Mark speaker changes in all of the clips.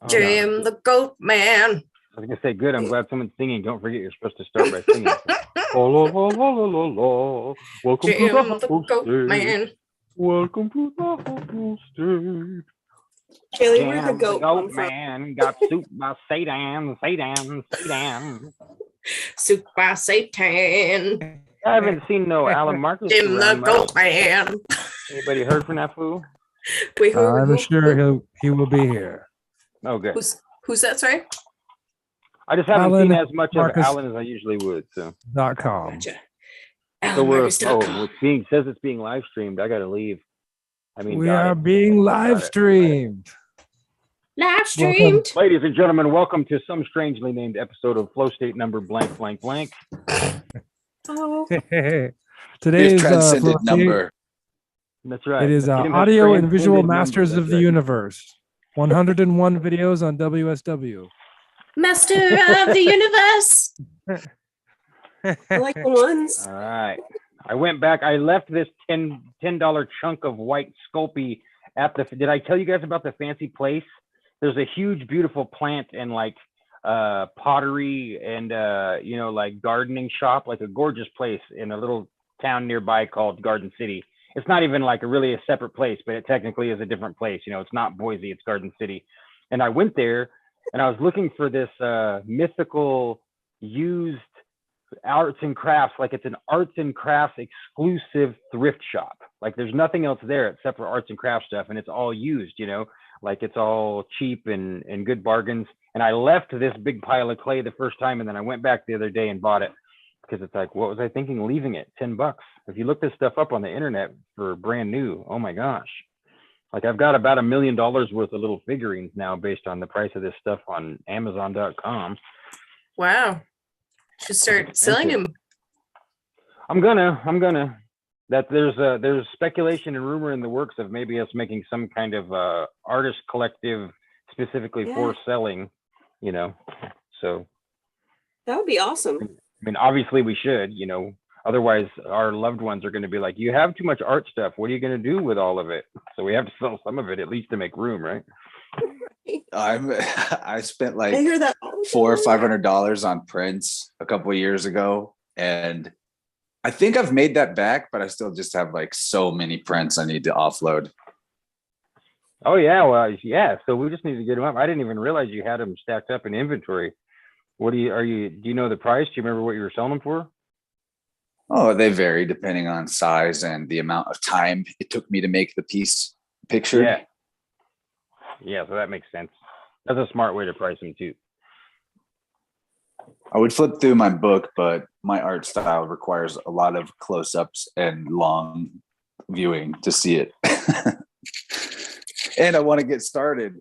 Speaker 1: Oh no.
Speaker 2: Jim the Goat Man.
Speaker 1: I was gonna say good. I'm glad someone's singing. Don't forget you're supposed to start by singing. Oh, la, la, la, la, la, la. Welcome to the
Speaker 2: Jim the Goat
Speaker 1: FlowState.
Speaker 2: Man.
Speaker 1: Welcome to the FlowState.
Speaker 3: Kaylee, where'd the
Speaker 1: Jam
Speaker 3: goat come from?
Speaker 1: man got soup by Satan.
Speaker 2: Soup by Satan.
Speaker 1: I haven't seen no Alan Marcus
Speaker 2: Jim the
Speaker 1: around much.
Speaker 2: Goat Man.
Speaker 1: Anybody heard from that fool?
Speaker 2: Wait,
Speaker 4: I'm sure he will be here.
Speaker 1: Oh, good.
Speaker 2: Who's that? Sorry.
Speaker 1: I just haven't
Speaker 4: Alan
Speaker 1: seen as much
Speaker 4: Marcus.
Speaker 1: of Alan as I usually would. So,
Speaker 4: .com.
Speaker 2: Gotcha.
Speaker 1: so
Speaker 2: AlanMarcus.com.
Speaker 1: it says it's being live streamed. I gotta leave. I mean,
Speaker 4: We are being live streamed.
Speaker 2: Live streamed.
Speaker 1: Ladies and gentlemen, welcome to some strangely named episode of FlowState number blank blank blank.
Speaker 3: Oh,
Speaker 4: Today's
Speaker 5: transcended
Speaker 4: FlowState,
Speaker 5: number.
Speaker 1: That's right.
Speaker 4: It is
Speaker 1: Kingdom has
Speaker 4: audio and visual
Speaker 1: transcended
Speaker 4: masters
Speaker 1: numbers,
Speaker 4: of
Speaker 1: that's
Speaker 4: the
Speaker 1: right.
Speaker 4: universe. 101 videos on WSW.
Speaker 2: Master of the universe.
Speaker 3: I like the ones.
Speaker 1: All right. I went back. I left this $10 chunk of white Sculpey at the. Did I tell you guys about the fancy place? There's a huge, beautiful plant and like pottery and like gardening shop, like a gorgeous place in a little town nearby called Garden City. It's not even like a separate place, but it technically is a different place. It's not Boise, it's Garden City. And I went there and I was looking for this mythical used arts and crafts, like it's an arts and crafts exclusive thrift shop. Like there's nothing else there except for arts and craft stuff, and it's all used, like it's all cheap and good bargains. And I left this big pile of clay the first time, and then I went back the other day and bought it because it's like, what was I thinking leaving it? $10. If you look this stuff up on the internet for brand new, oh my gosh. Like I've got about $1 million worth of little figurines now based on the price of this stuff on Amazon.com.
Speaker 2: Wow. Should start selling them.
Speaker 1: I'm gonna. That there's speculation and rumor in the works of maybe us making some kind of artist collective specifically for selling, So
Speaker 3: That would be awesome.
Speaker 1: I mean, obviously we should, otherwise our loved ones are going to be like, you have too much art stuff. What are you going to do with all of it? So we have to sell some of it at least to make room, right?
Speaker 5: I spent like
Speaker 3: I hear that
Speaker 5: $400 or $500 on prints a couple of years ago, and I think I've made that back, but I still just have like so many prints I need to offload.
Speaker 1: Oh yeah, well yeah. So we just need to get them up. I didn't even realize you had them stacked up in inventory. Do you know the price? Do you remember what you were selling them for?
Speaker 5: Oh, they vary depending on size and the amount of time it took me to make the piece pictured.
Speaker 1: Yeah, so that makes sense. That's a smart way to price them too.
Speaker 5: I would flip through my book, but my art style requires a lot of close-ups and long viewing to see it. And I want to get started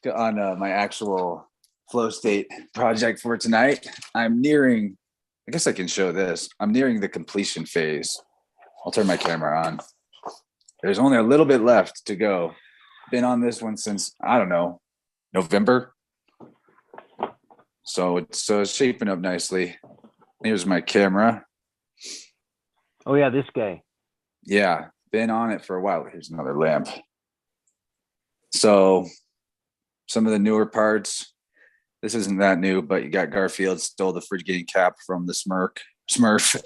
Speaker 5: on my actual FlowState project for tonight. I guess I can show this. I'm nearing the completion phase. I'll turn my camera on. There's only a little bit left to go. Been on this one since, I don't know, November. So it's shaping up nicely. Here's my camera.
Speaker 1: Oh yeah, this guy.
Speaker 5: Yeah, been on it for a while. Here's another lamp. So some of the newer parts, this isn't that new, but you got Garfield stole the fridge cap from the Smurf.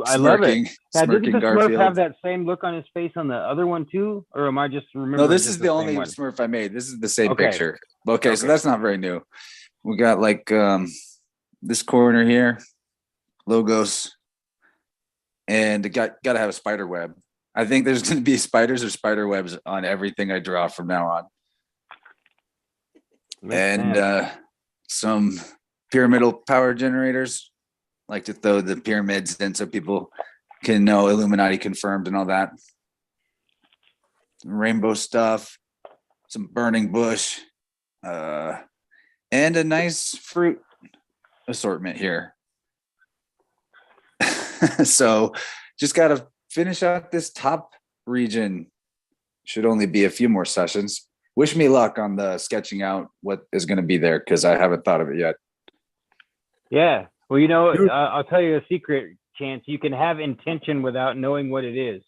Speaker 1: I love it. Now, didn't the
Speaker 5: Garfield.
Speaker 1: Smurf have that same look on his face on the other one too? Or am I just remembering?
Speaker 5: No, this is the only Smurf I made. This is the same picture. Okay, so that's not very new. We got like this corner here, logos, and got to have a spider web. I think there's going to be spiders or spider webs on everything I draw from now on. And some pyramidal power generators. Like to throw the pyramids in so people can know Illuminati confirmed and all that. Rainbow stuff, some burning bush, and a nice fruit assortment here. So just got to finish out this top region. Should only be a few more sessions. Wish me luck on the sketching out what is going to be there, because I haven't thought of it yet.
Speaker 1: Yeah. Well, I'll tell you a secret, Chance. You can have intention without knowing what it is.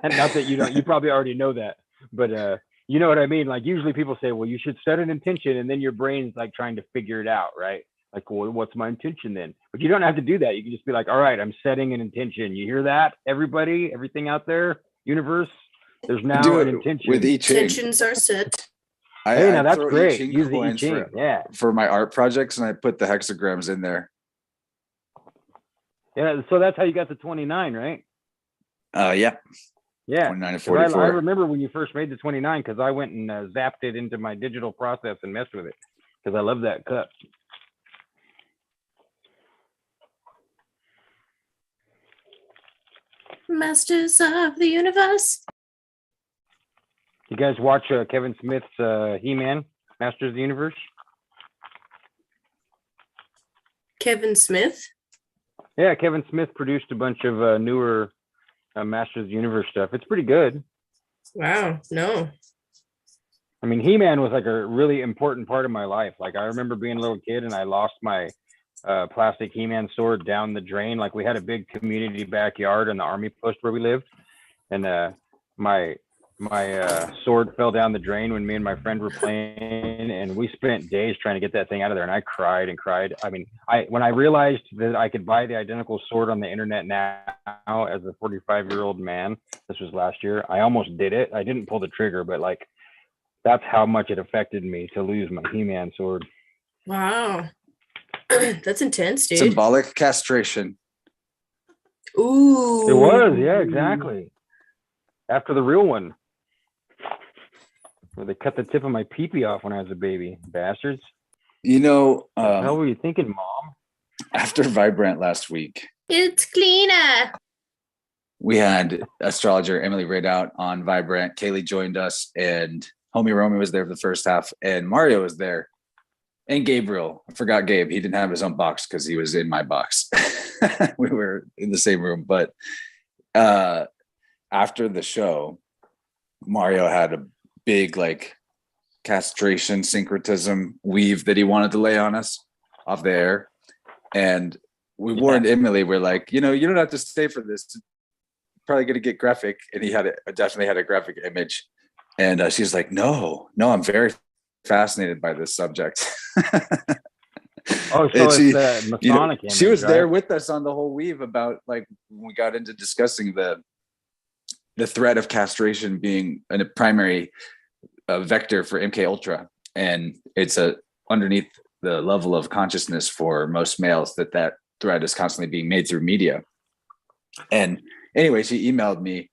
Speaker 1: And not that you don't, you probably already know that. But You know what I mean? Like usually people say, well, you should set an intention, and then your brain's like trying to figure it out, right? Like, well, what's my intention then? But you don't have to do that. You can just be like, all right, I'm setting an intention. You hear that, everybody, everything out there, universe? There's now
Speaker 5: Do
Speaker 1: an
Speaker 5: it
Speaker 1: intention.
Speaker 5: with I Ching.
Speaker 2: Tensions are set.
Speaker 1: Hey, now
Speaker 5: I
Speaker 1: that's
Speaker 5: throw I
Speaker 1: great.
Speaker 5: Ching
Speaker 1: Use the I
Speaker 5: coins
Speaker 1: Ching. Yeah.
Speaker 5: for my art projects, and I put the hexagrams in there.
Speaker 1: Yeah. So that's how you got the 29, right?
Speaker 5: Yeah,
Speaker 1: Yeah.
Speaker 5: 29 and
Speaker 1: 'Cause I
Speaker 5: 44.
Speaker 1: remember when you first made the 29 because I went and zapped it into my digital process and messed with it because I love that cut.
Speaker 2: Masters of the universe.
Speaker 1: You guys watch Kevin Smith's He-Man, Masters of the Universe?
Speaker 2: Kevin Smith.
Speaker 1: Yeah, Kevin Smith produced a bunch of newer Masters of the Universe stuff. It's pretty good.
Speaker 2: Wow. No.
Speaker 1: I mean, He-Man was like a really important part of my life. Like I remember being a little kid and I lost my plastic He-Man sword down the drain. Like we had a big community backyard in the army post where we lived, and my sword fell down the drain when me and my friend were playing, and we spent days trying to get that thing out of there, and I cried and cried. I mean, when I realized that I could buy the identical sword on the internet now as a 45-year-old man, this was last year, I almost did it. I didn't pull the trigger, but like that's how much it affected me to lose my He-Man sword.
Speaker 2: Wow. That's intense, dude.
Speaker 5: Symbolic castration.
Speaker 2: Ooh.
Speaker 1: It was, yeah, exactly. After the real one, where they cut the tip of my pee-pee off when I was a baby, bastards.
Speaker 5: You know,
Speaker 1: What the hell were you thinking, Mom?
Speaker 5: after Vibrant last week,
Speaker 2: It's cleaner.
Speaker 5: we had astrologer Emily Ridout on Vibrant. Kaylee joined us, and homie Romy was there for the first half, and Mario was there. And Gabriel. I forgot Gabe. He didn't have his own box because he was in my box. We were in the same room. But after the show, Mario had a big like castration syncretism weave that he wanted to lay on us off the air. And we warned Emily, we're like, you don't have to stay for this. It's probably going to get graphic. And he definitely had a graphic image. And she's like, no, I'm very fascinated by this subject.
Speaker 1: Oh, so it's the Masonic image,
Speaker 5: she was
Speaker 1: right?
Speaker 5: there with us on the whole weave about like when we got into discussing the threat of castration being a primary vector for MK Ultra, and it's underneath the level of consciousness for most males that threat is constantly being made through media. And anyway, she emailed me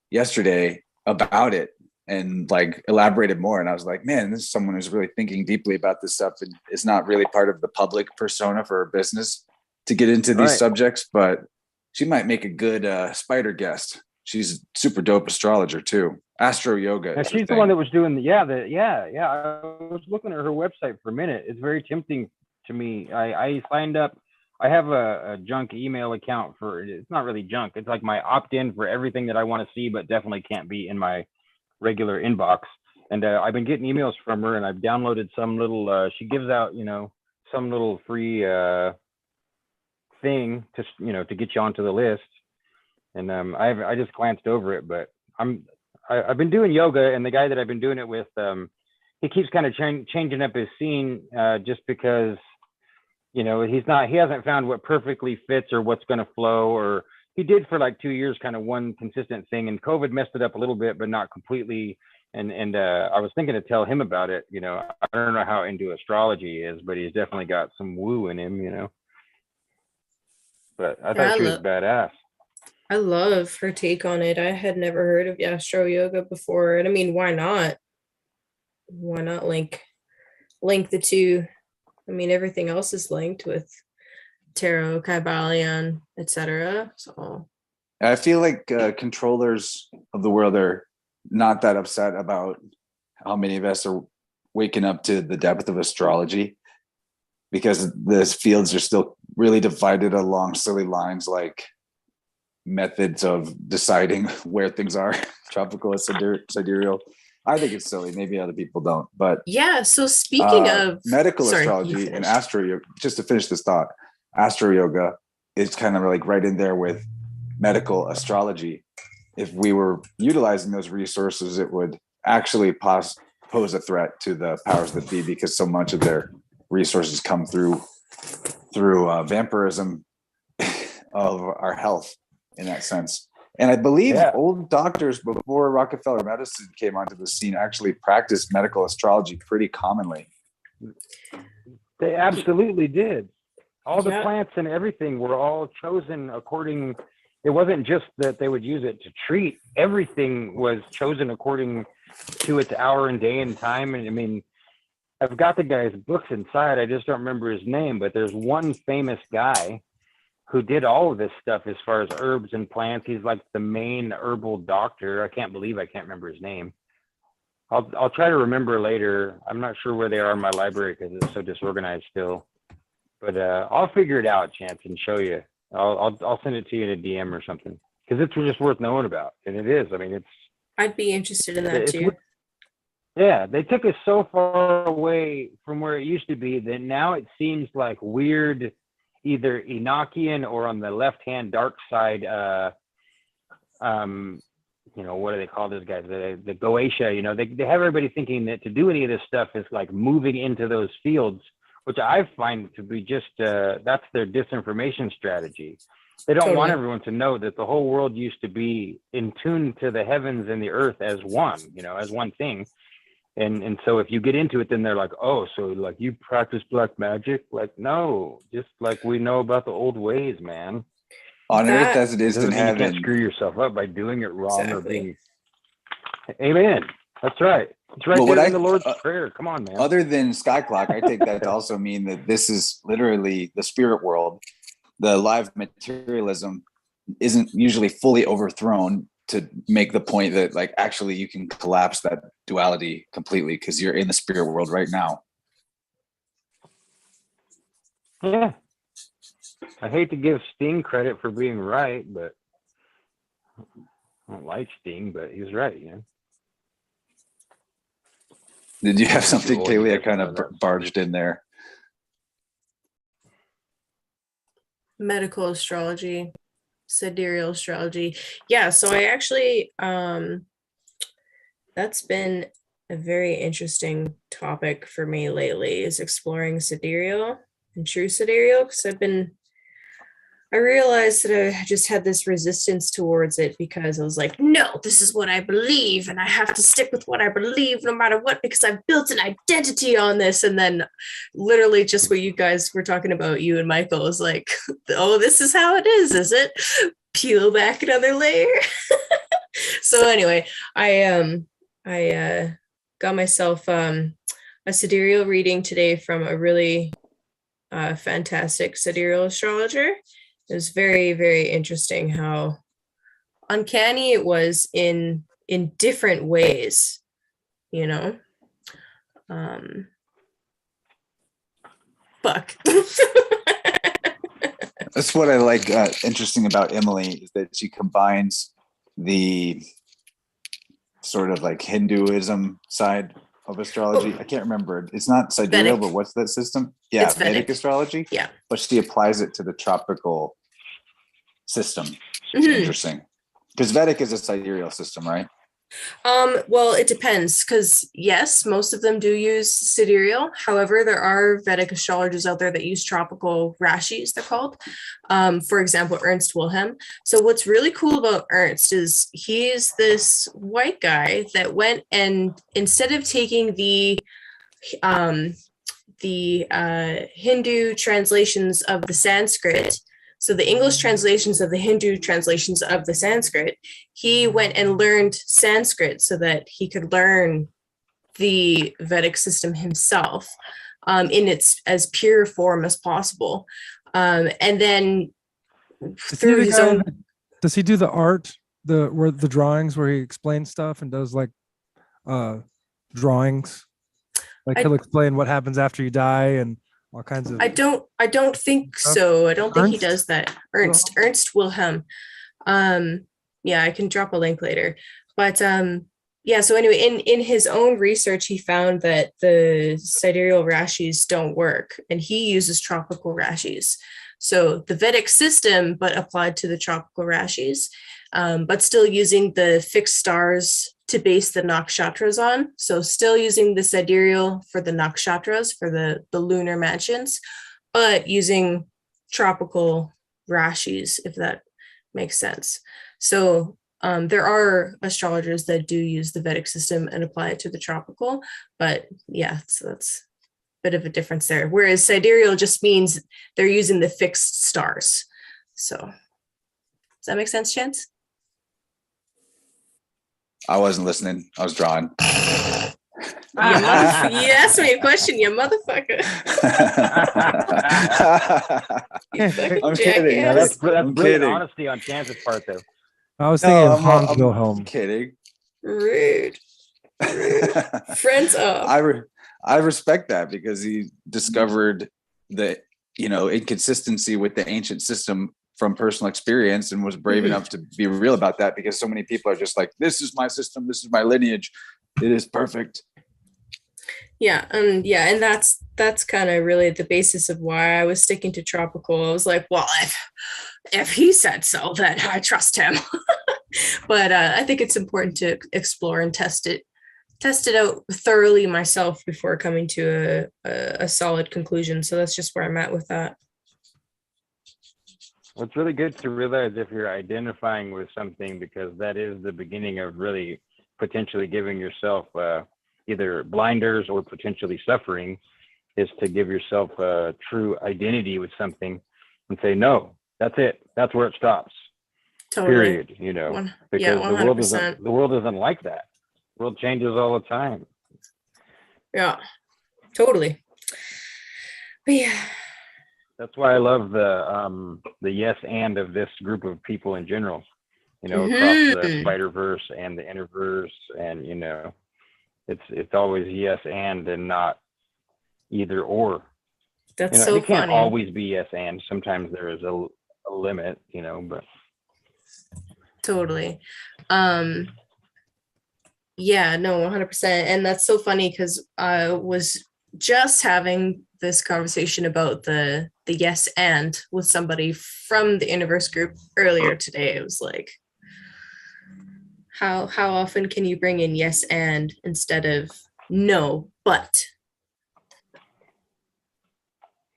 Speaker 5: yesterday about it and like elaborated more. And I was like, man, this is someone who's really thinking deeply about this stuff and is not really part of the public persona for her business to get into these subjects, but she might make a good spider guest. She's a super dope astrologer too. Astro yoga.
Speaker 1: And she's the one that was doing I was looking at her website for a minute. It's very tempting to me. I signed up. I have a junk email account it's not really junk. It's like my opt-in for everything that I want to see, but definitely can't be in my regular inbox. And I've been getting emails from her, and I've downloaded some little she gives out some little free thing to get you onto the list. And I just glanced over it, but I've been doing yoga, and the guy that I've been doing it with, he keeps kind of changing up his scene just because he hasn't found what perfectly fits or what's going to flow. Or he did for like 2 years, kind of one consistent thing, and COVID messed it up a little bit, but not completely. And I was thinking to tell him about it. I don't know how into astrology he is, but he's definitely got some woo in him. But I thought she was badass.
Speaker 2: I love her take on it. I had never heard of Astro Yoga before. And I mean, why not? Why not link the two? I mean, everything else is linked with tarot, Kybalion, etc. So
Speaker 5: I feel like controllers of the world are not that upset about how many of us are waking up to the depth of astrology, because the fields are still really divided along silly lines like methods of deciding where things are, tropical or sidereal. I think it's silly. Maybe other people don't, but
Speaker 2: yeah. So speaking of
Speaker 5: medical astrology and astro yoga, just to finish this thought, astro yoga is kind of like right in there with medical astrology. If we were utilizing those resources, it would actually pose a threat to the powers that be, because so much of their resources come through vampirism of our health in that sense. And I believe old doctors before Rockefeller medicine came onto the scene actually practiced medical astrology pretty commonly.
Speaker 1: They absolutely did. All the plants and everything were all chosen according. It wasn't just that they would use it to treat. Everything was chosen according to its hour and day and time. And I mean, I've got the guy's books inside. I just don't remember his name, but there's one famous guy who did all of this stuff as far as herbs and plants. He's like the main herbal doctor. I can't believe I can't remember his name. I'll try to remember later. I'm not sure where they are in my library because it's so disorganized still. But I'll figure it out, Chance, and show you. I'll send it to you in a DM or something, because it's just worth knowing about, and it is. I mean,
Speaker 2: I'd be interested in that too.
Speaker 1: Yeah, they took us so far away from where it used to be that now it seems like weird, either Enochian or on the left-hand dark side. You know, what do they call those guys? The Goetia. You know, they have everybody thinking that to do any of this stuff is like moving into those fields, which I find to be just, that's their disinformation strategy. They don't want everyone to know that the whole world used to be in tune to the heavens and the earth as one, you know, as one thing. And so if you get into it, then they're like, oh, so like you practice black magic? Like, no, just like we know about the old ways, man.
Speaker 5: On earth as it is in heaven.
Speaker 1: You can't screw yourself up by doing it wrong or being. Amen. That's right. It's right there in the Lord's Prayer. Come on, man.
Speaker 5: Other than Sky Clock, I take that to also mean that this is literally the spirit world. The live materialism isn't usually fully overthrown to make the point that like actually you can collapse that duality completely because you're in the spirit world right now.
Speaker 1: Yeah. I hate to give Sting credit for being right, but I don't like Sting, but he's right, you know.
Speaker 5: Did you have something, Kaylee? I kind of barged in there.
Speaker 2: Medical astrology, sidereal astrology. Yeah, so I actually, that's been a very interesting topic for me lately, is exploring sidereal and true sidereal, because I realized that I just had this resistance towards it because I was like, no, this is what I believe, and I have to stick with what I believe no matter what, because I've built an identity on this. And then literally just what you guys were talking about, you and Michael, was like, oh, this is how it is it? Peel back another layer. So anyway, I got myself a sidereal reading today from a really fantastic sidereal astrologer. It was very, very interesting how uncanny it was in different ways, you know. Fuck.
Speaker 5: That's what I like interesting about Emily, is that she combines the sort of like Hinduism side of astrology. I can't remember. It's not sidereal, but what's that system? Yeah,
Speaker 2: it's Vedic
Speaker 5: astrology.
Speaker 2: Yeah.
Speaker 5: But she applies it to the tropical system. Interesting. Because Vedic is a sidereal system, right?
Speaker 2: Well, it depends, because yes, most of them do use sidereal. However, there are Vedic astrologers out there that use tropical rashis, they're called. For example, Ernst Wilhelm. So what's really cool about Ernst is he's this white guy that went and instead of taking the Hindu translations of the Sanskrit, so the English translations of the Hindu translations of the Sanskrit, he went and learned Sanskrit so that he could learn the Vedic system himself in its as pure form as possible. And then through his own...
Speaker 4: Does he do the art, the drawings where he explains stuff and does like drawings? Like he'll explain what happens after you die and all kinds of...
Speaker 2: I don't think so. I don't think he does that. Ernst Wilhelm. Yeah, I can drop a link later. But yeah, so anyway, in his own research, he found that the sidereal rashis don't work, and he uses tropical rashis. So the Vedic system, but applied to the tropical rashis, but still using the fixed stars to base the nakshatras on. So still using the sidereal for the nakshatras, for the lunar mansions, but using tropical rashis, if that makes sense. So there are astrologers that do use the Vedic system and apply it to the tropical, but yeah, so that's a bit of a difference there. Whereas sidereal just means they're using the fixed stars. So does that make sense, Chance?
Speaker 5: I wasn't listening. I was drawing.
Speaker 2: You asked me a question, you motherfucker. You fucking
Speaker 5: I'm kidding.
Speaker 1: Yeah,
Speaker 2: jackass.
Speaker 1: that's brilliant
Speaker 5: kidding.
Speaker 1: honesty on Chance's part, though.
Speaker 4: I was thinking of Hans
Speaker 5: I'm
Speaker 4: Wilhelm.
Speaker 5: kidding.
Speaker 2: Rude. Friends up.
Speaker 5: I respect that because he discovered the inconsistency with the ancient system from personal experience and was brave enough to be real about that, because so many people are just like, this is my system, this is my lineage, it is perfect.
Speaker 2: Yeah, and that's kind of really the basis of why I was sticking to tropical. I was like, well, if he said so, then I trust him. But I think it's important to explore and test it out thoroughly myself before coming to a solid conclusion. So that's just where I'm at with that.
Speaker 1: Well, it's really good to realize if you're identifying with something, because that is the beginning of really potentially giving yourself either blinders or potentially suffering, is to give yourself a true identity with something and say, no, that's it. That's where it stops.
Speaker 2: Totally.
Speaker 1: Period. Because
Speaker 2: 100%.
Speaker 1: the world isn't like that. The world changes all the time.
Speaker 2: Yeah, totally. But yeah.
Speaker 1: That's why I love the yes and of this group of people in general, across the Spider-Verse and the Interverse, and it's always yes and not either or.
Speaker 2: That's so
Speaker 1: it can't
Speaker 2: funny.
Speaker 1: always be yes and. Sometimes there is a limit, but
Speaker 2: totally. Yeah, no, 100%. And that's so funny because I was just having this conversation about the yes and with somebody from the Universe group earlier today. It was like, how often can you bring in yes and instead of no but?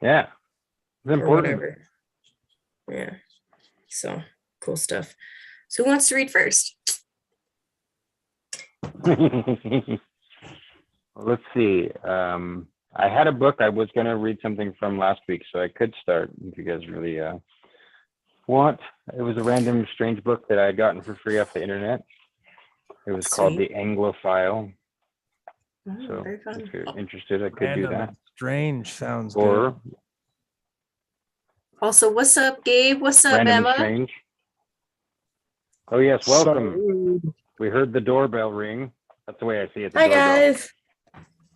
Speaker 1: Yeah, it's important.
Speaker 2: Or whatever. Yeah, so cool stuff. So who wants to read first?
Speaker 1: Let's see. I had a book. I was going to read something from last week, so I could start if you guys really want. It was a random strange book that I had gotten for free off the internet. It was called The Anglophile. So if you're interested, I could do that.
Speaker 4: Strange sounds
Speaker 1: or
Speaker 4: good.
Speaker 2: Also, what's up, Gabe? What's up,
Speaker 1: random
Speaker 2: Emma?
Speaker 1: strange. Oh yes, welcome.
Speaker 6: So,
Speaker 1: We heard the doorbell ring. That's the way I see it. The
Speaker 2: Hi,
Speaker 1: doorbell.
Speaker 2: guys.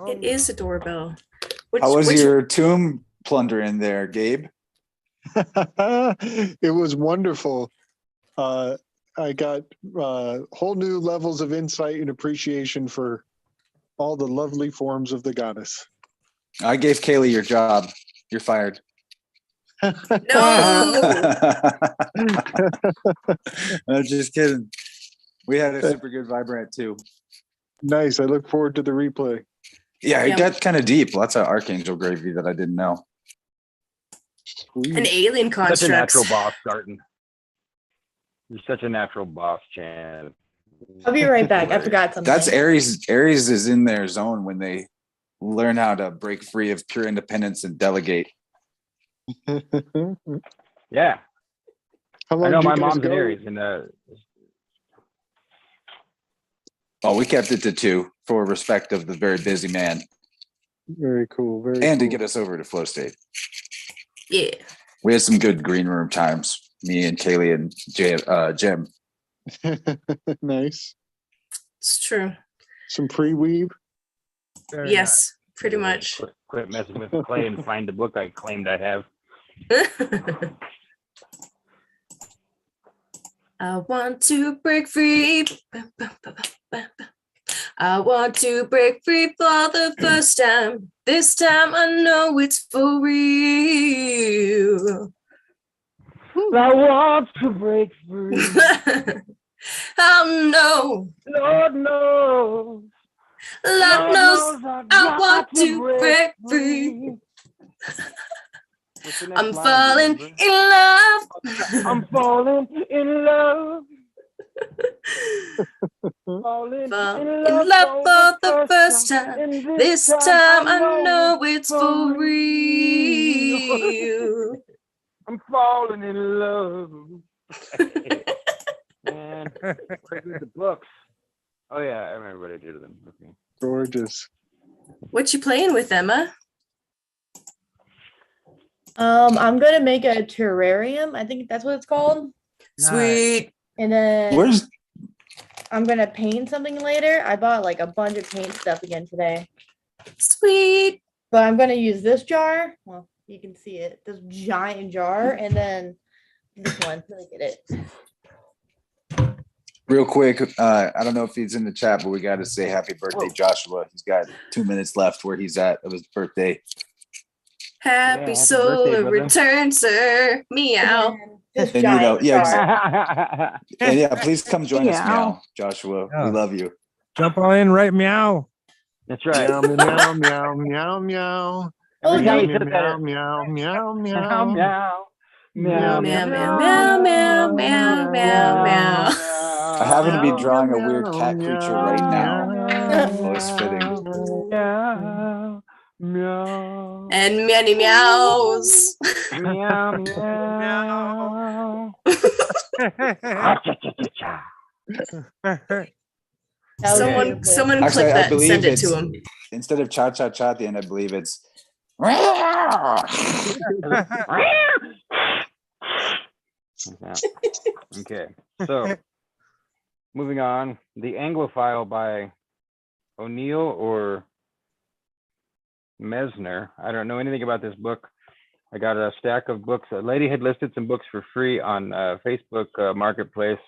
Speaker 2: It is a doorbell.
Speaker 5: How was your tomb plundering there, Gabe?
Speaker 6: it was wonderful. I got whole new levels of insight and appreciation for all the lovely forms of the goddess.
Speaker 5: I gave Kaylee your job. You're fired.
Speaker 2: No.
Speaker 5: I'm just kidding. We had a super good vibrant too.
Speaker 6: Nice. I look forward to the replay.
Speaker 5: Yeah, it
Speaker 2: Yep.
Speaker 5: got kind of deep. Lots of archangel gravy that I didn't know.
Speaker 2: An alien
Speaker 1: Such a
Speaker 2: construct.
Speaker 1: natural boss, Garten. You're such a natural boss, Chan.
Speaker 7: I'll be right back. I forgot something.
Speaker 5: That's Aries. Aries is in their zone when they learn how to break free of pure independence and delegate.
Speaker 1: Yeah,
Speaker 6: How long
Speaker 1: I know.
Speaker 6: did you
Speaker 1: My
Speaker 6: guys
Speaker 1: mom's
Speaker 6: go?
Speaker 1: an Aries, and
Speaker 5: Oh, we kept it to 2 for respect of the very busy man
Speaker 6: Very cool. Very
Speaker 5: and to
Speaker 6: cool.
Speaker 5: get us over to FlowState.
Speaker 2: Yeah.
Speaker 5: We had some good green room times. Me and Kaylee and Jim.
Speaker 6: Nice.
Speaker 2: It's true.
Speaker 6: Some pre-weave.
Speaker 4: Very
Speaker 2: Yes, pretty much.
Speaker 1: quit messing with Clay and find the book I claimed I have.
Speaker 2: I want to break free. I want to break free for the first time. This time I know it's for real.
Speaker 1: I want to break free.
Speaker 2: No,
Speaker 1: Lord knows.
Speaker 2: Lord knows I
Speaker 1: got
Speaker 2: want to break free.
Speaker 1: What's the next
Speaker 2: I'm
Speaker 1: line,
Speaker 2: falling
Speaker 1: remember?
Speaker 2: in love.
Speaker 1: I'm falling in love. Falling
Speaker 2: Fall
Speaker 1: in
Speaker 2: in
Speaker 1: love
Speaker 2: love
Speaker 1: for
Speaker 2: for the first time.
Speaker 1: And
Speaker 2: This time I know it's for
Speaker 1: real.
Speaker 2: real.
Speaker 1: I'm falling in love. Man, where are the books? Oh yeah, I remember what I did to them. Okay.
Speaker 6: Gorgeous.
Speaker 2: What you playing with, Emma?
Speaker 7: I'm gonna make a terrarium. I think that's what it's called.
Speaker 2: Sweet.
Speaker 7: And then
Speaker 5: Where's
Speaker 7: I'm gonna paint something later. I bought like a bunch of paint stuff again today.
Speaker 2: Sweet.
Speaker 7: But I'm gonna use this jar. Well, you can see it. This giant jar, and then this one. Let me get it.
Speaker 5: real quick? I don't know if he's in the chat, but we got to say happy birthday, Joshua. He's got 2 minutes left where he's at of his birthday.
Speaker 2: Happy
Speaker 1: happy
Speaker 2: solar
Speaker 1: birthday, brother.
Speaker 2: return, sir. Meow.
Speaker 7: This
Speaker 5: And, you know,
Speaker 7: giant
Speaker 5: yeah,
Speaker 7: jar.
Speaker 5: And yeah, please come join us,
Speaker 1: Meow.
Speaker 5: meow, Joshua.
Speaker 4: Yeah.
Speaker 5: We love you.
Speaker 4: Jump on in, right? Meow.
Speaker 1: That's right.
Speaker 6: Meow, meow, meow, meow, meow.
Speaker 7: Oh,
Speaker 1: Every time
Speaker 7: no.
Speaker 1: he says
Speaker 6: Meow,
Speaker 1: that,
Speaker 6: meow, meow,
Speaker 1: meow,
Speaker 6: meow.
Speaker 1: meow,
Speaker 2: Meow,
Speaker 1: meow,
Speaker 2: meow, meow, meow, meow, meow, meow.
Speaker 5: I happen to be
Speaker 6: Meow,
Speaker 5: drawing a
Speaker 6: meow,
Speaker 5: weird cat creature right now. Most fitting.
Speaker 1: meow, meow,
Speaker 2: And many meows.
Speaker 1: meow, meow. Cha-cha-cha-cha.
Speaker 7: That was
Speaker 2: Someone
Speaker 7: beautiful.
Speaker 2: someone
Speaker 5: Actually,
Speaker 2: clip
Speaker 5: I
Speaker 2: that and send
Speaker 5: believe
Speaker 2: it to
Speaker 5: it's
Speaker 2: him.
Speaker 5: instead of cha cha cha at the end, I believe it's
Speaker 1: Okay, so moving on, The Anglophile by O'Neill or Mesner. I don't know anything about this book. I got a stack of books. A lady had listed some books for free on Facebook Marketplace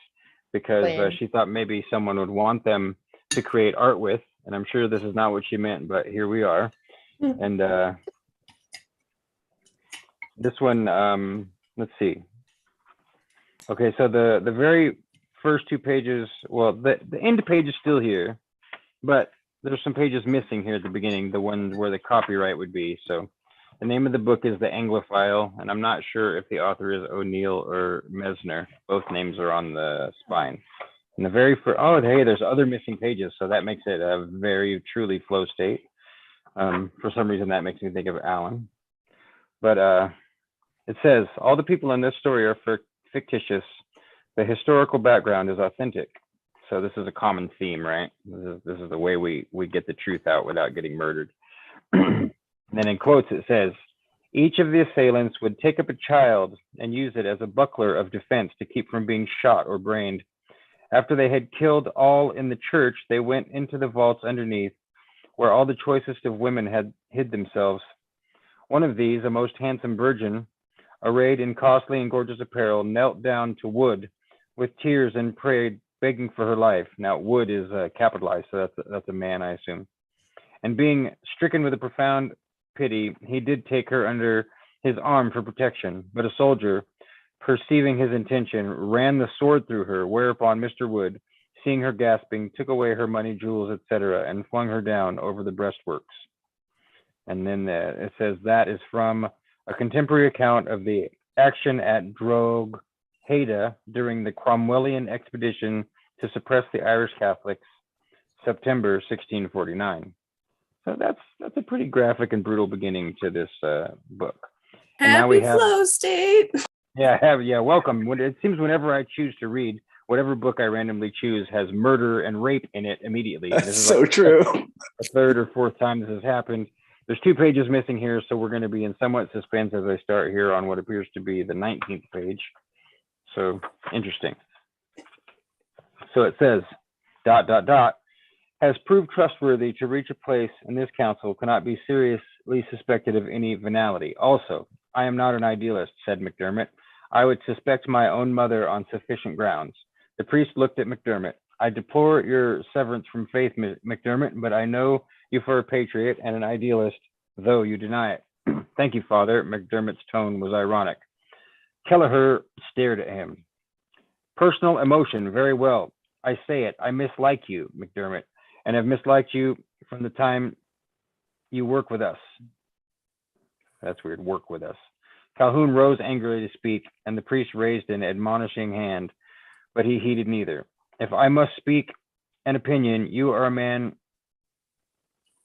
Speaker 1: because she thought maybe someone would want them to create art with. And I'm sure this is not what she meant, but here we are. And this one, let's see. Okay, so the very first 2 pages, well, the end page is still here, but there's some pages missing here at the beginning, the ones where the copyright would be. So the name of the book is The Anglophile, and I'm not sure if the author is O'Neill or Mesner. Both names are on the spine. And the very first, oh, hey, there's other missing pages, so that makes it a very truly FlowState. For some reason, that makes me think of Alan. But it says, all the people in this story are fictitious. The historical background is authentic. So this is a common theme, right? This is the way we get the truth out without getting murdered. And then in quotes, it says, each of the assailants would take up a child and use it as a buckler of defense to keep from being shot or brained. After they had killed all in the church, they went into the vaults underneath, where all the choicest of women had hid themselves. One of these, a most handsome virgin, arrayed in costly and gorgeous apparel, knelt down to Wood with tears and prayed, begging for her life. Now, Wood is capitalized, so that's a man, I assume. And being stricken with a profound pity, he did take her under his arm for protection. But a soldier, perceiving his intention, ran the sword through her, whereupon Mr. Wood, seeing her gasping, took away her money, jewels, etc., and flung her down over the breastworks. And then it says that is from a contemporary account of the action at Drogheda during the Cromwellian expedition to suppress the Irish Catholics, September 1649. So that's a pretty graphic and brutal beginning to this book. And now we
Speaker 2: Happy
Speaker 1: have,
Speaker 2: FlowState.
Speaker 1: yeah, welcome. It seems whenever I choose to read, whatever book I randomly choose has murder and rape in it immediately.
Speaker 5: That's
Speaker 1: This is
Speaker 5: so
Speaker 1: like
Speaker 5: true.
Speaker 1: a third or fourth time this has happened. There's 2 pages missing here, so we're going to be in somewhat suspense as I start here on what appears to be the 19th page. So interesting. So it says, ... has proved trustworthy to reach a place in this council cannot be seriously suspected of any venality. Also, I am not an idealist, said McDermott. I would suspect my own mother on sufficient grounds. The priest looked at McDermott. I deplore your severance from faith, McDermott, but I know you for a patriot and an idealist, though you deny it. Thank you, Father. McDermott's tone was ironic. Kelleher stared at him. Personal emotion, very well. I say it. I mislike you, McDermott, and have misliked you from the time you work with us. That's weird, work with us. Calhoun rose angrily to speak, and the priest raised an admonishing hand, but he heeded neither. If I must speak an opinion, you are a man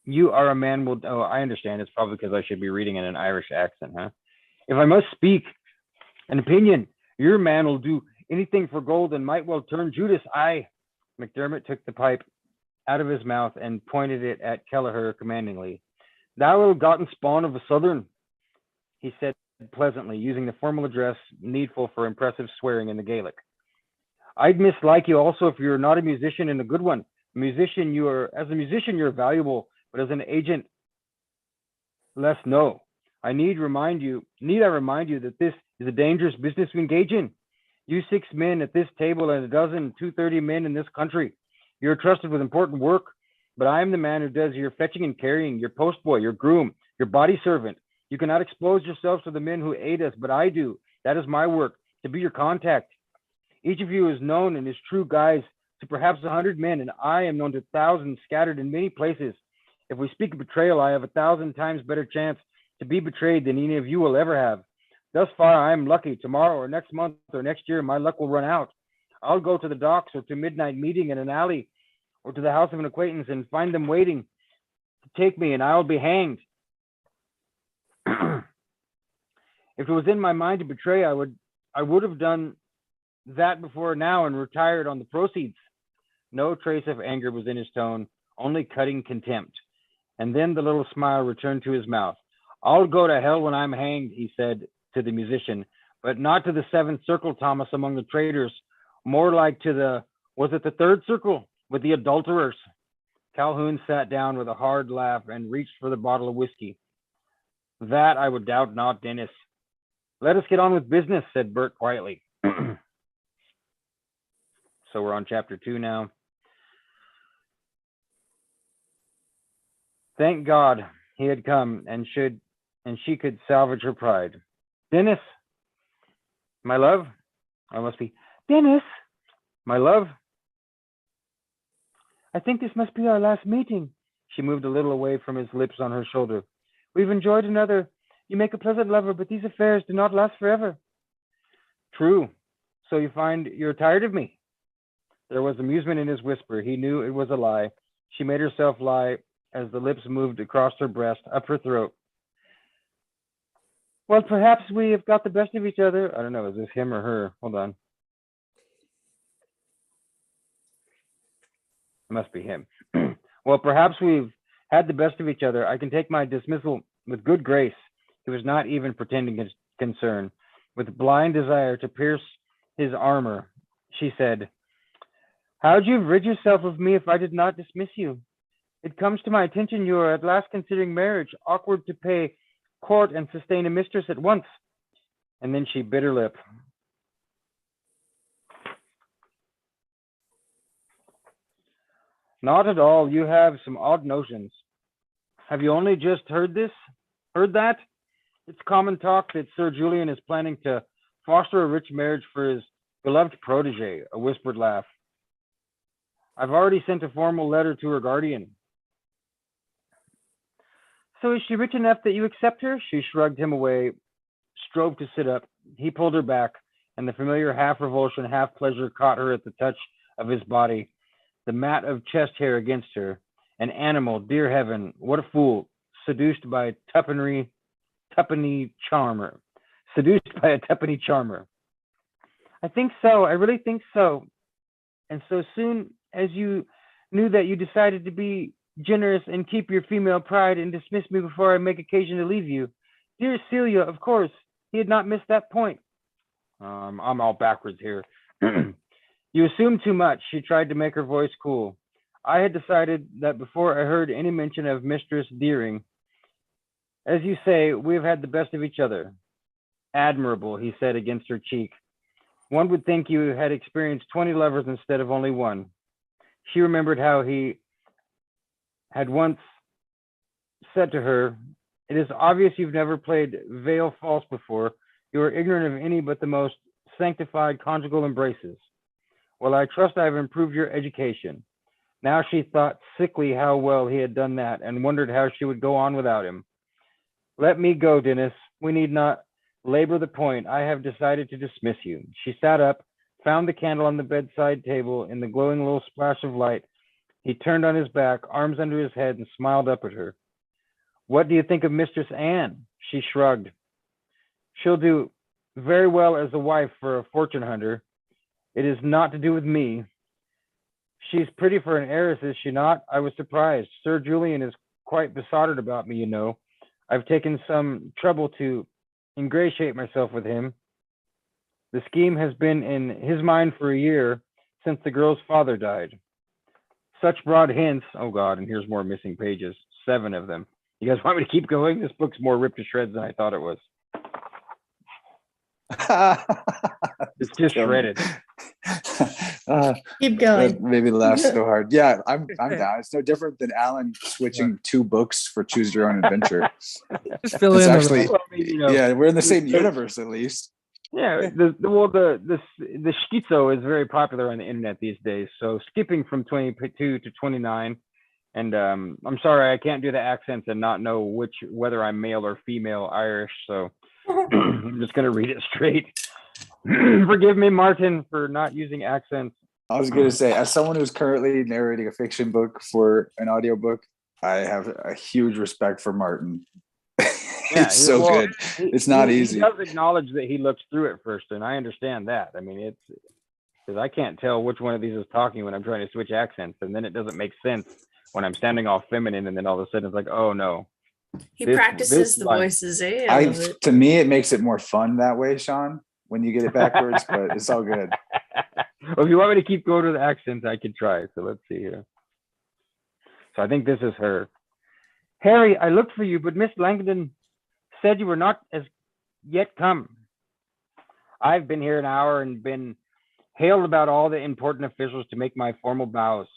Speaker 1: will, oh, I understand. It's probably because I should be reading in an Irish accent, huh? If I must speak an opinion, your man will do anything for gold and might well turn Judas. McDermott took the pipe out of his mouth and pointed it at Kelleher commandingly. Thou ill-gotten spawn of a southern, he said pleasantly, using the formal address needful for impressive swearing in the Gaelic. I'd mislike you also if you're not a musician and a good one. As a musician, you're valuable, but as an agent, less no. Need I remind you that this is a dangerous business we engage in? You 6 men at this table and a dozen 230 men in this country. You're trusted with important work, but I am the man who does your fetching and carrying, your postboy, your groom, your body servant. You cannot expose yourselves to the men who aid us, but I do. That is my work, to be your contact. Each of you is known in his true guise to perhaps 100 men, and I am known to thousands scattered in many places. If we speak of betrayal, I have 1,000 times better chance to be betrayed than any of you will ever have. Thus far, I am lucky. Tomorrow or next month or next year, my luck will run out. I'll go to the docks or to midnight meeting in an alley or to the house of an acquaintance and find them waiting to take me, and I'll be hanged. If it was in my mind to betray, I would have done that before now and retired on the proceeds. No trace of anger was in his tone, only cutting contempt. And then the little smile returned to his mouth. I'll go to hell when I'm hanged, he said to the musician, but not to the seventh circle, Thomas, among the traitors. More like to was it the third circle, with the adulterers? Calhoun sat down with a hard laugh and reached for the bottle of whiskey. That I would doubt not, Dennis. Let us get on with business, said Bert quietly. So we're on chapter 2 now. Thank God he had come and she could salvage her pride. Dennis, my love. I must be Dennis, my love. I think this must be our last meeting. She moved a little away from his lips on her shoulder. We've enjoyed another. You make a pleasant lover, but these affairs do not last forever. True. So you find you're tired of me? There was amusement in his whisper. He knew it was a lie. She made herself lie as the lips moved across her breast, up her throat. Well, perhaps we have got the best of each other. I don't know. Is this him or her? Hold on. It must be him. Well, perhaps we've had the best of each other. I can take my dismissal with good grace. He was not even pretending his concern. With blind desire to pierce his armor, she said, how'd you rid yourself of me if I did not dismiss you? It comes to my attention you are at last considering marriage. Awkward to pay court and sustain a mistress at once. And then she bit her lip. Not at all. You have some odd notions. Have you only just heard that? It's common talk that Sir Julian is planning to foster a rich marriage for his beloved protege, a whispered laugh. I've already sent a formal letter to her guardian. So is she rich enough that you accept her? She shrugged him away, strove to sit up. He pulled her back, and the familiar half revulsion, half pleasure caught her at the touch of his body, the mat of chest hair against her. An animal, dear heaven, what a fool, seduced by a tuppenny charmer. I think so. I really think so. And so soon as you knew that, you decided to be generous and keep your female pride and dismiss me before I make occasion to leave you. Dear Celia, of course, he had not missed that point. I'm all backwards here. You assume too much. She tried to make her voice cool. I had decided that before I heard any mention of Mistress Deering. As you say, we have had the best of each other. Admirable, he said against her cheek. One would think you had experienced 20 lovers instead of only one. She remembered how he had once said to her, it is obvious you've never played veil false before. You are ignorant of any but the most sanctified conjugal embraces. Well, I trust I've improved your education. Now she thought sickly how well he had done that and wondered how she would go on without him. Let me go, Dennis. We need not labor the point. I have decided to dismiss you. She sat up, found the candle on the bedside table in the glowing little splash of light. He turned on his back, arms under his head, and smiled up at her. What do you think of Mistress Anne? She shrugged. She'll do very well as a wife for a fortune hunter. It is not to do with me. She's pretty for an heiress, is she not? I was surprised. Sir Julian is quite besotted about me, you know. I've taken some trouble to ingratiate myself with him. The scheme has been in his mind for a year since the girl's father died. Such broad hints. Oh God, and here's more missing pages. 7 of them. You guys want me to keep going? This book's more ripped to shreds than I thought it was. It's just shredded.
Speaker 2: Keep going.
Speaker 5: That made me laugh so hard. Yeah, I'm down. It's no different than Alan switching 2 books for Choose Your Own Adventure.
Speaker 4: Just fill
Speaker 5: It's
Speaker 4: in.
Speaker 5: actually,
Speaker 1: Well, I mean, you know,
Speaker 5: yeah, we're in the same universe at least.
Speaker 1: Yeah, the schizo is very popular on the internet these days. So skipping from 22 to 29, and I'm sorry I can't do the accents and not know whether I'm male or female Irish. So I'm just gonna read it straight. Forgive me, Martin, for not using accents.
Speaker 5: I was gonna say, as someone who's currently narrating a fiction book for an audiobook, I have a huge respect for Martin.
Speaker 1: Yeah,
Speaker 5: It's so
Speaker 1: well,
Speaker 5: good. It's not easy.
Speaker 1: He does acknowledge that he looks through it first, and I understand that. I mean, it's because I can't tell which one of these is talking when I'm trying to switch accents, and then it doesn't make sense when I'm standing off feminine, and then all of a sudden it's like, oh no.
Speaker 2: He
Speaker 1: This-
Speaker 2: practices
Speaker 1: this
Speaker 2: the
Speaker 1: line-
Speaker 2: voices, eh? I love it.
Speaker 5: To me, it makes it more fun that way, Sean, when you get it backwards, but it's all good.
Speaker 1: Well, if you want me to keep going to the accents, I can try. So let's see here. So I think this is her. Harry, I looked for you, but Miss Langdon said you were not as yet come. I've been here an hour and been hailed about all the important officials to make my formal bows.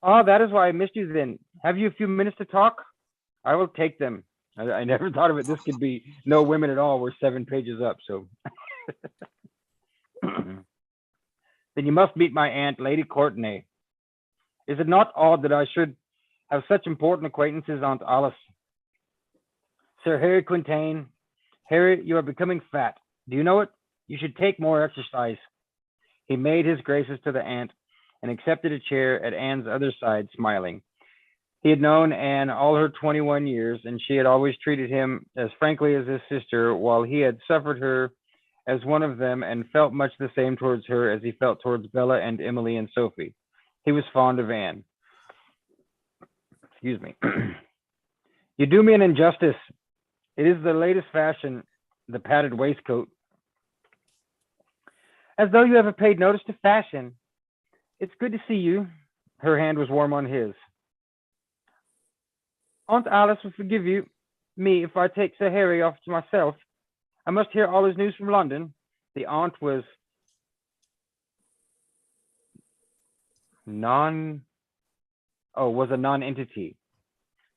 Speaker 1: Oh, that is why I missed you then. Have you a few minutes to talk? I will take them. I never thought of it. This could be no women at all. We're 7 pages up, so. Then you must meet my aunt, Lady Courtenay. Is it not odd that I should have such important acquaintances, Aunt Alice? Sir Harry Quintain. Harry, you are becoming fat. Do you know it? You should take more exercise. He made his graces to the aunt and accepted a chair at Anne's other side, smiling. He had known Anne all her 21 years, and she had always treated him as frankly as his sister, while he had suffered her as one of them and felt much the same towards her as he felt towards Bella and Emily and Sophie. He was fond of Anne. Excuse me. You do me an injustice. It is the latest fashion, the padded waistcoat. As though you ever paid notice to fashion. It's good to see you. Her hand was warm on his. Aunt Alice will forgive me if I take Sir Harry off to myself. I must hear all his news from London. The aunt was a non-entity.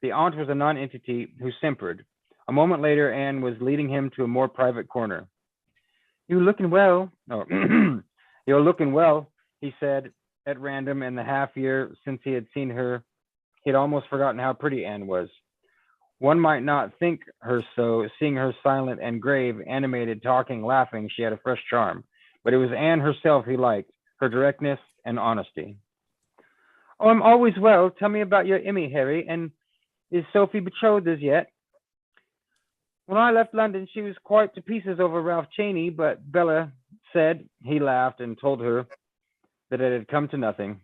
Speaker 1: The aunt was a non-entity who simpered. A moment later, Anne was leading him to a more private corner. You're looking well. Oh, you're looking well, he said at random. In the half year since he had seen her, he had almost forgotten how pretty Anne was. One might not think her so, seeing her silent and grave, animated, talking, laughing, she had a fresh charm. But it was Anne herself he liked, her directness and honesty. Oh, I'm always well. Tell me about your Emmy, Harry. And is Sophie betrothed as yet? When I left London, she was quite to pieces over Ralph Cheney, but Bella said, he laughed and told her that it had come to nothing.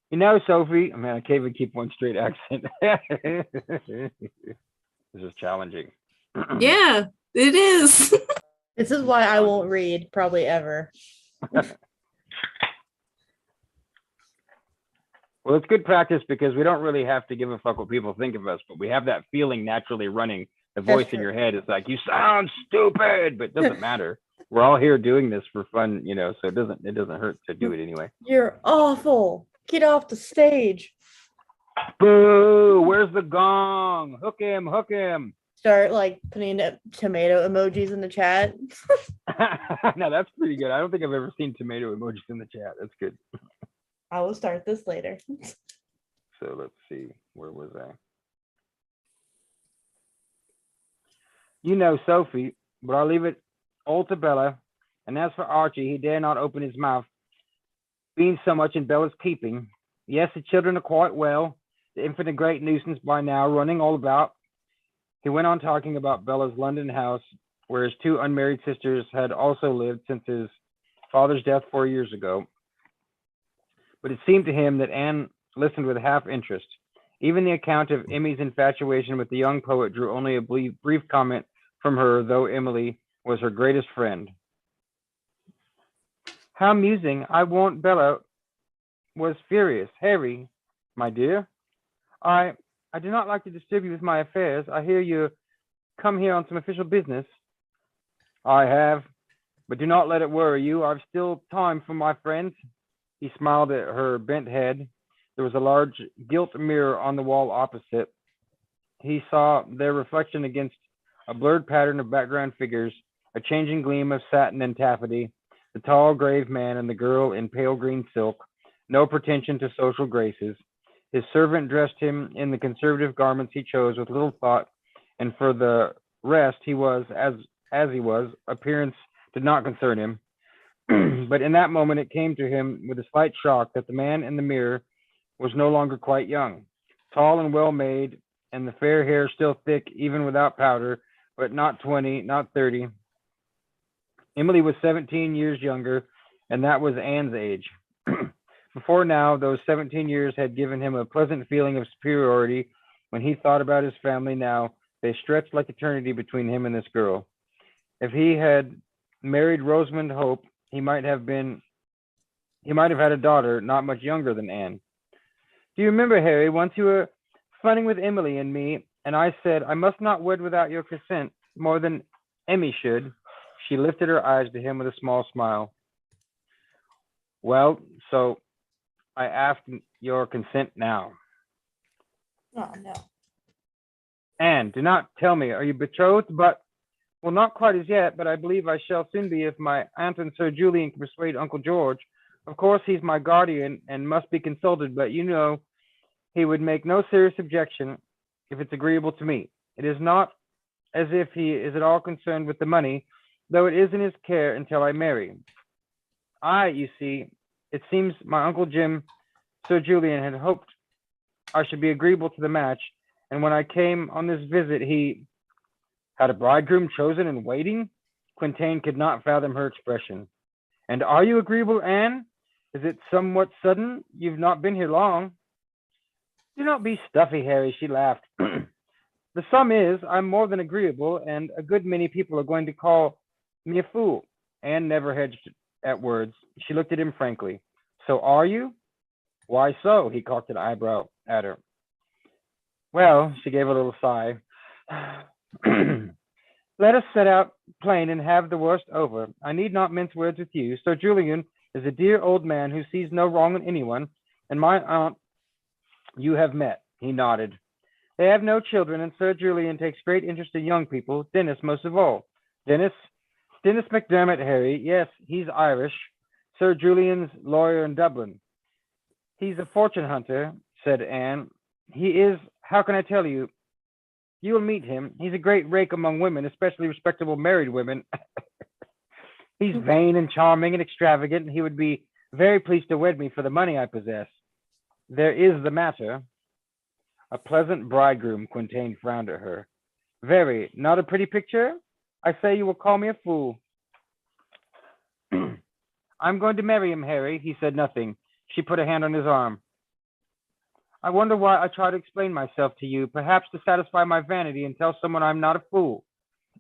Speaker 1: You know, Sophie, I mean, I can't even keep one straight accent. This is challenging.
Speaker 2: Yeah, it is.
Speaker 7: This is why I won't read probably ever.
Speaker 1: Well, it's good practice because we don't really have to give a fuck what people think of us, but we have that feeling naturally running. The voice
Speaker 7: That's
Speaker 1: in
Speaker 7: true.
Speaker 1: your head is like, you sound stupid, but it doesn't matter. We're all here doing this for fun, you know, so it doesn't hurt to do it anyway.
Speaker 7: You're awful. Get off the stage.
Speaker 1: Boo! Where's the gong? Hook him! Hook him!
Speaker 7: start like putting tomato emojis in the chat.
Speaker 1: No, that's pretty good. I don't think I've ever seen tomato emojis in the chat. That's good.
Speaker 7: I will start this later.
Speaker 1: So let's see. Where was I? You know Sophie, but I'll leave it all to Bella. And as for Archie, he dare not open his mouth, being so much in Bella's keeping. Yes, the children are quite well. The infant a great nuisance by now, running all about. He went on talking about Bella's London house, where his 2 unmarried sisters had also lived since his father's death 4 years ago. But it seemed to him that Anne listened with half interest. Even the account of Emmy's infatuation with the young poet drew only a brief comment from her, though Emily was her greatest friend. How amusing. I warned Bella was furious. Harry, my dear, I do not like to disturb you with my affairs. I hear you come here on some official business. I have, but do not let it worry you. I've still time for my friends. He smiled at her bent head. There was a large gilt mirror on the wall opposite. He saw their reflection against a blurred pattern of background figures, a changing gleam of satin and taffety, the tall, grave man and the girl in pale green silk, no pretension to social graces. His servant dressed him in the conservative garments he chose with little thought, and for the rest, he was as he was. Appearance did not concern him. But in that moment, it came to him with a slight shock that the man in the mirror was no longer quite young, tall and well made, and the fair hair still thick, even without powder, but not 20, not 30. Emily was 17 years younger, and that was Anne's age. Before now, those 17 years had given him a pleasant feeling of superiority. When he thought about his family now, they stretched like eternity between him and this girl. If he had married Rosamond Hope, he might have had a daughter not much younger than Anne. Do you remember, Harry, once you were funning with Emily and me, and I said, I must not wed without your consent, more than Emmy should? She lifted her eyes to him with a small smile. Well, so I ask your consent now.
Speaker 7: Oh no.
Speaker 1: Anne, do not tell me, are you betrothed? But, well, not quite as yet, but I believe I shall soon be if my aunt and Sir Julian can persuade Uncle George. Of course, he's my guardian and must be consulted, but you know he would make no serious objection if it's agreeable to me. It is not as if he is at all concerned with the money, though it is in his care until I marry. You see, it seems my Uncle Jim, Sir Julian, had hoped I should be agreeable to the match, and when I came on this visit, he had a bridegroom chosen and waiting. Quintain could not fathom her expression. And are you agreeable, Anne? Is it somewhat sudden? You've not been here long. Do not be stuffy, Harry, she laughed. The sum is, I'm more than agreeable, and a good many people are going to call me a fool. Anne never hedged at words. She looked at him frankly. So are you? Why so? He cocked an eyebrow at her. Well, she gave a little sigh. Let us set out plain and have the worst over. I need not mince words with you. Sir Julian is a dear old man who sees no wrong in anyone, and my aunt you have met. He nodded. They have no children, and Sir Julian takes great interest in young people, Dennis most of all. Dennis McDermott, Harry. Yes, he's Irish. Sir Julian's lawyer in Dublin. He's a fortune hunter, said Anne. He is, how can I tell you? You'll meet him. He's a great rake among women, especially respectable married women. He's vain and charming and extravagant, and he would be very pleased to wed me for the money I possess. There is the matter. A pleasant bridegroom, Quintain frowned at her. Very. Not a pretty picture? I say you will call me a fool. I'm going to marry him, Harry. He said nothing. She put a hand on his arm. I wonder why I try to explain myself to you, perhaps to satisfy my vanity and tell someone I'm not a fool.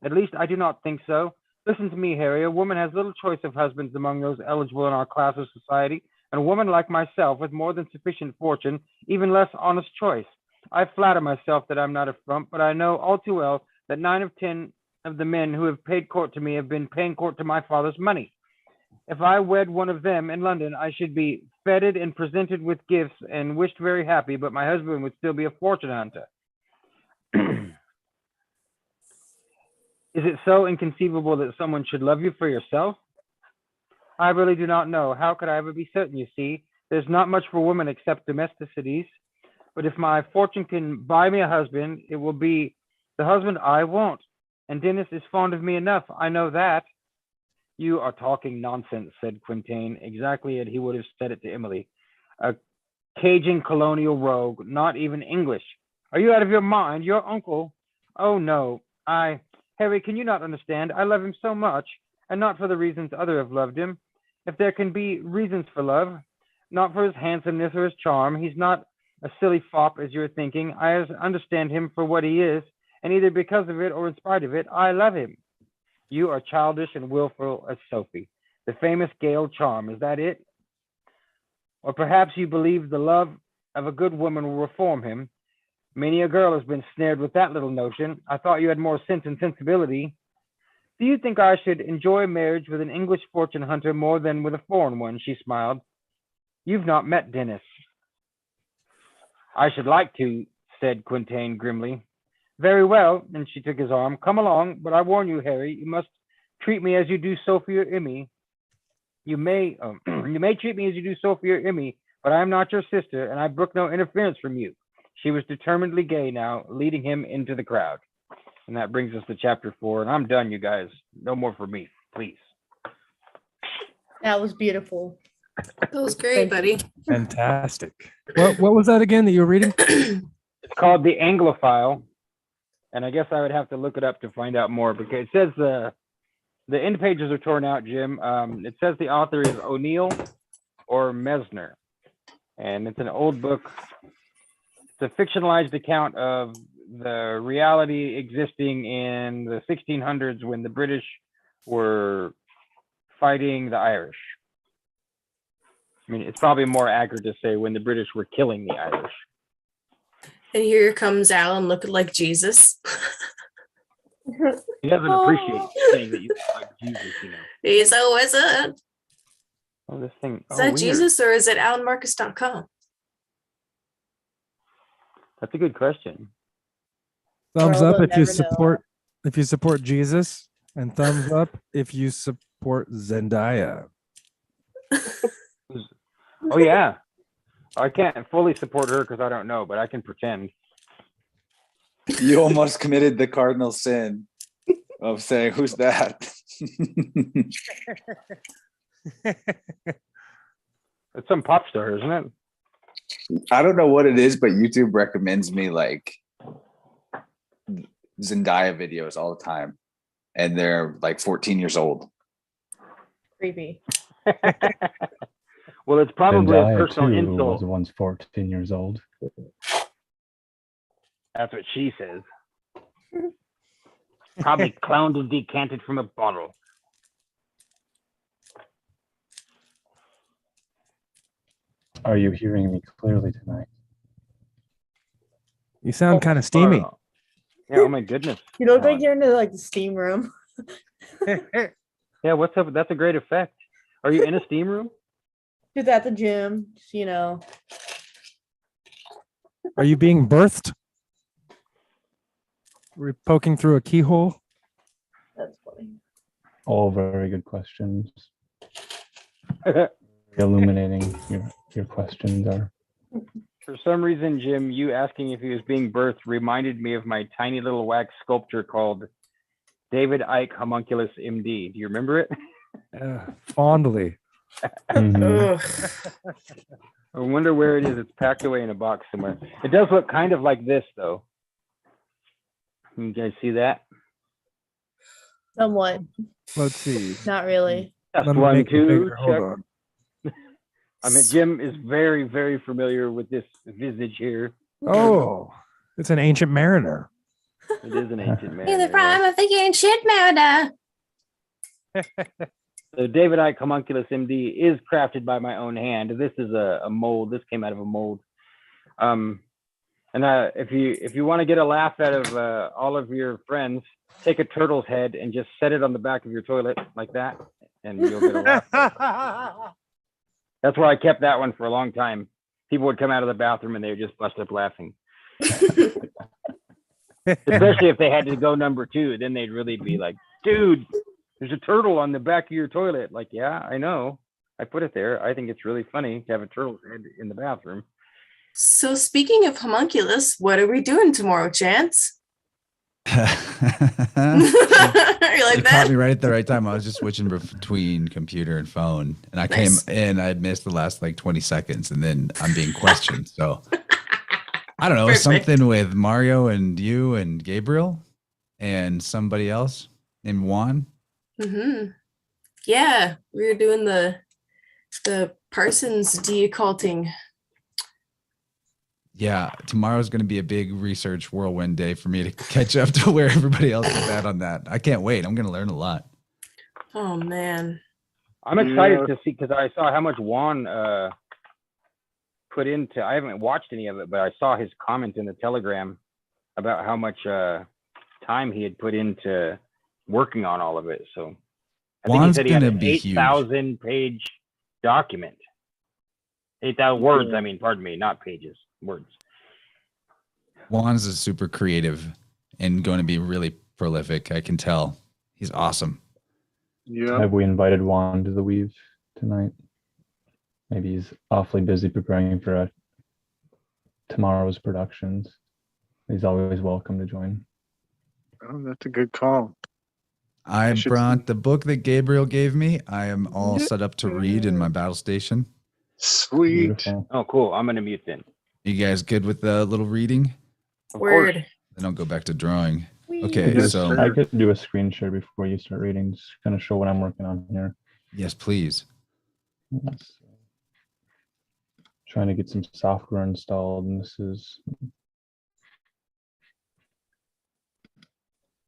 Speaker 1: At least I do not think so. Listen to me, Harry. A woman has little choice of husbands among those eligible in our class of society, and a woman like myself with more than sufficient fortune, even less honest choice. I flatter myself that I'm not a frump, but I know all too well that 9 of 10 of the men who have paid court to me have been paying court to my father's money. If I wed one of them in London, I should be feted and presented with gifts and wished very happy, but my husband would still be a fortune hunter. Is it so inconceivable that someone should love you for yourself? I really do not know. How could I ever be certain, you see? There's not much for women except domesticities. But if my fortune can buy me a husband, it will be the husband I want. And Dennis is fond of me enough. I know that. You are talking nonsense, said Quintain, exactly as he would have said it to Emily. A Cajun colonial rogue, not even English. Are you out of your mind? Your uncle? Oh, no. Harry, can you not understand? I love him so much, and not for the reasons others have loved him. If there can be reasons for love, not for his handsomeness or his charm, he's not a silly fop as you're thinking. I understand him for what he is, and either because of it or in spite of it, I love him. You are childish and willful as Sophie, the famous Gale charm. Is that it? Or perhaps you believe the love of a good woman will reform him. Many a girl has been snared with that little notion. I thought you had more sense and sensibility. Do you think I should enjoy marriage with an English fortune hunter more than with a foreign one? She smiled. You've not met Dennis. I should like to, said Quintain grimly. Very well, and she took his arm. Come along, but I warn you, Harry, you must treat me as you do Sophie or Emmy. You may treat me as you do Sophie or Emmy, but I am not your sister, and I brook no interference from you. She was determinedly gay now, leading him into the crowd. And that brings us to chapter 4, and I'm done, you guys. No more for me, please.
Speaker 7: That was beautiful.
Speaker 2: That was great, buddy.
Speaker 4: Fantastic. What was that again that you were reading?
Speaker 1: It's called The Anglophile, and I guess I would have to look it up to find out more, because it says the end pages are torn out, Jim. It says the author is O'Neill or Mesner, and it's an old book. It's a fictionalized account of the reality existing in the 1600s when the British were fighting the Irish. I mean, it's probably more accurate to say when the British were killing the Irish.
Speaker 2: And here comes Alan looking like Jesus.
Speaker 1: He doesn't appreciate saying that you look like Jesus, you know.
Speaker 2: He's always a.
Speaker 1: Oh, this thing.
Speaker 2: Is that
Speaker 1: weird.
Speaker 2: Jesus or is it alanmarcus.com?
Speaker 1: That's a good question.
Speaker 4: Thumbs
Speaker 7: Girl,
Speaker 4: up
Speaker 7: they'll
Speaker 4: if you
Speaker 7: never know.
Speaker 4: support Jesus, and thumbs up if you support Zendaya.
Speaker 1: Oh yeah, I can't fully support her because I don't know, but I can pretend.
Speaker 5: You almost committed the cardinal sin of saying, "Who's that?"
Speaker 1: It's some pop star, isn't it?
Speaker 5: I don't know what it is, but YouTube recommends me like Zendaya videos all the time, and they're like 14 years old.
Speaker 7: Creepy.
Speaker 1: Well, it's probably a
Speaker 8: Zendaya
Speaker 1: personal
Speaker 8: too
Speaker 1: insult.
Speaker 8: was once 14 years old.
Speaker 1: That's what she says. Probably clowned and decanted from a bottle.
Speaker 8: Are you hearing me clearly tonight?
Speaker 4: You sound kind of steamy.
Speaker 1: Yeah, oh my goodness.
Speaker 7: You look like you're in the steam room.
Speaker 1: Yeah, what's up? That's a great effect. Are you in a steam room?
Speaker 7: Just at the gym, just,
Speaker 4: Are you being birthed? We're poking through a keyhole.
Speaker 7: That's funny.
Speaker 8: All very good questions. Illuminating your questions are.
Speaker 1: For some reason, Jim, you asking if he was being birthed reminded me of my tiny little wax sculpture called David Icke Homunculus MD. Do you remember it?
Speaker 4: Fondly.
Speaker 8: Mhm.
Speaker 2: Ugh.
Speaker 1: I wonder where it is. It's packed away in a box somewhere. It does look kind of like this, though. Can you guys see that?
Speaker 7: Somewhat.
Speaker 4: Let's see.
Speaker 7: Not really.
Speaker 1: That's
Speaker 4: Let me
Speaker 1: one,
Speaker 4: make it
Speaker 1: two,
Speaker 4: bigger. Hold
Speaker 1: check.
Speaker 4: on.
Speaker 1: I mean, Jim is very, very familiar with this visage here.
Speaker 4: Oh, it's an ancient mariner.
Speaker 1: It is an ancient man.
Speaker 2: In the prime of the ancient mariner.
Speaker 1: So David Icke Homunculus MD is crafted by my own hand. This is a mold. This came out of a mold. And if you want to get a laugh out of all of your friends, take a turtle's head and just set it on the back of your toilet like that, and you'll get a laugh. That's where I kept that one for a long time. People would come out of the bathroom and they would just bust up laughing. Especially if they had to go number 2, then they'd really be like, dude, there's a turtle on the back of your toilet. Like, yeah, I know. I put it there. I think it's really funny to have a turtle head in the bathroom.
Speaker 2: So speaking of homunculus, what are we doing tomorrow, Chance?
Speaker 9: You
Speaker 2: You like
Speaker 9: caught
Speaker 2: that?
Speaker 9: me right at the right time. I was just switching between computer and phone, and I
Speaker 2: Nice.
Speaker 9: came in. I had missed the last like 20 seconds, and then I'm being questioned. So I don't know,
Speaker 2: Perfect.
Speaker 9: something with Mario and you and Gabriel and somebody else named Juan.
Speaker 2: Mm-hmm. Yeah, we were doing the Parsons deocculting.
Speaker 9: Yeah, tomorrow's going to be a big research whirlwind day for me to catch up to where everybody else is at on that. I can't wait. I'm going to learn a lot.
Speaker 2: Oh man.
Speaker 1: I'm excited to see, because I saw how much Juan put into. I haven't watched any of it, but I saw his comment in the Telegram about how much time he had put into working on all of it. So I think he
Speaker 9: Juan's
Speaker 1: said he had
Speaker 9: going to
Speaker 1: an
Speaker 9: be huge.
Speaker 1: 8,000 page document. 8,000 words. I mean, pardon me, not pages, words.
Speaker 9: Juan's is super creative and going to be really prolific. I can tell. He's awesome.
Speaker 6: Yeah.
Speaker 8: Have we invited Juan to the Weave tonight? Maybe he's awfully busy preparing for tomorrow's productions. He's always welcome to join.
Speaker 6: Oh, that's a good call.
Speaker 9: I
Speaker 6: should
Speaker 9: brought the book that Gabriel gave me. I am all set up to read in my battle station.
Speaker 6: Sweet.
Speaker 8: Beautiful.
Speaker 1: Oh, cool. I'm going to mute then.
Speaker 9: You guys good with the little reading?
Speaker 1: Of course.
Speaker 2: Word.
Speaker 9: Then I'll go back to drawing.
Speaker 7: Whee!
Speaker 9: Okay,
Speaker 6: Yes,
Speaker 9: so
Speaker 6: sir.
Speaker 8: I could do a screen share before you start reading. Just gonna show what I'm working on here.
Speaker 9: yes, please.
Speaker 8: Let's see. Trying to get some software installed, and this is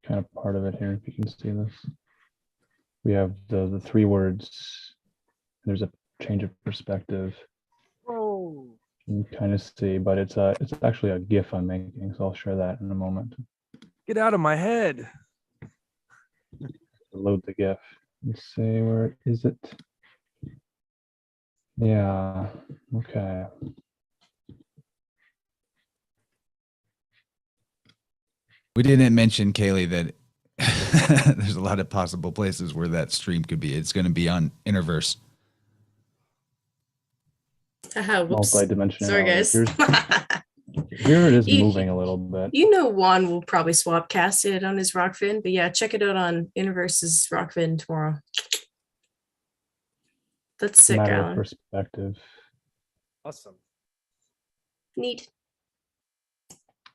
Speaker 8: kind of part of it here. If you can see this, we have the 3 words. There's a change of perspective.
Speaker 6: Oh.
Speaker 8: You can kind of see, but it's actually a GIF I'm making, so I'll share that in a moment.
Speaker 4: Get out of my head.
Speaker 8: Load the GIF. Let's see, where is it? Yeah. Okay.
Speaker 9: We didn't mention, Kaylee, that there's a lot of possible places where that stream could be. It's going to be on Interverse.
Speaker 2: Whoops.
Speaker 8: Multi-dimensionality.
Speaker 2: Sorry, guys.
Speaker 8: Here it is
Speaker 2: You-
Speaker 8: moving a little bit.
Speaker 2: You know Juan will probably swap cast it on his Rockfin, but yeah, check it out on Universe's Rockfin tomorrow. That's sick,
Speaker 8: Matter of
Speaker 2: Alan.
Speaker 8: perspective.
Speaker 4: Awesome.
Speaker 2: Neat.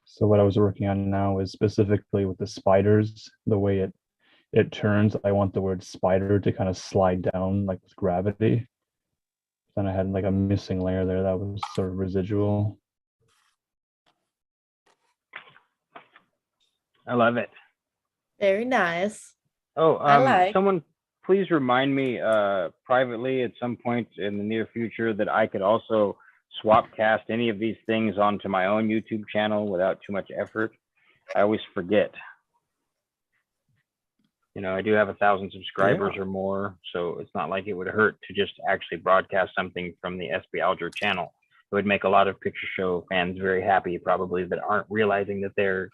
Speaker 8: So what I was working on now is specifically with the spiders, the way it turns. I want the word spider to kind of slide down like with gravity. Then I had like a missing layer there that was sort of residual.
Speaker 1: I love it.
Speaker 7: Very nice.
Speaker 1: Oh,
Speaker 7: I like.
Speaker 1: someone please remind me privately at some point in the near future that I could also swap cast any of these things onto my own YouTube channel without too much effort. I always forget. You know, I do have 1,000 subscribers or more, so it's not like it would hurt to just actually broadcast something from the SB Alger channel. It would make a lot of picture show fans very happy, probably, that aren't realizing that there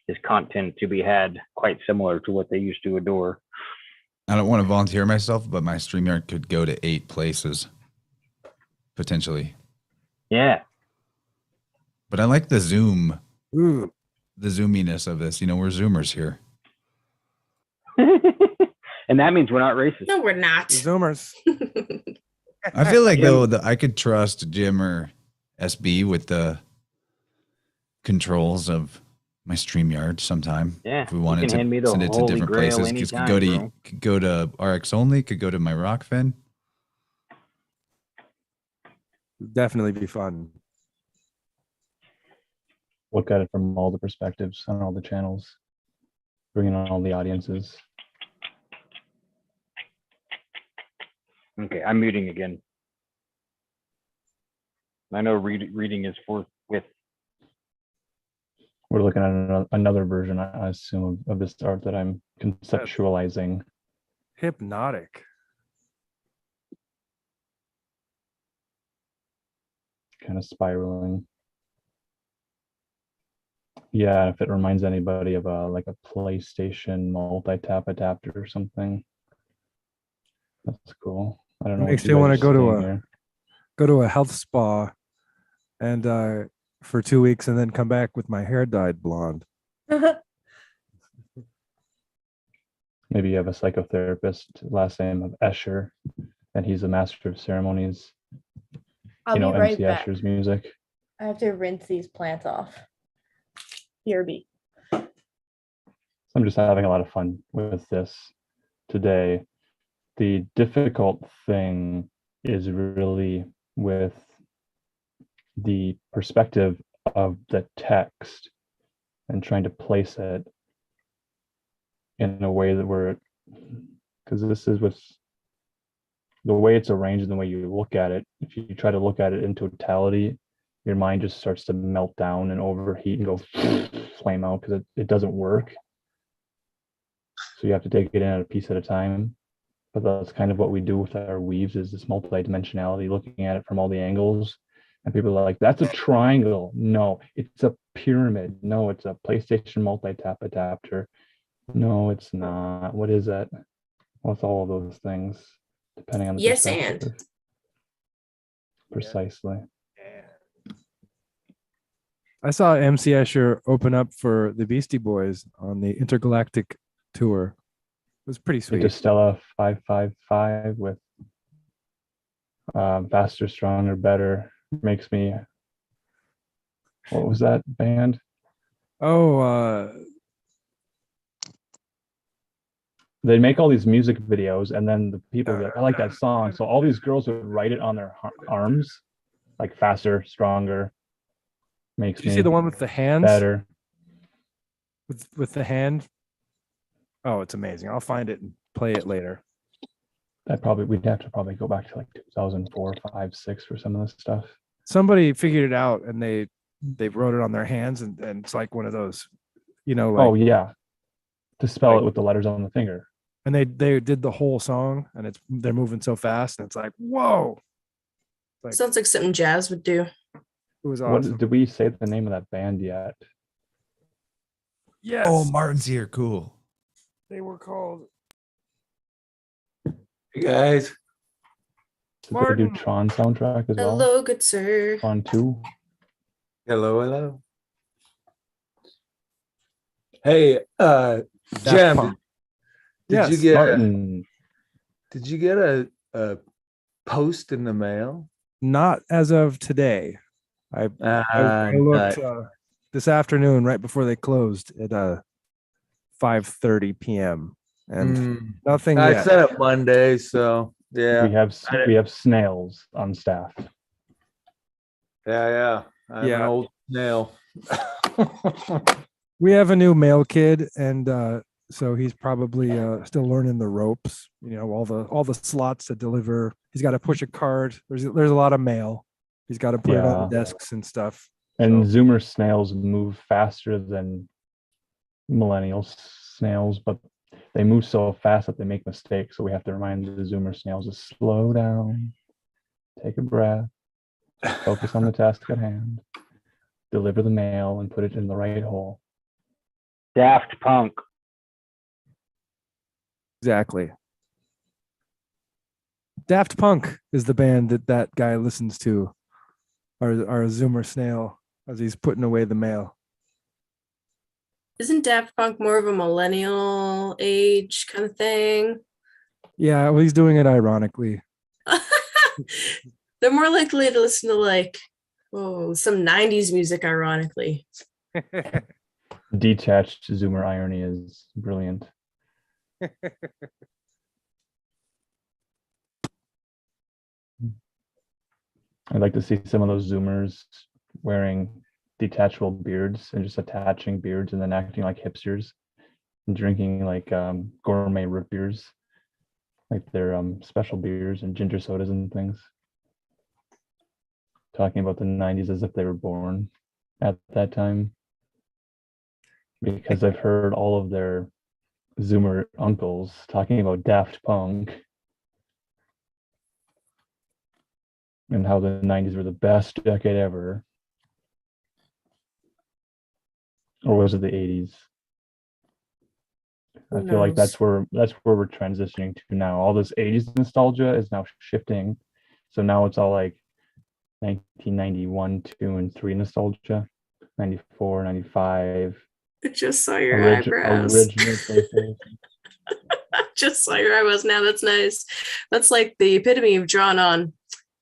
Speaker 1: is content to be had quite similar to what they used to adore.
Speaker 9: I don't want to volunteer myself, but my StreamYard could go to 8 places, potentially.
Speaker 1: Yeah.
Speaker 9: But I like the Zoom,
Speaker 4: Ooh.
Speaker 9: the zoominess of this. You know, we're Zoomers here.
Speaker 1: And that means we're not racist.
Speaker 2: No, we're not.
Speaker 4: Zoomers.
Speaker 9: I feel like, though, I could trust Jim or SB with the controls of my StreamYard sometime.
Speaker 1: Yeah,
Speaker 9: If we
Speaker 1: you
Speaker 9: wanted
Speaker 1: can hand me
Speaker 9: to
Speaker 1: the
Speaker 9: send it to
Speaker 1: Holy
Speaker 9: different
Speaker 1: Grail
Speaker 9: places.
Speaker 1: anytime,
Speaker 9: Could go to RX only, could go to my Rockfin.
Speaker 4: Definitely be fun.
Speaker 8: Look at it from all the perspectives on all the channels, bringing on all the audiences.
Speaker 1: Okay, I'm muting again. I know reading is forthwith.
Speaker 8: We're looking at another version, I assume, of this art that I'm conceptualizing.
Speaker 4: Hypnotic.
Speaker 8: Kind of spiraling. Yeah, if it reminds anybody of like a PlayStation multi-tap adapter or something. That's cool. I don't
Speaker 4: It
Speaker 8: know what
Speaker 4: makes
Speaker 8: you
Speaker 4: you
Speaker 8: guys
Speaker 4: want
Speaker 8: are
Speaker 4: to
Speaker 8: seeing here.
Speaker 4: go to a health spa and for 2 weeks and then come back with my hair dyed blonde.
Speaker 8: Maybe you have a psychotherapist, last name of Escher, and he's a master of ceremonies.
Speaker 7: I'll
Speaker 8: You know,
Speaker 7: be right
Speaker 8: MC
Speaker 7: back.
Speaker 8: Escher's music.
Speaker 7: I have to rinse these plants off. BRB.
Speaker 8: I'm just having a lot of fun with this today. The difficult thing is really with the perspective of the text and trying to place it in a way that we're, because this is with the way it's arranged and the way you look at it. If you try to look at it in totality, your mind just starts to melt down and overheat and go flame out because it doesn't work. So you have to take it in at a piece at a time. But that's kind of what we do with our weaves, is this multidimensionality, looking at it from all the angles. And people are like, that's a triangle. No, it's a pyramid. No, it's a PlayStation multi-tap adapter. No, it's not. What is that? What's all of those things, depending on the
Speaker 2: Yes,
Speaker 8: perspective?
Speaker 2: and.
Speaker 8: Precisely.
Speaker 4: I saw MC Escher open up for the Beastie Boys on the Intergalactic tour. It was pretty sweet.
Speaker 8: Interstellar 555 with Faster, Stronger, Better makes me. What was that band?
Speaker 4: Oh,
Speaker 8: They make all these music videos, and then the people go, I like that song. So all these girls would write it on their arms, like Faster, Stronger, makes
Speaker 4: did you
Speaker 8: me
Speaker 4: see the one with the hands?
Speaker 8: better.
Speaker 4: With the hand? Oh, it's amazing. I'll find it and play it later.
Speaker 8: We'd have to probably go back to like 2004, 5, 6 for some of this stuff.
Speaker 4: Somebody figured it out and they wrote it on their hands and it's like one of those, like,
Speaker 8: oh yeah, to spell it with the letters on the finger.
Speaker 4: And they did the whole song and they're moving so fast and it's like, whoa. Like,
Speaker 2: Sounds like something Jazz would do.
Speaker 4: It was awesome.
Speaker 8: Did we say the name of that band yet?
Speaker 4: Yes.
Speaker 9: Oh, Martin's here. Cool.
Speaker 4: They were called.
Speaker 10: Hey guys.
Speaker 8: Did they do Tron soundtrack as well?
Speaker 2: Hello, good sir.
Speaker 8: Tron 2.
Speaker 10: Hello, hello. Hey, Jem,
Speaker 4: Yes,
Speaker 10: did you get a post in the mail?
Speaker 4: Not as of today. I looked this afternoon right before they closed at 5:30 p.m. and nothing
Speaker 10: I
Speaker 4: yet.
Speaker 10: set up Monday, so yeah.
Speaker 8: We have snails on staff.
Speaker 10: Yeah. I'm an old snail.
Speaker 4: We have a new mail kid, and so he's probably still learning the ropes. All the slots to deliver. He's got to push a card. There's a lot of mail. He's got to put it on the desks and stuff.
Speaker 8: And Zoomer snails move faster than millennial snails, but they move so fast that they make mistakes. So we have to remind the Zoomer snails to slow down, take a breath, focus on the task at hand, deliver the mail, and put it in the right hole.
Speaker 1: Daft Punk.
Speaker 4: Exactly. Daft Punk is the band that guy listens to, our Zoomer snail, as he's putting away the mail.
Speaker 2: Isn't Daft Punk more of a millennial age kind of thing?
Speaker 4: Yeah, well, he's doing it ironically.
Speaker 2: They're more likely to listen to some 90s music, ironically.
Speaker 8: Detached Zoomer irony is brilliant. I'd like to see some of those Zoomers wearing detachable beards and just attaching beards and then acting like hipsters and drinking like gourmet root beers, like their special beers and ginger sodas and things. Talking about the 90s as if they were born at that time. Because I've heard all of their Zoomer uncles talking about Daft Punk and how the 90s were the best decade ever. Or was it the 80s? I
Speaker 2: Who
Speaker 8: feel like
Speaker 2: knows?
Speaker 8: that's where we're transitioning to now. All this 80s nostalgia is now shifting. So now it's all like 1991, 2, and 3 nostalgia, 94, 95,
Speaker 3: I just saw your eyebrows.
Speaker 8: original PlayStation.
Speaker 3: Just saw your eyebrows now. That's nice. That's like the epitome of drawn on.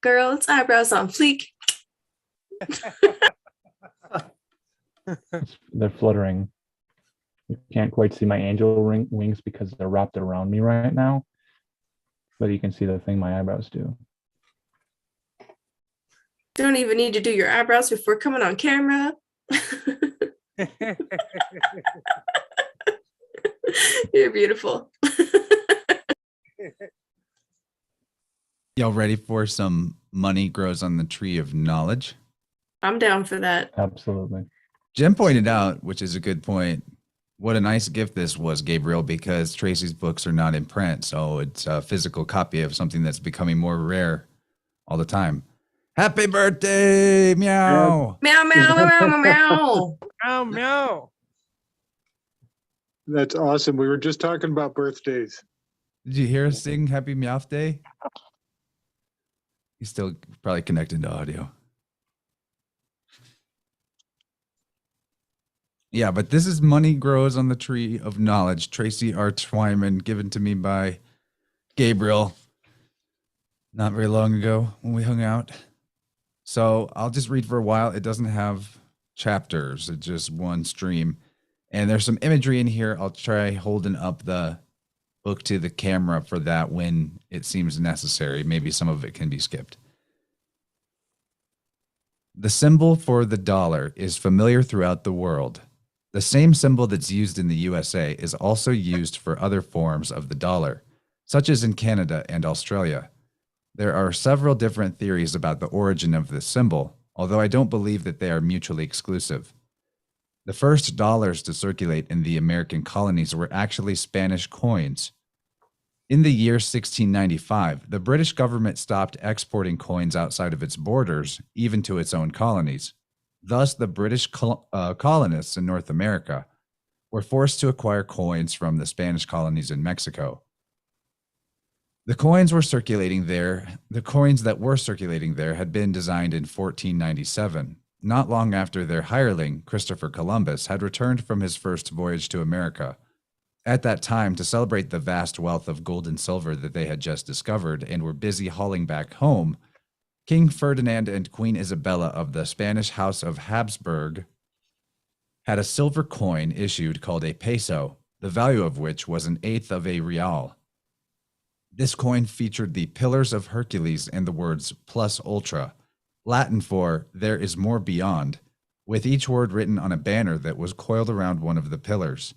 Speaker 3: Girl, it's eyebrows on fleek.
Speaker 8: They're fluttering. You can't quite see my angel wings because they're wrapped around me right now, but you can see the thing my eyebrows do.
Speaker 3: Don't even need to do your eyebrows before coming on camera. You're beautiful.
Speaker 9: Y'all ready for some money grows on the tree of knowledge?
Speaker 3: I'm down for that.
Speaker 8: Absolutely.
Speaker 9: Jim pointed out, which is a good point, what a nice gift this was, Gabriel, because Tracy's books are not in print. So it's a physical copy of something that's becoming more rare all the time. Happy birthday, meow.
Speaker 3: Meow, meow, meow, meow, meow.
Speaker 4: Meow, meow.
Speaker 6: That's awesome. We were just talking about birthdays.
Speaker 9: Did you hear us sing Happy Meowth Day? He's still probably connected to audio. Yeah, but this is Money Grows on the Tree of Knowledge. Tracy R. Twyman, given to me by Gabriel not very long ago when we hung out. So I'll just read for a while. It doesn't have chapters. It's just one stream. And there's some imagery in here. I'll try holding up the book to the camera for that when it seems necessary. Maybe some of it can be skipped. The symbol for the dollar is familiar throughout the world. The same symbol that's used in the USA is also used for other forms of the dollar, such as in Canada and Australia. There are several different theories about the origin of this symbol, although I don't believe that they are mutually exclusive. The first dollars to circulate in the American colonies were actually Spanish coins. In the year 1695, the British government stopped exporting coins outside of its borders, even to its own colonies. Thus, the British colonists in North America were forced to acquire coins from the Spanish colonies in Mexico. The coins that were circulating there had been designed in 1497, not long after their hireling, Christopher Columbus, had returned from his first voyage to America. At that time, to celebrate the vast wealth of gold and silver that they had just discovered and were busy hauling back home, King Ferdinand and Queen Isabella of the Spanish House of Habsburg had a silver coin issued called a peso, the value of which was an eighth of a real. This coin featured the Pillars of Hercules and the words plus ultra, Latin for there is more beyond, with each word written on a banner that was coiled around one of the pillars.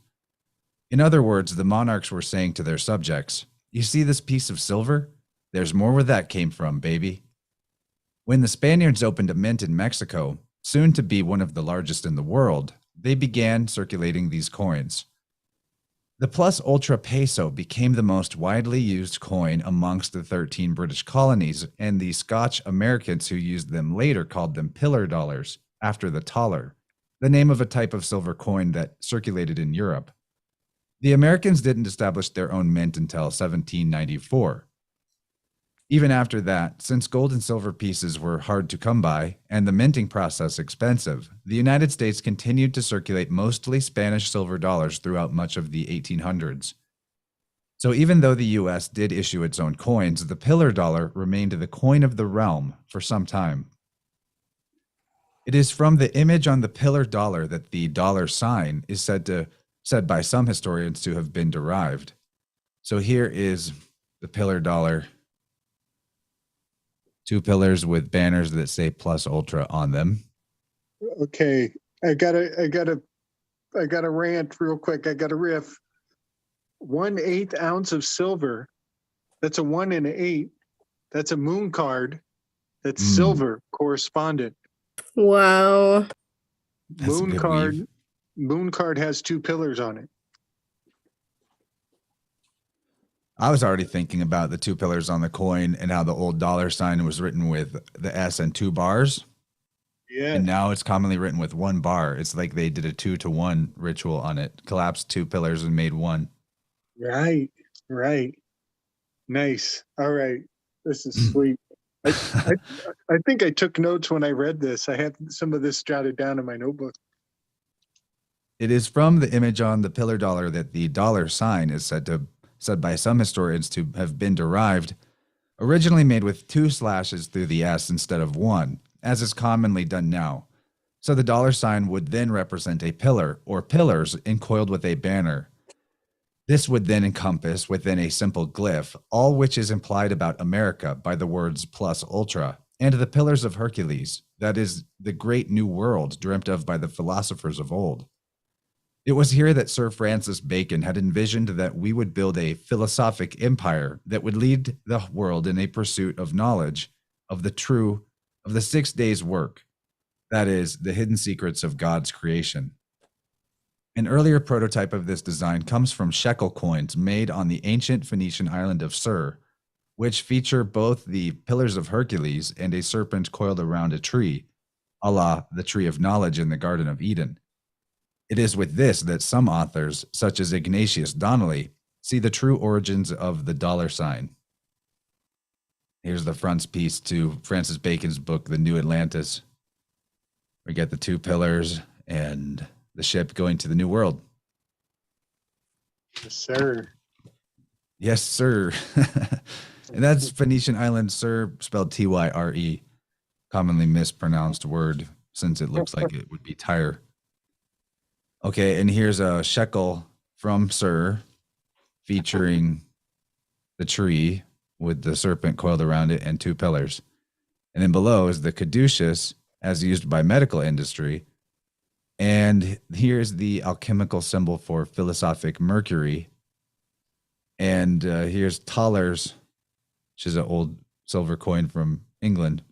Speaker 9: In other words, the monarchs were saying to their subjects, "You see this piece of silver? There's more where that came from, baby." When the Spaniards opened a mint in Mexico, soon to be one of the largest in the world, they began circulating these coins. The plus ultra peso became the most widely used coin amongst the 13 British colonies, and the Scotch Americans who used them later called them pillar dollars, after the thaler, the name of a type of silver coin that circulated in Europe. The Americans didn't establish their own mint until 1794. Even after that, since gold and silver pieces were hard to come by and the minting process expensive, the United States continued to circulate mostly Spanish silver dollars throughout much of the 1800s. So even though the US did issue its own coins, the pillar dollar remained the coin of the realm for some time. It is from the image on the pillar dollar that the dollar sign is said by some historians to have been derived. So here is the pillar dollar. Two pillars with banners that say plus ultra on them.
Speaker 6: Okay, I gotta rant real quick. I got a riff. 1/8 ounce of silver. That's a 1 in 8. That's a moon card. That's silver correspondent.
Speaker 2: Wow.
Speaker 9: That's a good weave.
Speaker 6: Moon card has 2 pillars on it.
Speaker 9: I was already thinking about the 2 pillars on the coin and how the old dollar sign was written with the S and 2 bars.
Speaker 6: Yeah.
Speaker 9: And now it's commonly written with one bar. It's like they did a 2-to-1 ritual on it, collapsed 2 pillars and made one.
Speaker 6: Right. Right. Nice. All right. This is sweet. I think I took notes when I read this. I have some of this jotted down in my notebook.
Speaker 9: It is from the image on the pillar dollar that the dollar sign is said by some historians to have been derived, originally made with 2 slashes through the S instead of 1, as is commonly done now. So the dollar sign would then represent a pillar or pillars encoiled with a banner. This would then encompass within a simple glyph all which is implied about America by the words plus ultra, and the pillars of Hercules, that is, the great new world dreamt of by the philosophers of old. It was here that Sir Francis Bacon had envisioned that we would build a philosophic empire that would lead the world in a pursuit of knowledge of the 6 days' work, that is, the hidden secrets of God's creation. An earlier prototype of this design comes from shekel coins made on the ancient Phoenician island of Sur, which feature both the pillars of Hercules and a serpent coiled around a tree, a la the tree of knowledge in the Garden of Eden. It is with this that some authors, such as Ignatius Donnelly, see the true origins of the dollar sign. Here's the frontispiece to Francis Bacon's book, The New Atlantis. We get the 2 pillars and the ship going to the New World.
Speaker 6: Yes, sir.
Speaker 9: Yes, sir. And that's Phoenician island, Sur, spelled Tyre, commonly mispronounced word since it looks like it would be tire. Okay, and here's a shekel from Sur featuring the tree with the serpent coiled around it and 2 pillars. And then below is the caduceus as used by medical industry. And here's the alchemical symbol for philosophic mercury. And here's thalers, which is an old silver coin from England,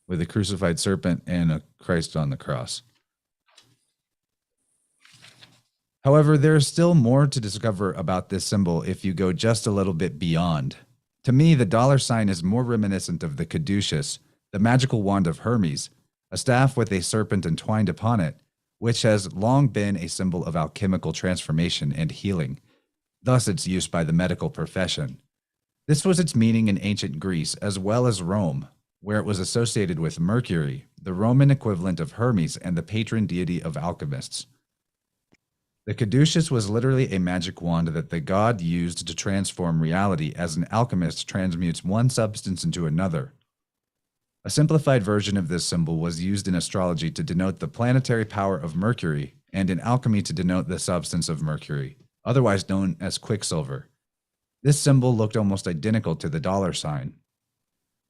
Speaker 9: with a crucified serpent and a Christ on the cross. However, there is still more to discover about this symbol if you go just a little bit beyond. To me, the dollar sign is more reminiscent of the caduceus, the magical wand of Hermes, a staff with a serpent entwined upon it, which has long been a symbol of alchemical transformation and healing, thus its use by the medical profession. This was its meaning in ancient Greece as well as Rome, where it was associated with Mercury, the Roman equivalent of Hermes and the patron deity of alchemists. The caduceus was literally a magic wand that the god used to transform reality as an alchemist transmutes one substance into another. A simplified version of this symbol was used in astrology to denote the planetary power of Mercury and in alchemy to denote the substance of Mercury, otherwise known as quicksilver. This symbol looked almost identical to the dollar sign.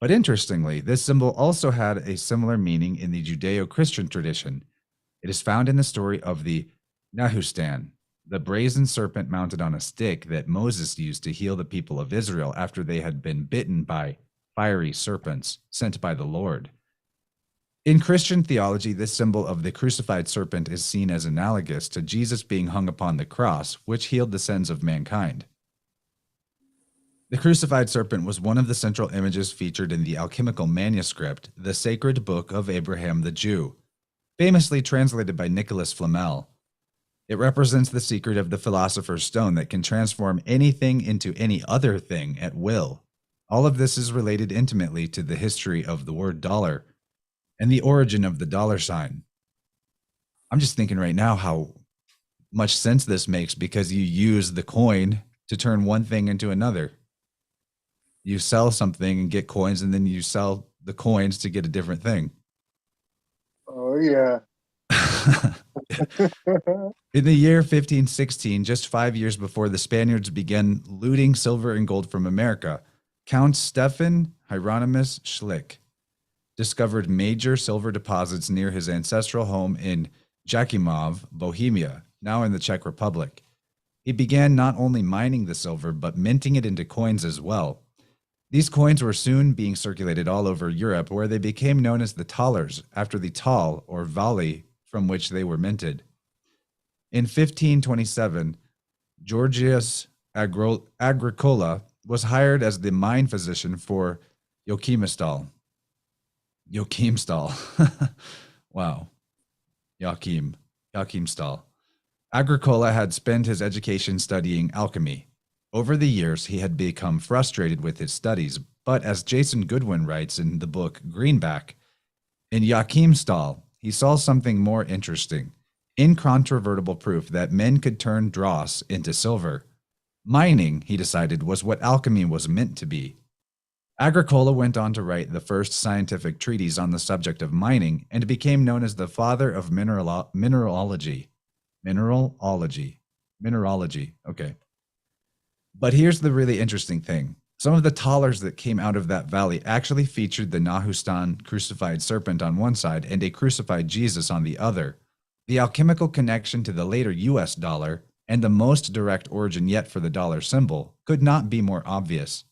Speaker 9: But interestingly, this symbol also had a similar meaning in the Judeo-Christian tradition. It is found in the story of the Nahustan, the brazen serpent mounted on a stick that Moses used to heal the people of Israel after they had been bitten by fiery serpents sent by the Lord. In Christian theology, this symbol of the crucified serpent is seen as analogous to Jesus being hung upon the cross, which healed the sins of mankind. The crucified serpent was one of the central images featured in the alchemical manuscript, the Sacred Book of Abraham the Jew, famously translated by Nicholas Flamel. It represents the secret of the philosopher's stone that can transform anything into any other thing at will. All of this is related intimately to the history of the word dollar and the origin of the dollar sign. I'm just thinking right now how much sense this makes because you use the coin to turn one thing into another. You sell something and get coins, and then you sell the coins to get a different thing.
Speaker 6: Oh, yeah.
Speaker 9: In the year 1516, just 5 years before the Spaniards began looting silver and gold from America, Count Stefan Hieronymus Schlick discovered major silver deposits near his ancestral home in Jakimov, Bohemia, now in the Czech Republic. He began not only mining the silver, but minting it into coins as well. These coins were soon being circulated all over Europe, where they became known as the thalers, after the tal or valley from which they were minted. In 1527, Georgius Agricola was hired as the mine physician for Joachimsthal. Joachim Stahl. Wow. Joachim Stahl. Agricola had spent his education studying alchemy. Over the years, he had become frustrated with his studies, but as Jason Goodwin writes in the book Greenback, in Joachim Stahl, he saw something more interesting, incontrovertible proof that men could turn dross into silver. Mining, he decided, was what alchemy was meant to be. Agricola went on to write the first scientific treatise on the subject of mining and became known as the father of mineralogy. Mineralogy, okay. But here's the really interesting thing. Some of the thalers that came out of that valley actually featured the Nahustan crucified serpent on one side and a crucified Jesus on the other. The alchemical connection to the later US dollar, and the most direct origin yet for the dollar symbol, could not be more obvious.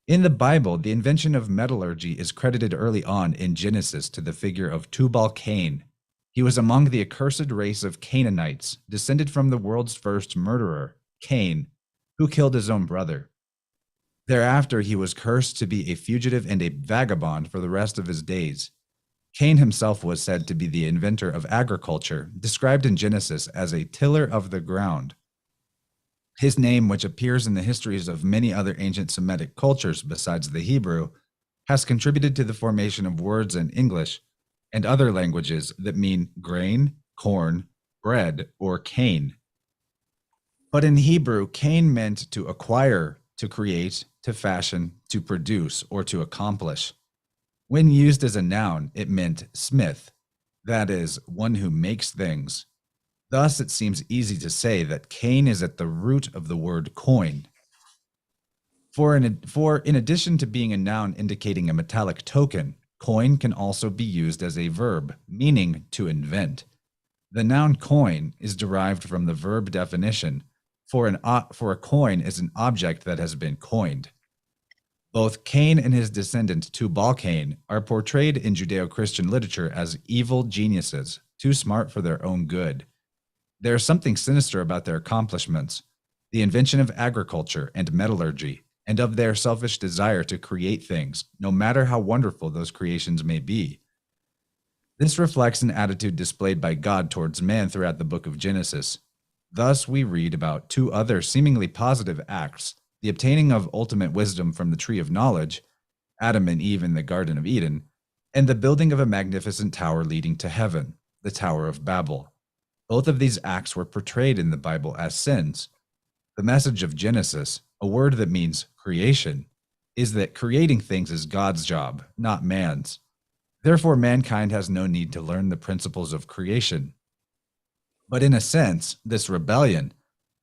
Speaker 9: In the Bible, the invention of metallurgy is credited early on in Genesis to the figure of Tubal-Cain. He was among the accursed race of Canaanites, descended from the world's first murderer, Cain, who killed his own brother. Thereafter, he was cursed to be a fugitive and a vagabond for the rest of his days. Cain himself was said to be the inventor of agriculture, described in Genesis as a tiller of the ground. His name, which appears in the histories of many other ancient Semitic cultures besides the Hebrew, has contributed to the formation of words in English and other languages that mean grain, corn, bread, or cane. But in Hebrew, Cain meant to acquire, to create, to fashion, to produce, or to accomplish. When used as a noun, it meant smith, that is, one who makes things. Thus, it seems easy to say that Cain is at the root of the word coin. For in addition to being a noun indicating a metallic token, coin can also be used as a verb, meaning to invent. The noun coin is derived from the verb definition, for a coin is an object that has been coined. Both Cain and his descendant Tubal-Cain are portrayed in Judeo-Christian literature as evil geniuses, too smart for their own good. There is something sinister about their accomplishments, the invention of agriculture and metallurgy, and of their selfish desire to create things, no matter how wonderful those creations may be. This reflects an attitude displayed by God towards man throughout the book of Genesis. Thus, we read about two other seemingly positive acts: the obtaining of ultimate wisdom from the tree of knowledge, Adam and Eve in the Garden of Eden, and the building of a magnificent tower leading to heaven, the Tower of Babel. Both of these acts were portrayed in the Bible as sins. The message of Genesis, a word that means creation, is that creating things is God's job, not man's. Therefore, mankind has no need to learn the principles of creation. But in a sense, this rebellion,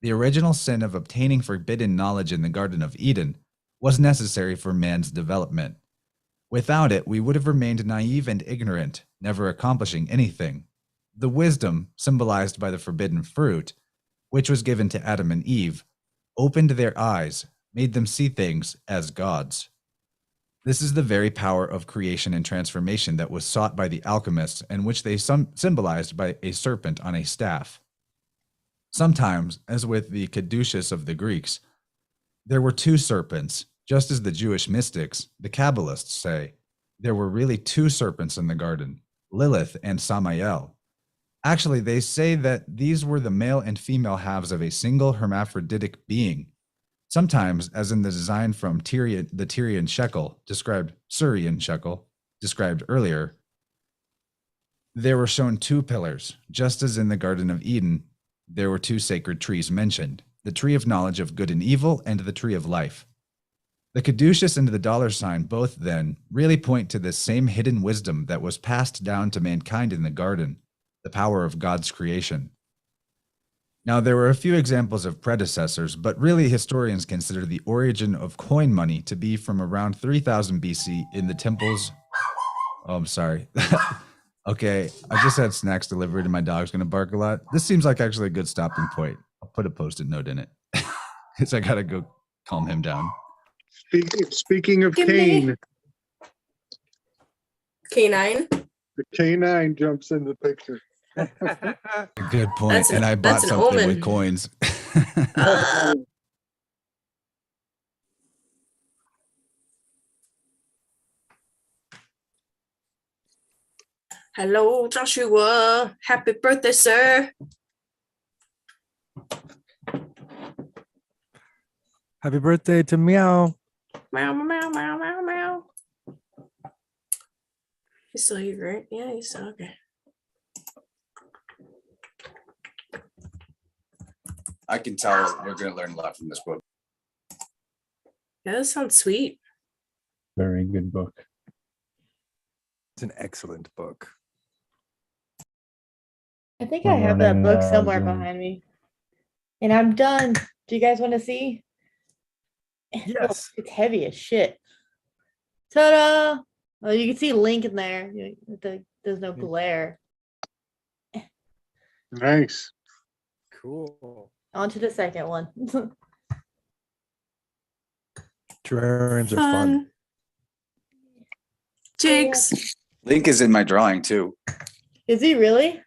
Speaker 9: the original sin of obtaining forbidden knowledge in the Garden of Eden, was necessary for man's development. Without it, we would have remained naive and ignorant, never accomplishing anything. The wisdom, symbolized by the forbidden fruit, which was given to Adam and Eve, opened their eyes, made them see things as gods. This is the very power of creation and transformation that was sought by the alchemists, and which they symbolized by a serpent on a staff. Sometimes, as with the caduceus of the Greeks, there were two serpents, just as the Jewish mystics, the Kabbalists, say. There were really two serpents in the garden, Lilith and Samael. Actually, they say that these were the male and female halves of a single hermaphroditic being. Sometimes, as in the design from the Tyrian shekel, Syrian shekel, described earlier, there were shown two pillars, just as in the Garden of Eden, there were two sacred trees mentioned, the tree of knowledge of good and evil and the tree of life. The caduceus and the dollar sign both then really point to the same hidden wisdom that was passed down to mankind in the garden, the power of God's creation. Now, there were a few examples of predecessors, but really historians consider the origin of coin money to be from around 3000 BC in the temples. Oh, I'm sorry. Okay, I just had snacks delivered and my dog's going to bark a lot. This seems like actually a good stopping point. I'll put a post-it note in it because I got to go calm him down.
Speaker 6: Speaking of Cain,
Speaker 2: Canine.
Speaker 6: the K9 jumps in the picture.
Speaker 9: Good point. And I bought something with coins.
Speaker 3: Hello, Joshua. Happy birthday, sir.
Speaker 4: Happy birthday to Meow.
Speaker 3: Meow, meow, meow, meow, meow. He's still here, right? Yeah, he's still okay.
Speaker 5: I can tell you're going to learn a lot from this book.
Speaker 3: Yeah, that sounds sweet.
Speaker 8: Very good book.
Speaker 4: It's an excellent book.
Speaker 7: I think I have that
Speaker 8: Learning,
Speaker 7: book somewhere
Speaker 8: Zoom.
Speaker 7: behind me. And I'm done. Do you guys want to see?
Speaker 4: Yes.
Speaker 7: It's heavy as shit. Ta-da! Oh, you can see Link in there. There's no glare.
Speaker 6: Nice.
Speaker 4: Cool.
Speaker 7: On to the second one.
Speaker 4: Terrariums are fun.
Speaker 3: Jigs.
Speaker 5: Link is in my drawing too.
Speaker 7: Is he really?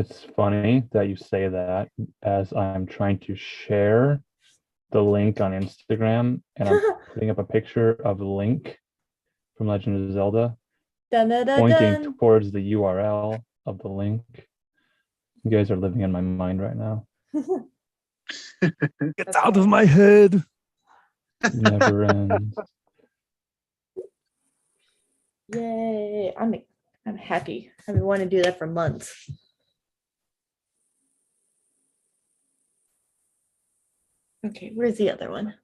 Speaker 8: It's funny that you say that as I'm trying to share the link on Instagram and I'm putting up a picture of Link from Legend of Zelda,
Speaker 7: Dun, dun, dun,
Speaker 8: pointing
Speaker 7: dun.
Speaker 8: towards the URL of the link. You guys are living in my mind right now.
Speaker 4: Get out of my head.
Speaker 8: Never ends.
Speaker 7: Yay. I'm happy. I've been wanting to do that for months. Okay, where's the other one?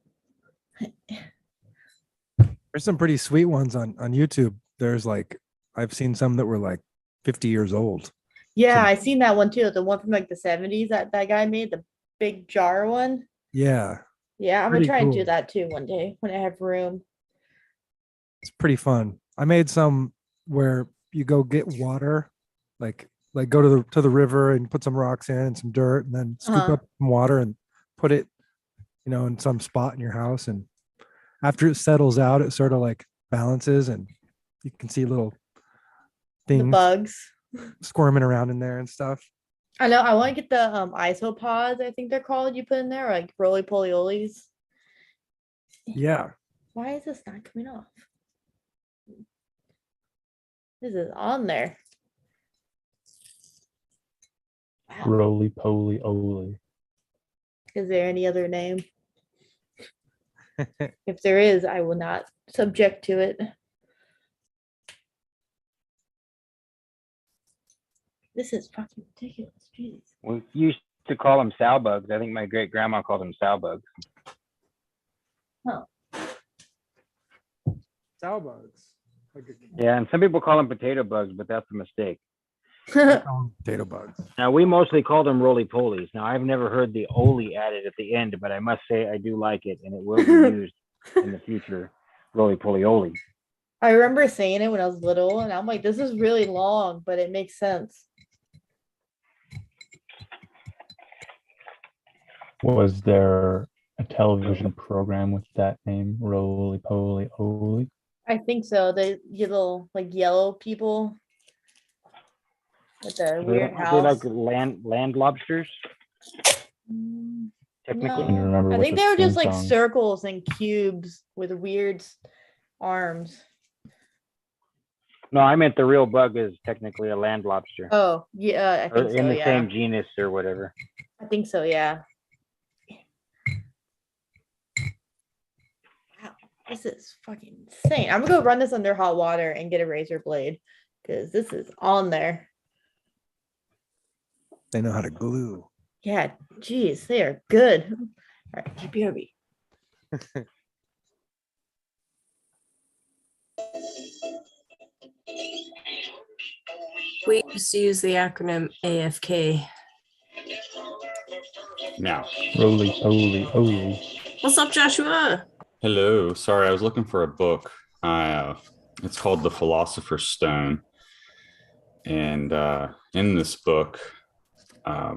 Speaker 4: There's some pretty sweet ones on YouTube. There's like, I've seen some that were like 50 years old.
Speaker 7: Yeah,
Speaker 4: Some-
Speaker 7: I seen that one too. The one from like the 70s that guy made, the big jar one.
Speaker 4: Yeah,
Speaker 7: Yeah, I'm gonna
Speaker 4: Pretty
Speaker 7: try and do
Speaker 4: cool.
Speaker 7: that too one day when I have room.
Speaker 4: it's pretty fun. I made some where you go get water, like go to the river and put some rocks in and some dirt, and then scoop
Speaker 7: Uh-huh.
Speaker 4: up some water and put it, in some spot in your house. And after it settles out, it sort of like balances, and you can see little
Speaker 7: The
Speaker 4: things
Speaker 7: bugs.
Speaker 4: squirming around in there and stuff.
Speaker 7: I know I want to get the isopods, I think they're called, you put in there, like roly poly olies.
Speaker 4: Yeah,
Speaker 7: Why is this not coming off? This is on there. Wow.
Speaker 8: Roly poly oly.
Speaker 7: Is there any other name? If there is, I will not subject to it. This is fucking ridiculous. Jeez.
Speaker 1: We used to call them sow bugs. I think my great grandma called them sow bugs.
Speaker 4: sow bugs.
Speaker 1: Yeah, and some people call them potato bugs, but that's a mistake.
Speaker 4: Potato bugs.
Speaker 1: Now we mostly call them roly polies. Now I've never heard the "oli" added at the end, but I must say I do like it, and it will be used in the future. Roly poly oli.
Speaker 7: I remember saying it when I was little, and I'm like, this is really long, but it makes sense.
Speaker 8: Was there a television program with that name, Roly Poly Oly?
Speaker 7: I think so. The little like yellow people with their weird
Speaker 1: They
Speaker 7: house.
Speaker 1: like land lobsters.
Speaker 7: Mm,
Speaker 1: Technically,
Speaker 8: I don't remember
Speaker 7: I
Speaker 8: what
Speaker 7: think
Speaker 8: the
Speaker 7: they were just
Speaker 8: theme
Speaker 7: like
Speaker 8: song-
Speaker 7: circles and cubes with weird arms.
Speaker 1: no, I meant the real bug is technically a land lobster,
Speaker 7: Oh, yeah, I
Speaker 1: or
Speaker 7: think so.
Speaker 1: in the
Speaker 7: Yeah,
Speaker 1: same genus or whatever.
Speaker 7: I think so. Yeah. Wow, this is fucking insane. I'm gonna go run this under hot water and get a razor blade because this is on there.
Speaker 4: They know how to glue.
Speaker 7: Yeah, geez, they are good. All right, GPRB.
Speaker 3: We used to use the acronym AFK.
Speaker 11: Now,
Speaker 8: Roly Poly Oly.
Speaker 3: What's up, Joshua?
Speaker 11: hello. Sorry, I was looking for a book. It's called The Philosopher's Stone. And in this book, I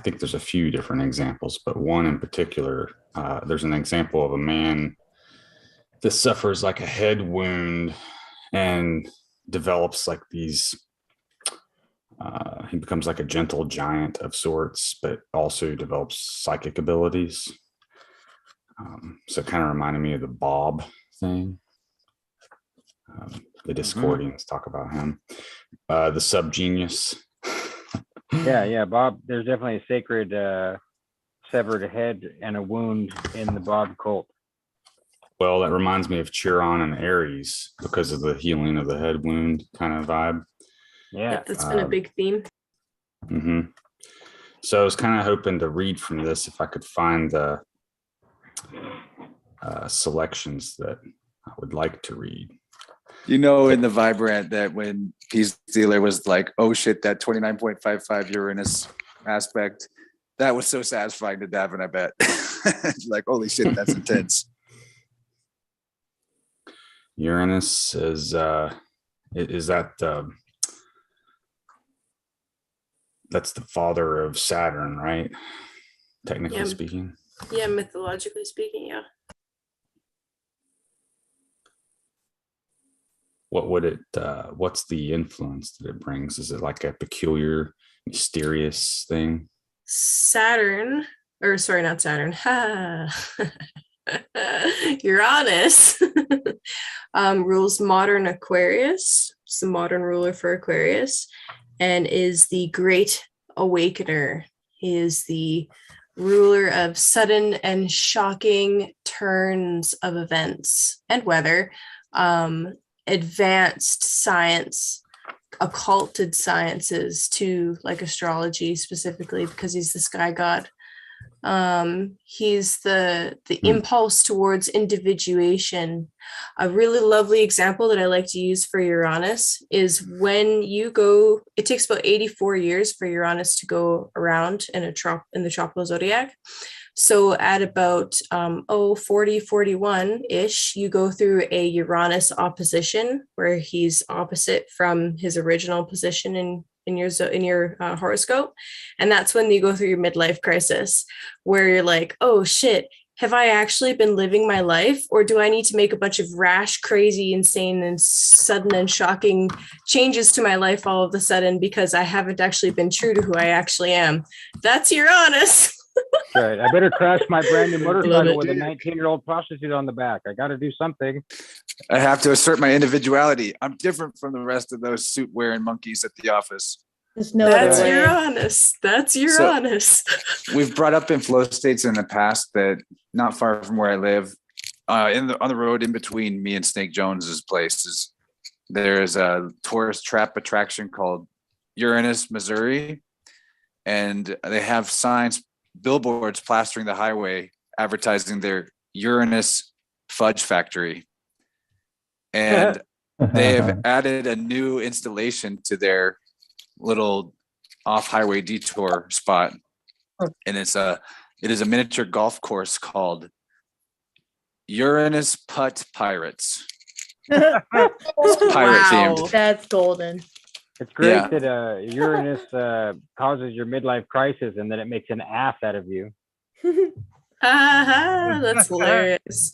Speaker 11: think there's a few different examples, but one in particular, there's an example of a man that suffers like a head wound and develops like these, he becomes like a gentle giant of sorts, but also develops psychic abilities. So it kind of reminded me of the Bob thing. the Discordians talk about him. The subgenius.
Speaker 1: Yeah, Bob. There's definitely a sacred severed head and a wound in the Bob cult.
Speaker 11: Well, that reminds me of Chiron and Aries because of the healing of the head wound kind of vibe.
Speaker 1: Yeah,
Speaker 3: That's been a big theme.
Speaker 11: So I was kind of hoping to read from this if I could find the selections that I would like to read.
Speaker 5: You know, in the Vibrant, that when Peace Dealer was like, oh shit, that 29.55 Uranus aspect, that was so satisfying to Davin, I bet. Like, holy shit, that's intense.
Speaker 11: Uranus is that that's the father of Saturn, right? Technically speaking.
Speaker 3: Yeah, mythologically speaking, yeah.
Speaker 11: What would it what's the influence that it brings? Is it like a peculiar, mysterious thing?
Speaker 3: Saturn, or sorry, not Saturn. Uranus rules modern Aquarius. It's the modern ruler for Aquarius and is the great awakener. He is the ruler of sudden and shocking turns of events and weather, advanced science, occulted sciences too, like astrology specifically, because he's the sky god. He's the impulse towards individuation. A really lovely example that I like to use for Uranus is when you go, it takes about 84 years for Uranus to go around in the tropical zodiac. So at about 40, 41-ish, you go through a Uranus opposition where he's opposite from his original position in your horoscope. And that's when you go through your midlife crisis where you're like, oh shit, have I actually been living my life, or do I need to make a bunch of rash, crazy, insane, and sudden and shocking changes to my life all of a sudden because I haven't actually been true to who I actually am? That's Uranus.
Speaker 1: Right. I better crash my brand new motorcycle with a 19-year-old prostitute on the back. I got to do something.
Speaker 5: I have to assert my individuality. I'm different from the rest of those suit-wearing monkeys at the office.
Speaker 7: There's no
Speaker 3: That's
Speaker 7: other way.
Speaker 3: Uranus. That's Uranus.
Speaker 5: We've brought up in flow states in the past that not far from where I live, on the road in between me and Snake Jones's places, there's a tourist trap attraction called Uranus, Missouri, and they have signs, billboards plastering the highway advertising their Uranus fudge factory. And they have added a new installation to their little off-highway detour spot. And it is a miniature golf course called Uranus Putt Pirates. It's pirate themed.
Speaker 7: That's golden.
Speaker 1: It's great that Uranus causes your midlife crisis and that it makes an ass out of you.
Speaker 3: That's hilarious.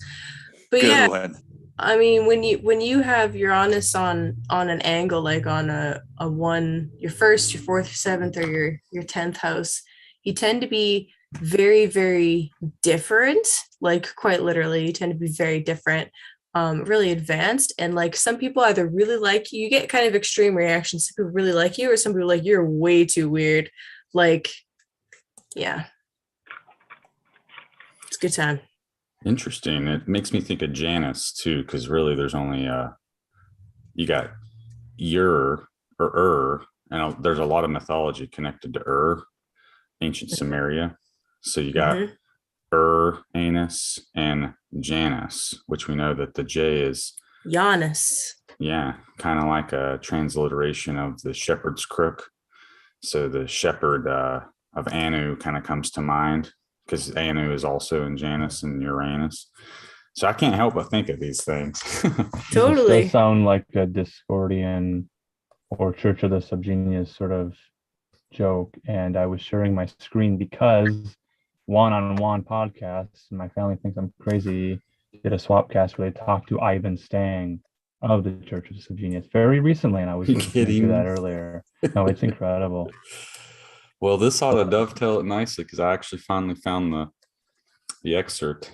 Speaker 3: But
Speaker 5: Good
Speaker 3: yeah,
Speaker 5: one.
Speaker 3: I mean, when you have Uranus on an angle, like on a one, your first, your fourth, your seventh, or your 10th house, you tend to be very, very different. Like quite literally, you tend to be very different. Really advanced, and like some people either really like you get kind of extreme reactions. Some people really like you, or some people are like, you're way too weird. Like, yeah, it's a good time.
Speaker 11: Interesting. It makes me think of Janus too, because really there's only you got Ur or and there's a lot of mythology connected to ancient Sumeria. So you got Uranus and Janus, which we know that the J is
Speaker 3: Janus.
Speaker 11: Yeah, kind of like a transliteration of the shepherd's crook. So the shepherd of Anu kind of comes to mind because Anu is also in Janus and Uranus. So I can't help but think of these things.
Speaker 3: Totally.
Speaker 8: It does sound like a Discordian or Church of the Subgenius sort of joke. And I was sharing my screen because one-on-one podcasts, and my family thinks I'm crazy, did a swapcast where they talked to Ivan Stang of the Church of Subgenius very recently, and I was listening to that earlier. No, it's incredible.
Speaker 11: Well, this ought to dovetail it nicely because I actually finally found the excerpt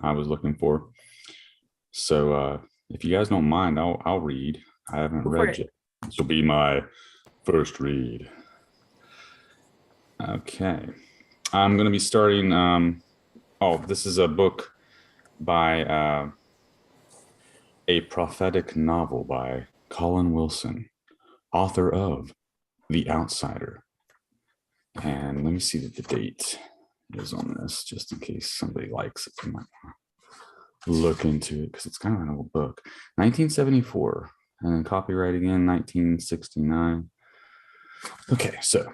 Speaker 11: I was looking for. So if you guys don't mind, I'll read. I haven't
Speaker 3: Go for
Speaker 11: read
Speaker 3: it.
Speaker 11: yet. This will be my first read. Okay. I'm going to be starting. This is a book by a prophetic novel by Colin Wilson, author of The Outsider. And let me see that the date is on this, just in case somebody likes it. They might want to look into it because it's kind of an old book. 1974, and then copyright again, 1969. Okay, so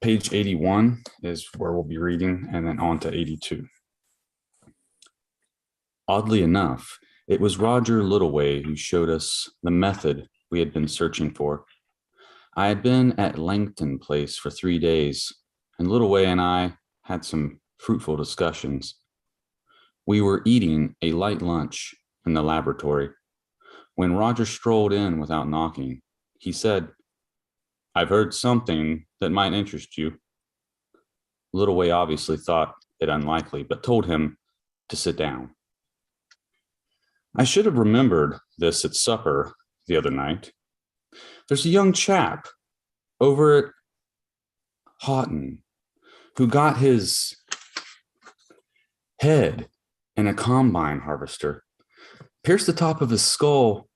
Speaker 11: page 81 is where we'll be reading, and then on to 82. Oddly enough, it was Roger Littleway who showed us the method we had been searching for. I had been at Langton Place for 3 days, and Littleway and I had some fruitful discussions. We were eating a light lunch in the laboratory when Roger strolled in without knocking. He said, "I've heard something that might interest you." Littleway obviously thought it unlikely, but told him to sit down. I should have remembered this at supper the other night. There's a young chap over at Houghton who got his head in a combine harvester, pierced the top of his skull,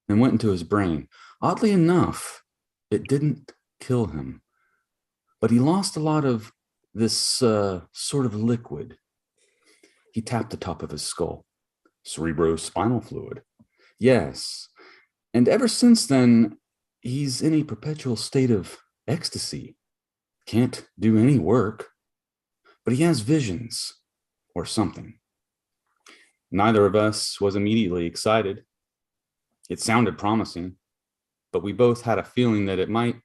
Speaker 11: and went into his brain. Oddly enough, it didn't kill him, but he lost a lot of this sort of liquid. He tapped the top of his skull. Cerebrospinal fluid. Yes. And ever since then, he's in a perpetual state of ecstasy. Can't do any work, but he has visions or something. Neither of us was immediately excited. It sounded promising, but we both had a feeling that it might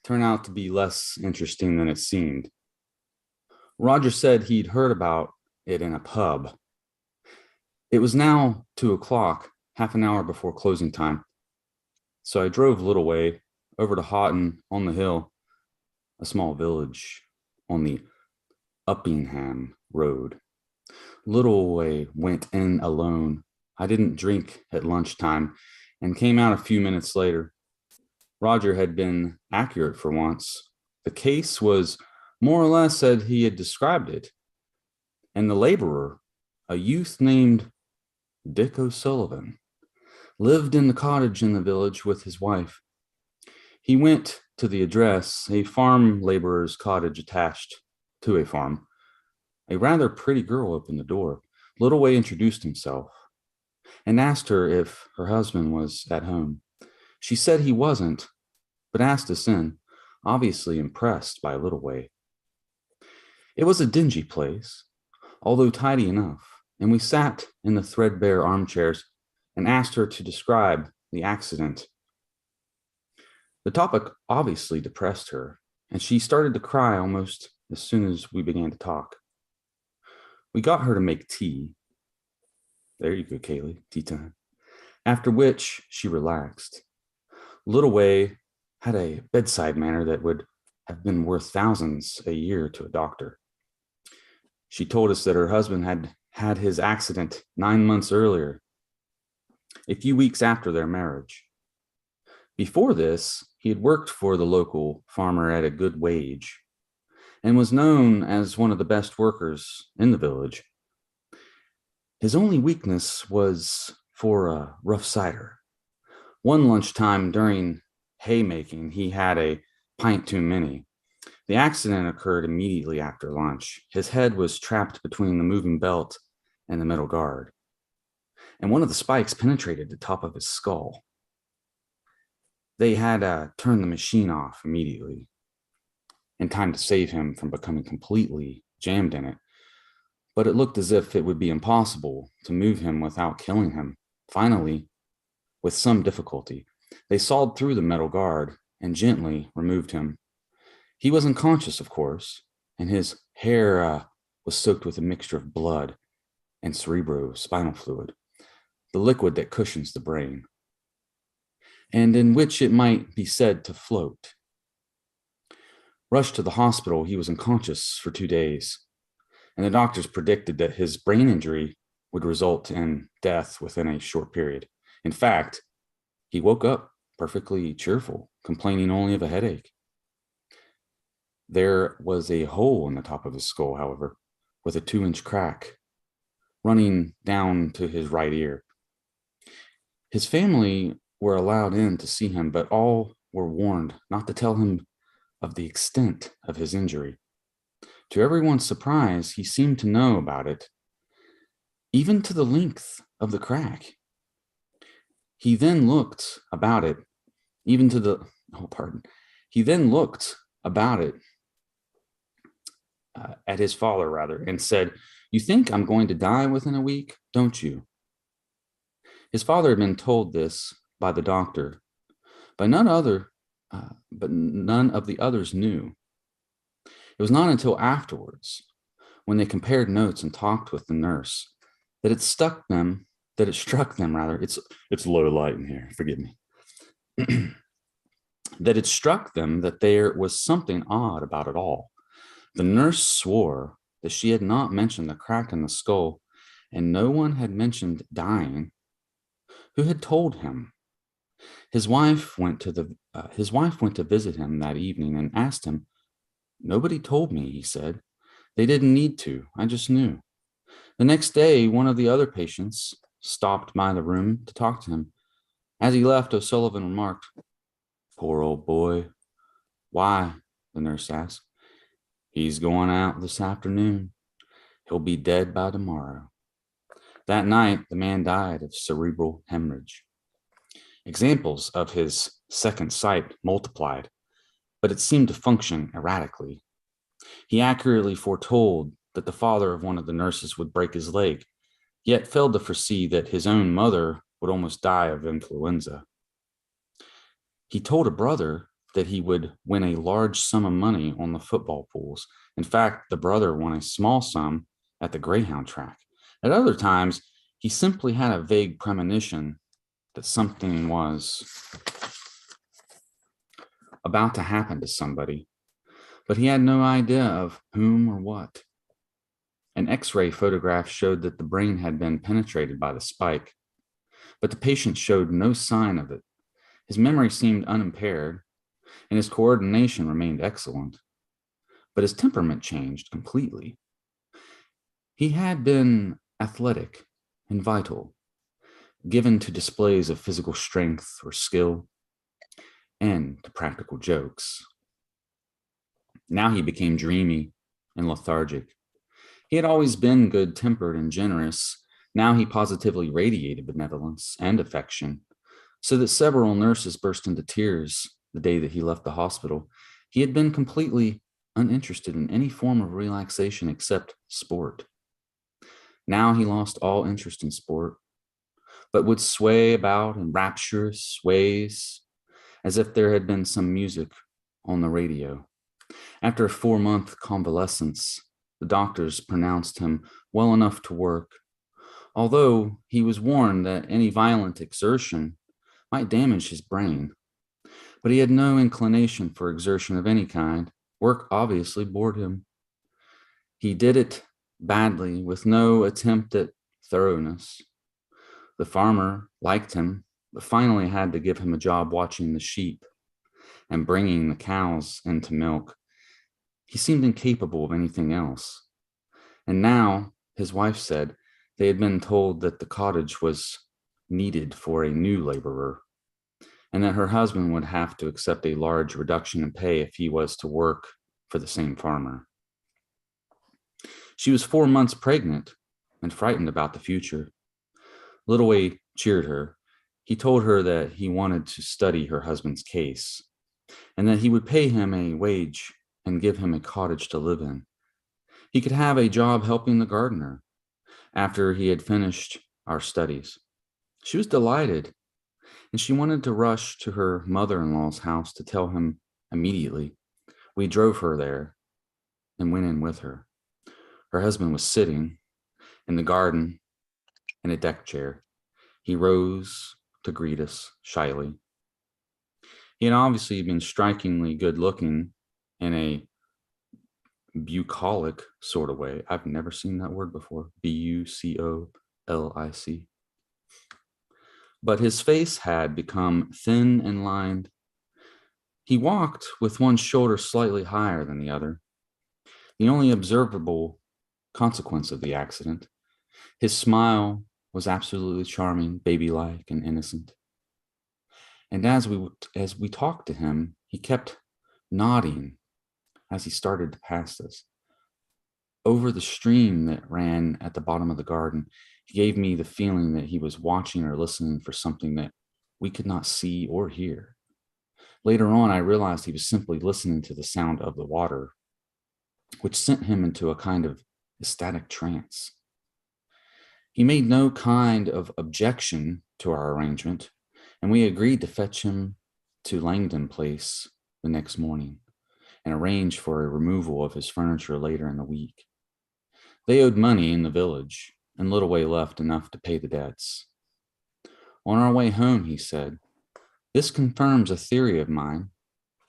Speaker 11: turn out to be less interesting than it seemed. Roger said he'd heard about it in a pub. It was now 2:00, half an hour before closing time. So I drove Littleway over to Houghton on the hill, a small village on the Uppingham Road. Littleway went in alone. I didn't drink at lunchtime and came out a few minutes later. Roger had been accurate for once. The case was more or less as he had described it. And the laborer, a youth named Dick O'Sullivan, lived in the cottage in the village with his wife. He went to the address, a farm laborer's cottage attached to a farm. A rather pretty girl opened the door. Littleway introduced himself and asked her if her husband was at home. She said he wasn't, but asked us in, obviously impressed by Littleway. It was a dingy place, although tidy enough, and we sat in the threadbare armchairs and asked her to describe the accident. The topic obviously depressed her, and she started to cry almost as soon as we began to talk. We got her to make tea. There you go, Kaylee, tea time. After which she relaxed. Littleway had a bedside manner that would have been worth thousands a year to a doctor. She told us that her husband had had his accident 9 months earlier, a few weeks after their marriage. Before this, he had worked for the local farmer at a good wage and was known as one of the best workers in the village. His only weakness was for rough cider. One lunchtime during haymaking, he had a pint too many. The accident occurred immediately after lunch. His head was trapped between the moving belt and the metal guard, and one of the spikes penetrated the top of his skull. They had turned the machine off immediately in time to save him from becoming completely jammed in it, but it looked as if it would be impossible to move him without killing him. Finally, with some difficulty, they sawed through the metal guard and gently removed him. He was unconscious, of course, and his hair was soaked with a mixture of blood and cerebrospinal fluid, the liquid that cushions the brain, and in which it might be said to float. Rushed to the hospital, he was unconscious for 2 days, and the doctors predicted that his brain injury would result in death within a short period. In fact, he woke up perfectly cheerful, complaining only of a headache. There was a hole in the top of his skull, however, with a 2-inch crack running down to his right ear. His family were allowed in to see him, but all were warned not to tell him of the extent of his injury. To everyone's surprise, he seemed to know about it, even to the length of the crack. He then looked about it, even to the, He then looked about it at his father, rather, and said, "You think I'm going to die within a week, don't you?" His father had been told this by the doctor, but none of the others knew. It was not until afterwards, when they compared notes and talked with the nurse, that it struck them. It's low light in here. Forgive me. That it struck them that there was something odd about it all. The nurse swore that she had not mentioned the crack in the skull, and no one had mentioned dying. Who had told him? His wife went to visit him that evening and asked him. "Nobody told me," he said. "They didn't need to. I just knew." The next day, one of the other patients stopped by the room to talk to him. As he left, O'Sullivan remarked, "Poor old boy." "Why?" the nurse asked. "He's going out this afternoon. He'll be dead by tomorrow." That night, the man died of cerebral hemorrhage. Examples of his second sight multiplied, but it seemed to function erratically. He accurately foretold that the father of one of the nurses would break his leg, yet failed to foresee that his own mother would almost die of influenza. He told a brother that he would win a large sum of money on the football pools. In fact, the brother won a small sum at the Greyhound track. At other times, he simply had a vague premonition that something was about to happen to somebody, but he had no idea of whom or what. An X-ray photograph showed that the brain had been penetrated by the spike, but the patient showed no sign of it. His memory seemed unimpaired, and his coordination remained excellent, but his temperament changed completely. He had been athletic and vital, given to displays of physical strength or skill, and to practical jokes. Now he became dreamy and lethargic. He had always been good-tempered and generous. Now he positively radiated benevolence and affection, so that several nurses burst into tears the day that he left the hospital. He had been completely uninterested in any form of relaxation except sport. Now he lost all interest in sport, but would sway about in rapturous ways as if there had been some music on the radio. After a 4-month convalescence, the doctors pronounced him well enough to work, although he was warned that any violent exertion might damage his brain. But he had no inclination for exertion of any kind. Work obviously bored him. He did it badly, with no attempt at thoroughness. The farmer liked him, but finally had to give him a job watching the sheep and bringing the cows into milk. He seemed incapable of anything else. And now, his wife said, they had been told that the cottage was needed for a new laborer, and that her husband would have to accept a large reduction in pay if he was to work for the same farmer. She was 4 months pregnant and frightened about the future. Littleway cheered her. He told her that he wanted to study her husband's case, and that he would pay him a wage and give him a cottage to live in. He could have a job helping the gardener after he had finished our studies. She was delighted, and she wanted to rush to her mother-in-law's house to tell him immediately. We drove her there and went in with her. Her husband was sitting in the garden in a deck chair. He rose to greet us shyly. He had obviously been strikingly good looking in a bucolic sort of way. I've never seen that word before. Bucolic. but his face had become thin and lined. He walked with one shoulder slightly higher than the other. The only observable consequence of the accident, his smile was absolutely charming, baby-like, and innocent. And as we talked to him, he kept nodding as he started to pass us. Over the stream that ran at the bottom of the garden, he gave me the feeling that he was watching or listening for something that we could not see or hear. Later on, I realized he was simply listening to the sound of the water, which sent him into a kind of ecstatic trance. He made no kind of objection to our arrangement, and we agreed to fetch him to Langdon Place the next morning and arrange for a removal of his furniture later in the week. They owed money in the village and little way left enough to pay the debts. On our way home, he said, "This confirms a theory of mine.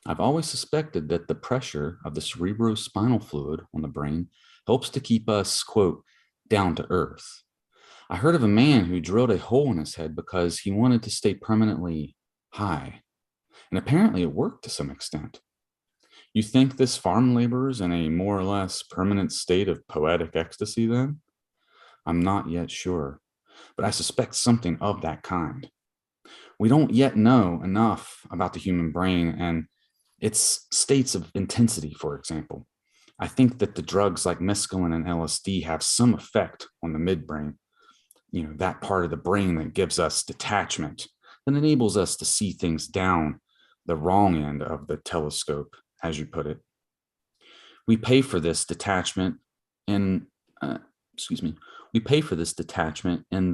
Speaker 11: I've always suspected that the pressure of the cerebrospinal fluid on the brain helps to keep us, quote, down to earth. I heard of a man who drilled a hole in his head because he wanted to stay permanently high. And apparently it worked to some extent. You think this farm laborer is in a more or less permanent state of poetic ecstasy then? I'm not yet sure, but I suspect something of that kind. We don't yet know enough about the human brain and its states of intensity, for example. I think that the drugs like mescaline and LSD have some effect on the midbrain, that part of the brain that gives us detachment, that enables us to see things down the wrong end of the telescope, as you put it. We pay for this detachment in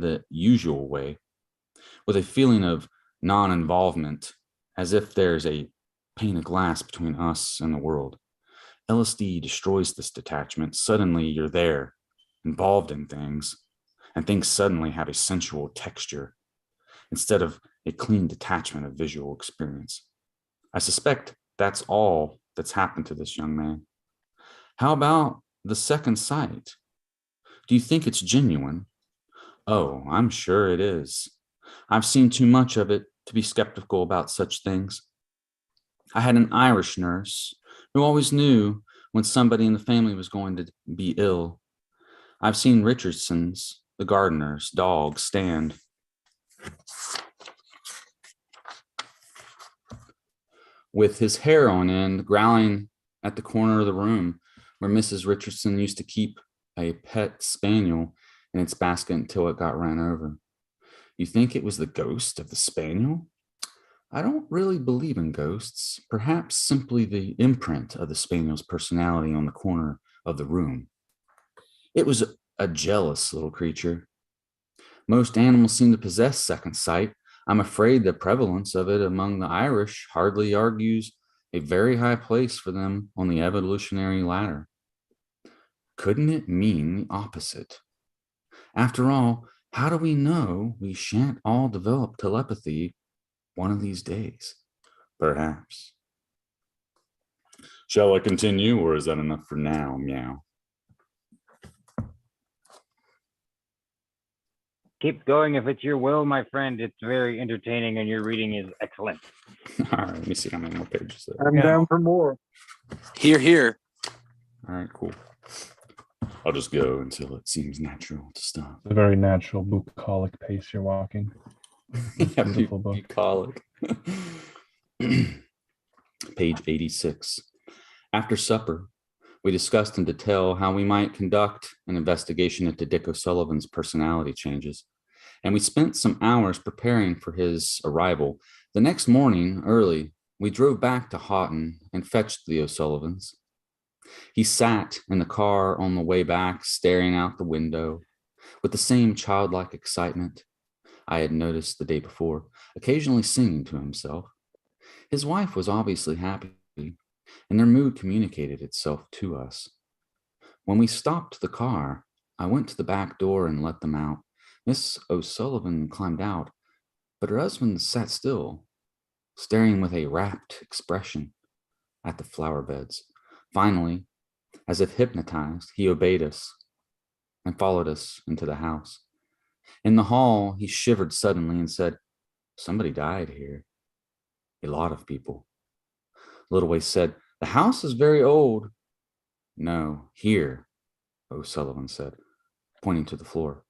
Speaker 11: the usual way, with a feeling of non-involvement, as if there's a pane of glass between us and the world. LSD destroys this detachment. Suddenly you're there, involved in things, and things suddenly have a sensual texture instead of a clean detachment of visual experience. I suspect that's all that's happened to this young man. How about the second sight? Do you think it's genuine? Oh, I'm sure it is. I've seen too much of it to be skeptical about such things. I had an Irish nurse who always knew when somebody in the family was going to be ill. I've seen Richardson's, the gardener's, dog stand with his hair on end, growling at the corner of the room where Mrs. Richardson used to keep a pet spaniel in its basket until it got run over. You think it was the ghost of the spaniel? I don't really believe in ghosts, perhaps simply the imprint of the spaniel's personality on the corner of the room. It was a jealous little creature. Most animals seem to possess second sight. I'm afraid the prevalence of it among the Irish hardly argues a very high place for them on the evolutionary ladder. Couldn't it mean the opposite? After all, how do we know we shan't all develop telepathy one of these days? Perhaps. Shall I continue, or is that enough for now? Meow.
Speaker 1: Keep going if it's your will, my friend. It's very entertaining and your reading is excellent.
Speaker 11: All right, let me see how many more pages there.
Speaker 6: I'm down for more.
Speaker 5: Here.
Speaker 11: All right, cool. I'll just go until it seems natural to stop.
Speaker 8: It's a very natural bucolic pace you're walking.
Speaker 11: Yeah,
Speaker 8: Beautiful book.
Speaker 11: Bucolic. Page 86. After supper, we discussed in detail how we might conduct an investigation into Dick O'Sullivan's personality changes, and we spent some hours preparing for his arrival. The next morning, early, we drove back to Houghton and fetched the O'Sullivans. He sat in the car on the way back, staring out the window with the same childlike excitement I had noticed the day before, occasionally singing to himself. His wife was obviously happy, and their mood communicated itself to us. When we stopped the car, I went to the back door and let them out. Miss O'Sullivan climbed out, but her husband sat still, staring with a rapt expression at the flower beds. Finally, as if hypnotized, he obeyed us and followed us into the house. In the hall, he shivered suddenly and said, Somebody died here. A lot of people. Littleway said, "The house is very old." "No, here," O'Sullivan said, pointing to the floor.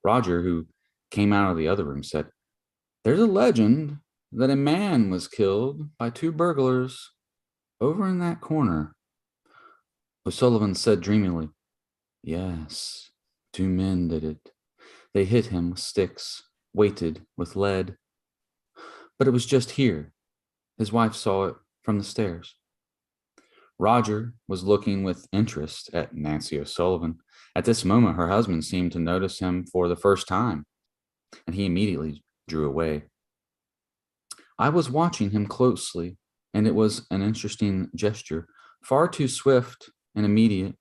Speaker 11: Roger, who came out of the other room, said, "There's a legend that a man was killed by two burglars over in that corner." O'Sullivan said dreamily, "Yes, two men did it. They hit him with sticks, weighted with lead. But it was just here. His wife saw it from the stairs." Roger was looking with interest at Nancy O'Sullivan. At this moment, her husband seemed to notice him for the first time, and he immediately drew away. I was watching him closely, and it was an interesting gesture, far too swift and immediate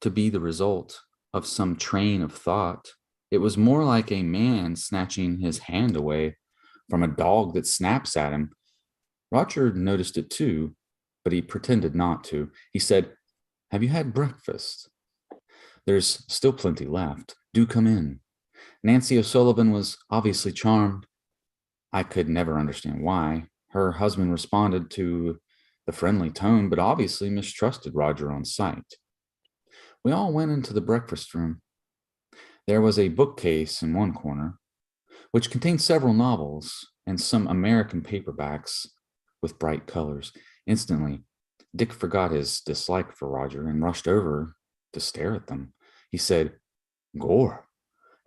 Speaker 11: to be the result of some train of thought. It was more like a man snatching his hand away from a dog that snaps at him. Roger noticed it too, but he pretended not to. He said, "Have you had breakfast? There's still plenty left. Do come in." Nancy O'Sullivan was obviously charmed. I could never understand why. Her husband responded to the friendly tone, but obviously mistrusted Roger on sight. We all went into the breakfast room. There was a bookcase in one corner, which contained several novels and some American paperbacks with bright colors. Instantly, Dick forgot his dislike for Roger and rushed over to stare at them. He said, "Gore,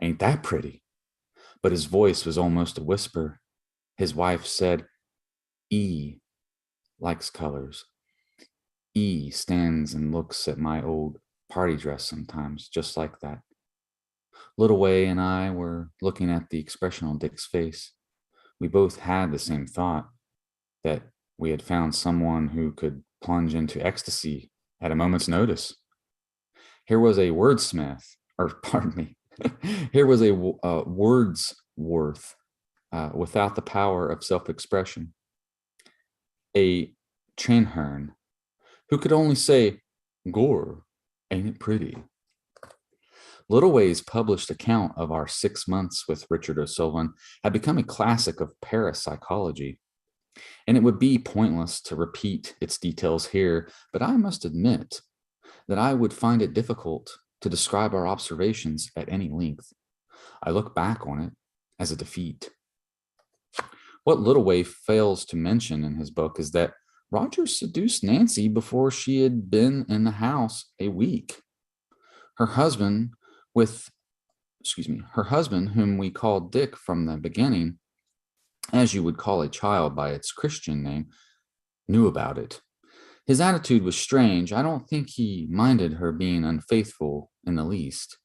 Speaker 11: ain't that pretty?" But his voice was almost a whisper. His wife said, "E likes colors. E stands and looks at my old party dress sometimes, just like that." Littleway and I were looking at the expression on Dick's face. We both had the same thought, that we had found someone who could plunge into ecstasy at a moment's notice. Here was a wordsmith, or pardon me, here was a Wordsworth without the power of self-expression, a Tranherne who could only say, "Gore, ain't it pretty?" Littleway's published account of our 6 months with Richard O'Sullivan had become a classic of parapsychology, and it would be pointless to repeat its details here, but I must admit that I would find it difficult to describe our observations at any length. I look back on it as a defeat. What Littleway fails to mention in his book is that Roger seduced Nancy before she had been in the house a week. Her husband, whom we called Dick from the beginning, as you would call a child by its Christian name, knew about it. His attitude was strange. I don't think he minded her being unfaithful in the least.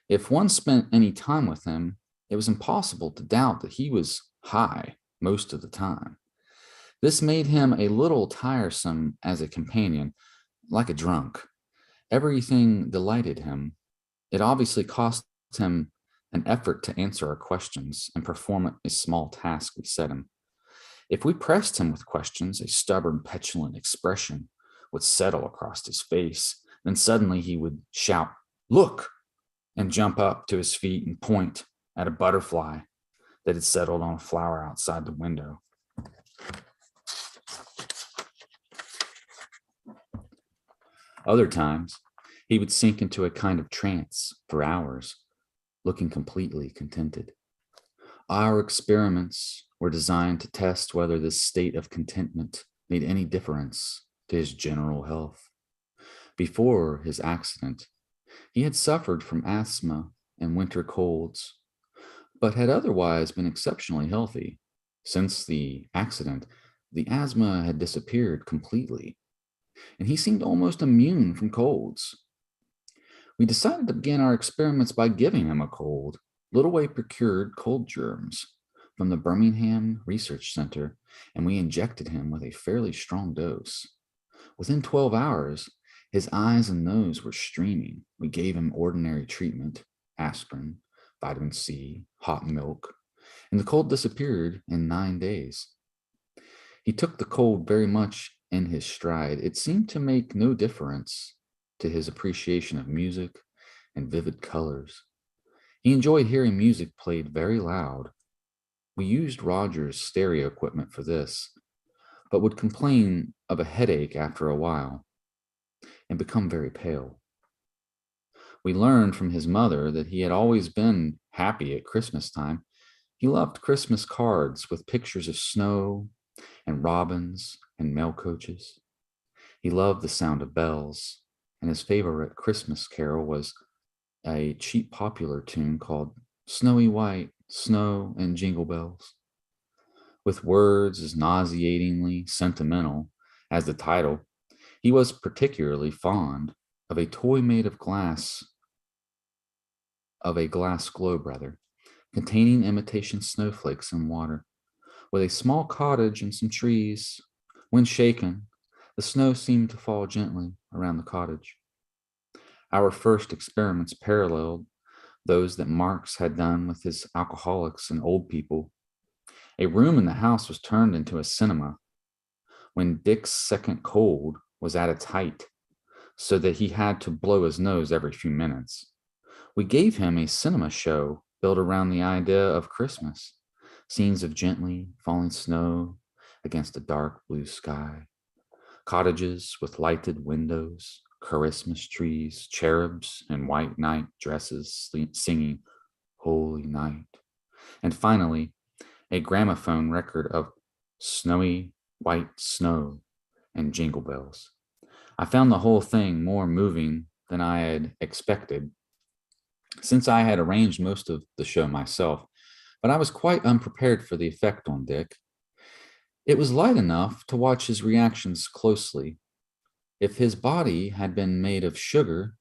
Speaker 11: If one spent any time with him, it was impossible to doubt that he was high most of the time. This made him a little tiresome as a companion, like a drunk. Everything delighted him. It obviously cost him an effort to answer our questions and perform a small task we set him. If we pressed him with questions, a stubborn, petulant expression would settle across his face. Then suddenly he would shout, "Look!" and jump up to his feet and point at a butterfly that had settled on a flower outside the window. Other times, he would sink into a kind of trance for hours, looking completely contented. Our experiments were designed to test whether this state of contentment made any difference to his general health. Before his accident, he had suffered from asthma and winter colds, but had otherwise been exceptionally healthy. Since the accident, the asthma had disappeared completely, and he seemed almost immune from colds. We decided to begin our experiments by giving him a cold. Littleway procured cold germs from the Birmingham Research Center, and we injected him with a fairly strong dose. Within 12 hours, his eyes and nose were streaming. We gave him ordinary treatment, aspirin, vitamin C, hot milk, and the cold disappeared in 9 days. He took the cold very much in his stride. It seemed to make no difference to his appreciation of music and vivid colors. He enjoyed hearing music played very loud.
Speaker 12: We used Roger's stereo equipment for this, but would complain of a headache after a while and become very pale. We learned from his mother that he had always been happy at Christmas time. He loved Christmas cards with pictures of snow and robins and mail coaches. He loved the sound of bells, and his favorite Christmas carol was a cheap popular tune called Snowy White, Snow and Jingle Bells. With words as nauseatingly sentimental as the title, he was particularly fond of a toy made of glass, of a glass globe rather, containing imitation snowflakes and water, with a small cottage and some trees. When shaken, the snow seemed to fall gently around the cottage. Our first experiments paralleled those that Marx had done with his alcoholics and old people. A room in the house was turned into a cinema. When Dick's second cold was at its height, so that he had to blow his nose every few minutes, we gave him a cinema show built around the idea of Christmas. Scenes of gently falling snow against a dark blue sky, cottages with lighted windows, Christmas trees, cherubs in white night dresses singing Holy Night, and finally, a gramophone record of Snowy White Snow and Jingle Bells. I found the whole thing more moving than I had expected, since I had arranged most of the show myself, but I was quite unprepared for the effect on Dick. It was light enough to watch his reactions closely. If his body had been made of sugar,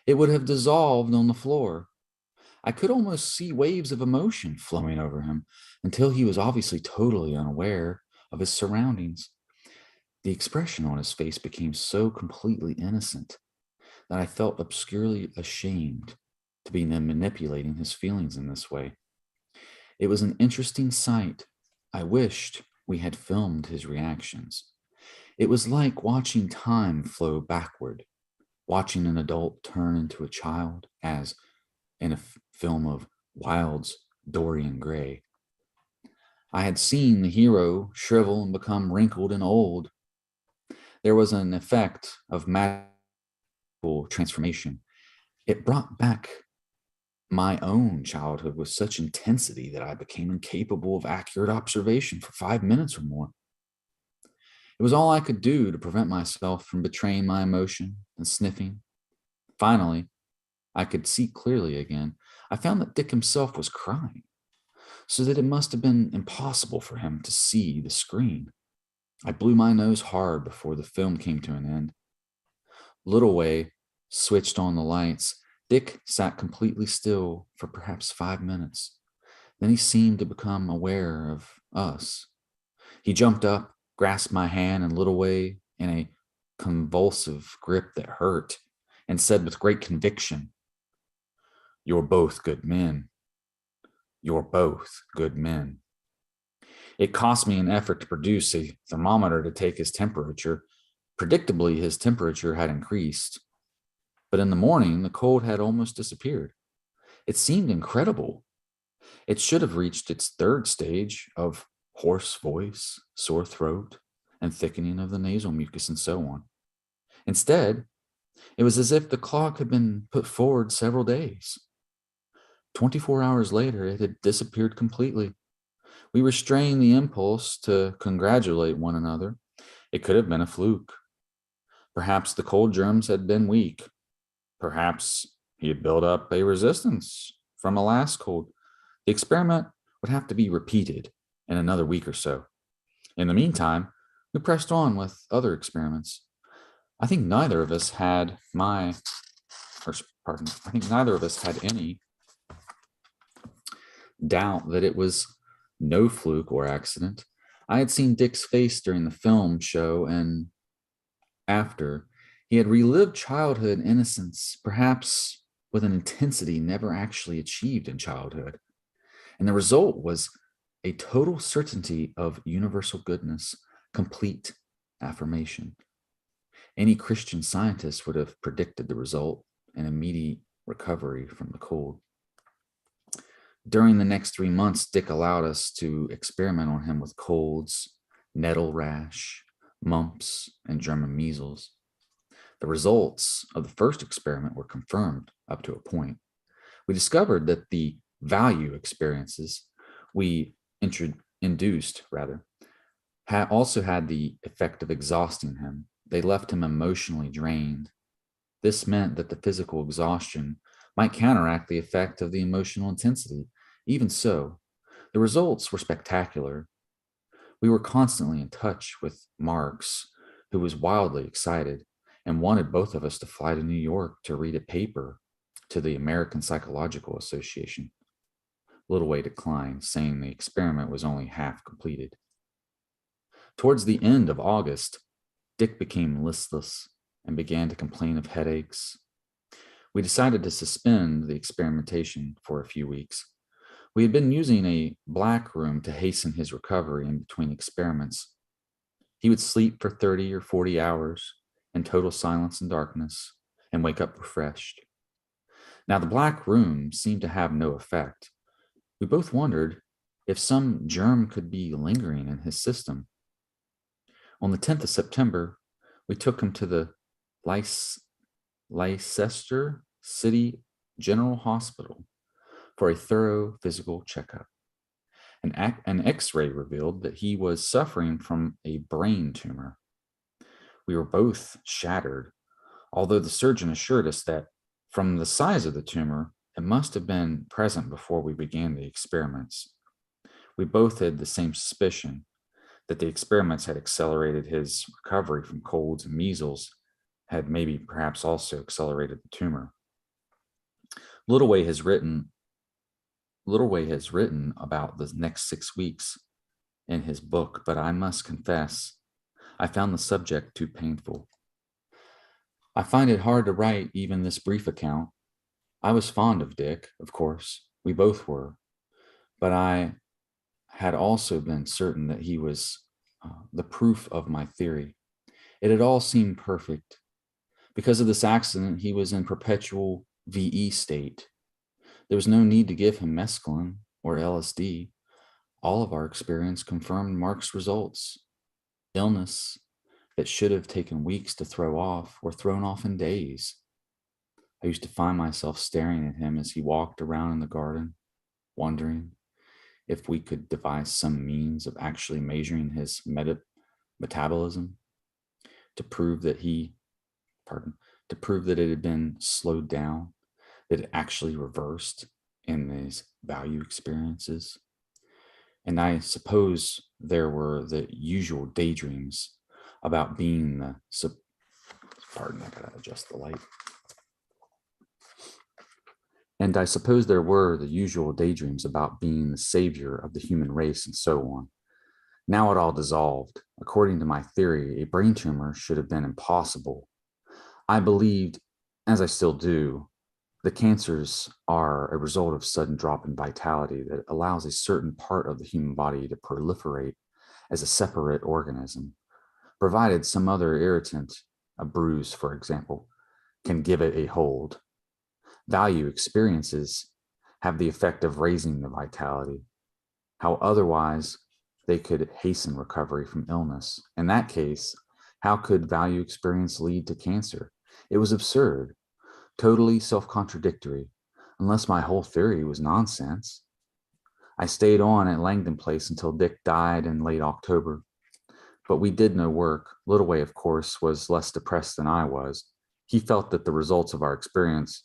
Speaker 12: it would have dissolved on the floor. I could almost see waves of emotion flowing over him until he was obviously totally unaware of his surroundings. The expression on his face became so completely innocent that I felt obscurely ashamed to be manipulating his feelings in this way. It was an interesting sight. I wished we had filmed his reactions. It was like watching time flow backward, watching an adult turn into a child, as in a film of Wilde's Dorian Gray. I had seen the hero shrivel and become wrinkled and old. There was an effect of magical transformation. It brought back my own childhood with such intensity that I became incapable of accurate observation for 5 minutes or more. It was all I could do to prevent myself from betraying my emotion and sniffing. Finally, I could see clearly again. I found that Dick himself was crying, so that it must have been impossible for him to see the screen. I blew my nose hard before the film came to an end. Littleway switched on the lights. Dick sat completely still for perhaps 5 minutes. Then he seemed to become aware of us. He jumped up, grasped my hand and Littleway in a convulsive grip that hurt, and said with great conviction, "You're both good men. You're both good men." It cost me an effort to produce a thermometer to take his temperature. Predictably, his temperature had increased. But in the morning, the cold had almost disappeared. It seemed incredible. It should have reached its third stage of hoarse voice, sore throat, and thickening of the nasal mucus, and so on. Instead, it was as if the clock had been put forward several days. 24 hours later, it had disappeared completely. We restrained the impulse to congratulate one another. It could have been a fluke. Perhaps the cold germs had been weak. Perhaps he had built up a resistance from a last cold. The experiment would have to be repeated in another week or so. In the meantime, we pressed on with other experiments. I think neither of us had any doubt that it was no fluke or accident. I had seen Dick's face during the film show, and after, he had relived childhood innocence, perhaps with an intensity never actually achieved in childhood. And the result was a total certainty of universal goodness, complete affirmation. Any Christian scientist would have predicted the result, an immediate recovery from the cold. During the next 3 months, Dick allowed us to experiment on him with colds, nettle rash, mumps, and German measles. The results of the first experiment were confirmed up to a point. We discovered that the value experiences we induced also had the effect of exhausting him. They left him emotionally drained. This meant that the physical exhaustion might counteract the effect of the emotional intensity. Even so, the results were spectacular. We were constantly in touch with Marks, who was wildly excited and wanted both of us to fly to New York to read a paper to the American Psychological Association. Littleway declined, saying the experiment was only half completed. Towards the end of August, Dick became listless and began to complain of headaches. We decided to suspend the experimentation for a few weeks. We had been using a black room to hasten his recovery in between experiments. He would sleep for 30 or 40 hours in total silence and darkness and wake up refreshed. Now, the black room seemed to have no effect. We both wondered if some germ could be lingering in his system. On the 10th of September, we took him to the Leicester City General Hospital for a thorough physical checkup. An X-ray revealed that he was suffering from a brain tumor. We were both shattered, although the surgeon assured us that from the size of the tumor, it must have been present before we began the experiments. We both had the same suspicion that the experiments had accelerated his recovery from colds and measles, had maybe perhaps also accelerated the tumor. Littleway has written about the next 6 weeks in his book, but I must confess, I found the subject too painful. I find it hard to write even this brief account. I was fond of Dick, of course, we both were, but I had also been certain that he was the proof of my theory. It had all seemed perfect. Because of this accident, he was in perpetual VE state. There was no need to give him mescaline or LSD. All of our experience confirmed Mark's results. Illness that should have taken weeks to throw off were thrown off in days. I used to find myself staring at him as he walked around in the garden, wondering if we could devise some means of actually measuring his metabolism to prove that it had been slowed down, that it actually reversed in these value experiences. And I suppose there were the usual daydreams about being I gotta adjust the light. And I suppose there were the usual daydreams about being the savior of the human race and so on. Now it all dissolved. According to my theory, a brain tumor should have been impossible. I believed, as I still do, that cancers are a result of sudden drop in vitality that allows a certain part of the human body to proliferate as a separate organism, provided some other irritant, a bruise, for example, can give it a hold. Value experiences have the effect of raising the vitality. How otherwise they could hasten recovery from illness? In that case, how could value experience lead to cancer? It was absurd, totally self-contradictory, unless my whole theory was nonsense. I stayed on at Langdon Place until Dick died in late October, but we did no work. Littleway, of course, was less depressed than I was. He felt that the results of our experiments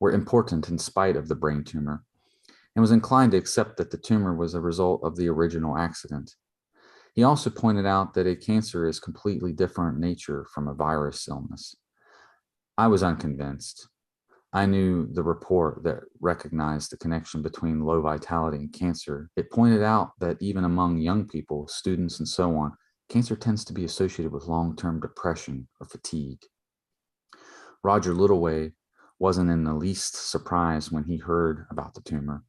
Speaker 12: were important in spite of the brain tumor, and was inclined to accept that the tumor was a result of the original accident. He also pointed out that a cancer is completely different in nature from a virus illness. I was unconvinced. I knew the report that recognized the connection between low vitality and cancer. It pointed out that even among young people, students, and so on, cancer tends to be associated with long-term depression or fatigue. Roger Littleway wasn't in the least surprised when he heard about the tumor.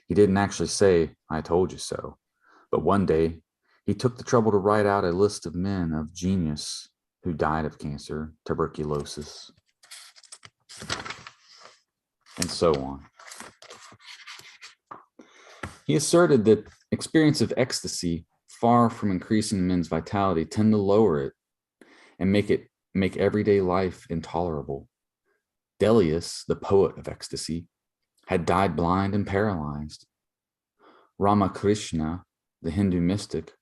Speaker 12: He didn't actually say, "I told you so," but one day he took the trouble to write out a list of men of genius who died of cancer, tuberculosis, and so on. He asserted that experience of ecstasy, far from increasing men's vitality, tend to lower it and make everyday life intolerable. Delius, the poet of ecstasy, had died blind and paralyzed. Ramakrishna, the Hindu mystic,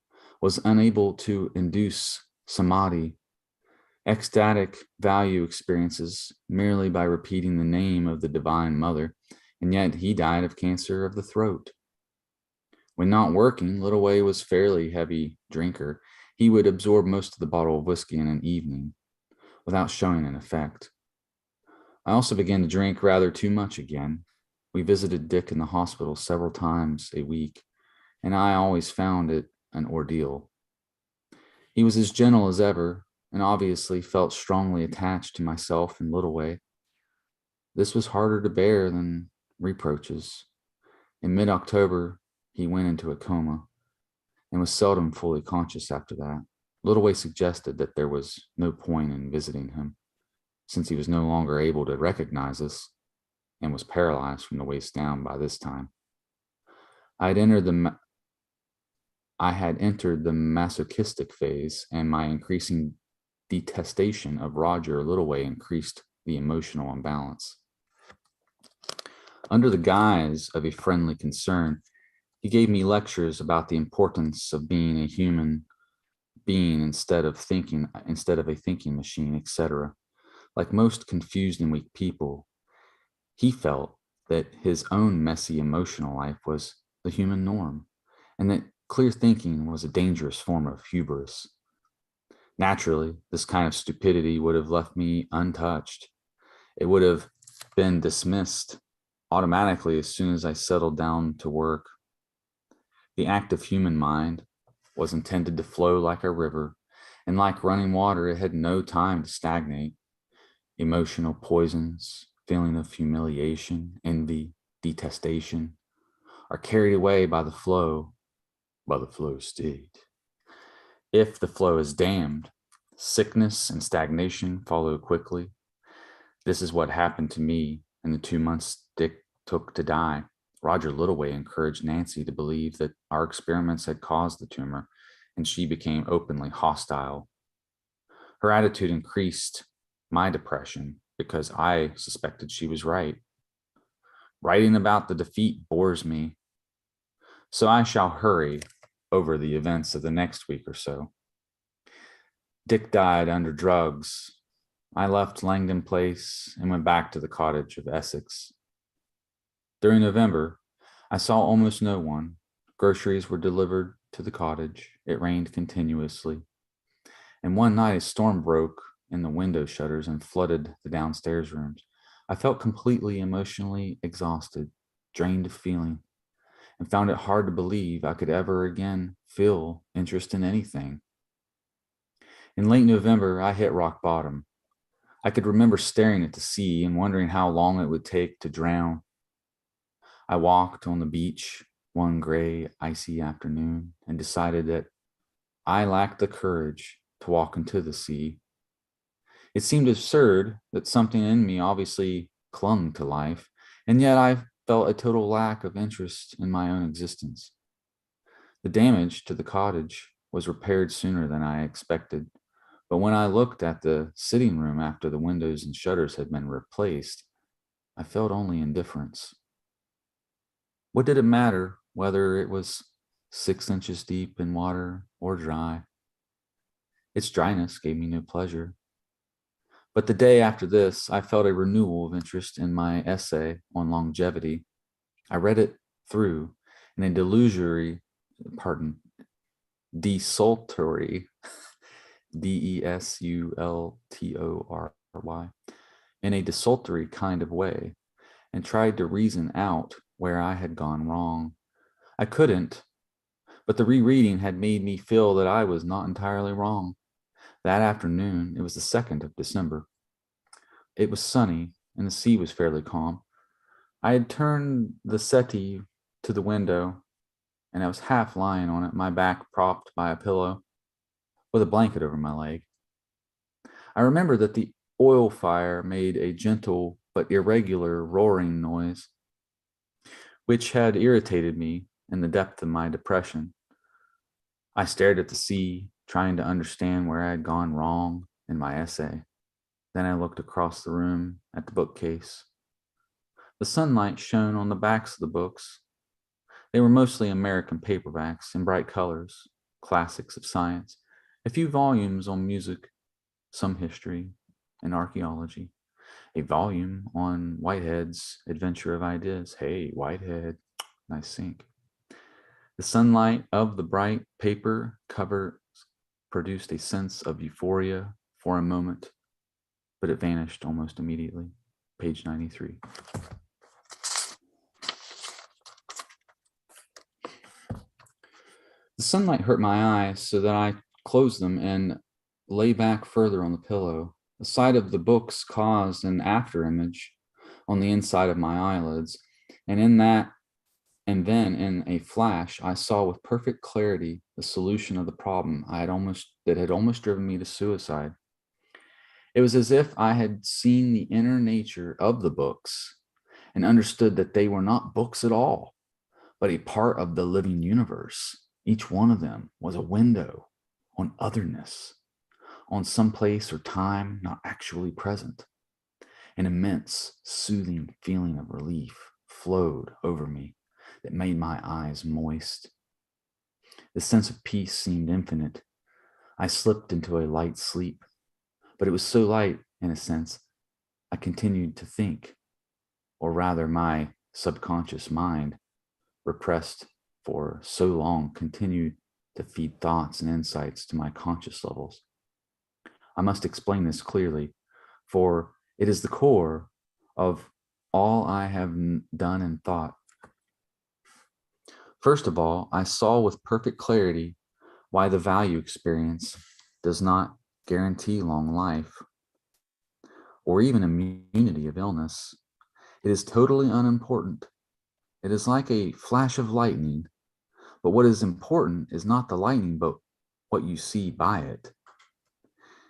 Speaker 12: was unable to induce samadhi, ecstatic value experiences, merely by repeating the name of the Divine Mother, and yet he died of cancer of the throat. When not working, Littleway was a fairly heavy drinker. He would absorb most of the bottle of whiskey in an evening without showing an effect. I also began to drink rather too much again. We visited Dick in the hospital several times a week, and I always found it an ordeal. He was as gentle as ever, and obviously felt strongly attached to myself and Littleway. This was harder to bear than reproaches. In mid-October, he went into a coma and was seldom fully conscious after that. Littleway suggested that there was no point in visiting him, since he was no longer able to recognize us and was paralyzed from the waist down by this time. I had entered the masochistic phase, and my increasing detestation of Roger Littleway increased the emotional imbalance. Under the guise of a friendly concern, he gave me lectures about the importance of being a human being instead of a thinking machine, etc. Like most confused and weak people, he felt that his own messy emotional life was the human norm, and that clear thinking was a dangerous form of hubris. Naturally, this kind of stupidity would have left me untouched. It would have been dismissed automatically as soon as I settled down to work. The active human mind was intended to flow like a river, and like running water, it had no time to stagnate. Emotional poisons, feeling of humiliation, envy, detestation, are carried away by the flow state. If the flow is dammed, sickness and stagnation follow quickly. This is what happened to me in the 2 months Dick took to die. Roger Littleway encouraged Nancy to believe that our experiments had caused the tumor, and she became openly hostile. Her attitude increased my depression because I suspected she was right. Writing about the defeat bores me, so I shall hurry over the events of the next week or so. Dick died under drugs. I left Langdon Place and went back to the cottage of Essex. During November, I saw almost no one. Groceries were delivered to the cottage. It rained continuously. And one night a storm broke in the window shutters and flooded the downstairs rooms. I felt completely emotionally exhausted, drained of feeling, and found it hard to believe I could ever again feel interest in anything. In late November, I hit rock bottom. I could remember staring at the sea and wondering how long it would take to drown. I walked on the beach one gray, icy afternoon and decided that I lacked the courage to walk into the sea. It seemed absurd that something in me obviously clung to life, and yet I felt a total lack of interest in my own existence. The damage to the cottage was repaired sooner than I expected, but when I looked at the sitting room after the windows and shutters had been replaced, I felt only indifference. What did it matter whether it was 6 inches deep in water or dry? Its dryness gave me no pleasure. But the day after this, I felt a renewal of interest in my essay on longevity. I read it through in a desultory, DESULTORY, in a desultory kind of way, and tried to reason out where I had gone wrong. I couldn't, but the rereading had made me feel that I was not entirely wrong. That afternoon, it was the 2nd of December. It was sunny and the sea was fairly calm. I had turned the settee to the window and I was half lying on it, my back propped by a pillow with a blanket over my leg. I remember that the oil fire made a gentle but irregular roaring noise, which had irritated me in the depth of my depression. I stared at the sea, trying to understand where I had gone wrong in my essay. Then I looked across the room at the bookcase. The sunlight shone on the backs of the books. They were mostly American paperbacks in bright colors, classics of science, a few volumes on music, some history and archaeology, a volume on Whitehead's Adventure of Ideas. Hey, Whitehead, nice sink. The sunlight of the bright paper cover produced a sense of euphoria for a moment, but it vanished almost immediately. Page 93. The sunlight hurt my eyes so that I closed them and lay back further on the pillow. The sight of the books caused an afterimage on the inside of my eyelids, and then in a flash, I saw with perfect clarity the solution of the problem that had almost driven me to suicide. It was as if I had seen the inner nature of the books and understood that they were not books at all, but a part of the living universe. Each one of them was a window on otherness, on some place or time not actually present. An immense, soothing feeling of relief flowed over me that made my eyes moist. The sense of peace seemed infinite. I slipped into a light sleep, but it was so light, in a sense, I continued to think, or rather my subconscious mind, repressed for so long, continued to feed thoughts and insights to my conscious levels. I must explain this clearly, for it is the core of all I have done and thought. First of all, I saw with perfect clarity why the value experience does not guarantee long life or even immunity of illness. It is totally unimportant. It is like a flash of lightning, but what is important is not the lightning, but what you see by it.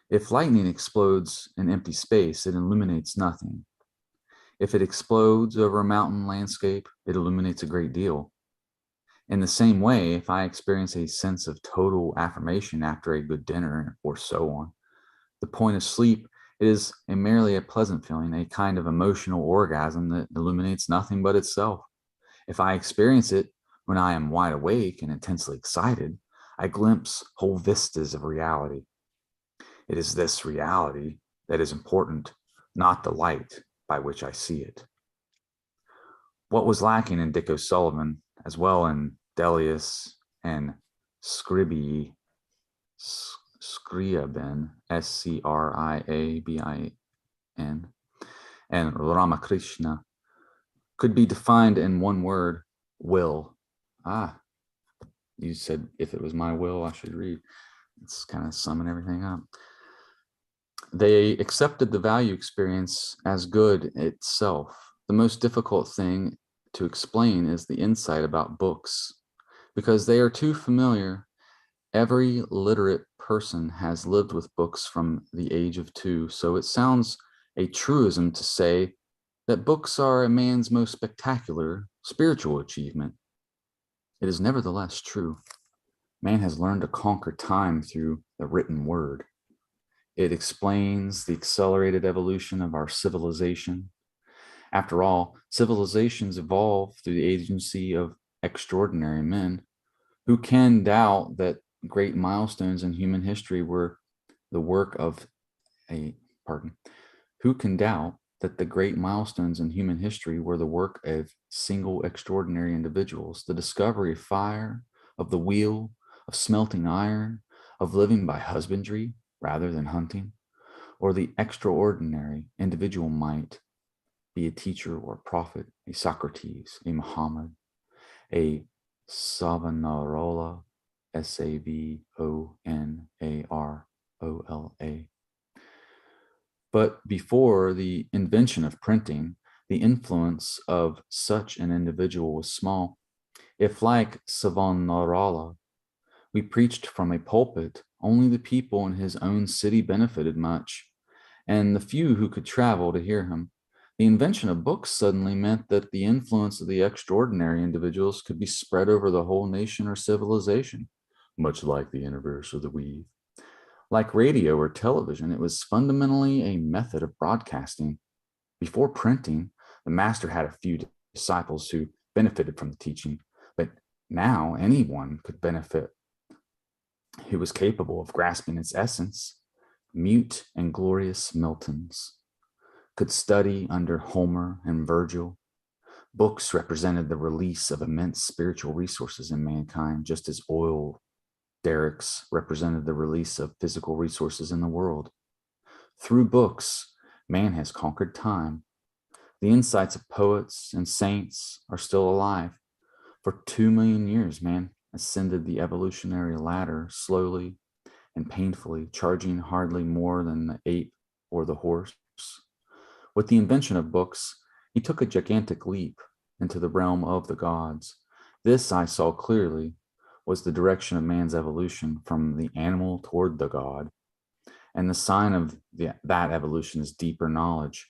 Speaker 12: If lightning explodes in empty space, it illuminates nothing. If it explodes over a mountain landscape, it illuminates a great deal. In the same way, if I experience a sense of total affirmation after a good dinner or so on, the point of sleep is merely a pleasant feeling, a kind of emotional orgasm that illuminates nothing but itself. If I experience it when I am wide awake and intensely excited, I glimpse whole vistas of reality. It is this reality that is important, not the light by which I see it. What was lacking in Dick O'Sullivan, as well in Delius and Scriabin, Scriabin, and Ramakrishna, could be defined in one word: will. You said if it was my will, I should read. It's kind of summing everything up. They accepted the value experience as good itself. The most difficult thing to explain is the insight about books, because they are too familiar. Every literate person has lived with books from the age of 2, so it sounds a truism to say that books are a man's most spectacular spiritual achievement. It is nevertheless true. Man has learned to conquer time through the written word. It explains the accelerated evolution of our civilization. After all, civilizations evolve through the agency of extraordinary men. Who can doubt that great milestones in human history were the work of Who can doubt that the great milestones in human history were the work of single extraordinary individuals? The discovery of fire, of the wheel, of smelting iron, of living by husbandry rather than hunting, or the extraordinary individual might be a teacher or a prophet, a Socrates, a Muhammad, a Savonarola, Savonarola. But before the invention of printing, the influence of such an individual was small. If, like Savonarola, we preached from a pulpit, only the people in his own city benefited much, and the few who could travel to hear him. The invention of books suddenly meant that the influence of the extraordinary individuals could be spread over the whole nation or civilization, much like the universe or the weave. Like radio or television, it was fundamentally a method of broadcasting. Before printing, the master had a few disciples who benefited from the teaching, but now anyone could benefit who was capable of grasping its essence. Mute and glorious Miltons could study under Homer and Virgil. Books represented the release of immense spiritual resources in mankind, just as oil derricks represented the release of physical resources in the world. Through books, man has conquered time. The insights of poets and saints are still alive. For 2 million years, man ascended the evolutionary ladder slowly and painfully, charging hardly more than the ape or the horse. With the invention of books, he took a gigantic leap into the realm of the gods. This, I saw clearly, was the direction of man's evolution from the animal toward the god. And the sign of that evolution is deeper knowledge,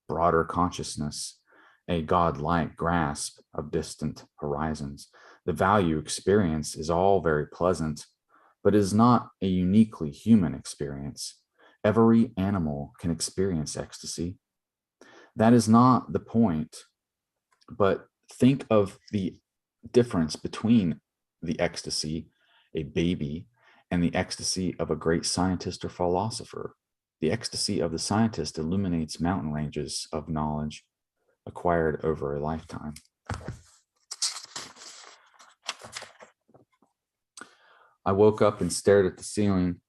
Speaker 12: broader consciousness, a godlike grasp of distant horizons. The value experience is all very pleasant, but is not a uniquely human experience. Every animal can experience ecstasy. That is not the point, but think of the difference between the ecstasy, a baby, and the ecstasy of a great scientist or philosopher. The ecstasy of the scientist illuminates mountain ranges of knowledge acquired over a lifetime. I woke up and stared at the ceiling.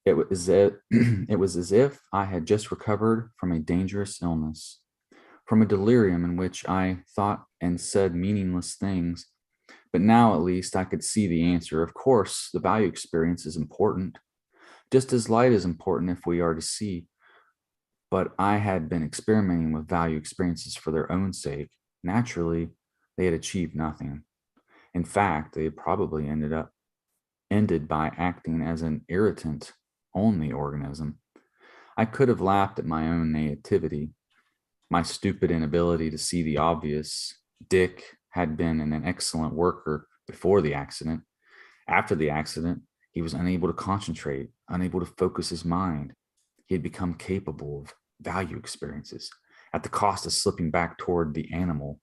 Speaker 12: It was as if I had just recovered from a dangerous illness, from a delirium in which I thought and said meaningless things. But now at least I could see the answer. Of course, the value experience is important, just as light is important if we are to see. But I had been experimenting with value experiences for their own sake. Naturally, they had achieved nothing. In fact, they had probably ended by acting as an irritant on the organism. I could have laughed at my own naivety, my stupid inability to see the obvious. Dick had been an excellent worker before the accident. After the accident, he was unable to concentrate, unable to focus his mind. He had become capable of value experiences at the cost of slipping back toward the animal.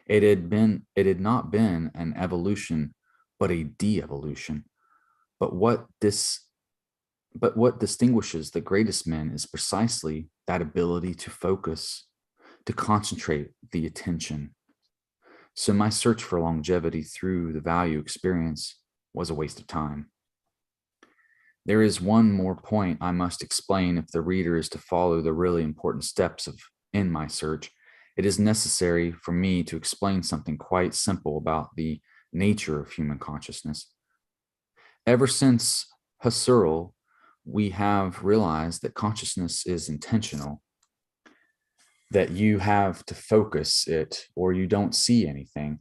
Speaker 12: It had not been an evolution, but a de-evolution. But what distinguishes the greatest men is precisely that ability to focus, to concentrate the attention. So my search for longevity through the value experience was a waste of time. There is one more point I must explain if the reader is to follow the really important steps in my search. It is necessary for me to explain something quite simple about the nature of human consciousness. Ever since Husserl, we have realized that consciousness is intentional, that you have to focus it or you don't see anything.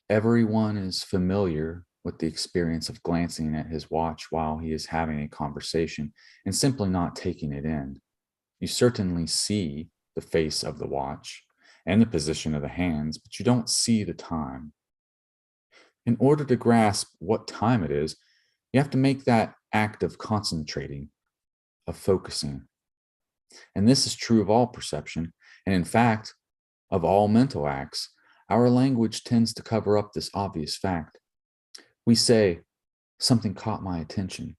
Speaker 12: Everyone is familiar with the experience of glancing at his watch while he is having a conversation and simply not taking it in. You certainly see the face of the watch and the position of the hands, but you don't see the time. In order to grasp what time it is, you have to make that act of concentrating, of focusing. And this is true of all perception, and in fact, of all mental acts. Our language tends to cover up this obvious fact. We say, something caught my attention,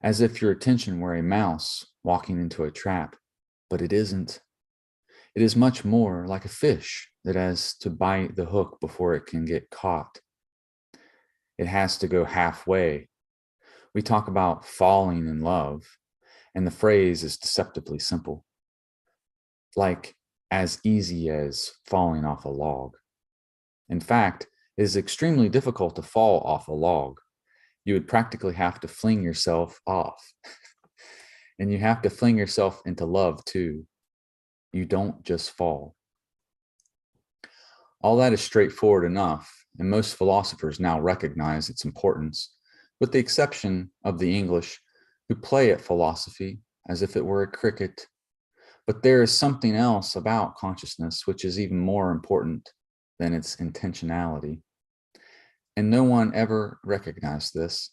Speaker 12: as if your attention were a mouse walking into a trap, but it isn't. It is much more like a fish that has to bite the hook before it can get caught. It has to go halfway. We talk about falling in love, and the phrase is deceptively simple, like as easy as falling off a log. In fact, it is extremely difficult to fall off a log. You would practically have to fling yourself off. And you have to fling yourself into love too. You don't just fall. All that is straightforward enough, and most philosophers now recognize its importance, with the exception of the English, who play at philosophy as if it were a cricket. But there is something else about consciousness which is even more important than its intentionality. And no one ever recognized this.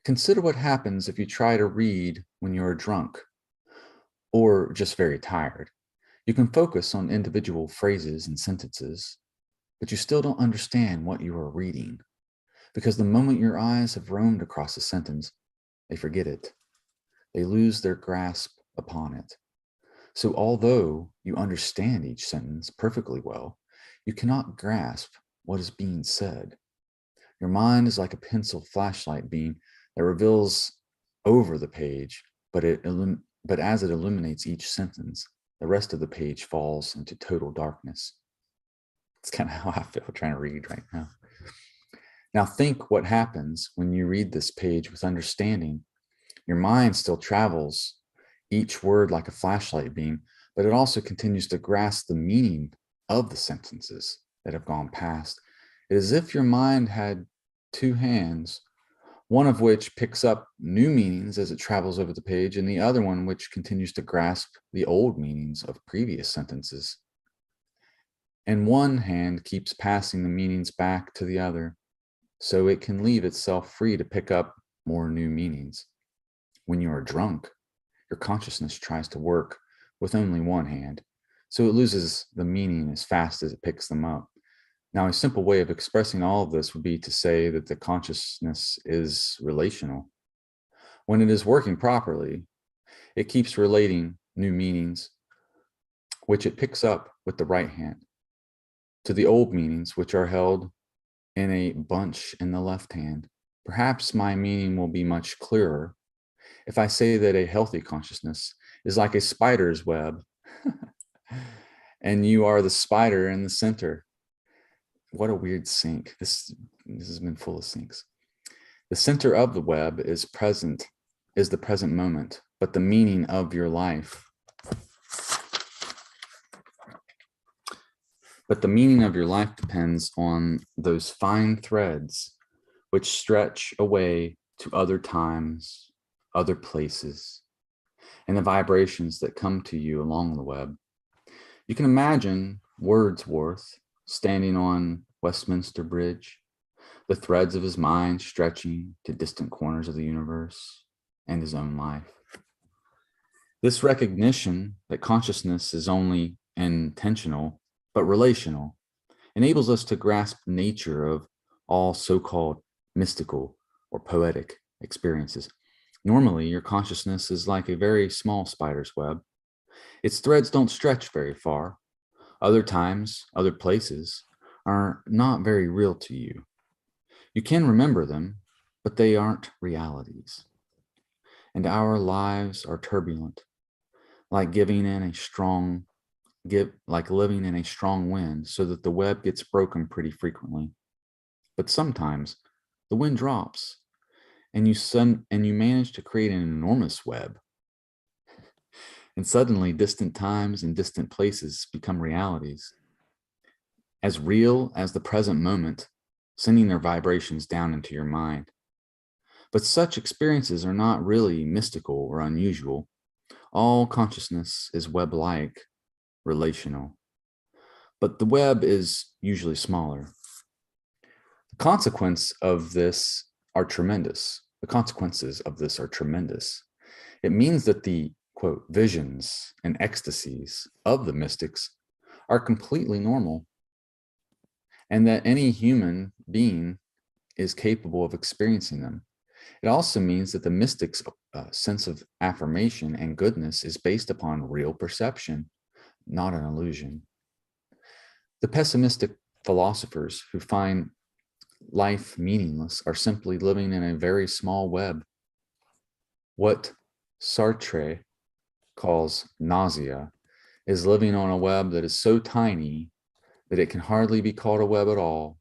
Speaker 12: Consider what happens if you try to read when you are drunk or just very tired. You can focus on individual phrases and sentences, but you still don't understand what you are reading, because the moment your eyes have roamed across a sentence, they forget it. They lose their grasp upon it. So although you understand each sentence perfectly well, you cannot grasp what is being said. Your mind is like a pencil flashlight beam that reveals over the page, but as it illuminates each sentence, the rest of the page falls into total darkness. It's kind of how I feel trying to read right now. Now think what happens when you read this page with understanding. Your mind still travels each word like a flashlight beam, but it also continues to grasp the meaning of the sentences that have gone past. It is as if your mind had two hands, one of which picks up new meanings as it travels over the page, and the other one which continues to grasp the old meanings of previous sentences. And one hand keeps passing the meanings back to the other, so it can leave itself free to pick up more new meanings. When you are drunk, your consciousness tries to work with only one hand, so it loses the meaning as fast as it picks them up. Now, a simple way of expressing all of this would be to say that the consciousness is relational. When it is working properly, it keeps relating new meanings, which it picks up with the right hand, to the old meanings, which are held in a bunch in the left hand. Perhaps my meaning will be much clearer if I say that a healthy consciousness is like a spider's web, and you are the spider in the center. What a weird sync. This has been full of syncs. The center of the web is the present moment, but the meaning of your life. But the meaning of your life depends on those fine threads which stretch away to other times, other places, and the vibrations that come to you along the web. You can imagine Wordsworth standing on Westminster Bridge, the threads of his mind stretching to distant corners of the universe and his own life. This recognition that consciousness is only intentional but relational enables us to grasp the nature of all so-called mystical or poetic experiences. Normally, your consciousness is like a very small spider's web. Its threads don't stretch very far. Other times, other places are not very real to you. You can remember them, but they aren't realities. And our lives are turbulent, like living in a strong wind, so that the web gets broken pretty frequently. But sometimes the wind drops, and you manage to create an enormous web. And suddenly distant times and distant places become realities, as real as the present moment, sending their vibrations down into your mind. But such experiences are not really mystical or unusual. All consciousness is web-like, relational. But the web is usually smaller. The consequences of this are tremendous. It means that the, quote, visions and ecstasies of the mystics are completely normal, and that any human being is capable of experiencing them. It also means that the mystic's sense of affirmation and goodness is based upon real perception, not an illusion. The pessimistic philosophers who find life meaningless are simply living in a very small web. What Sartre calls nausea is living on a web that is so tiny that it can hardly be called a web at all.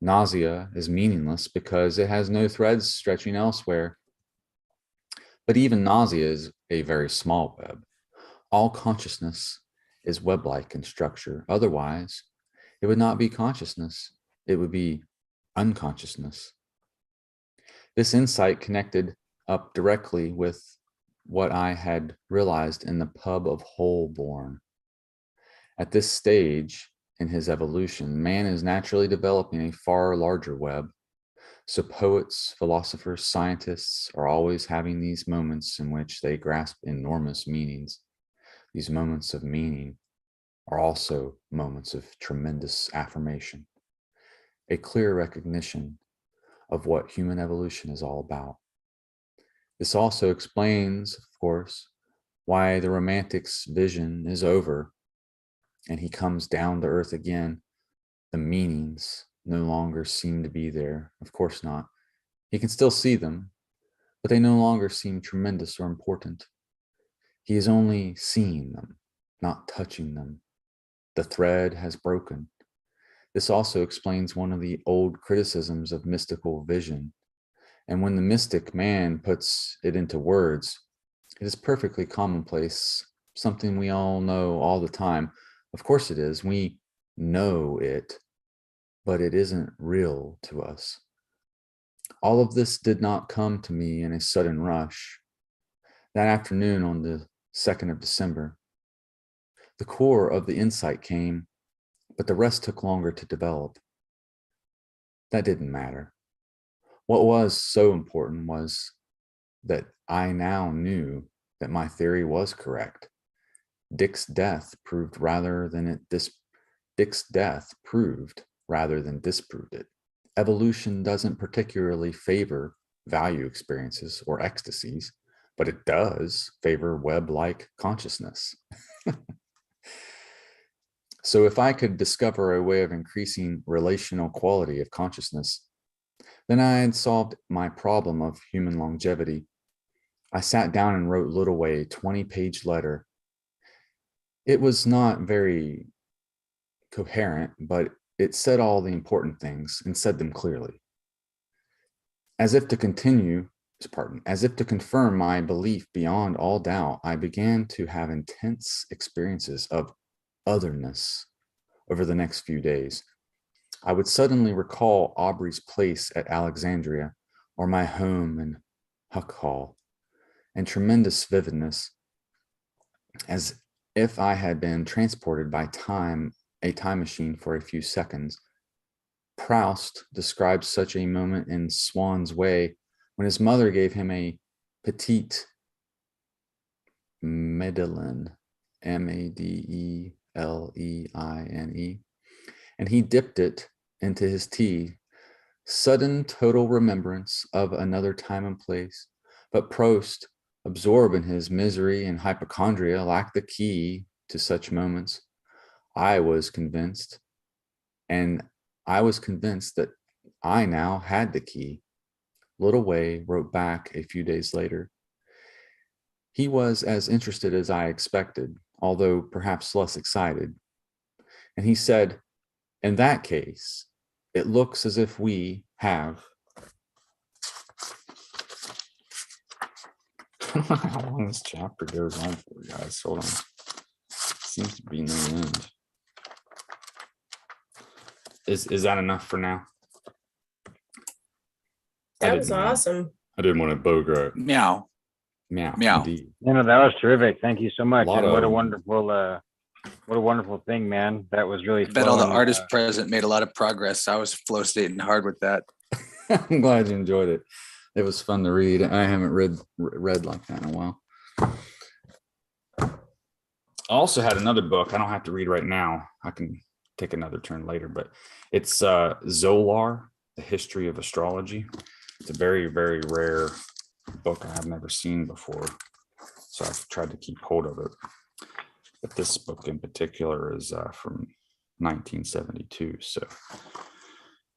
Speaker 12: Nausea is meaningless because it has no threads stretching elsewhere. But even nausea is a very small web. All consciousness is web-like in structure. Otherwise, it would not be consciousness. It would be unconsciousness. This insight connected up directly with what I had realized in the pub of Holborn. At this stage in his evolution, man is naturally developing a far larger web. So poets, philosophers, scientists are always having these moments in which they grasp enormous meanings. These moments of meaning are also moments of tremendous affirmation, a clear recognition of what human evolution is all about. This also explains, of course, why the romantic's vision is over and he comes down to earth again. The meanings no longer seem to be there. Of course not. He can still see them, but they no longer seem tremendous or important. He is only seeing them, not touching them. The thread has broken. This also explains one of the old criticisms of mystical vision. And when the mystic man puts it into words, it is perfectly commonplace, something we all know all the time. Of course it is. We know it, but it isn't real to us. All of this did not come to me in a sudden rush. That afternoon on the 2nd of December, the core of the insight came, but the rest took longer to develop. That didn't matter. What was so important was that I now knew that my theory was correct. Dick's death proved rather than disproved it. Evolution doesn't particularly favor value experiences or ecstasies, but it does favor web-like consciousness. So if I could discover a way of increasing relational quality of consciousness, then I had solved my problem of human longevity. I sat down and wrote Littleway a 20-page letter. It was not very coherent, but it said all the important things and said them clearly. As if to confirm my belief beyond all doubt, I began to have intense experiences of otherness over the next few days. I would suddenly recall Aubrey's place at Alexandria or my home in Huck Hall, and tremendous vividness, as if I had been transported by a time machine for a few seconds. Proust describes such a moment in Swan's Way when his mother gave him a petite Madeleine, Madeleine, and he dipped it into his tea. Sudden total remembrance of another time and place, but Proust, absorbed in his misery and hypochondria, lacked the key to such moments. I was convinced that I now had the key. Littleway wrote back a few days later. He was as interested as I expected, although perhaps less excited. And he said, in that case, it looks as if we have. I don't know how long this chapter goes on for, guys. Hold on. Seems to be no end. Is that enough for now?
Speaker 2: That was awesome.
Speaker 11: I didn't want to bogart.
Speaker 5: Meow.
Speaker 12: Meow.
Speaker 5: Meow.
Speaker 12: Indeed.
Speaker 1: No, that was terrific. Thank you so much. And what a
Speaker 12: Lot
Speaker 1: wonderful thing, man. That was really
Speaker 5: I bet all the
Speaker 1: flowing,
Speaker 5: artists present made a lot of progress. I was FlowStating hard with that.
Speaker 12: I'm glad you enjoyed it. It was fun to read. I haven't read like that in a while.
Speaker 11: I also had another book. I don't have to read right now. I can take another turn later, but it's Zolar, The History of Astrology. It's a very, very rare book I've never seen before, so I've tried to keep hold of it. But this book in particular is from 1972. So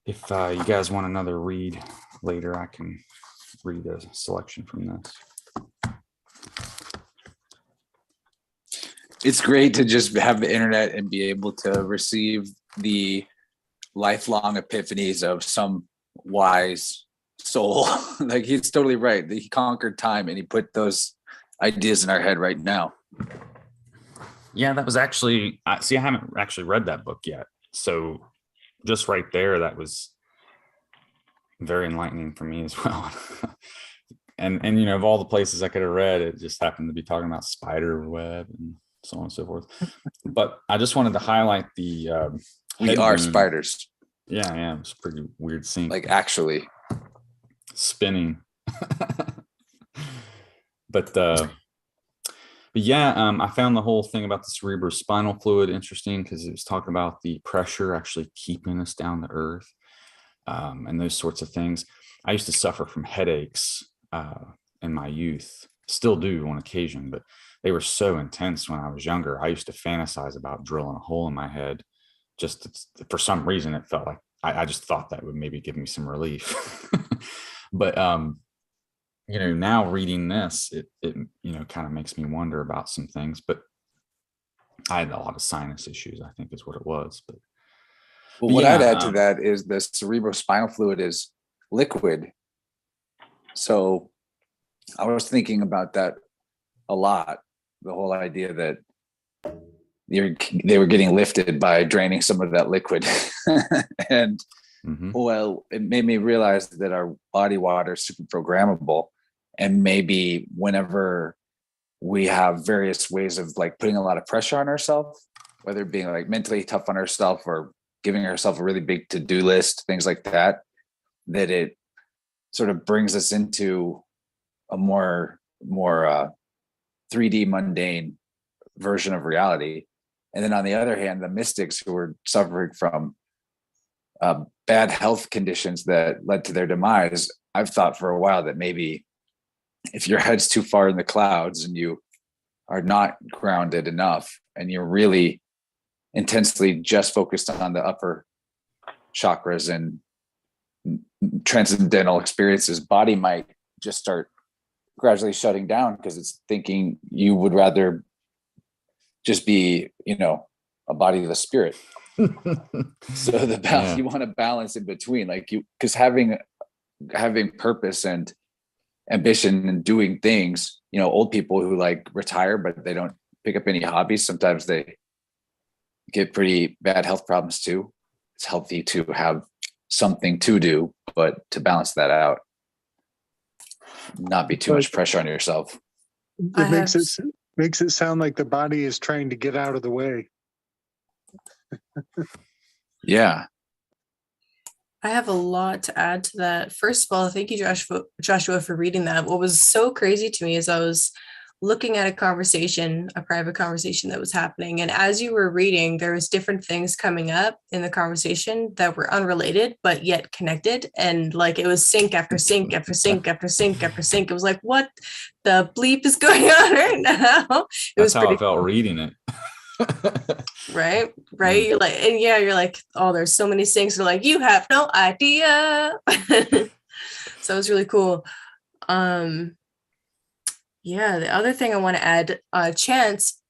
Speaker 11: if you guys want another read later, I can read a selection from this.
Speaker 5: It's great to just have the internet and be able to receive the lifelong epiphanies of some wise soul. Like, he's totally right. He conquered time and he put those ideas in our head right now.
Speaker 11: Yeah, that was actually, see, I haven't actually read that book yet. So just right there, that was very enlightening for me as well. and of all the places I could have read, it just happened to be talking about spider web and so on and so forth. But I just wanted to highlight the
Speaker 5: We are
Speaker 11: wound.
Speaker 5: spiders.
Speaker 11: Yeah, it's a pretty weird scene.
Speaker 5: Like actually
Speaker 11: spinning. But yeah, I found the whole thing about the cerebrospinal fluid interesting because it was talking about the pressure actually keeping us down to earth, and those sorts of things. I used to suffer from headaches in my youth, still do on occasion, but they were so intense when I was younger. I used to fantasize about drilling a hole in my head. Just for some reason, it felt like I just thought that would maybe give me some relief. But now reading this, it kind of makes me wonder about some things. But I had a lot of sinus issues, I think is what it was. But
Speaker 5: what I'd add to that is the cerebrospinal fluid is liquid. So I was thinking about that a lot. The whole idea that they were getting lifted by draining some of that liquid. And well, it made me realize that our body water is super programmable. And maybe whenever we have various ways of like putting a lot of pressure on ourselves, whether it being like mentally tough on ourselves or giving ourselves a really big to-do list, things like that, that it sort of brings us into a more 3D mundane version of reality. And then on the other hand, the mystics who were suffering from bad health conditions that led to their demise, I've thought for a while that maybe if your head's too far in the clouds and you are not grounded enough and you're really intensely just focused on the upper chakras and transcendental experiences, body might just start gradually shutting down because it's thinking you would rather just be, a body of the spirit. So the balance, you want to balance in between, like because having purpose and ambition and doing things, old people who like retire, but they don't pick up any hobbies. Sometimes they get pretty bad health problems too. It's healthy to have something to do, but to balance that out, not be too much pressure on yourself.
Speaker 6: It makes it sound like the body is trying to get out of the way.
Speaker 5: Yeah.
Speaker 3: I have a lot to add to that. First of all, thank you, Joshua, for reading that. What was so crazy to me is I was looking at a private conversation that was happening. And as you were reading, there was different things coming up in the conversation that were unrelated, but yet connected. And like, it was sync after sync after sync after sync after sync. It was like, what the bleep is going on right now?
Speaker 11: That's how I felt reading it.
Speaker 3: Right. You're like, and yeah, you're like, oh, there's so many things. They're like, you have no idea. So it was really cool. Yeah, the other thing I want to add, Chance,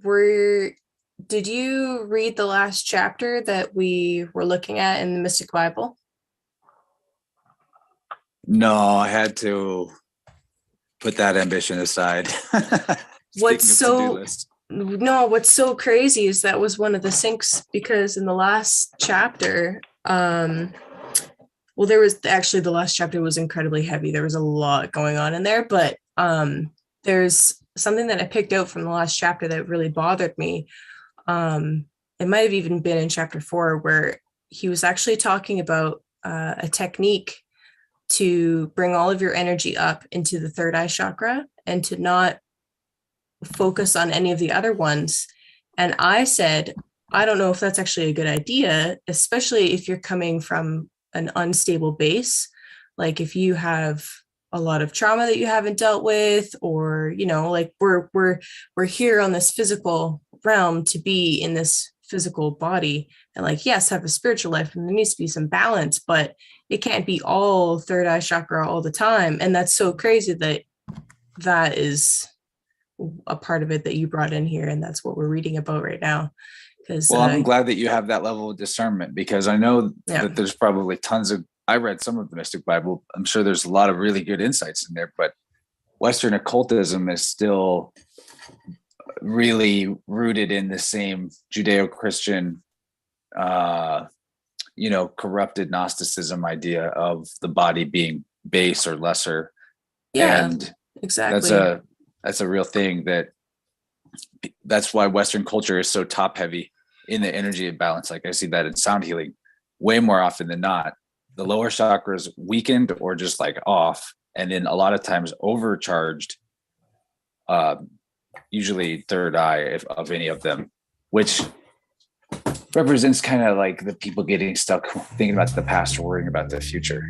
Speaker 3: did you read the last chapter that we were looking at in the Mystic Bible?
Speaker 5: No, I had to put that ambition aside.
Speaker 3: What's so crazy is that was one of the syncs, because in the last chapter, there was actually, the last chapter was incredibly heavy. There was a lot going on in there, but there's something that I picked out from the last chapter that really bothered me. It might have even been in chapter 4, where he was actually talking about a technique to bring all of your energy up into the third eye chakra and to not focus on any of the other ones. And I said, I don't know if that's actually a good idea, especially if you're coming from an unstable base. Like if you have a lot of trauma that you haven't dealt with, or, like we're here on this physical realm to be in this physical body, and like, yes, have a spiritual life, and there needs to be some balance, but it can't be all third eye chakra all the time. And that's so crazy that is a part of it that you brought in here, and that's what we're reading about right now.
Speaker 5: Well, I'm glad that you have that level of discernment, because I know that there's probably I read some of the Mystic Bible. I'm sure there's a lot of really good insights in there, but Western occultism is still really rooted in the same Judeo-Christian, corrupted Gnosticism idea of the body being base or lesser.
Speaker 3: Yeah,
Speaker 5: And
Speaker 3: exactly.
Speaker 5: that's a real thing. That's why Western culture is so top heavy in the energy imbalance. Like I see that in sound healing way more often than not. The lower chakras weakened or just like off, and then a lot of times overcharged, usually third eye of any of them, which represents kind of like the people getting stuck thinking about the past or worrying about the future.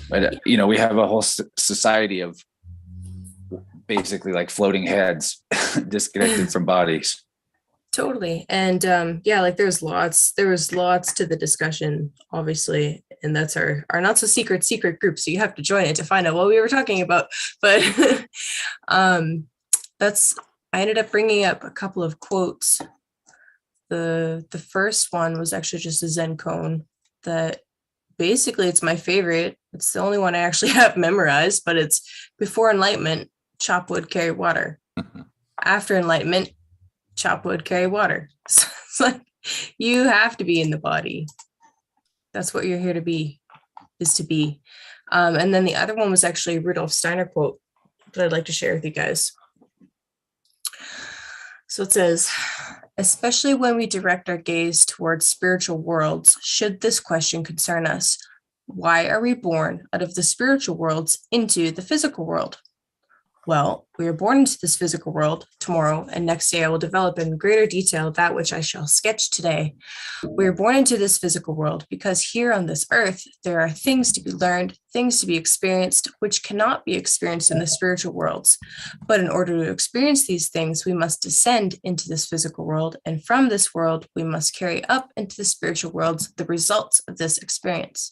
Speaker 5: But we have a whole society of basically like floating heads disconnected from bodies.
Speaker 3: Totally. And like there was lots to the discussion, obviously, and that's our not so secret group, so you have to join it to find out what we were talking about. But I ended up bringing up a couple of quotes. The first one was actually just a Zen koan that basically it's my favorite. It's the only one I actually have memorized, but it's before enlightenment, chop wood, carry water. After enlightenment, chop wood, carry water. So it's like you have to be in the body. That's what you're here to be, is to be. And then the other one was actually a Rudolf Steiner quote that I'd like to share with you guys. So it says, especially when we direct our gaze towards spiritual worlds, should this question concern us: why are we born out of the spiritual worlds into the physical world? Well, we are born into this physical world. Tomorrow and next day I will develop in greater detail that which I shall sketch today. We are born into this physical world because here on this earth, there are things to be learned, things to be experienced, which cannot be experienced in the spiritual worlds. But in order to experience these things, we must descend into this physical world, and from this world, we must carry up into the spiritual worlds the results of this experience.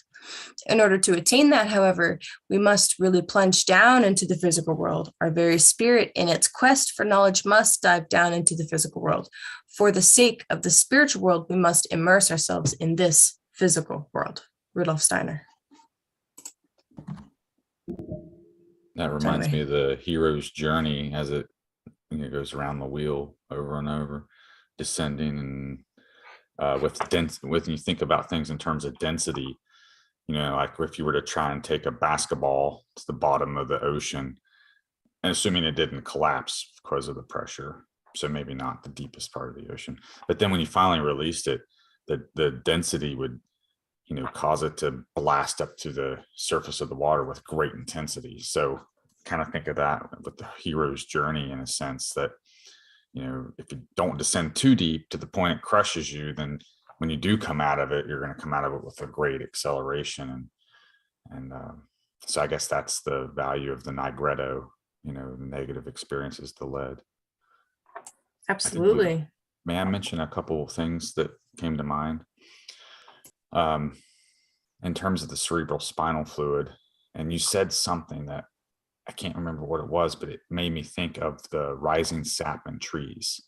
Speaker 3: In order to attain that, however, we must really plunge down into the physical world. Our very spirit, in its quest for knowledge, must dive down into the physical world. For the sake of the spiritual world, we must immerse ourselves in this physical world. Rudolf Steiner.
Speaker 11: That reminds me of the hero's journey as it goes around the wheel over and over, descending, and with you think about things in terms of density. Like if you were to try and take a basketball to the bottom of the ocean, and assuming it didn't collapse because of the pressure, so maybe not the deepest part of the ocean, but then when you finally released it, the density would, cause it to blast up to the surface of the water with great intensity. So kind of think of that with the hero's journey, in a sense that, if you don't descend too deep to the point it crushes you, then when you do come out of it, you're going to come out of it with a great acceleration. And so I guess that's the value of the nigretto, negative experiences to lead.
Speaker 3: Absolutely.
Speaker 11: May I mention a couple of things that came to mind? In terms of the cerebral spinal fluid, and you said something that I can't remember what it was, but it made me think of the rising sap in trees.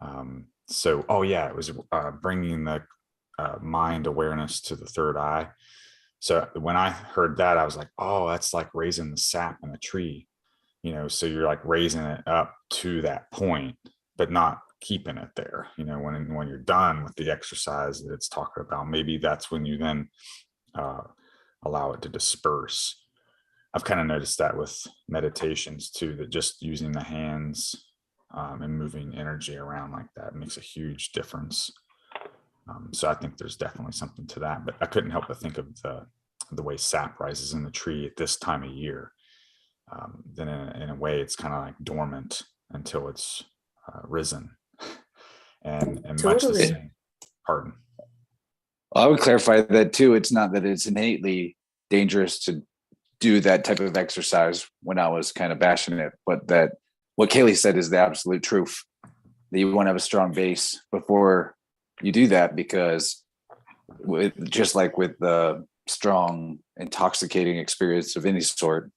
Speaker 11: It was bringing the mind awareness to the third eye. So when I heard that, I was like, oh, that's like raising the sap in a tree, so you're like raising it up to that point, but not keeping it there. When you're done with the exercise that it's talking about, maybe that's when you then allow it to disperse. I've kind of noticed that with meditations too, that just using the hands and moving energy around like that makes a huge difference. So I think there's definitely something to that, but I couldn't help but think of the way sap rises in the tree at this time of year. Then in a way, it's kind of like dormant until it's risen, and much the same. Pardon.
Speaker 5: I would clarify that too. It's not that it's innately dangerous to do that type of exercise when I was kind of bashing it, but that what Kaylee said is the absolute truth. That you want to have a strong base before you do that, because just like with the strong intoxicating experience of any sort,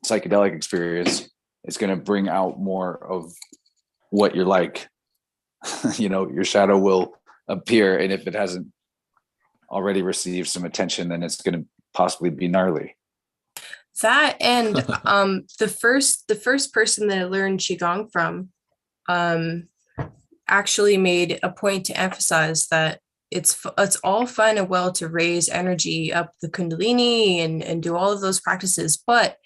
Speaker 5: psychedelic experience, it's going to bring out more of what you're like. Your shadow will appear, and if it hasn't already received some attention, then it's going to possibly be gnarly.
Speaker 3: That, and the first person that I learned qigong from actually made a point to emphasize that it's all fun and well to raise energy up the kundalini and do all of those practices, but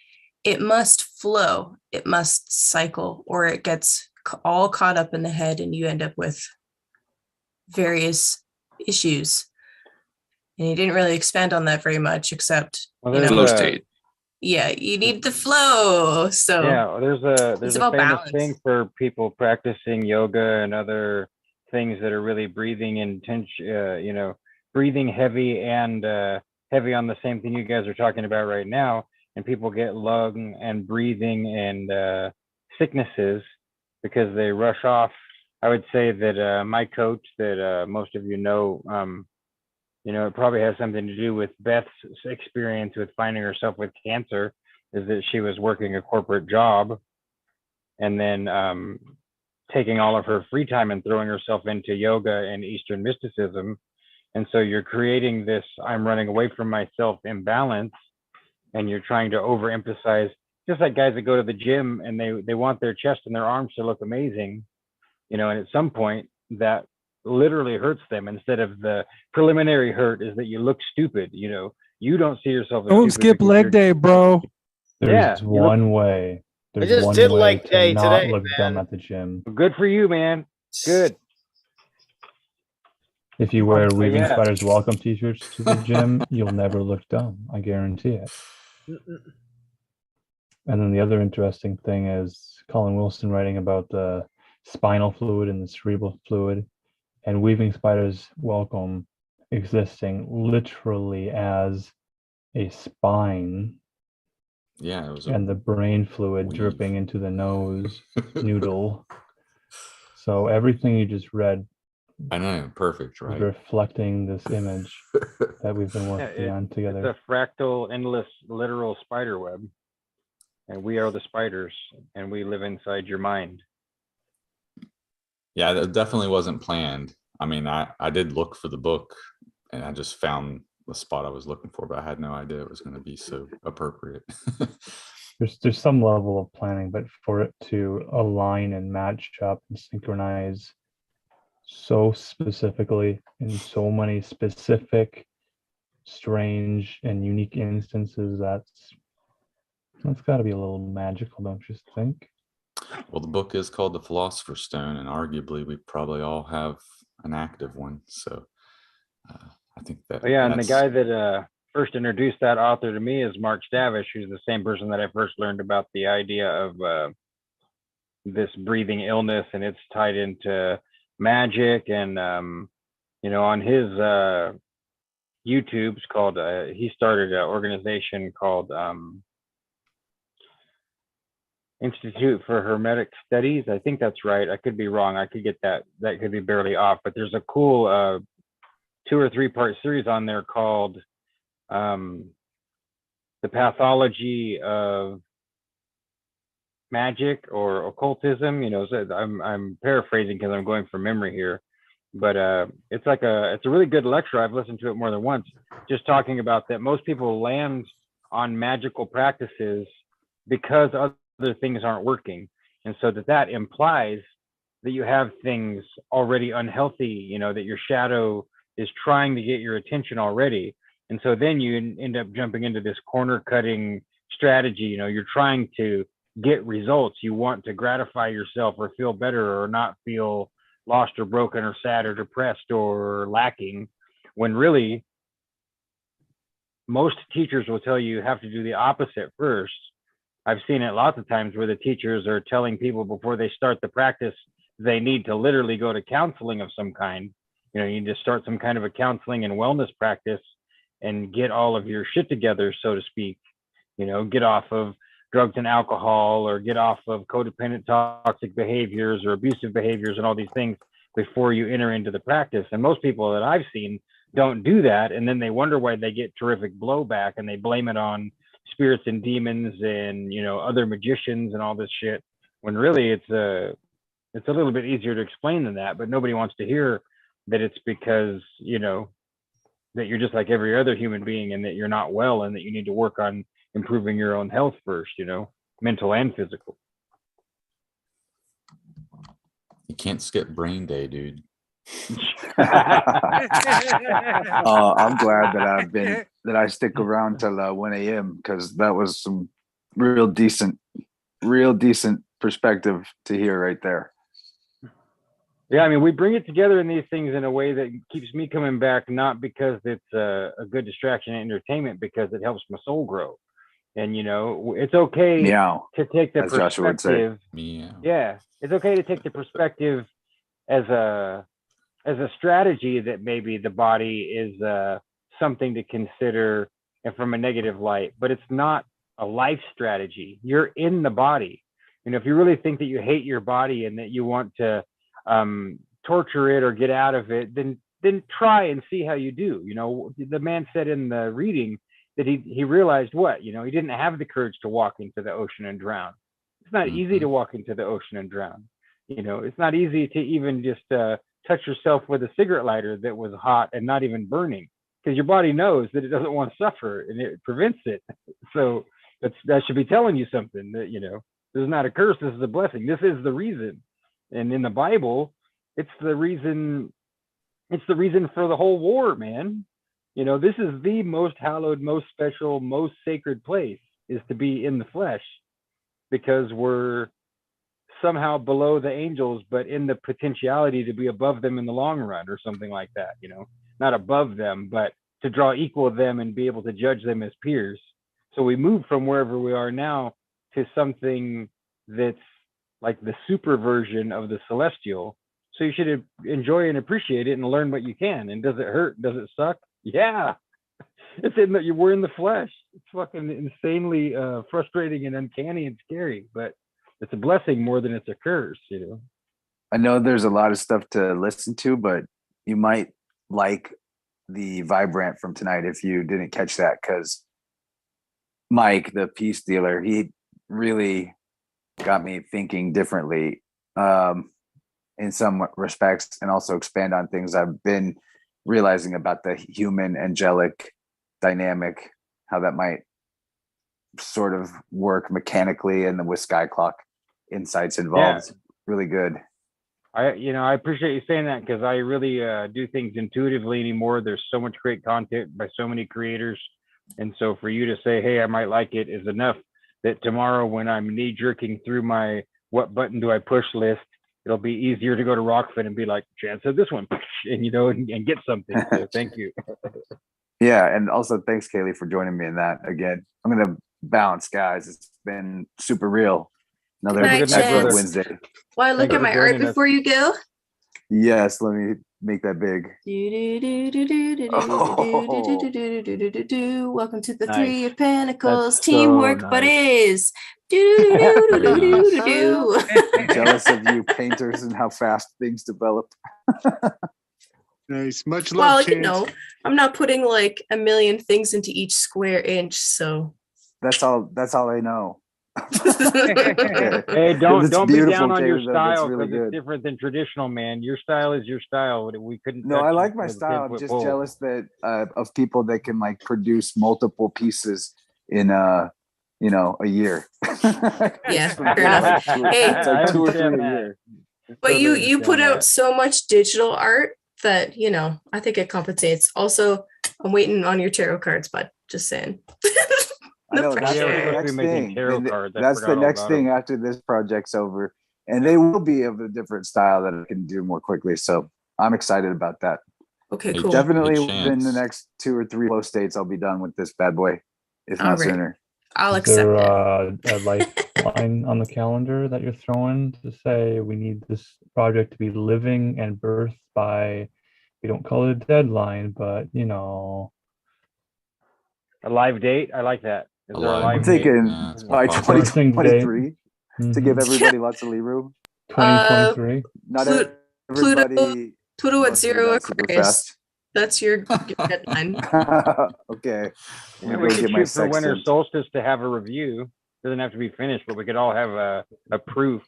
Speaker 3: it must flow, it must cycle, or it gets all caught up in the head and you end up with various issues. And he didn't really expand on that very much, except,
Speaker 11: Flow state.
Speaker 3: Yeah, you need the flow. So
Speaker 1: yeah, there's a
Speaker 3: about
Speaker 1: famous
Speaker 3: balance.
Speaker 1: thing for people practicing yoga and other things that are really breathing intention, breathing heavy and heavy on the same thing you guys are talking about right now. And people get lung and breathing and sicknesses because they rush off. I would say that my coach that most of you know, it probably has something to do with Beth's experience with finding herself with cancer, is that she was working a corporate job and then taking all of her free time and throwing herself into yoga and Eastern mysticism. And so you're creating this I'm running away from myself imbalance, and you're trying to overemphasize, just like guys that go to the gym and they want their chest and their arms to look amazing, and at some point that literally hurts them, instead of the preliminary hurt is that you look stupid. You don't see yourself as
Speaker 4: Don't
Speaker 1: stupid
Speaker 4: skip
Speaker 1: because
Speaker 4: leg
Speaker 1: you're-
Speaker 4: day, bro.
Speaker 8: There's
Speaker 1: you
Speaker 8: one way. There's
Speaker 13: just
Speaker 8: one
Speaker 13: did
Speaker 8: way
Speaker 13: leg
Speaker 8: to
Speaker 13: day
Speaker 8: not
Speaker 13: today,
Speaker 8: look dumb
Speaker 13: man.
Speaker 8: at the gym.
Speaker 1: Good for you, man. Good.
Speaker 8: If you wear Weaving
Speaker 1: yeah.
Speaker 8: Spiders welcome t-shirts to the gym, you'll never look dumb. I guarantee it. And then the other interesting thing is Colin Wilson writing about the spinal fluid and the cerebral fluid, and Weaving Spiders welcome existing literally as a spine.
Speaker 11: Yeah, it was.
Speaker 8: And the brain fluid
Speaker 11: weave.
Speaker 8: dripping into the nose noodle. So everything you just read,
Speaker 11: I know, perfect,
Speaker 8: is
Speaker 11: right?
Speaker 8: reflecting this image that we've been working on together.
Speaker 1: It's a fractal, endless, literal spider web. And we are the spiders, and we live inside your mind.
Speaker 11: Yeah, that definitely wasn't planned. I mean, I did look for the book, and I just found the spot I was looking for, but I had no idea it was going to be so appropriate.
Speaker 8: There's some level of planning, but for it to align and match up and synchronize so specifically in so many specific, strange, and unique instances, that's got to be a little magical, don't you think?
Speaker 11: Well, the book is called The Philosopher's Stone, and arguably we probably all have an active one. So I think that.
Speaker 1: Yeah, and the guy that first introduced that author to me is Mark Stavish, who's the same person that I first learned about the idea of this breathing illness, and it's tied into magic. And on his YouTube's called he started an organization called Institute for Hermetic Studies. I think that's right. I could be wrong. I could get that could be barely off, but there's a cool 2 or 3 part series on there called The Pathology of Magic or Occultism. So I'm paraphrasing because I'm going from memory here, but it's a really good lecture. I've listened to it more than once, just talking about that most people land on magical practices because other things aren't working, and so that implies that you have things already unhealthy, that your shadow is trying to get your attention already. And so then you end up jumping into this corner cutting strategy. You're trying to get results. You want to gratify yourself or feel better or not feel lost or broken or sad or depressed or lacking, when really most teachers will tell you have to do the opposite first. I've seen it lots of times where the teachers are telling people before they start the practice, they need to literally go to counseling of some kind. You need to start some kind of a counseling and wellness practice and get all of your shit together, so to speak. Get off of drugs and alcohol, or get off of codependent toxic behaviors or abusive behaviors and all these things before you enter into the practice. And most people that I've seen don't do that. And then they wonder why they get terrific blowback, and they blame it on spirits and demons and other magicians and all this shit, when really it's a little bit easier to explain than that. But nobody wants to hear that it's because that you're just like every other human being, and that you're not well, and that you need to work on improving your own health first, mental and physical.
Speaker 11: You can't skip brain day, dude.
Speaker 5: I'm glad that I stick around till 1 a.m. because that was some real decent perspective to hear right there.
Speaker 1: Yeah, I mean, we bring it together in these things in a way that keeps me coming back, not because it's a good distraction and entertainment, because it helps my soul grow. And it's okay
Speaker 5: Meow,
Speaker 1: to take the
Speaker 5: as Joshua would say.
Speaker 1: perspective. Yeah, it's okay to take the perspective as a strategy that maybe the body is something to consider and from a negative light, but it's not a life strategy. You're in the body. If you really think that you hate your body and that you want to torture it or get out of it, then try and see how you do. The man said in the reading that he realized he didn't have the courage to walk into the ocean and drown. It's not easy to walk into the ocean and drown. It's not easy to even just touch yourself with a cigarette lighter that was hot and not even burning, because your body knows that it doesn't want to suffer and it prevents it. So that should be telling you something, that this is not a curse, this is a blessing, this is the reason. And in the Bible, it's the reason for the whole war, man. This is the most hallowed, most special, most sacred place, is to be in the flesh, because we're somehow below the angels, but in the potentiality to be above them in the long run, or something like that. Not above them, but to draw equal of them and be able to judge them as peers. So we move from wherever we are now to something that's like the super version of the celestial. So you should enjoy and appreciate it and learn what you can. And does it hurt? Does it suck? Yeah. We're in the flesh. It's fucking insanely frustrating and uncanny and scary, but it's a blessing more than it's a curse.
Speaker 5: I know there's a lot of stuff to listen to, but you might like the vibrant from tonight if you didn't catch that, because Mike, the peace dealer, he really got me thinking differently in some respects, and also expand on things I've been realizing about the human angelic dynamic, how that might sort of work mechanically, and with Sky Clock insights involved.
Speaker 1: Yeah.
Speaker 5: Really good.
Speaker 1: I appreciate you saying that, because I really do things intuitively anymore. There's so much great content by so many creators, and so for you to say, hey, I might like it, is enough that tomorrow when I'm knee jerking through my what button do I push list, it'll be easier to go to Rockfin and be like, Chad said this one, and get something. So thank you.
Speaker 5: Yeah, and also thanks, Kaylee, for joining me in that again. I'm gonna bounce, guys. It's been super real. Another
Speaker 3: Good night, Chance.
Speaker 5: Wednesday.
Speaker 3: Why look at my art before you go?
Speaker 5: Yes, let me make that big.
Speaker 3: Welcome to the
Speaker 1: Nice.
Speaker 3: Three of Pentacles,
Speaker 1: That's so
Speaker 3: teamwork
Speaker 1: nice.
Speaker 3: buddies.
Speaker 5: I'm jealous of you painters and how fast things develop.
Speaker 6: Nice. Much love,
Speaker 3: Well,
Speaker 6: Chance.
Speaker 3: I'm not putting like a million things into each square inch, so
Speaker 5: That's all I know.
Speaker 1: Hey, don't
Speaker 5: It's
Speaker 1: be
Speaker 5: beautiful,
Speaker 1: down on your
Speaker 5: Taylor, though. That's
Speaker 1: style,
Speaker 5: really
Speaker 1: because
Speaker 5: good.
Speaker 1: it's different than traditional, man. Your style is your style. We couldn't.
Speaker 5: No,
Speaker 1: touch
Speaker 5: I
Speaker 1: it
Speaker 5: like my
Speaker 1: with a
Speaker 5: style. I'm
Speaker 1: 10-foot
Speaker 5: just
Speaker 1: pole.
Speaker 5: jealous that of people that can like produce multiple pieces in a year.
Speaker 3: Yeah, fair enough. Hey,
Speaker 5: It's like 2 or 3 a
Speaker 1: understand
Speaker 5: year.
Speaker 3: but
Speaker 1: Totally
Speaker 3: you put
Speaker 1: understand
Speaker 3: out
Speaker 1: that.
Speaker 3: so much digital art that I think it compensates. Also, I'm waiting on your tarot cards, bud. Just saying.
Speaker 5: I know
Speaker 3: No
Speaker 5: that's
Speaker 1: Yeah, we're
Speaker 5: the
Speaker 1: supposed to be
Speaker 5: next
Speaker 1: making
Speaker 5: thing.
Speaker 1: tarot
Speaker 5: And
Speaker 1: cards. I
Speaker 5: that's the
Speaker 1: forgot all
Speaker 5: next
Speaker 1: about
Speaker 5: thing
Speaker 1: them.
Speaker 5: after this project's over, and they will be of a different style that I can do more quickly. So I'm excited about that.
Speaker 3: Okay,
Speaker 11: Hey,
Speaker 3: cool.
Speaker 5: Definitely
Speaker 11: Hey,
Speaker 5: within the
Speaker 11: Chance.
Speaker 5: next 2 or 3 flow states, I'll be done with this bad boy, if
Speaker 3: All
Speaker 5: not
Speaker 3: right.
Speaker 5: sooner.
Speaker 3: I'll
Speaker 8: Is
Speaker 3: accept
Speaker 8: there
Speaker 3: it.
Speaker 8: a lifeline on the calendar that you're throwing to say we need this project to be living and birthed by, we don't call it a deadline, but
Speaker 1: A live date. I like that. Is there a
Speaker 11: Alive.
Speaker 1: live
Speaker 5: I'm
Speaker 1: date?
Speaker 5: thinking
Speaker 11: It's more
Speaker 5: by
Speaker 11: positive.
Speaker 8: Birthing date.
Speaker 5: 2023 to give everybody lots of leeway.
Speaker 8: 2023.
Speaker 5: Not
Speaker 3: Pluto
Speaker 5: everybody
Speaker 3: Pluto at
Speaker 5: goes through
Speaker 3: 0
Speaker 5: that super
Speaker 3: Aquarius.
Speaker 5: fast.
Speaker 3: That's your deadline.
Speaker 5: Okay.
Speaker 1: Yeah,
Speaker 5: I'm
Speaker 1: we
Speaker 5: gonna
Speaker 1: could
Speaker 5: get my
Speaker 1: shoot for winter
Speaker 5: sextant.
Speaker 1: solstice to have a review. Doesn't have to be finished, but we could all have a proof,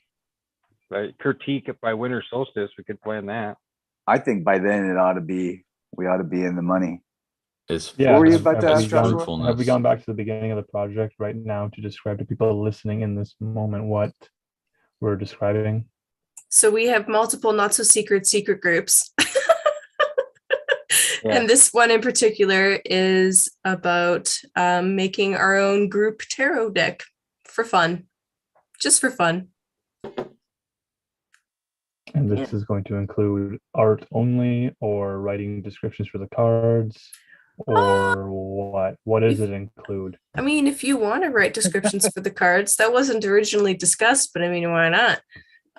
Speaker 1: a critique by winter solstice. We could plan that.
Speaker 5: I think by then we ought to be in the money.
Speaker 11: Is
Speaker 8: Yeah,
Speaker 5: What were you
Speaker 11: is-
Speaker 5: about to
Speaker 11: is
Speaker 5: ask, Joshua?
Speaker 11: fruitfulness.
Speaker 8: have we gone back to the beginning of the project right now to describe to people listening in this moment what we're describing?
Speaker 3: So we have multiple not so secret groups.
Speaker 1: Yeah.
Speaker 3: And this one in particular is about making our own group tarot deck. for fun, just for fun.
Speaker 8: And this is going to include art only, or writing descriptions for the cards, or what? What does it include?
Speaker 3: I mean, if you want to write descriptions for the cards, that wasn't originally discussed, but I mean, why not?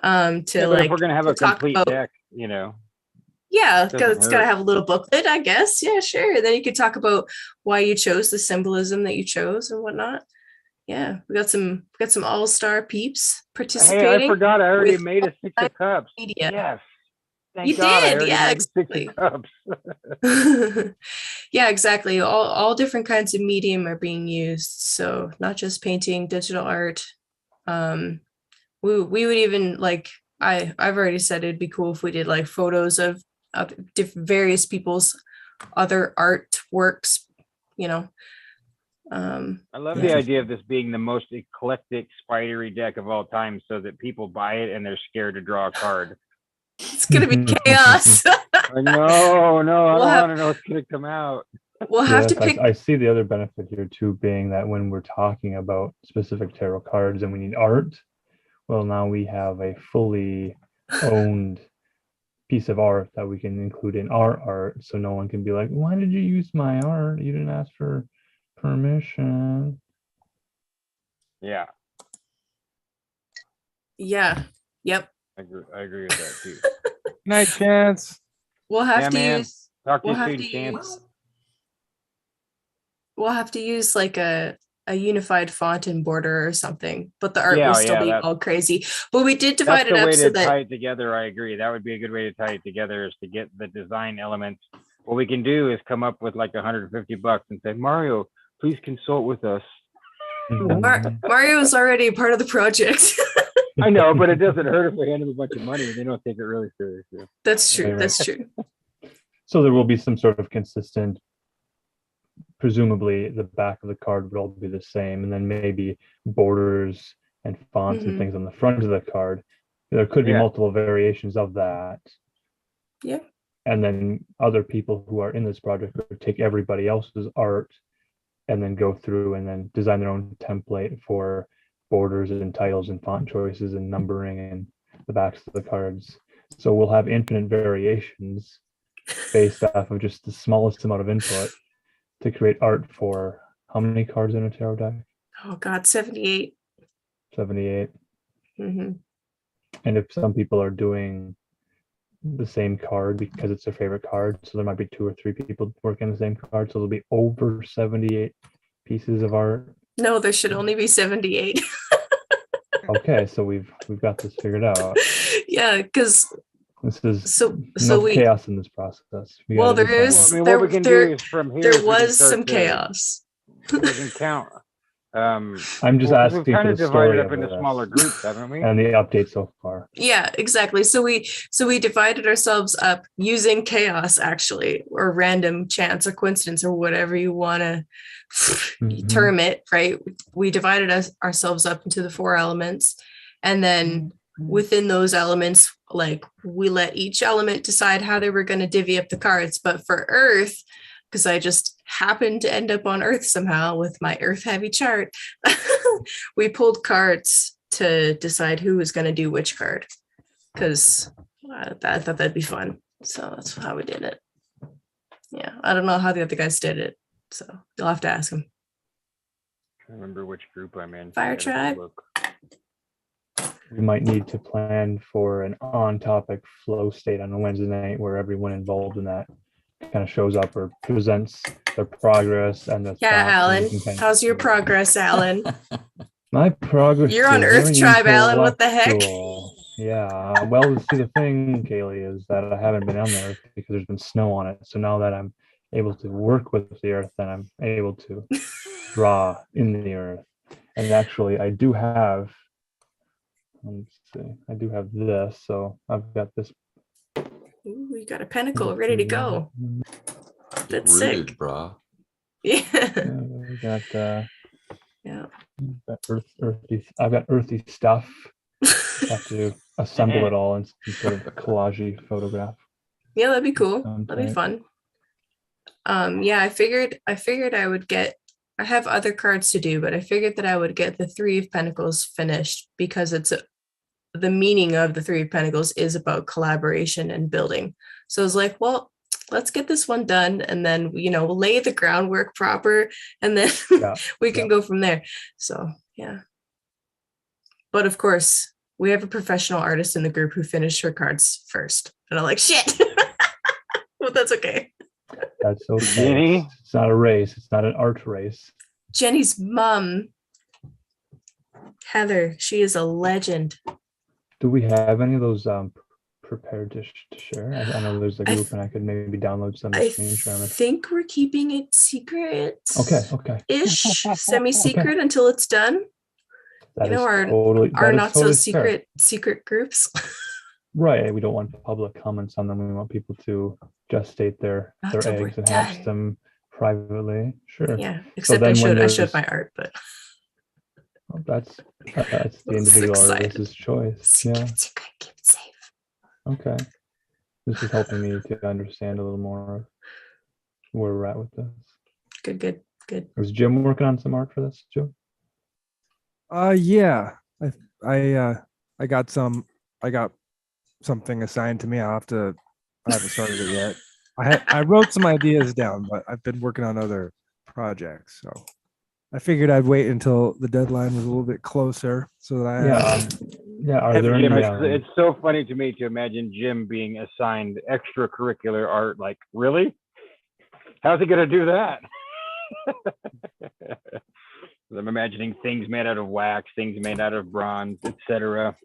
Speaker 1: Yeah, but if we're gonna have a complete deck, you know.
Speaker 3: Yeah,
Speaker 1: doesn't
Speaker 3: it's got to
Speaker 1: hurt.
Speaker 3: have a little booklet, I guess. Yeah, sure. Then you could talk about why you chose the symbolism that you chose and whatnot. Yeah, we got some all-star peeps participating.
Speaker 1: Hey, I forgot. I already
Speaker 3: with
Speaker 1: made a 6 of cups.
Speaker 3: media.
Speaker 1: Yes. Thank
Speaker 3: You
Speaker 1: God, I
Speaker 3: did,
Speaker 1: already
Speaker 3: yeah,
Speaker 1: made 6
Speaker 3: exactly.
Speaker 1: of cups.
Speaker 3: Yeah, exactly. All different kinds of medium are being used. So not just painting, digital art. We would even like I've already said it'd be cool if we did like photos of various people's other artworks, you know.
Speaker 1: I love the idea of this being the most eclectic spidery deck of all time, so that people buy it and they're scared to draw a card.
Speaker 3: It's gonna be chaos.
Speaker 1: Like, no, I
Speaker 3: We'll
Speaker 1: don't
Speaker 3: have-
Speaker 1: want to know what's gonna come out.
Speaker 3: We'll have to
Speaker 8: Yes,
Speaker 3: pick.
Speaker 8: I see the other benefit here too, being that when we're talking about specific tarot cards and we need art, well, now we have a fully owned piece of art that we can include in our art, so no one can be like, why did you use my art? You didn't ask for permission.
Speaker 1: Yeah,
Speaker 3: Yeah. Yep.
Speaker 1: I agree with that too.
Speaker 4: Night, Chance.
Speaker 3: We'll have
Speaker 1: Yeah,
Speaker 3: to
Speaker 1: man.
Speaker 3: use.
Speaker 1: Talk to
Speaker 3: We'll
Speaker 1: you
Speaker 3: have
Speaker 1: soon,
Speaker 3: to
Speaker 1: Chance.
Speaker 3: use. We'll have to use like a unified font and border or something, but the art will still be all crazy. But we did divide
Speaker 1: That's
Speaker 3: it
Speaker 1: the
Speaker 3: up
Speaker 1: way
Speaker 3: so
Speaker 1: to
Speaker 3: that
Speaker 1: tie it together. I agree. That would be a good way to tie it together, is to get the design elements. What we can do is come up with like $150 and say, Mario, please consult with us.
Speaker 3: Mario is already a part of the project.
Speaker 1: I know, but it doesn't hurt if we hand them a bunch of money and they don't take it really seriously.
Speaker 3: That's true.
Speaker 8: Right.
Speaker 3: That's true.
Speaker 8: So there will be some sort of consistent, presumably the back of the card would all be the same, and then maybe borders and fonts and
Speaker 3: Mhm.
Speaker 8: things on the front of the card. There could be
Speaker 1: Yeah.
Speaker 8: multiple variations of that.
Speaker 3: Yeah.
Speaker 8: And then other people who are in this project would take everybody else's art and then go through and then design their own template for borders and titles and font choices and numbering and the backs of the cards. So we'll have infinite variations based off of just the smallest amount of input to create art for how many cards in a tarot deck?
Speaker 3: Oh God, 78.
Speaker 8: 78.
Speaker 3: Mm-hmm.
Speaker 8: And if some people are doing the same card because it's their favorite card, so there might be 2 or 3 people working the same card, so there'll be over 78 pieces of art.
Speaker 3: No, there should only be 78.
Speaker 8: Okay, so we've got this figured out.
Speaker 3: Yeah, because
Speaker 8: This is
Speaker 3: so
Speaker 8: no
Speaker 3: we
Speaker 8: chaos in this process. We
Speaker 3: well
Speaker 8: gotta
Speaker 3: there
Speaker 8: do
Speaker 3: is
Speaker 8: fine.
Speaker 1: Well, I mean, what we can
Speaker 3: there
Speaker 1: do is from here,
Speaker 3: there
Speaker 1: is we can
Speaker 3: was
Speaker 1: start
Speaker 3: some
Speaker 1: to-
Speaker 3: chaos.
Speaker 1: We can count.
Speaker 8: I'm just
Speaker 1: We've
Speaker 8: asking
Speaker 1: kind
Speaker 8: for
Speaker 1: of
Speaker 8: the
Speaker 1: divided
Speaker 8: story
Speaker 1: up
Speaker 8: of
Speaker 1: into
Speaker 8: this
Speaker 1: smaller groups, haven't we?
Speaker 8: and the update so far.
Speaker 3: Yeah, exactly. So we divided ourselves up using chaos, actually, or random chance or coincidence or whatever you want to
Speaker 8: Mhm.
Speaker 3: term it, right? We divided ourselves up into the 4 elements, and then within those elements, like we let each element decide how they were going to divvy up the cards. But for Earth, because I just happened to end up on Earth somehow with my Earth heavy chart, we pulled cards to decide who was going to do which card, because I thought that'd be fun. So that's how we did it. Yeah, I don't know how the other guys did it, so you'll have to ask them.
Speaker 1: I remember which group I'm in.
Speaker 3: Fire
Speaker 1: I gotta
Speaker 3: Tribe.
Speaker 1: look.
Speaker 8: We might need to plan for an on-topic flow state on a Wednesday night where everyone involved in that kind of shows up or presents their progress and their
Speaker 3: Yeah,
Speaker 8: thoughts, and
Speaker 3: Alan,
Speaker 8: we can kind of-
Speaker 3: how's your progress, Alan?
Speaker 8: My progress.
Speaker 3: You're on
Speaker 8: is
Speaker 3: Earth
Speaker 8: very
Speaker 3: Tribe, Alan. What the heck?
Speaker 8: intellectual. Yeah. Well, see, the thing, Kaylee, is that I haven't been on the Earth because there's been snow on it. So now that I'm able to work with the Earth, then I'm able to draw in the Earth. And actually, I do have. Let's see. I do have this. So I've got this.
Speaker 3: Ooh, you got a pentacle ready to go. That's
Speaker 12: Rooted,
Speaker 3: sick.
Speaker 12: brah.
Speaker 3: Yeah.
Speaker 8: I got
Speaker 3: Yeah.
Speaker 8: earthy. I've got earthy stuff. Have to assemble it all in some sort of collage photograph.
Speaker 3: Yeah, that'd be cool. That'd be
Speaker 8: Okay.
Speaker 3: fun. Yeah, I figured I would get I have other cards to do, but I figured that I would get the Three of Pentacles finished because the meaning of the Three of Pentacles is about collaboration and building. So I was like, well, let's get this one done and then, we'll lay the groundwork proper and then we can go from there. So, yeah. But of course, we have a professional artist in the group who finished her cards first. And I'm like, shit. But that's okay.
Speaker 8: That's okay.
Speaker 1: Jenny?
Speaker 8: It's not a race. It's not an art race.
Speaker 3: Jenny's mom, Heather, she is a legend.
Speaker 8: Do we have any of those prepared to share? I know there's a group and I could maybe download some
Speaker 3: I
Speaker 8: screen share.
Speaker 3: think we're keeping it secret.
Speaker 8: Okay.
Speaker 3: Ish, semi-secret until it's done.
Speaker 8: That is
Speaker 3: our
Speaker 8: totally,
Speaker 3: our
Speaker 8: that is
Speaker 3: not so
Speaker 8: totally fair.
Speaker 3: secret groups.
Speaker 8: Right. We don't want public comments on them. We want people to just state their
Speaker 3: Not till we're
Speaker 8: eggs and hatch
Speaker 3: done.
Speaker 8: them privately. Sure.
Speaker 3: Yeah,
Speaker 8: So
Speaker 3: except
Speaker 8: then
Speaker 3: I
Speaker 8: when
Speaker 3: showed
Speaker 8: there's-
Speaker 3: my art, but
Speaker 8: well, that's the
Speaker 3: It's
Speaker 8: individual
Speaker 3: excited.
Speaker 8: artist's choice.
Speaker 3: secret,
Speaker 8: Yeah.
Speaker 3: keep it safe.
Speaker 8: Okay. This is helping me to understand a little more where we're at with this.
Speaker 3: Good.
Speaker 8: Was Jim working on some art for this, Joe?
Speaker 4: Yeah. I got something assigned to me. I haven't started it yet. I wrote some ideas down, but I've been working on other projects. So I figured I'd wait until the deadline was a little bit closer so that I
Speaker 8: Are there
Speaker 1: Jim,
Speaker 8: any
Speaker 1: it's so funny to me to imagine Jim being assigned extracurricular art. Like, really? How's he gonna do that? I'm imagining things made out of wax, things made out of bronze, etc.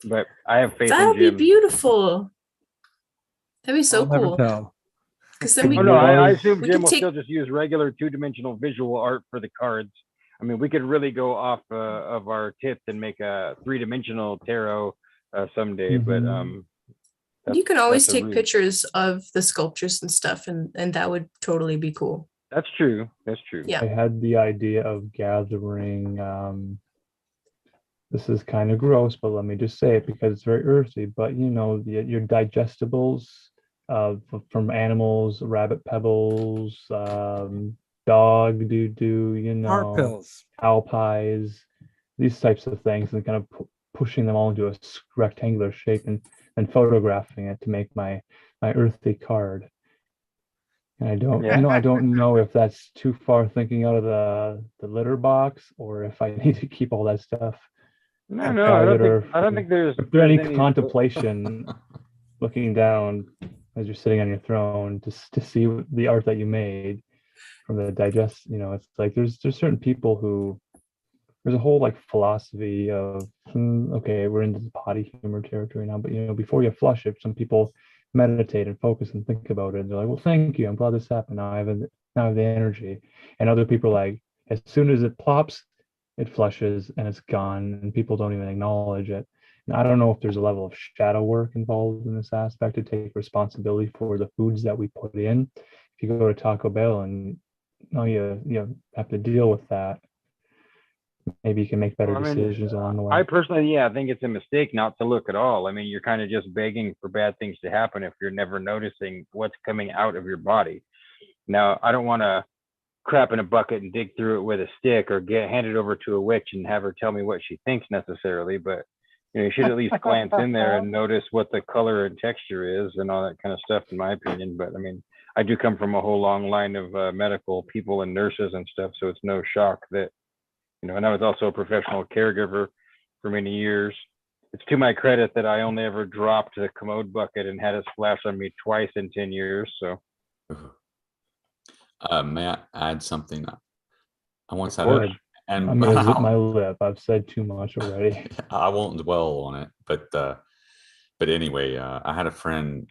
Speaker 1: But I have faith
Speaker 3: That'll
Speaker 1: in
Speaker 3: be
Speaker 1: Jim.
Speaker 3: beautiful. That'd be so
Speaker 4: I'll never
Speaker 3: cool.
Speaker 4: tell.
Speaker 3: Because then we
Speaker 1: Oh no, I assume
Speaker 3: we
Speaker 1: Jim
Speaker 3: could
Speaker 1: will
Speaker 3: take-
Speaker 1: still just use regular two-dimensional visual art for the cards. I mean, we could really go off of our tips and make a three-dimensional tarot someday. But
Speaker 3: you can always
Speaker 1: that's a
Speaker 3: take
Speaker 1: really-
Speaker 3: pictures of the sculptures and stuff, and that would totally be cool.
Speaker 1: That's true. That's true.
Speaker 3: Yeah.
Speaker 8: I had the idea of gathering, this is kind of gross, but let me just say it because it's very earthy, but your digestibles from animals, rabbit pebbles, dog doo-doo,
Speaker 4: Heart pills.
Speaker 8: cow pies, these types of things, and kind of pushing them all into a rectangular shape and photographing it to make my earthy card. And I don't know if that's too far thinking out of the litter box or if I need to keep all that stuff.
Speaker 1: No, I don't think there's.
Speaker 8: If there's any
Speaker 1: any-
Speaker 8: contemplation, looking down as you're sitting on your throne to see the art that you made from the digest, it's like there's certain people who there's a whole like philosophy of okay, we're into the potty humor territory now, but before you flush it, some people meditate and focus and think about it. And they're like, well, thank you. I'm glad this happened. Now I have the energy. And other people are like, as soon as it plops, it flushes and it's gone and people don't even acknowledge it. And I don't know if there's a level of shadow work involved in this aspect to take responsibility for the foods that we put in. If you go to Taco Bell and you have to deal with that, maybe you can make better decisions along the way.
Speaker 1: I personally, I think it's a mistake not to look at all. I mean, you're kind of just begging for bad things to happen if you're never noticing what's coming out of your body. Now, I don't want to crap in a bucket and dig through it with a stick or hand it over to a witch and have her tell me what she thinks necessarily, but you should at least glance in there and notice what the color and texture is and all that kind of stuff, in my opinion. But I mean, I do come from a whole long line of medical people and nurses and stuff, so it's no shock that and I was also a professional caregiver for many years. It's to my credit that I only ever dropped the commode bucket and had it splash on me twice in 10 years. So,
Speaker 12: may I add something? I once had
Speaker 8: I'm gonna zip my lip. I've said too much already.
Speaker 12: I won't dwell on it, but anyway, I had a friend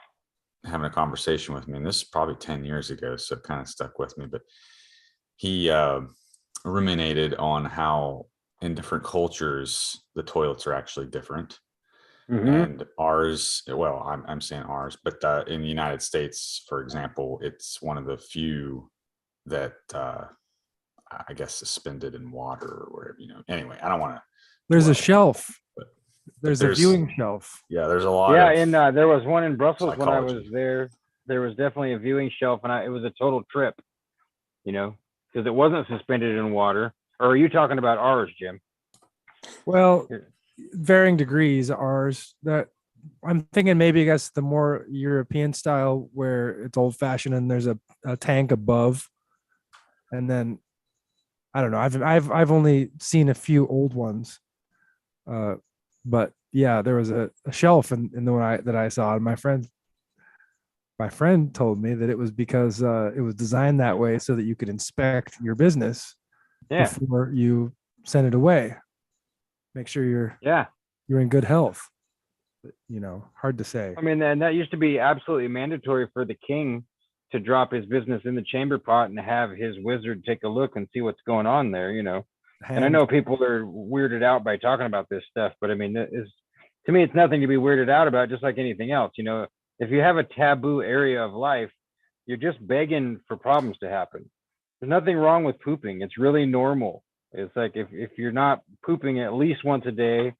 Speaker 12: having a conversation with me, and this is probably 10 years ago, so it kind of stuck with me. But he ruminated on how in different cultures the toilets are actually different. And ours, well, I'm saying ours, but in the United States, for example, it's one of the few that I guess suspended in water or whatever, Anyway, I don't want to.
Speaker 4: There's a shelf. There's a viewing shelf.
Speaker 12: Yeah, there's a lot.
Speaker 1: Yeah, and there was one in Brussels
Speaker 12: psychology.
Speaker 1: when I was there. There was definitely a viewing shelf, and it was a total trip. because it wasn't suspended in water. Or are you talking about ours, Jim?
Speaker 4: Well, varying degrees. Ours that I'm thinking maybe I guess the more European style where it's old fashioned and there's a tank above, and then I don't know. I've only seen a few old ones, but yeah, there was a shelf in the one that I saw, and my friend told me that it was because it was designed that way so that you could inspect your business before you send it away. Make sure you're in good health. You know, hard to say.
Speaker 1: I mean, and that used to be absolutely mandatory for the king to drop his business in the chamber pot and have his wizard take a look and see what's going on there, you know. And I know people are weirded out by talking about this stuff, but I mean, to me, it's nothing to be weirded out about, just like anything else. You know, if you have a taboo area of life, you're just begging for problems to happen. There's nothing wrong with pooping. It's really normal. It's like if you're not pooping at least once a day,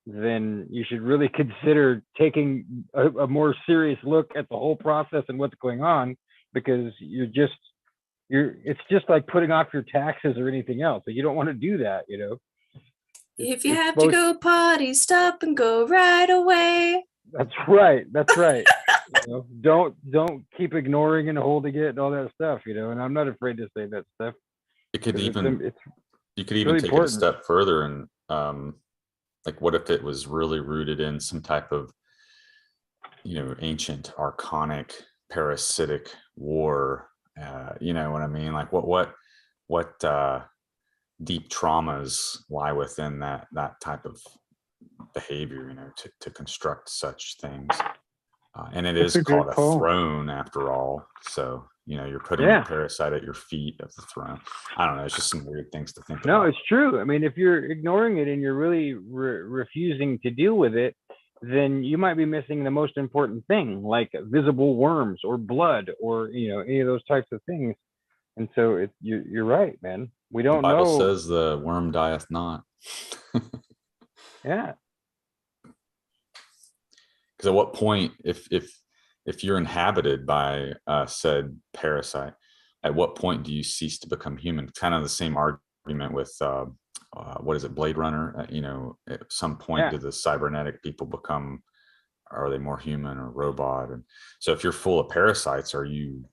Speaker 1: then you should really consider taking a more serious look at the whole process and what's going on, because it's just like putting off your taxes or anything else. So you don't want to do that, you know.
Speaker 3: If you have to go potty, stop and go right away.
Speaker 1: That's right. That's right. You know, don't keep ignoring and holding it and all that stuff, you know. And I'm not afraid to say that stuff.
Speaker 11: You could even
Speaker 1: really
Speaker 11: take it a step further and like, what if it was really rooted in some type of, you know, ancient archonic parasitic war? You know what I mean? Like what deep traumas lie within that type of behavior, you know, to construct such things. And it is called a throne after all. So, you know, you're putting a parasite at your feet of the throne. I don't know. It's just some weird things to think about.
Speaker 1: No, it's true. I mean, if you're ignoring it and you're really refusing to deal with it, then you might be missing the most important thing, like visible worms or blood or, you know, any of those types of things. And so you're right, man. We don't know.
Speaker 11: The Bible says the worm dieth not.
Speaker 1: Yeah.
Speaker 11: Because at what point, if you're inhabited by said parasite, at what point do you cease to become human? Kind of the same argument with what is it, Blade Runner? You know, at some point, do the cybernetic people become? Are they more human or robot? And so, if you're full of parasites, are you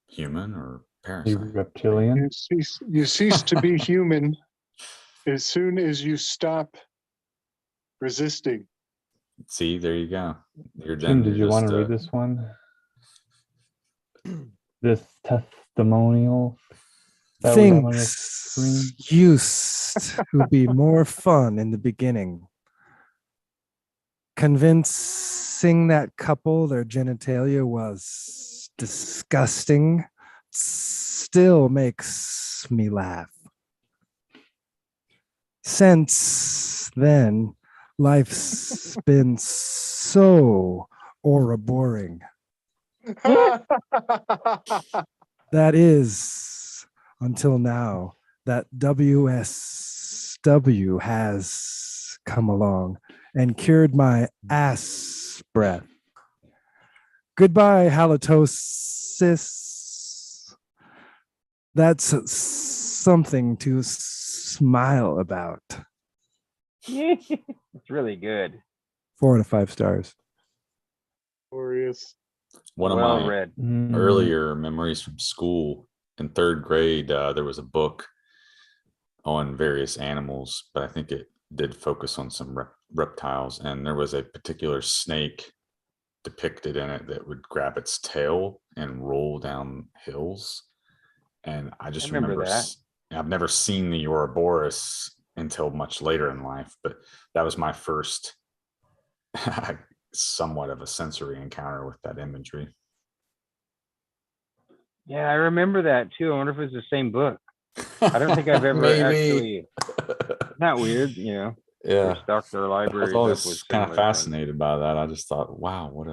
Speaker 11: human or parasite?
Speaker 8: You reptilian.
Speaker 6: You cease to be human as soon as you stop resisting.
Speaker 11: See, there you go. You're
Speaker 8: Jim,
Speaker 11: done.
Speaker 8: did you want to read this one? This testimonial.
Speaker 4: Things used to be more fun in the beginning. Convincing that couple their genitalia was disgusting still makes me laugh. Since then, life's been so boring. That is until now that WSW has come along and cured my ass breath. Goodbye, halitosis. That's something to smile about.
Speaker 1: It's really good.
Speaker 4: 4 out of 5 stars.
Speaker 6: Glorious.
Speaker 11: One of my earlier memories from school in 3rd grade, there was a book on various animals, but I think it did focus on some reptiles, and there was a particular snake depicted in it that would grab its tail and roll down hills. And I just remember that. I've never seen the Ouroboros until much later in life, but that was my first somewhat of a sensory encounter with that imagery.
Speaker 1: Yeah, I remember that too. I wonder if it's the same book. I don't think I've ever actually. Not weird, you know.
Speaker 11: Yeah,
Speaker 1: stalked their library.
Speaker 11: I was always kind of fascinated by that. I just thought, wow, what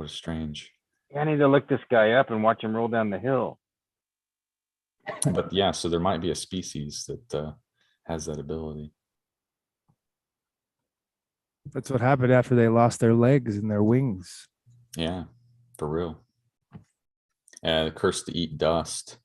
Speaker 11: a strange.
Speaker 1: Yeah, I need to look this guy up and watch him roll down the hill.
Speaker 11: But yeah, so there might be a species that has that ability.
Speaker 4: That's what happened after they lost their legs and their wings.
Speaker 11: Yeah, for real. Cursed to eat dust.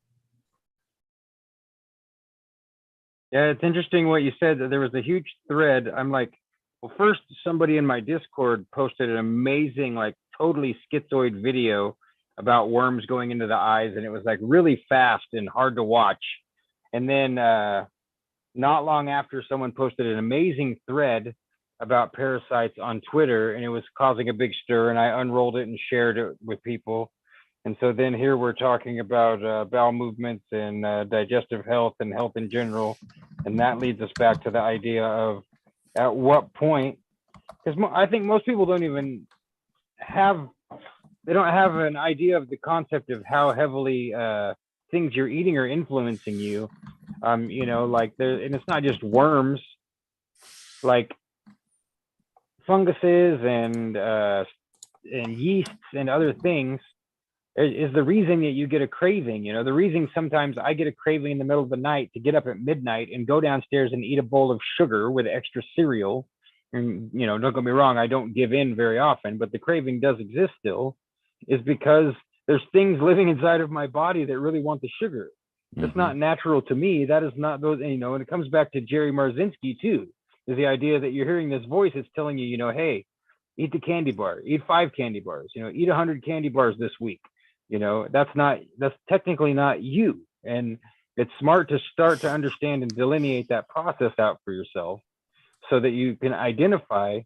Speaker 1: Yeah, it's interesting what you said, that there was a huge thread. I'm like, well, first somebody in my Discord posted an amazing, like totally schizoid video about worms going into the eyes, and it was like really fast and hard to watch. And then not long after, someone posted an amazing thread about parasites on Twitter, and it was causing a big stir, and I unrolled it and shared it with people. And so then here we're talking about bowel movements and digestive health and health in general. And that leads us back to the idea of at what point, because I think most people don't even have, they don't have an idea of the concept of how heavily things you're eating are influencing you. You know, like there, and it's not just worms, like funguses and yeasts and other things is the reason that you get a craving. You know, the reason sometimes I get a craving in the middle of the night to get up at midnight and go downstairs and eat a bowl of sugar with extra cereal. And, you know, don't get me wrong, I don't give in very often, but the craving does exist still, is because there's things living inside of my body that really want the sugar. That's not natural to me. That is not those, you know, and it comes back to Jerry Marzinski too, is the idea that you're hearing this voice that's telling you, you know, hey, eat the candy bar, eat 5 candy bars, you know, eat 100 candy bars this week. You know, that's technically not you. And it's smart to start to understand and delineate that process out for yourself so that you can identify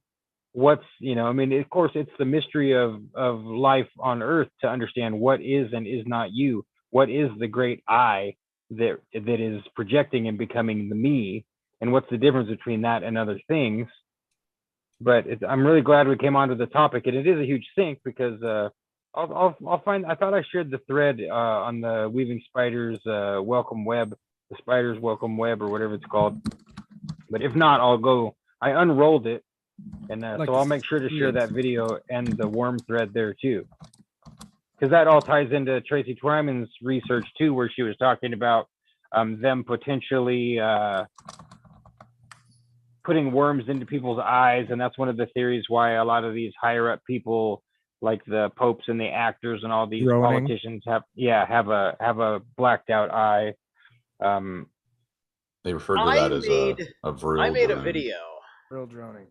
Speaker 1: what's, you know, I mean, of course, it's the mystery of life on earth to understand what is and is not you. What is the great I that is projecting and becoming the me? And what's the difference between that and other things? But I'm really glad we came onto the topic, and it is a huge sync because I'll find. I thought I shared the thread on the Weaving Spiders Welcome Web, the Spiders Welcome Web, or whatever it's called. But if not, I'll go. I unrolled it, and so I'll make sure to share that video and the worm thread there too, because that all ties into Tracy Twyman's research too, where she was talking about them potentially putting worms into people's eyes, and that's one of the theories why a lot of these higher up people, like the popes and the actors and all these politicians, have a blacked out eye.
Speaker 11: They refer to that as a vril
Speaker 13: I made a
Speaker 11: drone.
Speaker 13: video.
Speaker 4: Real droning.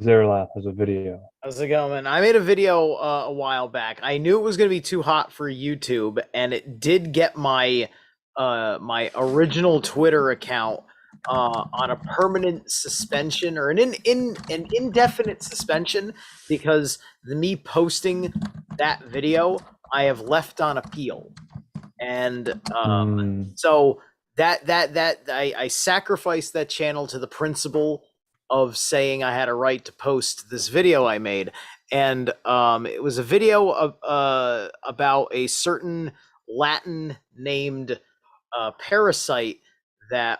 Speaker 8: Zerlath has a video.
Speaker 13: How's it going? I made a video a while back. I knew it was going to be too hot for YouTube, and it did get my my original Twitter account on a permanent suspension, or an indefinite suspension, because me posting that video I have left on appeal, and so that I sacrificed that channel to the principle of saying I had a right to post this video I made. And it was a video of, about a certain Latin named parasite that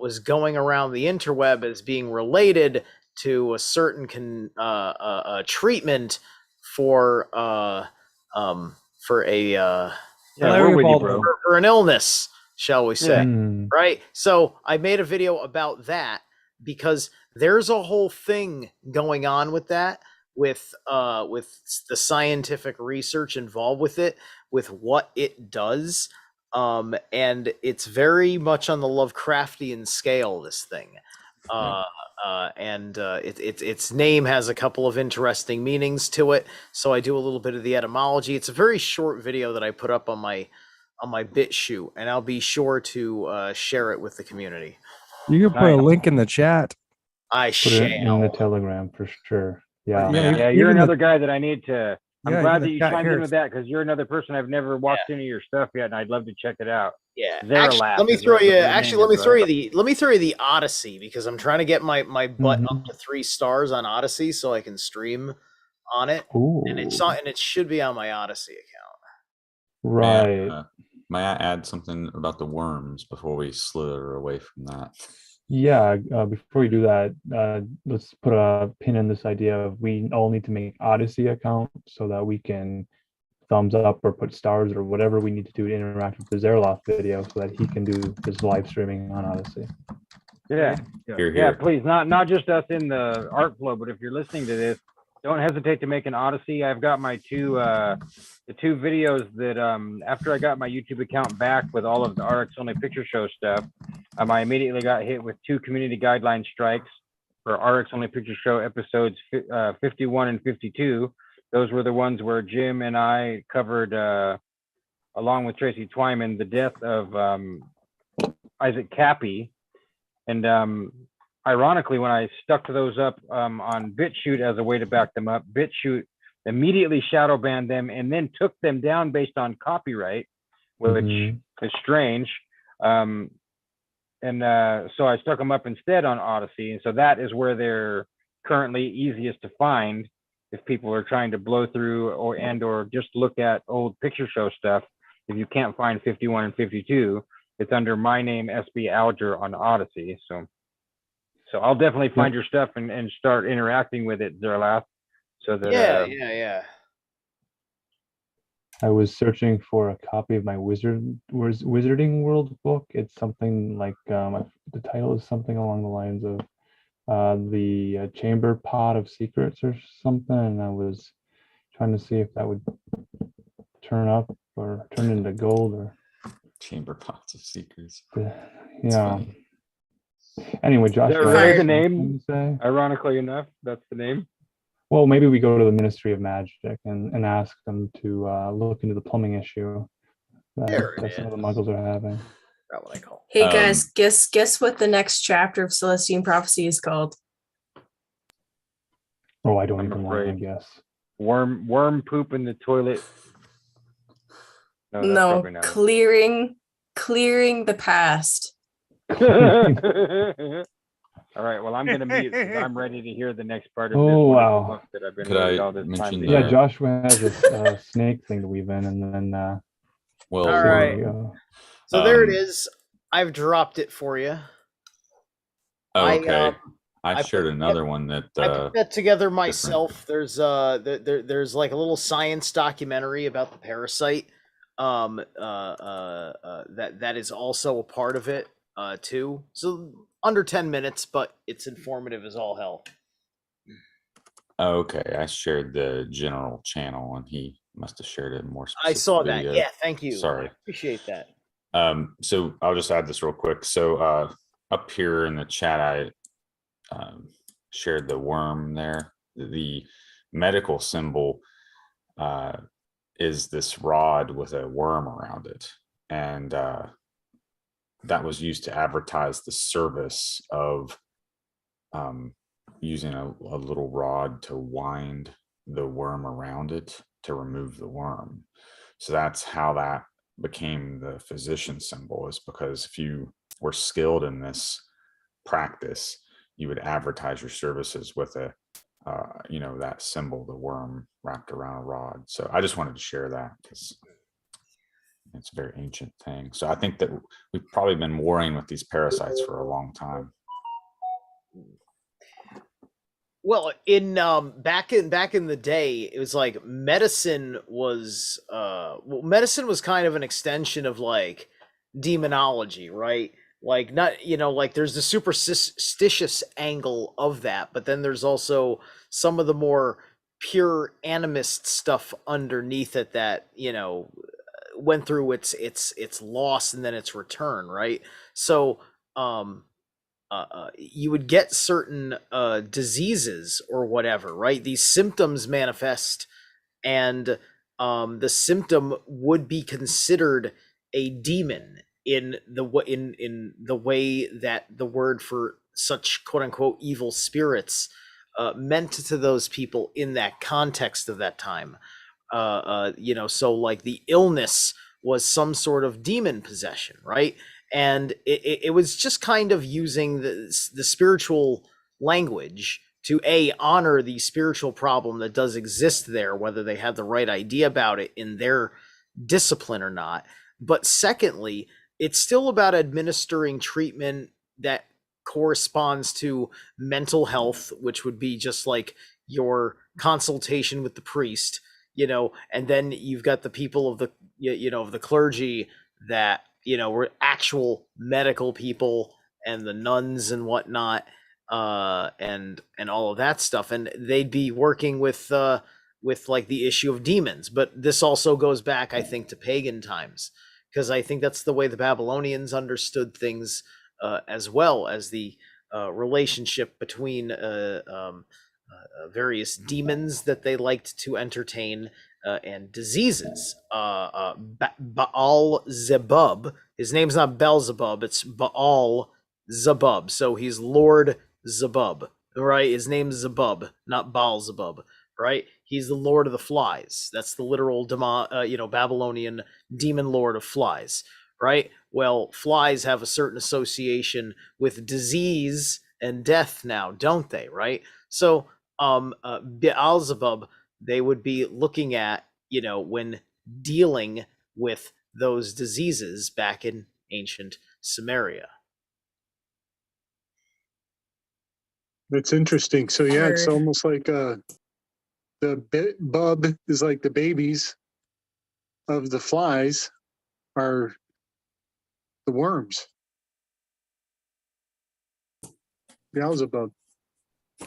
Speaker 13: was going around the interweb as being related to a certain treatment for an illness, shall we say. Right? So I made a video about that because there's a whole thing going on with that, with the scientific research involved with it, with what it does. And it's very much on the Lovecraftian scale, this thing. And its name has a couple of interesting meanings to it. So I do a little bit of the etymology. It's a very short video that I put up on my BitChute, and I'll be sure to share it with the community.
Speaker 4: You can put a link in the chat.
Speaker 8: Put it in the Telegram for sure.
Speaker 1: Yeah, you're another guy that I need to. I'm glad that you chimed in with that, because you're another person I've never watched any of your stuff yet, and I'd love to check it out.
Speaker 13: Yeah, let me throw you the Odyssey, because I'm trying to get my butt up to 3 stars on Odyssey so I can stream on it. And it should be on my Odyssey account.
Speaker 8: Right.
Speaker 11: May I add something about the worms before we slither away from that?
Speaker 8: Yeah, before we do that, let's put a pin in this idea of we all need to make Odyssey account so that we can thumbs up or put stars or whatever we need to do to interact with the Zerloth video so that he can do his live streaming on Odyssey.
Speaker 1: Yeah, please, not just us in the art flow, but if you're listening to this don't hesitate to make an Odyssey. I've got my the two videos that after I got my YouTube account back with all of the RX Only Picture Show stuff, I immediately got hit with 2 community guideline strikes for RX Only Picture Show episodes 51 and 52. Those were the ones where Jim and I covered, along with Tracy Twyman, the death of Isaac Cappy. And ironically, when I stuck those up on BitChute as a way to back them up, BitChute immediately shadow banned them and then took them down based on copyright, which is strange. So I stuck them up instead on Odyssey. And so that is where they're currently easiest to find if people are trying to blow through or just look at old picture show stuff. If you can't find 51 and 52, it's under my name, SB Alger, on Odyssey. So I'll definitely find your stuff and start interacting with it, Zerlath. So that
Speaker 13: yeah.
Speaker 8: I was searching for a copy of my Wizarding World book. It's something like the title is something along the lines of the Chamber Pot of Secrets or something. And I was trying to see if that would turn up or turn into gold or
Speaker 12: Chamber Pots of Secrets.
Speaker 8: Yeah. Anyway, Josh,
Speaker 1: is that really the name? Ironically enough, that's the name.
Speaker 8: Well, maybe we go to the Ministry of Magic and ask them to look into the plumbing issue that some of the Muggles are having.
Speaker 13: That's what I call.
Speaker 3: Hey guys, guess what the next chapter of Celestine Prophecy is called?
Speaker 8: Oh, I don't even want to guess.
Speaker 1: Worm poop in the toilet.
Speaker 3: No, clearing the past.
Speaker 1: All right. Well, I'm gonna mute because I'm ready to hear the next part of
Speaker 8: this.
Speaker 1: Oh
Speaker 8: wow!
Speaker 1: Book that I've been reading all this time.
Speaker 8: Yeah, Joshua has a snake thing to weave in, and then.
Speaker 12: Well,
Speaker 13: all right. So there it is. I've dropped it for you.
Speaker 12: Okay. I shared another one that
Speaker 13: I put that together myself. There's there's like a little science documentary about the parasite. That is also a part of it too. So under 10 minutes, but it's informative as all hell.
Speaker 12: Okay, I shared the general channel and he must have shared it more specific
Speaker 13: I saw that.
Speaker 12: video.
Speaker 13: Yeah, thank you.
Speaker 12: Sorry.
Speaker 13: I appreciate that.
Speaker 12: So I'll just add this real quick. So up here in the chat, I shared the worm there. The medical symbol is this rod with a worm around it. And that was used to advertise the service of using a little rod to wind the worm around it to remove the worm. So that's how that became the physician symbol, is because if you were skilled in this practice, you would advertise your services with a that symbol, the worm wrapped around a rod. So I just wanted to share that because it's a very ancient thing. So I think that we've probably been warring with these parasites for a long time.
Speaker 13: Well, in back in the day, it was like medicine was kind of an extension of like demonology, right? Like not, like there's the superstitious angle of that, but then there's also some of the more pure animist stuff underneath it that, went through its loss and then its return, right? So you would get certain diseases or whatever, right? These symptoms manifest, and the symptom would be considered a demon in the way that the word for such quote unquote evil spirits meant to those people in that context of that time. So like the illness was some sort of demon possession, right? And it was just kind of using the spiritual language to honor the spiritual problem that does exist there, whether they had the right idea about it in their discipline or not. But secondly, it's still about administering treatment that corresponds to mental health, which would be just like your consultation with the priest, and then you've got the people of the, of the clergy that, were actual medical people, and the nuns and whatnot. and all of that stuff, and they'd be working with like the issue of demons. But this also goes back, I think, to pagan times, because I think that's the way the Babylonians understood things, as well as the relationship between various demons that they liked to entertain, and diseases. Baal Zebub, his name's not Beelzebub, it's Baal Zebub. So he's Lord Zebub, right? His name's Zebub, not Baal Zebub, right? He's the Lord of the Flies. That's the literal Babylonian demon lord of flies, right? Well, flies have a certain association with disease and death now, don't they, right? So Beelzebub, they would be looking at, when dealing with those diseases back in ancient Samaria.
Speaker 6: That's interesting. So yeah, it's
Speaker 2: Word.
Speaker 6: almost like bub is like the babies of the flies are the worms. Beelzebub,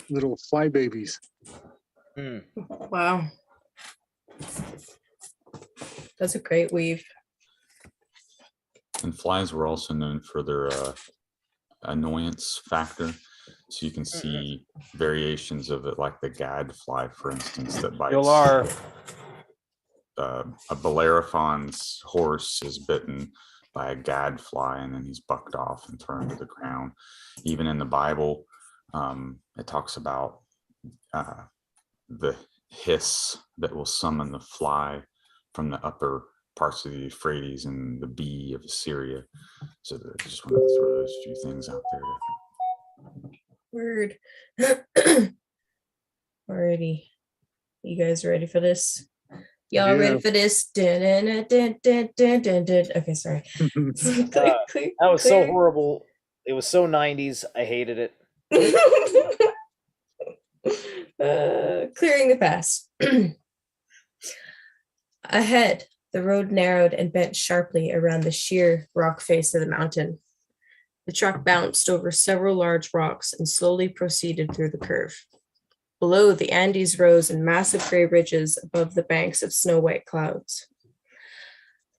Speaker 6: little fly babies.
Speaker 2: Wow. That's a great weave.
Speaker 11: And flies were also known for their annoyance factor. So you can see variations of it, like the gadfly, for instance, that bites. A Bellerophon's horse is bitten by a gadfly, and then he's bucked off and thrown to the ground. Even in the Bible, it talks about the hiss that will summon the fly from the upper parts of the Euphrates and the bee of Assyria. So I just wanted to throw those few things out there.
Speaker 2: Word. Alrighty. You guys ready for this? Y'all ready for this? Okay, sorry.
Speaker 13: That was so horrible. It was so 90s. I hated it.
Speaker 2: Clearing the pass. Ahead, the road narrowed and bent sharply around the sheer rock face of the mountain. The truck bounced over several large rocks and slowly proceeded through the curve. Below, the Andes rose in massive gray ridges above the banks of snow-white clouds.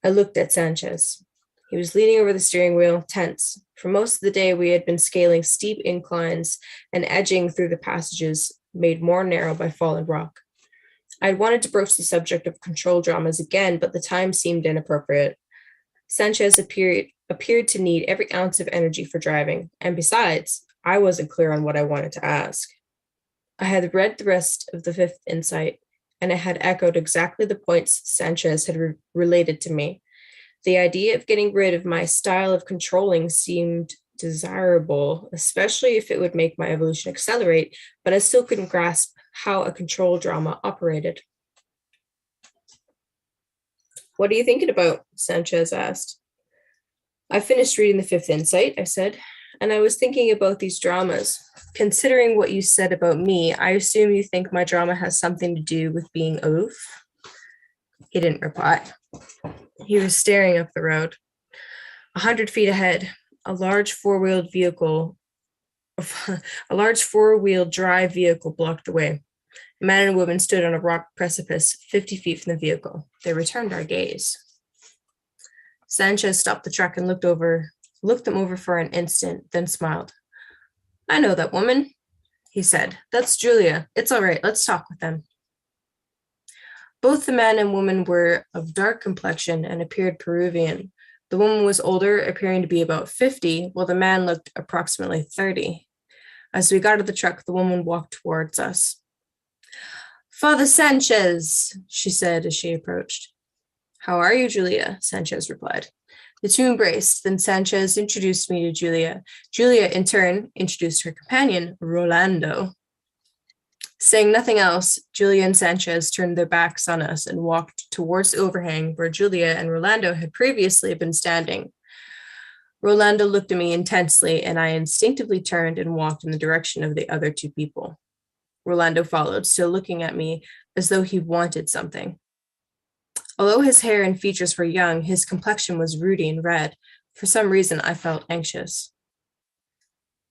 Speaker 2: I looked at Sanchez. He was leaning over the steering wheel, tense. For most of the day, we had been scaling steep inclines and edging through the passages made more narrow by fallen rock. I had wanted to broach the subject of control dramas again, but the time seemed inappropriate. Sanchez appeared to need every ounce of energy for driving, and besides, I wasn't clear on what I wanted to ask. I had read the rest of the fifth insight, and it had echoed exactly the points Sanchez had related to me. The idea of getting rid of my style of controlling seemed desirable, especially if it would make my evolution accelerate, but I still couldn't grasp how a control drama operated. What are you thinking about? Sanchez asked. I finished reading the fifth insight, I said, and I was thinking about these dramas. Considering what you said about me, I assume you think my drama has something to do with being aloof? He didn't reply. He was staring up the road. 100 feet ahead, a large four-wheeled drive vehicle blocked the way. A man and a woman stood on a rock precipice 50 feet from the vehicle. They returned our gaze. Sanchez stopped the truck and looked them over for an instant, then smiled. I know that woman, he said. That's Julia. It's all right. Let's talk with them. Both the man and woman were of dark complexion and appeared Peruvian. The woman was older, appearing to be about 50, while the man looked approximately 30. As we got out of the truck, the woman walked towards us. Father Sanchez, she said as she approached. How are you, Julia? Sanchez replied. The two embraced, then Sanchez introduced me to Julia. Julia, in turn, introduced her companion, Rolando. Saying nothing else, Julia and Sanchez turned their backs on us and walked towards the overhang where Julia and Rolando had previously been standing. Rolando looked at me intensely, and I instinctively turned and walked in the direction of the other two people. Rolando followed, still looking at me as though he wanted something. Although his hair and features were young, his complexion was ruddy and red. For some reason, I felt anxious.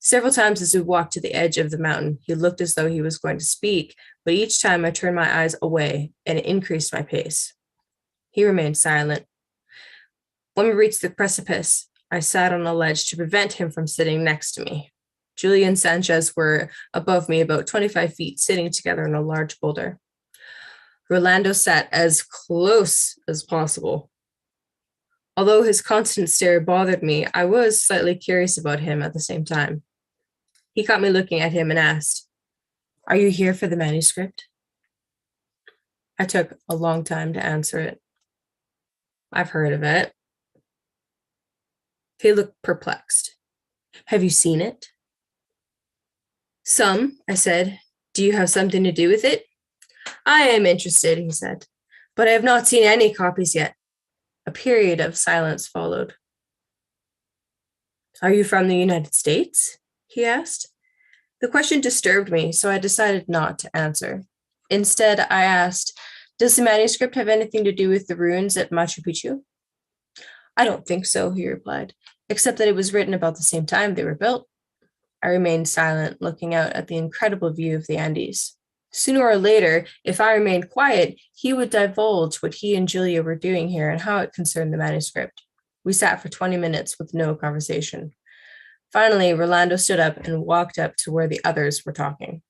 Speaker 3: Several times as we walked to the edge of the mountain, he looked as though he was going to speak, but each time I turned my eyes away and increased my pace. He remained silent. When we reached the precipice, I sat on a ledge to prevent him from sitting next to me. Julia and Sanchez were above me about 25 feet, sitting together on a large boulder. Rolando sat as close as possible. Although his constant stare bothered me, I was slightly curious about him at the same time. He caught me looking at him and asked, "Are you here for the manuscript?" I took a long time to answer it. "I've heard of it." He looked perplexed. "Have you seen it?" "Some," I said. "Do you have something to do with it?" "I am interested," he said, "but I have not seen any copies yet." A period of silence followed. "Are you from the United States?" he asked. The question disturbed me, so I decided not to answer. Instead, I asked, "Does the manuscript have anything to do with the ruins at Machu Picchu?" "I don't think so," he replied, "except that it was written about the same time they were built." I remained silent, looking out at the incredible view of the Andes. Sooner or later, if I remained quiet, he would divulge what he and Julia were doing here and how it concerned the manuscript. We sat for 20 minutes with no conversation. Finally, Rolando stood up and walked up to where the others were talking.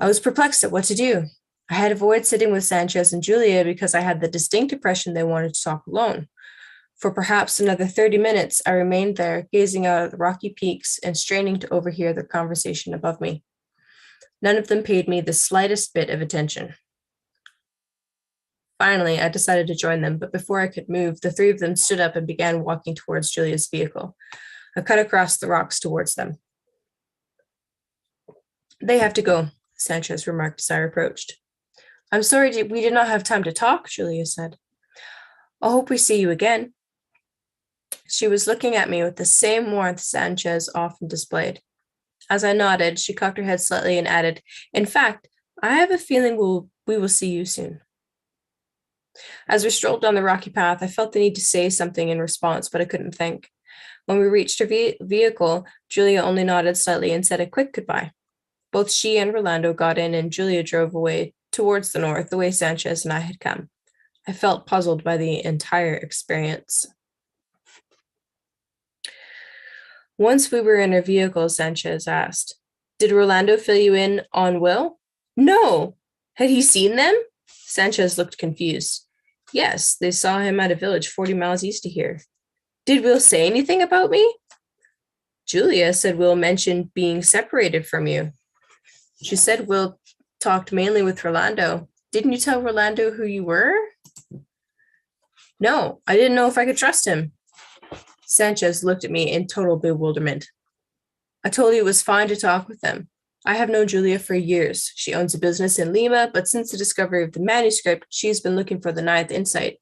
Speaker 3: I was perplexed at what to do. I had avoided sitting with Sanchez and Julia because I had the distinct impression they wanted to talk alone. For perhaps another 30 minutes, I remained there, gazing out at the rocky peaks and straining to overhear their conversation above me. None of them paid me the slightest bit of attention. Finally, I decided to join them, but before I could move, the three of them stood up and began walking towards Julia's vehicle. I cut across the rocks towards them. "They have to go," Sanchez remarked as I approached. "I'm sorry we did not have time to talk," Julia said. "I hope we see you again." She was looking at me with the same warmth Sanchez often displayed. As I nodded, she cocked her head slightly and added, "In fact, I have a feeling we will see you soon." As we strolled down the rocky path, I felt the need to say something in response, but I couldn't think. When we reached her vehicle, Julia only nodded slightly and said a quick goodbye. Both she and Rolando got in, and Julia drove away towards the north, the way Sanchez and I had come. I felt puzzled by the entire experience. Once we were in our vehicle, Sanchez asked, "Did Rolando fill you in on Will?" "No." "Had he seen them?" Sanchez looked confused. "Yes, they saw him at a village 40 miles east of here." "Did Will say anything about me?" "Julia said Will mentioned being separated from you. She said Will talked mainly with Rolando. Didn't you tell Rolando who you were?" "No, I didn't know if I could trust him." Sanchez looked at me in total bewilderment. "I told you it was fine to talk with them. I have known Julia for years. She owns a business in Lima, but since the discovery of the manuscript, she's been looking for the ninth insight.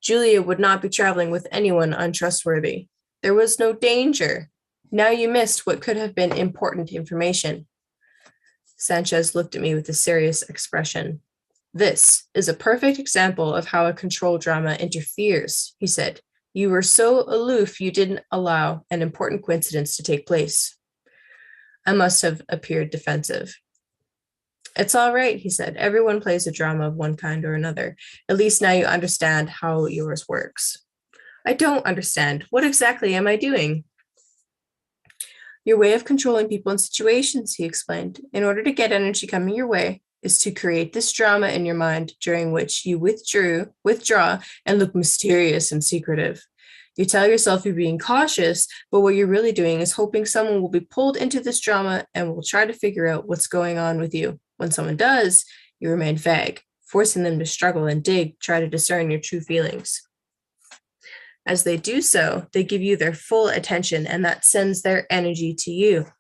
Speaker 3: Julia would not be traveling with anyone untrustworthy. There was no danger. Now you missed what could have been important information." Sanchez looked at me with a serious expression. "This is a perfect example of how a control drama interferes," he said. "You were so aloof you didn't allow an important coincidence to take place." I must have appeared defensive. "It's all right," he said. "Everyone plays a drama of one kind or another. At least now you understand how yours works." "I don't understand. What exactly am I doing?" "Your way of controlling people and situations," he explained. "In order to get energy coming your way, is to create this drama in your mind during which you withdraw, and look mysterious and secretive. You tell yourself you're being cautious, but what you're really doing is hoping someone will be pulled into this drama and will try to figure out what's going on with you. When someone does, you remain vague, forcing them to struggle and try to discern your true feelings. As they do so, they give you their full attention, and that sends their energy to you.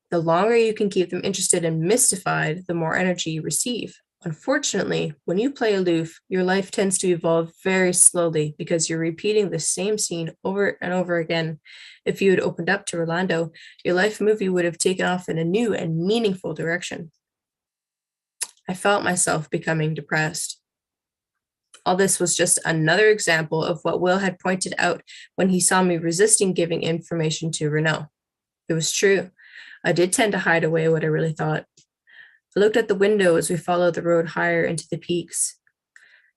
Speaker 3: The longer you can keep them interested and mystified, the more energy you receive. Unfortunately, when you play aloof, your life tends to evolve very slowly because you're repeating the same scene over and over again. If you had opened up to Rolando, your life movie would have taken off in a new and meaningful direction. I felt myself becoming depressed. All this was just another example of what Will had pointed out when he saw me resisting giving information to Renaud. It was true. I did tend to hide away what I really thought. I looked at the window as we followed the road higher into the peaks.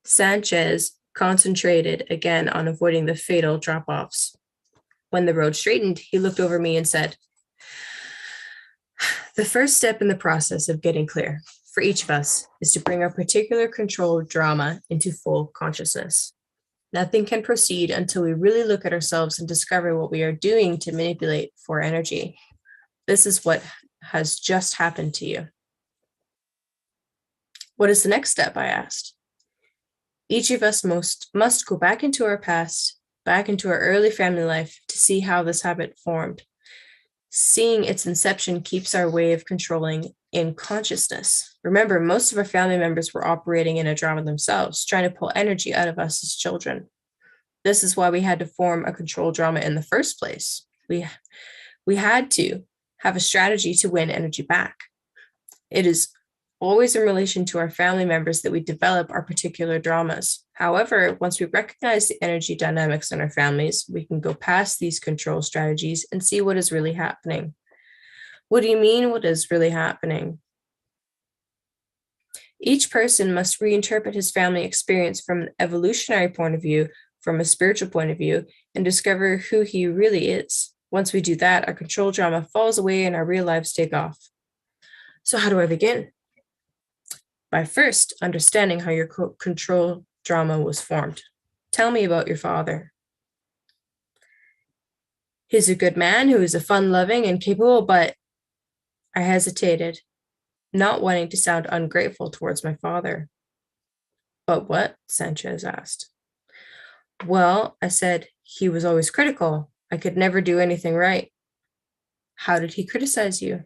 Speaker 3: Sanchez concentrated again on avoiding the fatal drop-offs. When the road straightened, he looked over me and said, "The first step in the process of getting clear for each of us is to bring our particular controlled drama into full consciousness. Nothing can proceed until we really look at ourselves and discover what we are doing to manipulate for energy. This is what has just happened to you." "What is the next step?" I asked. "Each of us must go back into our past, back into our early family life to see how this habit formed. Seeing its inception keeps our way of controlling in consciousness. Remember, most of our family members were operating in a drama themselves, trying to pull energy out of us as children. This is why we had to form a control drama in the first place. We had to have a strategy to win energy back. It is always in relation to our family members that we develop our particular dramas. However, once we recognize the energy dynamics in our families, we can go past these control strategies and see what is really happening." "What do you mean, what is really happening?" "Each person must reinterpret his family experience from an evolutionary point of view, from a spiritual point of view, and discover who he really is. Once we do that, our control drama falls away and our real lives take off." "So how do I begin?" "By first understanding how your control drama was formed. Tell me about your father." "He's a good man who is a fun-loving and capable, but—" I hesitated, not wanting to sound ungrateful towards my father. "But what?" Sanchez asked. "Well," I said, "he was always critical. I could never do anything right." "How did he criticize you?"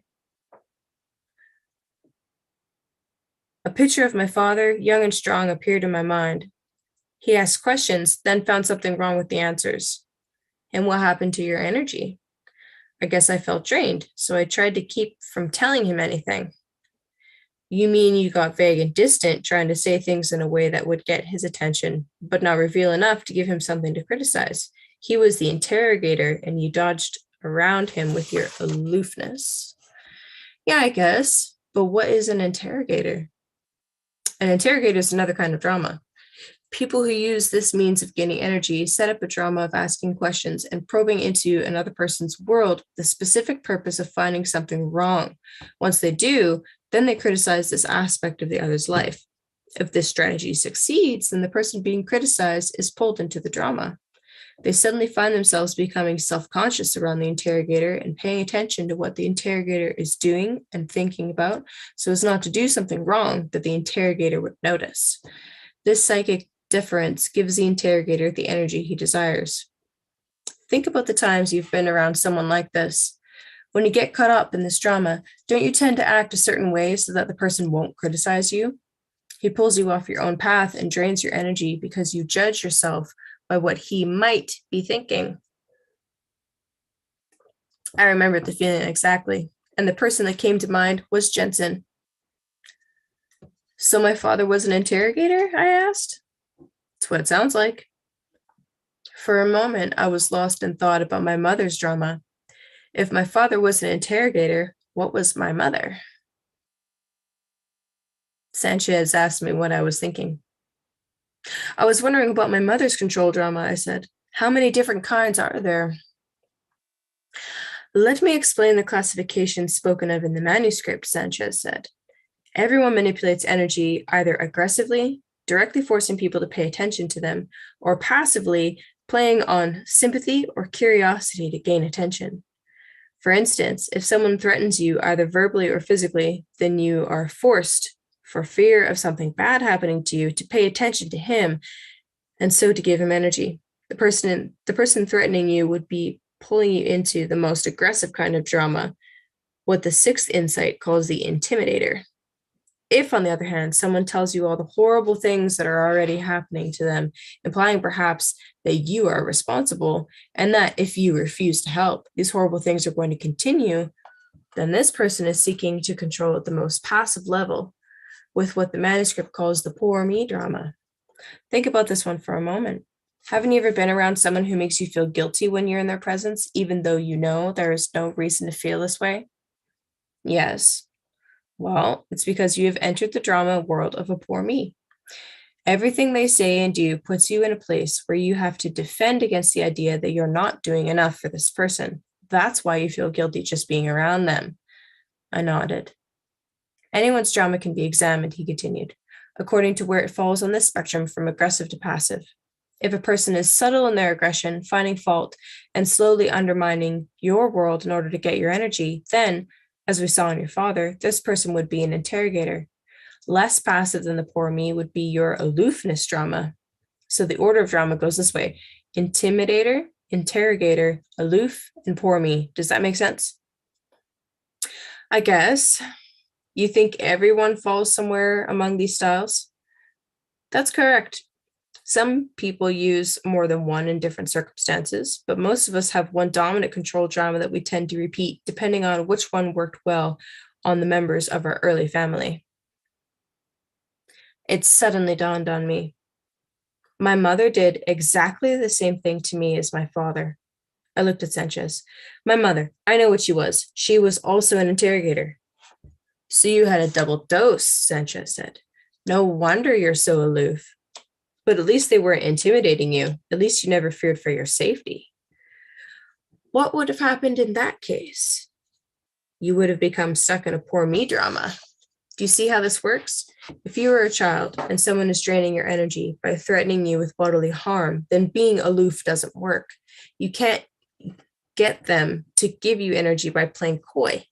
Speaker 3: A picture of my father, young and strong, appeared in my mind. He asked questions, then found something wrong with the answers. "And what happened to your energy?" I guess I felt drained, so I tried to keep from telling him anything. "You mean you got vague and distant, trying to say things in a way that would get his attention, but not reveal enough to give him something to criticize. He was the interrogator, and you dodged around him with your aloofness." "Yeah, I guess. But what is an interrogator?" "An interrogator is another kind of drama. People who use this means of gaining energy set up a drama of asking questions and probing into another person's world with the specific purpose of finding something wrong. Once they do, then they criticize this aspect of the other's life. If this strategy succeeds, then the person being criticized is pulled into the drama. They suddenly find themselves becoming self-conscious around the interrogator and paying attention to what the interrogator is doing and thinking about so as not to do something wrong that the interrogator would notice. This psychic difference gives the interrogator the energy he desires. Think about the times you've been around someone like this. When you get caught up in this drama, don't you tend to act a certain way so that the person won't criticize you? He pulls you off your own path and drains your energy because you judge yourself by what he might be thinking. I remembered the feeling exactly, and the person that came to mind was Jensen. "So my father was an interrogator?" I asked. "That's what it sounds like." For a moment, I was lost in thought about my mother's drama. If my father was an interrogator, what was my mother? Sanchez asked me what I was thinking. "I was wondering about my mother's control drama," I said. "How many different kinds are there?" "Let me explain the classification spoken of in the manuscript," Sanchez said. "Everyone manipulates energy either aggressively, directly forcing people to pay attention to them, or passively playing on sympathy or curiosity to gain attention. For instance, if someone threatens you either verbally or physically, then you are forced, for fear of something bad happening to you, to pay attention to him and so to give him energy. The person threatening you would be pulling you into the most aggressive kind of drama, what the sixth insight calls the intimidator. If, on the other hand, someone tells you all the horrible things that are already happening to them, implying perhaps that you are responsible and that if you refuse to help, these horrible things are going to continue, then this person is seeking to control at the most passive level with what the manuscript calls the poor me drama. Think about this one for a moment. Haven't you ever been around someone who makes you feel guilty when you're in their presence, even though you know there is no reason to feel this way? Yes. Well, it's because you have entered the drama world of a poor me. Everything they say and do puts you in a place where you have to defend against the idea that you're not doing enough for this person. That's why you feel guilty just being around them. I nodded. Anyone's drama can be examined, he continued, according to where it falls on this spectrum from aggressive to passive. If a person is subtle in their aggression, finding fault, and slowly undermining your world in order to get your energy, then, as we saw in your father, this person would be an interrogator. Less passive than the poor me would be your aloofness drama. So the order of drama goes this way: intimidator, interrogator, aloof, and poor me. Does that make sense? I guess. You think everyone falls somewhere among these styles? That's correct. Some people use more than one in different circumstances, but most of us have one dominant control drama that we tend to repeat, depending on which one worked well on the members of our early family. It suddenly dawned on me. My mother did exactly the same thing to me as my father. I looked at Sanchez. My mother, I know what she was. She was also an interrogator. So you had a double dose, Sanchez said. No wonder you're so aloof. But at least they weren't intimidating you. At least you never feared for your safety. What would have happened in that case? You would have become stuck in a poor me drama. Do you see how this works? If you are a child and someone is draining your energy by threatening you with bodily harm, then being aloof doesn't work. You can't get them to give you energy by playing coy.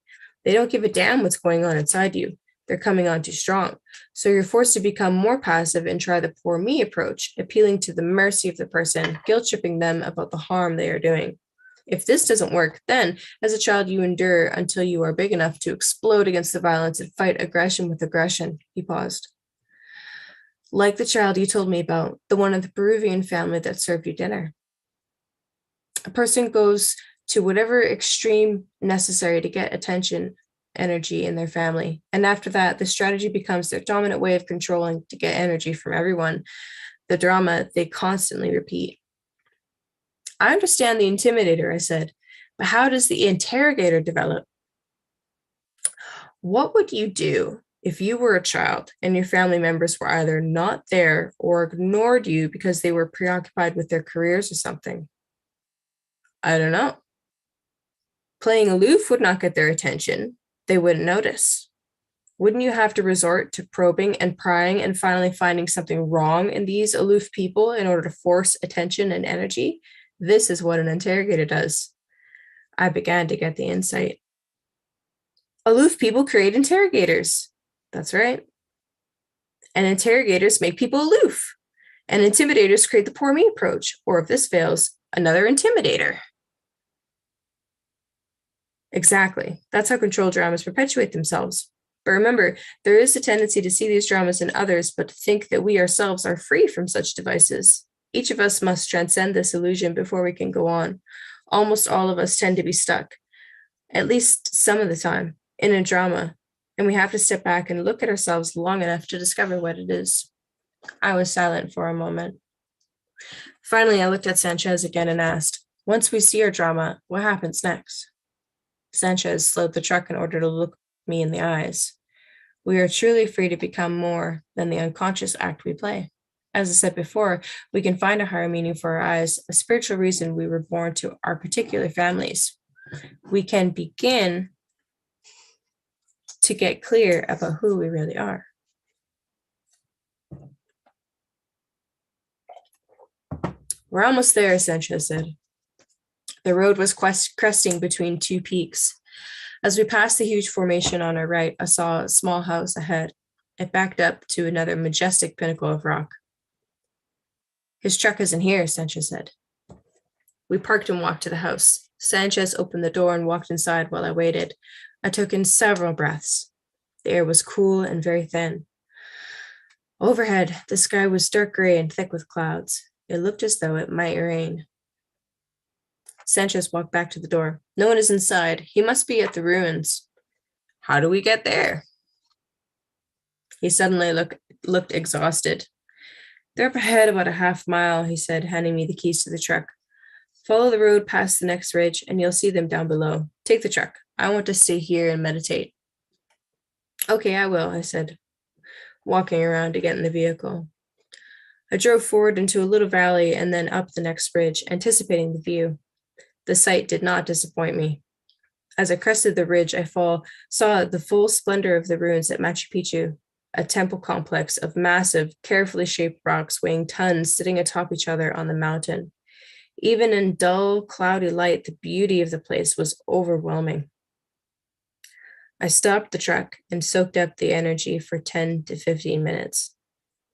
Speaker 3: They don't give a damn what's going on inside you. They're coming on too strong. So you're forced to become more passive and try the poor me approach, appealing to the mercy of the person, guilt-tripping them about the harm they are doing. If this doesn't work, then as a child, you endure until you are big enough to explode against the violence and fight aggression with aggression. He paused. Like the child you told me about, the one of the Peruvian family that served you dinner. A person goes to whatever extreme necessary to get attention, energy in their family. And after that, the strategy becomes their dominant way of controlling to get energy from everyone, the drama they constantly repeat. I understand the intimidator, I said, but how does the interrogator develop? What would you do if you were a child and your family members were either not there or ignored you because they were preoccupied with their careers or something? I don't know. Playing aloof would not get their attention. They wouldn't notice. Wouldn't you have to resort to probing and prying and finally finding something wrong in these aloof people in order to force attention and energy? This is what an interrogator does. I began to get the insight. Aloof people create interrogators. That's right. And interrogators make people aloof. And intimidators create the poor me approach, or if this fails, another intimidator. Exactly. That's how control dramas perpetuate themselves. But remember, there is a tendency to see these dramas in others, but to think that we ourselves are free from such devices. Each of us must transcend this illusion before we can go on. Almost all of us tend to be stuck, at least some of the time, in a drama, and we have to step back and look at ourselves long enough to discover what it is. I was silent for a moment. Finally, I looked at Sanchez again and asked, once we see our drama, what happens next? Sanchez slowed the truck in order to look me in the eyes. We are truly free to become more than the unconscious act we play. As I said before, we can find a higher meaning for our eyes, a spiritual reason we were born to our particular families. We can begin to get clear about who we really are. We're almost there, Sanchez said. The road was cresting between two peaks. As we passed the huge formation on our right, I saw a small house ahead. It backed up to another majestic pinnacle of rock. His truck isn't here, Sanchez said. We parked and walked to the house. Sanchez opened the door and walked inside while I waited. I took in several breaths. The air was cool and very thin. Overhead, the sky was dark gray and thick with clouds. It looked as though it might rain. Sanchez walked back to the door. No one is inside. He must be at the ruins. How do we get there? He suddenly looked exhausted. They're up ahead about a half mile, he said, handing me the keys to the truck. Follow the road past the next ridge and you'll see them down below. Take the truck. I want to stay here and meditate. Okay, I will, I said, walking around to get in the vehicle. I drove forward into a little valley and then up the next ridge, anticipating the view. The sight did not disappoint me. As I crested the ridge, I saw the full splendor of the ruins at Machu Picchu, a temple complex of massive, carefully shaped rocks weighing tons sitting atop each other on the mountain. Even in dull, cloudy light, the beauty of the place was overwhelming. I stopped the truck and soaked up the energy for 10 to 15 minutes.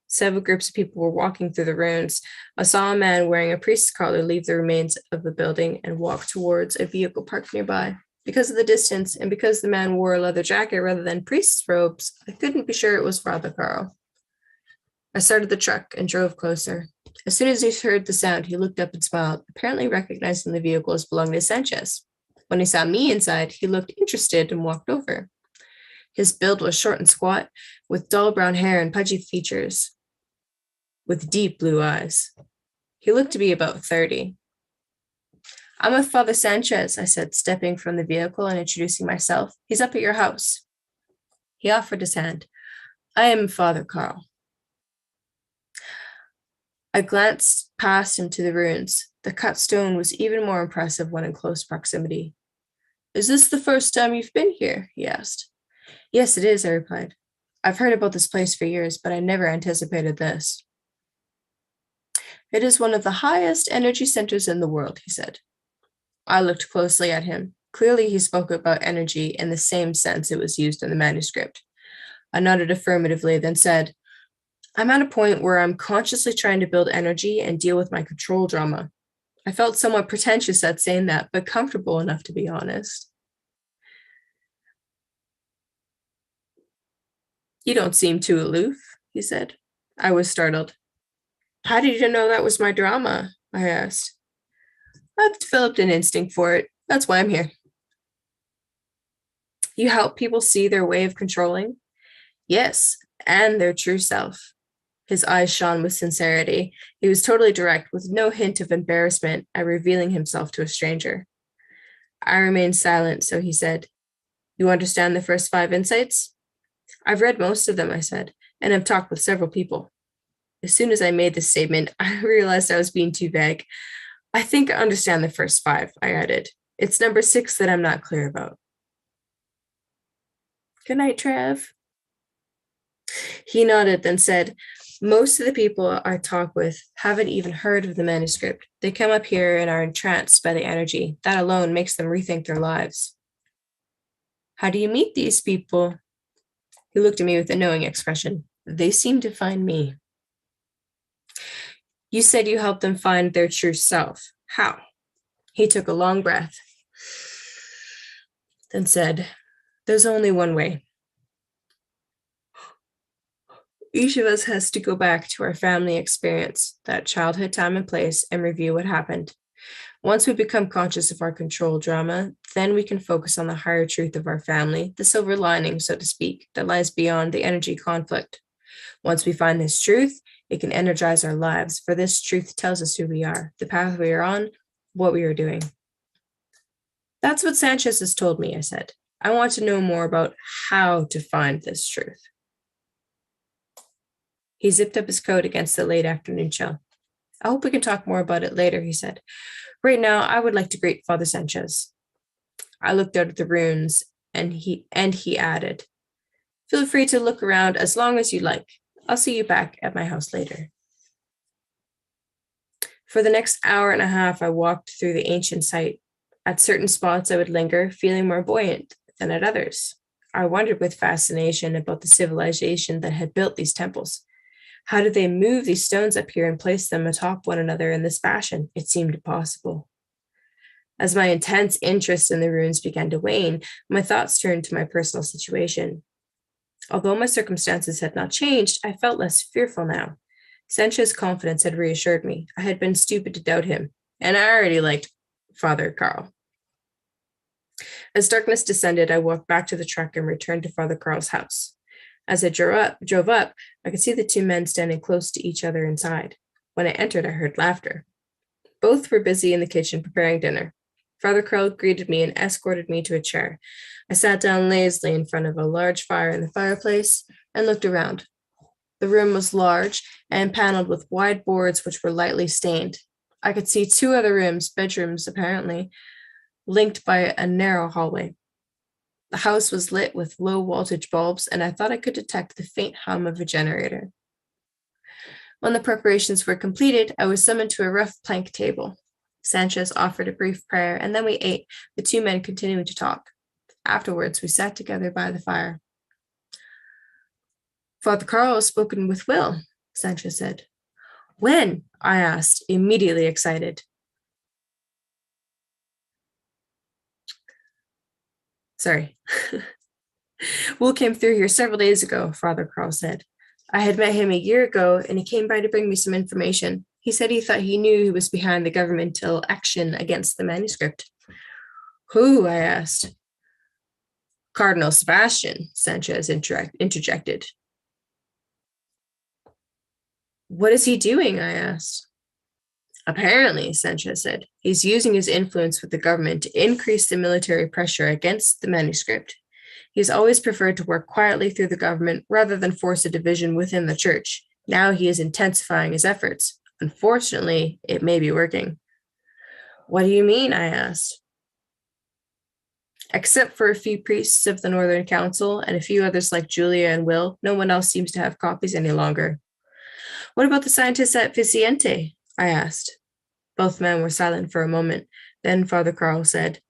Speaker 3: Several groups of people were walking through the ruins. I saw a man wearing a priest's collar leave the remains of the building and walk towards a vehicle parked nearby. Because of the distance and because the man wore a leather jacket rather than priest's robes, I couldn't be sure it was Father Carl. I started the truck and drove closer. As soon as he heard the sound, he looked up and smiled, apparently recognizing the vehicle as belonging to Sanchez. When he saw me inside, he looked interested and walked over. His build was short and squat, with dull brown hair and pudgy features, with deep blue eyes. He looked to be about 30. I'm with Father Sanchez, I said, stepping from the vehicle and introducing myself. He's up at your house. He offered his hand. I am Father Carl. I glanced past him to the ruins. The cut stone was even more impressive when in close proximity. Is this the first time you've been here? He asked. Yes, it is, I replied. I've heard about this place for years, but I never anticipated this. It is one of the highest energy centers in the world, he said. I looked closely at him. Clearly, he spoke about energy in the same sense it was used in the manuscript. I nodded affirmatively, then said, I'm at a point where I'm consciously trying to build energy and deal with my control drama. I felt somewhat pretentious at saying that, but comfortable enough to be honest. You don't seem too aloof, he said. I was startled. How did you know that was my drama? I asked. I've developed an instinct for it. That's why I'm here. You help people see their way of controlling? Yes, and their true self. His eyes shone with sincerity. He was totally direct, with no hint of embarrassment at revealing himself to a stranger. I remained silent, so he said, You understand the first 5 insights? I've read most of them, I said, and have talked with several people. As soon as I made this statement, I realized I was being too vague. I think I understand the first 5, I added. It's number 6 that I'm not clear about. Good night, Trev. He nodded, then said, Most of the people I talk with haven't even heard of the manuscript. They come up here and are entranced by the energy. That alone makes them rethink their lives. How do you meet these people? He looked at me with a knowing expression. They seem to find me. You said you helped them find their true self. How? He took a long breath, then said, There's only one way. Each of us has to go back to our family experience, that childhood time and place, and review what happened. Once we become conscious of our control drama, then we can focus on the higher truth of our family, the silver lining, so to speak, that lies beyond the energy conflict. Once we find this truth, it can energize our lives, for this truth tells us who we are, the path we are on, what we are doing. That's what Sanchez has told me, I said. I want to know more about how to find this truth. He zipped up his coat against the late afternoon chill. I hope we can talk more about it later, he said. Right now, I would like to greet Father Sanchez. I looked out at the ruins, and he added, Feel free to look around as long as you like. I'll see you back at my house later. For the next hour and a half, I walked through the ancient site. At certain spots, I would linger, feeling more buoyant than at others. I wondered with fascination about the civilization that had built these temples. How did they move these stones up here and place them atop one another in this fashion? It seemed impossible. As my intense interest in the ruins began to wane, my thoughts turned to my personal situation. Although my circumstances had not changed, I felt less fearful now. Sanchez's confidence had reassured me. I had been stupid to doubt him, and I already liked Father Carl. As darkness descended, I walked back to the truck and returned to Father Carl's house.
Speaker 2: As I drove up, I could see the two men standing close to each other inside. When I entered, I heard laughter. Both were busy in the kitchen preparing dinner. Father Carl greeted me and escorted me to a chair. I sat down lazily in front of a large fire in the fireplace and looked around. The room was large and paneled with wide boards which were lightly stained. I could see two other rooms, bedrooms apparently, linked by a narrow hallway. The house was lit with low voltage bulbs, and I thought I could detect the faint hum of a generator. When the preparations were completed, I was summoned to a rough plank table. Sanchez offered a brief prayer, and then we ate, the two men continuing to talk. Afterwards, we sat together by the fire. Father Carl has spoken with Will, Sanchez said. When? I asked, immediately excited. Sorry. Will came through here several days ago, Father Carl said. I had met him a year ago, and he came by to bring me some information. He said he thought he knew who was behind the governmental action against the manuscript. Who? I asked. Cardinal Sebastian, Sanchez interjected. What is he doing? I asked. Apparently, Sanchez said, he's using his influence with the government to increase the military pressure against the manuscript. He's always preferred to work quietly through the government rather than force a division within the church. Now he is intensifying his efforts. Unfortunately, it may be working. What do you mean? I asked. Except for a few priests of the Northern Council and a few others like Julia and Will, no one else seems to have copies any longer. What about the scientists at Vicente? I asked. Both men were silent for a moment. Then Father Carl said,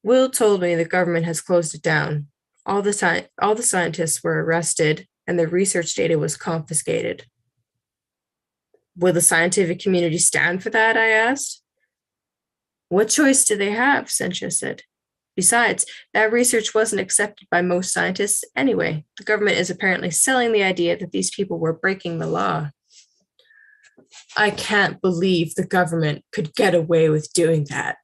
Speaker 2: Will told me the government has closed it down. All the scientists were arrested and their research data was confiscated. Will the scientific community stand for that? I asked. What choice do they have? Sanchez said. Besides, that research wasn't accepted by most scientists anyway. The government is apparently selling the idea that these people were breaking the law. I can't believe the government could get away with doing that.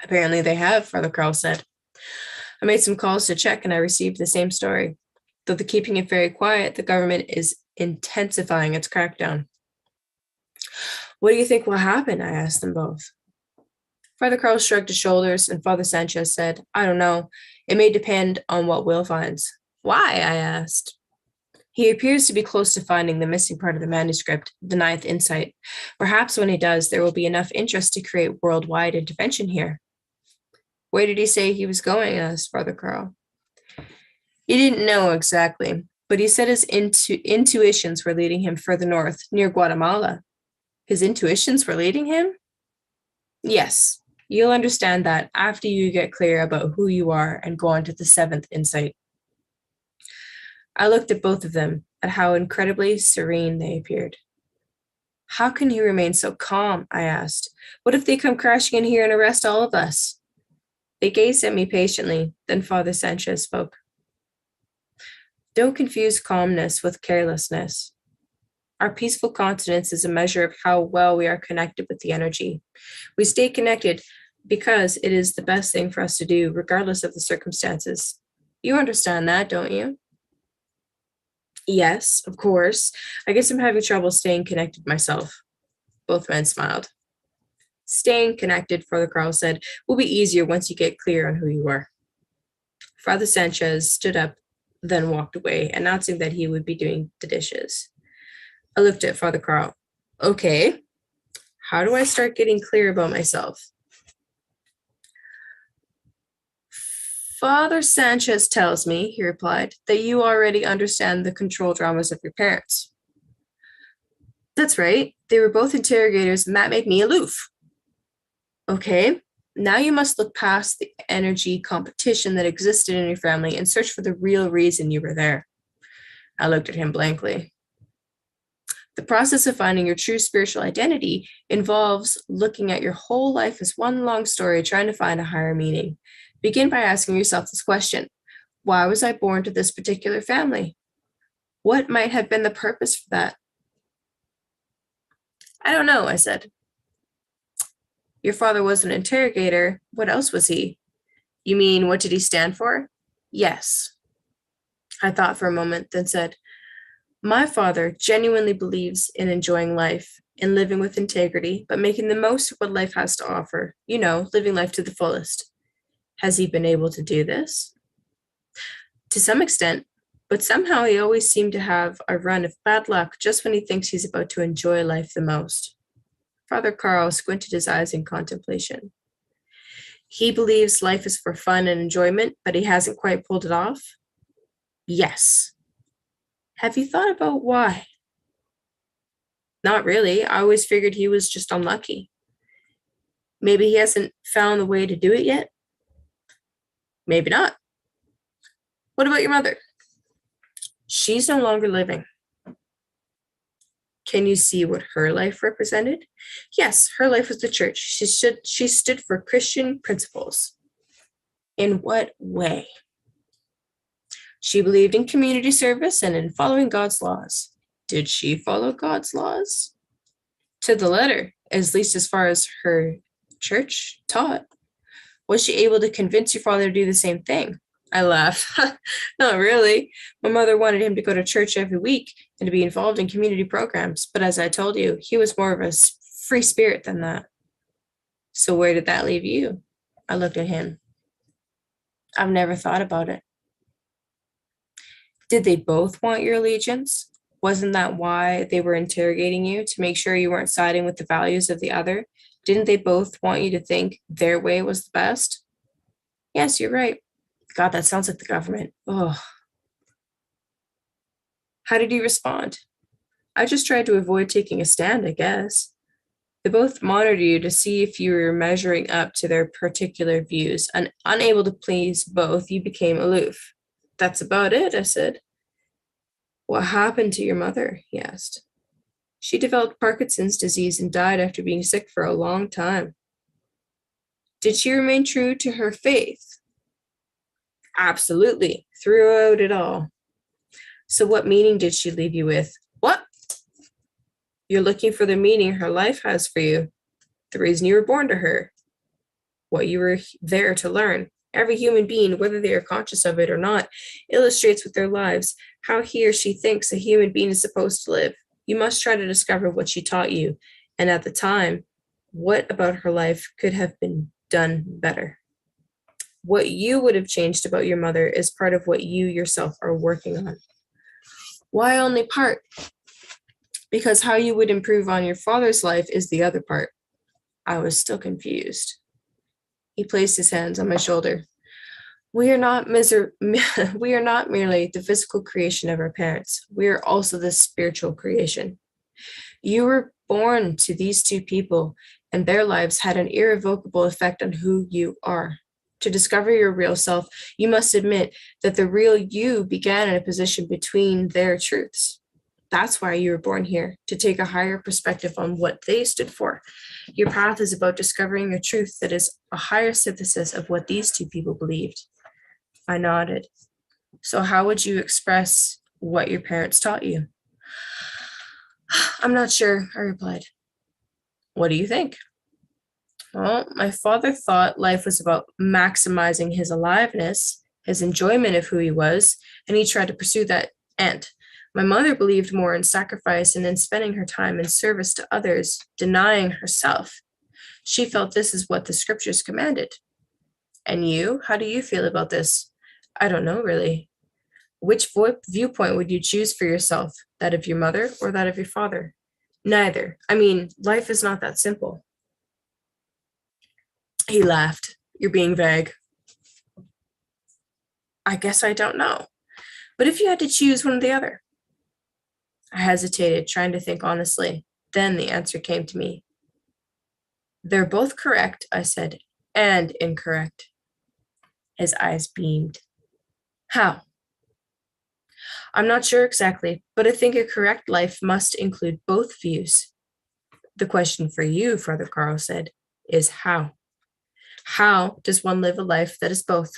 Speaker 2: Apparently they have, Father Carl said. I made some calls to check and I received the same story. Though they're keeping it very quiet, the government is intensifying its crackdown. What do you think will happen? I asked them both. Father Carl shrugged his shoulders and Father Sanchez said, I don't know. It may depend on what Will finds. Why? I asked. He appears to be close to finding the missing part of the manuscript, the ninth insight. Perhaps when he does, there will be enough interest to create worldwide intervention here. Where did he say he was going? Asked Father Carl. He didn't know exactly, but he said his intuitions were leading him further north, near Guatemala. His intuitions were leading him? Yes, you'll understand that after you get clear about who you are and go on to the seventh insight. I looked at both of them, at how incredibly serene they appeared. How can he remain so calm? I asked. What if they come crashing in here and arrest all of us? They gazed at me patiently, then Father Sanchez spoke. Don't confuse calmness with carelessness. Our peaceful continence is a measure of how well we are connected with the energy. We stay connected because it is the best thing for us to do, regardless of the circumstances. You understand that, don't you? Yes, of course. I guess I'm having trouble staying connected myself. Both men smiled. Staying connected, Father Carl said, will be easier once you get clear on who you are. Father Sanchez stood up, then walked away, announcing that he would be doing the dishes. I looked at Father Carl. Okay, how do I start getting clear about myself? Father Sanchez tells me, he replied, that you already understand the control dramas of your parents. That's right. They were both interrogators, and that made me aloof. Okay, now you must look past the energy competition that existed in your family and search for the real reason you were there. I looked at him blankly. The process of finding your true spiritual identity involves looking at your whole life as one long story, trying to find a higher meaning. Begin by asking yourself this question. Why was I born to this particular family? What might have been the purpose for that? I don't know, I said.
Speaker 3: Your father was an interrogator. What else was he? You mean, what did he stand for? Yes. I thought for a moment, then said, my father genuinely believes in enjoying life, in living with integrity, but making the most of what life has to offer. You know, living life to the fullest. Has he been able to do this? To some extent, but somehow he always seemed to have a run of bad luck just when he thinks he's about to enjoy life the most. Father Carl squinted his eyes in contemplation. He believes life is for fun and enjoyment, but he hasn't quite pulled it off? Yes. Have you thought about why? Not really. I always figured he was just unlucky. Maybe he hasn't found the way to do it yet? Maybe not. What about your mother? She's no longer living. Can you see what her life represented? Yes, her life was the church. She stood for Christian principles. In what way? She believed in community service and in following God's laws. Did she follow God's laws? To the letter, at least as far as her church taught. Was she able to convince your father to do the same thing? I laughed. Not really. My mother wanted him to go to church every week and to be involved in community programs. But as I told you, he was more of a free spirit than that. So where did that leave you? I looked at him. I've never thought about it. Did they both want your allegiance? Wasn't that why they were interrogating you, to make sure you weren't siding with the values of the other? Didn't they both want you to think their way was the best? Yes, you're right. God, that sounds like the government. Oh. How did you respond? I just tried to avoid taking a stand, I guess. They both monitored you to see if you were measuring up to their particular views, and unable to please both, you became aloof. That's about it, I said. What happened to your mother? He asked. She developed Parkinson's disease and died after being sick for a long time. Did she remain true to her faith? Absolutely, throughout it all. So what meaning did she leave you with? What? You're looking for the meaning her life has for you, the reason you were born to her, what you were there to learn. Every human being, whether they are conscious of it or not, illustrates with their lives how he or she thinks a human being is supposed to live. You must try to discover what she taught you, and at the time, what about her life could have been done better. What you would have changed about your mother is part of what you yourself are working on. Why only part? Because how you would improve on your father's life is the other part. I was still confused. He placed his hands on my shoulder. We are not merely the physical creation of our parents. We are also the spiritual creation. You were born to these two people, and their lives had an irrevocable effect on who you are. To discover your real self, you must admit that the real you began in a position between their truths. That's why you were born here, to take a higher perspective on what they stood for. Your path is about discovering a truth that is a higher synthesis of what these two people believed. I nodded. So how would you express what your parents taught you? I'm not sure, I replied. What do you think? Well, my father thought life was about maximizing his aliveness, his enjoyment of who he was, and he tried to pursue that end. My mother believed more in sacrifice and in spending her time in service to others, denying herself. She felt this is what the scriptures commanded. And you, how do you feel about this? I don't know, really. Which viewpoint would you choose for yourself, that of your mother or that of your father? Neither. I mean, life is not that simple. He laughed. You're being vague. I guess I don't know. But if you had to choose one or the other? I hesitated, trying to think honestly. Then the answer came to me. They're both correct, I said, and incorrect. His eyes beamed. How? I'm not sure exactly, but I think a correct life must include both views. The question for you, Father Carl said, is how? How does one live a life that is both?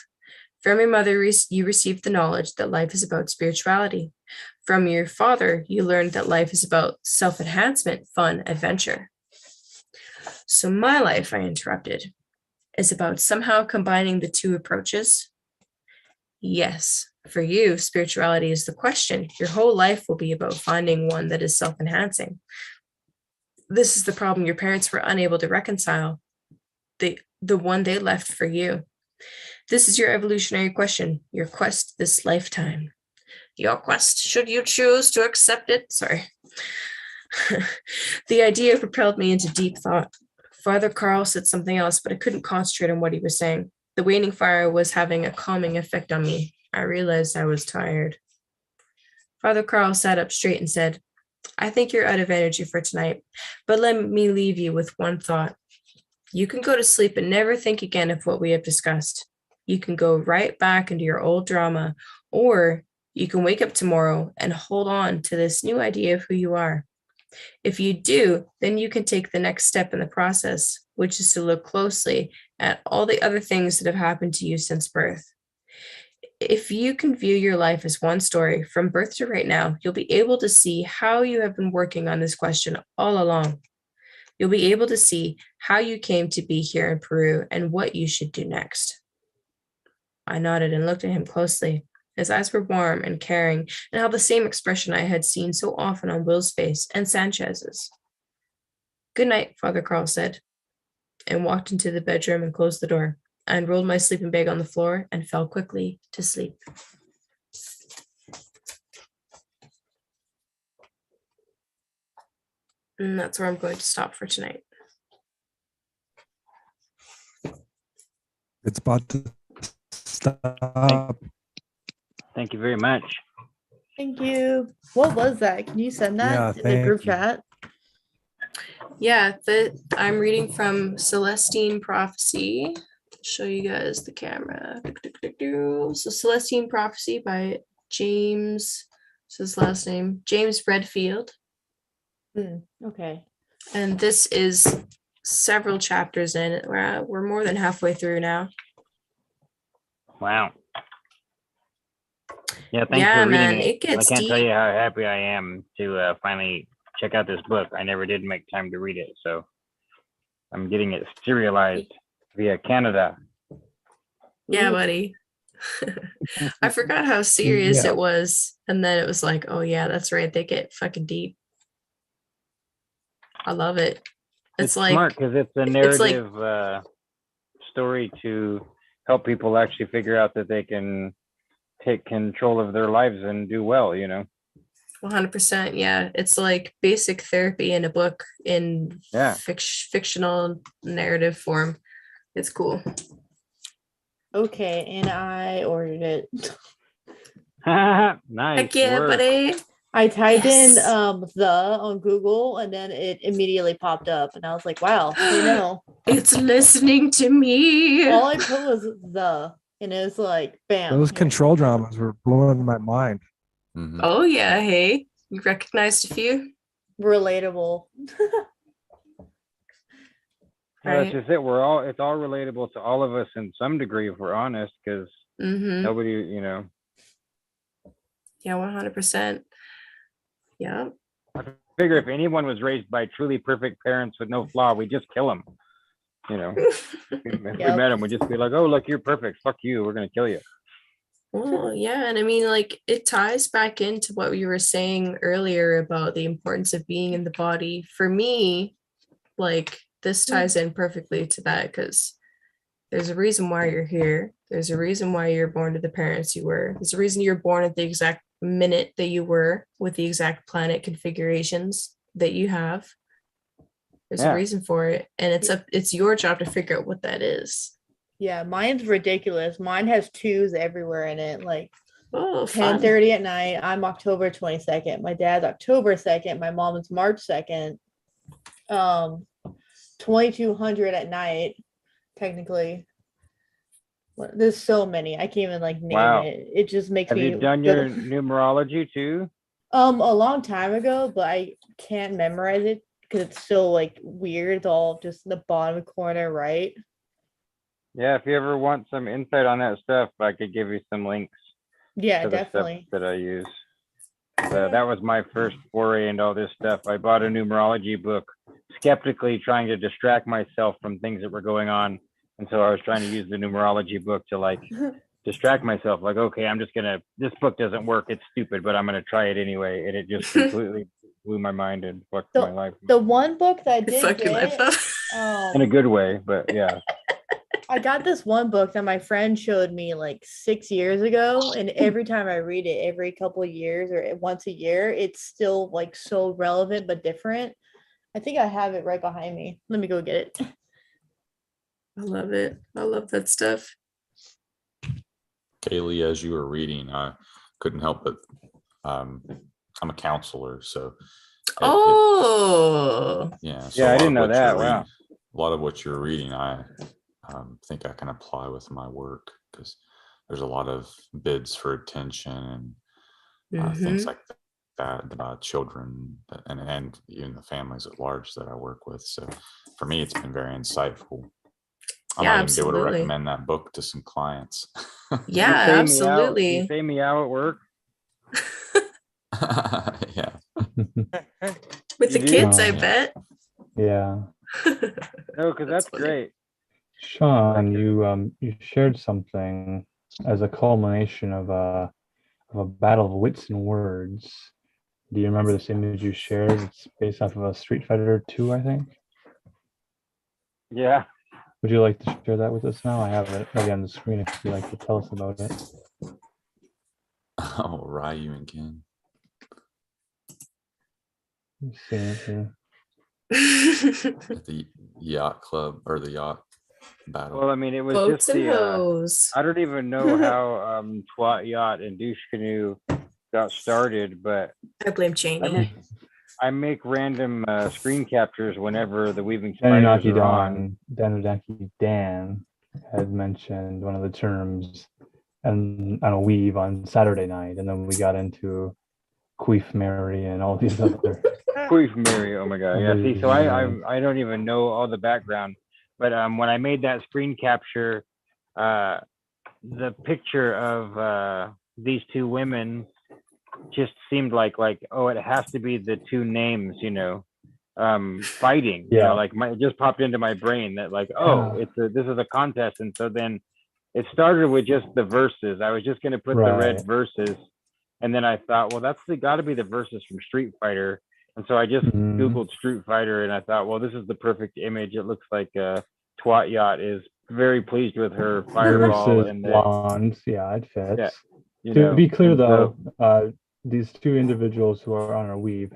Speaker 3: From your mother, you received the knowledge that life is about spirituality. From your father, you learned that life is about self-enhancement, fun, adventure. So my life, I interrupted, is about somehow combining the two approaches. Yes, for you, spirituality is the question. Your whole life will be about finding one that is self-enhancing. This is the problem your parents were unable to reconcile, the one they left for you. This is your evolutionary question, your quest this lifetime. Your quest, should you choose to accept it. Sorry. The idea propelled me into deep thought. Father Carl said something else, but I couldn't concentrate on what he was saying. The waning fire was having a calming effect on me. I realized I was tired. Father Carl sat up straight and said, I think you're out of energy for tonight, but let me leave you with one thought. You can go to sleep and never think again of what we have discussed. You can go right back into your old drama, or you can wake up tomorrow and hold on to this new idea of who you are. If you do, then you can take the next step in the process, which is to look closely at all the other things that have happened to you since birth. If you can view your life as one story from birth to right now, you'll be able to see how you have been working on this question all along. You'll be able to see how you came to be here in Peru and what you should do next. I nodded and looked at him closely. His eyes were warm and caring and held the same expression I had seen so often on Will's face and Sanchez's. Good night, Father Carl said, and walked into the bedroom and closed the door. I unrolled my sleeping bag on the floor and fell quickly to sleep. And that's where I'm going to stop for tonight.
Speaker 4: It's about to stop.
Speaker 1: Thank you very much.
Speaker 7: Thank you. What was that? Can you send that in the group chat?
Speaker 3: Yeah, I'm reading from Celestine Prophecy. Show you guys the camera. So Celestine Prophecy by James, what's his last name? James Redfield.
Speaker 7: Okay.
Speaker 3: And this is several chapters in it. We're more than halfway through now.
Speaker 1: Wow. Yeah, thanks
Speaker 3: Yeah,
Speaker 1: for reading
Speaker 3: man, it
Speaker 1: I
Speaker 3: gets
Speaker 1: can't tell
Speaker 3: deep.
Speaker 1: you how happy I am to finally check out this book. I never did make time to read it, so I'm getting it serialized via Canada.
Speaker 3: Yeah, buddy. I forgot how serious
Speaker 4: Yeah.
Speaker 3: it was. And then it was like, oh yeah, that's right. They get fucking deep. I love it. It's like
Speaker 1: smart because it's a
Speaker 3: it's like
Speaker 1: narrative story to help people actually figure out that they can take control of their lives and do well, you know.
Speaker 3: 100%. Yeah. It's like basic therapy in a book in
Speaker 1: Yeah.
Speaker 3: fictional narrative form. It's cool.
Speaker 7: Okay, and I ordered it.
Speaker 1: Nice.
Speaker 3: Heck yeah,
Speaker 1: work.
Speaker 3: buddy.
Speaker 7: I typed in
Speaker 3: Yes.
Speaker 7: the on Google and then it immediately popped up and I was like, wow, you know.
Speaker 3: It's listening to me.
Speaker 7: All I put was the and it was like bam.
Speaker 4: Those
Speaker 7: here.
Speaker 4: control dramas were blowing my mind.
Speaker 3: Oh yeah, hey. You recognized a few?
Speaker 7: Relatable.
Speaker 1: Well,
Speaker 3: Right.
Speaker 1: that's just it. It's all relatable to all of us in some degree, if we're honest, because nobody, you know.
Speaker 3: Yeah, 100%. Yeah.
Speaker 1: I figure if anyone was raised by truly perfect parents with no flaw, we just kill them. You know, if we met them, we just be like, "Oh, look, you're perfect. Fuck you. We're gonna kill you."
Speaker 3: Well, yeah, and I mean, like, it ties back into what you were saying earlier about the importance of being in the body. For me, like, this ties in perfectly to that because there's a reason why you're here. There's a reason why you're born to the parents you were. There's a reason you're born at the exact minute that you were with the exact planet configurations that you have. There's a reason for it, and it's your job to figure out what that is.
Speaker 7: Yeah, mine's ridiculous. Mine has twos everywhere in it. Like
Speaker 3: 10:30
Speaker 7: at night. I'm October 22nd. My dad's October 2nd. My mom is March 2nd. 2200 at night, technically. There's so many. I can't even like name it. It just makes
Speaker 1: Have
Speaker 7: me.
Speaker 1: you done your numerology too?
Speaker 7: A long time ago, but I can't memorize it because it's so like weird. It's all just in the bottom corner, right?
Speaker 1: Yeah, if you ever want some insight on that stuff, I could give you some links.
Speaker 7: Yeah,
Speaker 1: to the
Speaker 7: definitely.
Speaker 1: stuff that I use. That was my first foray into all this stuff. I bought a numerology book skeptically trying to distract myself from things that were going on. And so I was trying to use the numerology book to like distract myself. Like, okay, I'm just gonna, this book doesn't work, it's stupid, but I'm gonna try it anyway. And it just completely blew my mind and fucked my life.
Speaker 7: The one book that I did
Speaker 3: Fuck your life
Speaker 7: get,
Speaker 3: up.
Speaker 1: In a good way, but yeah.
Speaker 7: I got this one book that my friend showed me like 6 years ago, and every time I read it, every couple of years or once a year, it's still like so relevant but different. I think I have it right behind me. Let me go get it.
Speaker 3: I love it. I love that stuff.
Speaker 11: Kaylee, as you were reading, I couldn't help but I'm a counselor, so
Speaker 1: Yeah, I didn't know that. Wow.
Speaker 11: A lot of what you're reading, I think I can apply with my work, because there's a lot of bids for attention and things like that about children and even the families at large that I work with. So for me, it's been very insightful. I might even be able to recommend that book to some clients.
Speaker 3: Yeah, absolutely.
Speaker 1: You say meow at work?
Speaker 11: Yeah.
Speaker 3: With the kids, I bet.
Speaker 8: Yeah.
Speaker 1: No, because that's great.
Speaker 8: Sean, you shared something as a culmination of a battle of wits and words. Do you remember this image you shared? It's based off of a Street Fighter 2, I think.
Speaker 1: Yeah.
Speaker 8: Would you like to share that with us now? I have it ready on the screen if you'd like to tell us about it.
Speaker 11: Oh, Ryu and Ken.
Speaker 8: Let's see it here.
Speaker 11: At the yacht club or the yacht battle.
Speaker 1: Well, I mean, it was
Speaker 3: Boats
Speaker 1: just
Speaker 3: and
Speaker 1: the.
Speaker 3: hoes.
Speaker 1: I don't even know how Twat Yacht and Douche Canoe got started, but
Speaker 3: I blame Cheney.
Speaker 1: I make random screen captures whenever the Weaving Spiders are on.
Speaker 8: Dan had mentioned one of the terms and on a weave on Saturday night, and then we got into Queef Mary and all these other
Speaker 1: Queef Mary, oh my god, yeah. See, so I don't even know all the background, but when I made that screen capture, the picture of these two women just seemed like oh, it has to be the two names, fighting.
Speaker 8: Yeah.
Speaker 1: It just popped into my brain that this is a contest. And so then it started with just the verses. I was just going to put the red verses, and then I thought, well, that's got to be the verses from Street Fighter. And so I just Googled Street Fighter, and I thought, well, this is the perfect image. It looks like Twat Yacht is very pleased with her fireball
Speaker 8: versus
Speaker 1: and
Speaker 8: blonde. Yeah, it fits.
Speaker 1: Yeah,
Speaker 8: to be clear, though, these two individuals who are on our weave,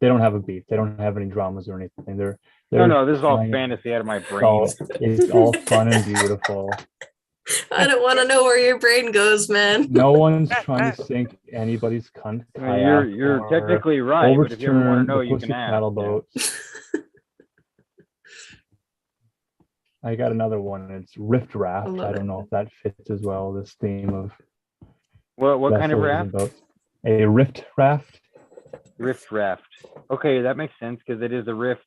Speaker 8: they don't have a beef. They don't have any dramas or anything. They're
Speaker 1: no, this is all fantasy out of my brain.
Speaker 8: It's all fun and beautiful.
Speaker 3: I don't want to know where your brain goes, man.
Speaker 8: No one's trying to sink anybody's cunt.
Speaker 1: You're technically right, but if you ever want to know, you can ask.
Speaker 8: Paddle boats. I got another one. It's Rift Raft. I don't know if that fits as well. This theme of
Speaker 1: what kind of raft?
Speaker 8: A rift raft.
Speaker 1: Rift raft. Okay, that makes sense because it is a rift.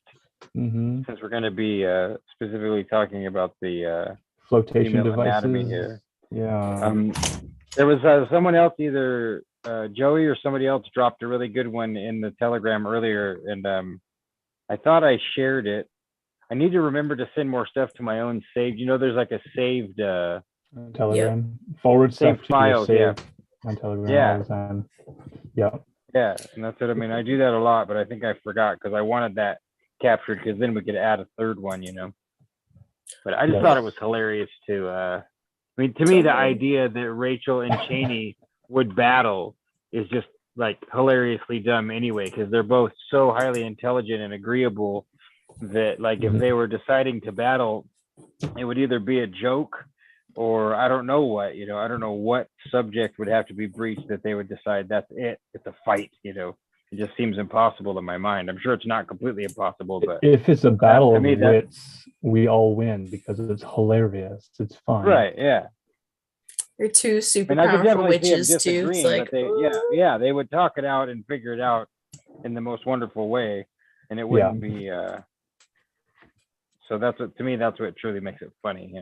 Speaker 8: Since
Speaker 1: we're going to be specifically talking about the
Speaker 8: flotation devices
Speaker 1: here.
Speaker 8: Yeah.
Speaker 1: There was someone else, either Joey or somebody else, dropped a really good one in the Telegram earlier, and I thought I shared it. I need to remember to send more stuff to my own saved. There's like a saved
Speaker 8: Telegram forward
Speaker 1: saved files. Yeah.
Speaker 8: On Telegram all the time. Yeah.
Speaker 1: Yeah, and that's what I mean. I do that a lot, but I think I forgot because I wanted that captured because then we could add a third one, But I just thought it was hilarious to me, the idea that Rachel and Cheney would battle is just like hilariously dumb anyway, because they're both so highly intelligent and agreeable that if they were deciding to battle, it would either be a joke or I don't know what, I don't know what subject would have to be breached that they would decide that's it. It's a fight, It just seems impossible in my mind. I'm sure it's not completely impossible, but
Speaker 8: if it's a battle of wits, we all win because it's hilarious. It's fun.
Speaker 1: Right, yeah.
Speaker 3: You're two super powerful witches too. It's like,
Speaker 1: they would talk it out and figure it out in the most wonderful way, and it wouldn't be so that's what, to me, that's what truly makes it funny,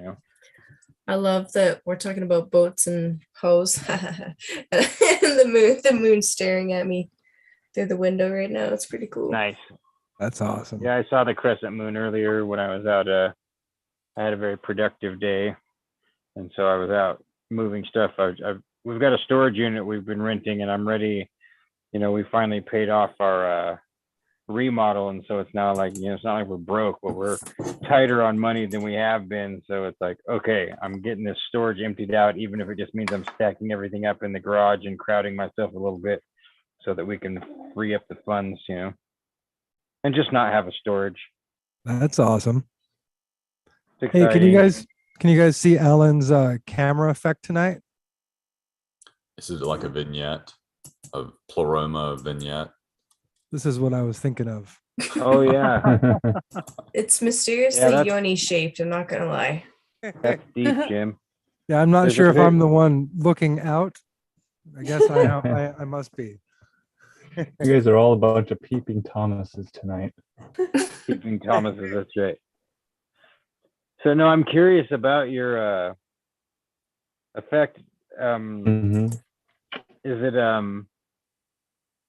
Speaker 3: I love that we're talking about boats and hoes. And the moon staring at me through the window right now. It's pretty cool.
Speaker 1: Nice.
Speaker 4: That's awesome.
Speaker 1: Yeah, I saw the crescent moon earlier when I was out. I had a very productive day, and so I was out moving stuff. We've got a storage unit we've been renting, and I'm ready. We finally paid off our remodel, and so it's now like, it's not like we're broke, but we're tighter on money than we have been. So it's like, okay, I'm getting this storage emptied out, even if it just means I'm stacking everything up in the garage and crowding myself a little bit, so that we can free up the funds, and just not have a storage.
Speaker 4: That's awesome.
Speaker 1: It's
Speaker 4: Hey, can you
Speaker 1: exciting.
Speaker 4: guys see Alan's camera effect tonight?
Speaker 12: Is it like a vignette, a Pleroma vignette?
Speaker 4: This is what I was thinking of.
Speaker 1: Oh yeah,
Speaker 3: It's mysteriously
Speaker 1: that's-
Speaker 3: yoni shaped. I'm not gonna lie.
Speaker 1: that's deep, Jim.
Speaker 4: Yeah, I'm not
Speaker 1: There's
Speaker 4: sure
Speaker 1: a
Speaker 4: if I'm
Speaker 1: big-
Speaker 4: the one looking out. I guess I must be.
Speaker 8: You guys are all a bunch of peeping Thomases tonight.
Speaker 1: Keeping Thomas's, that's right. So no, I'm curious about your effect.
Speaker 8: Mm-hmm.
Speaker 1: Is it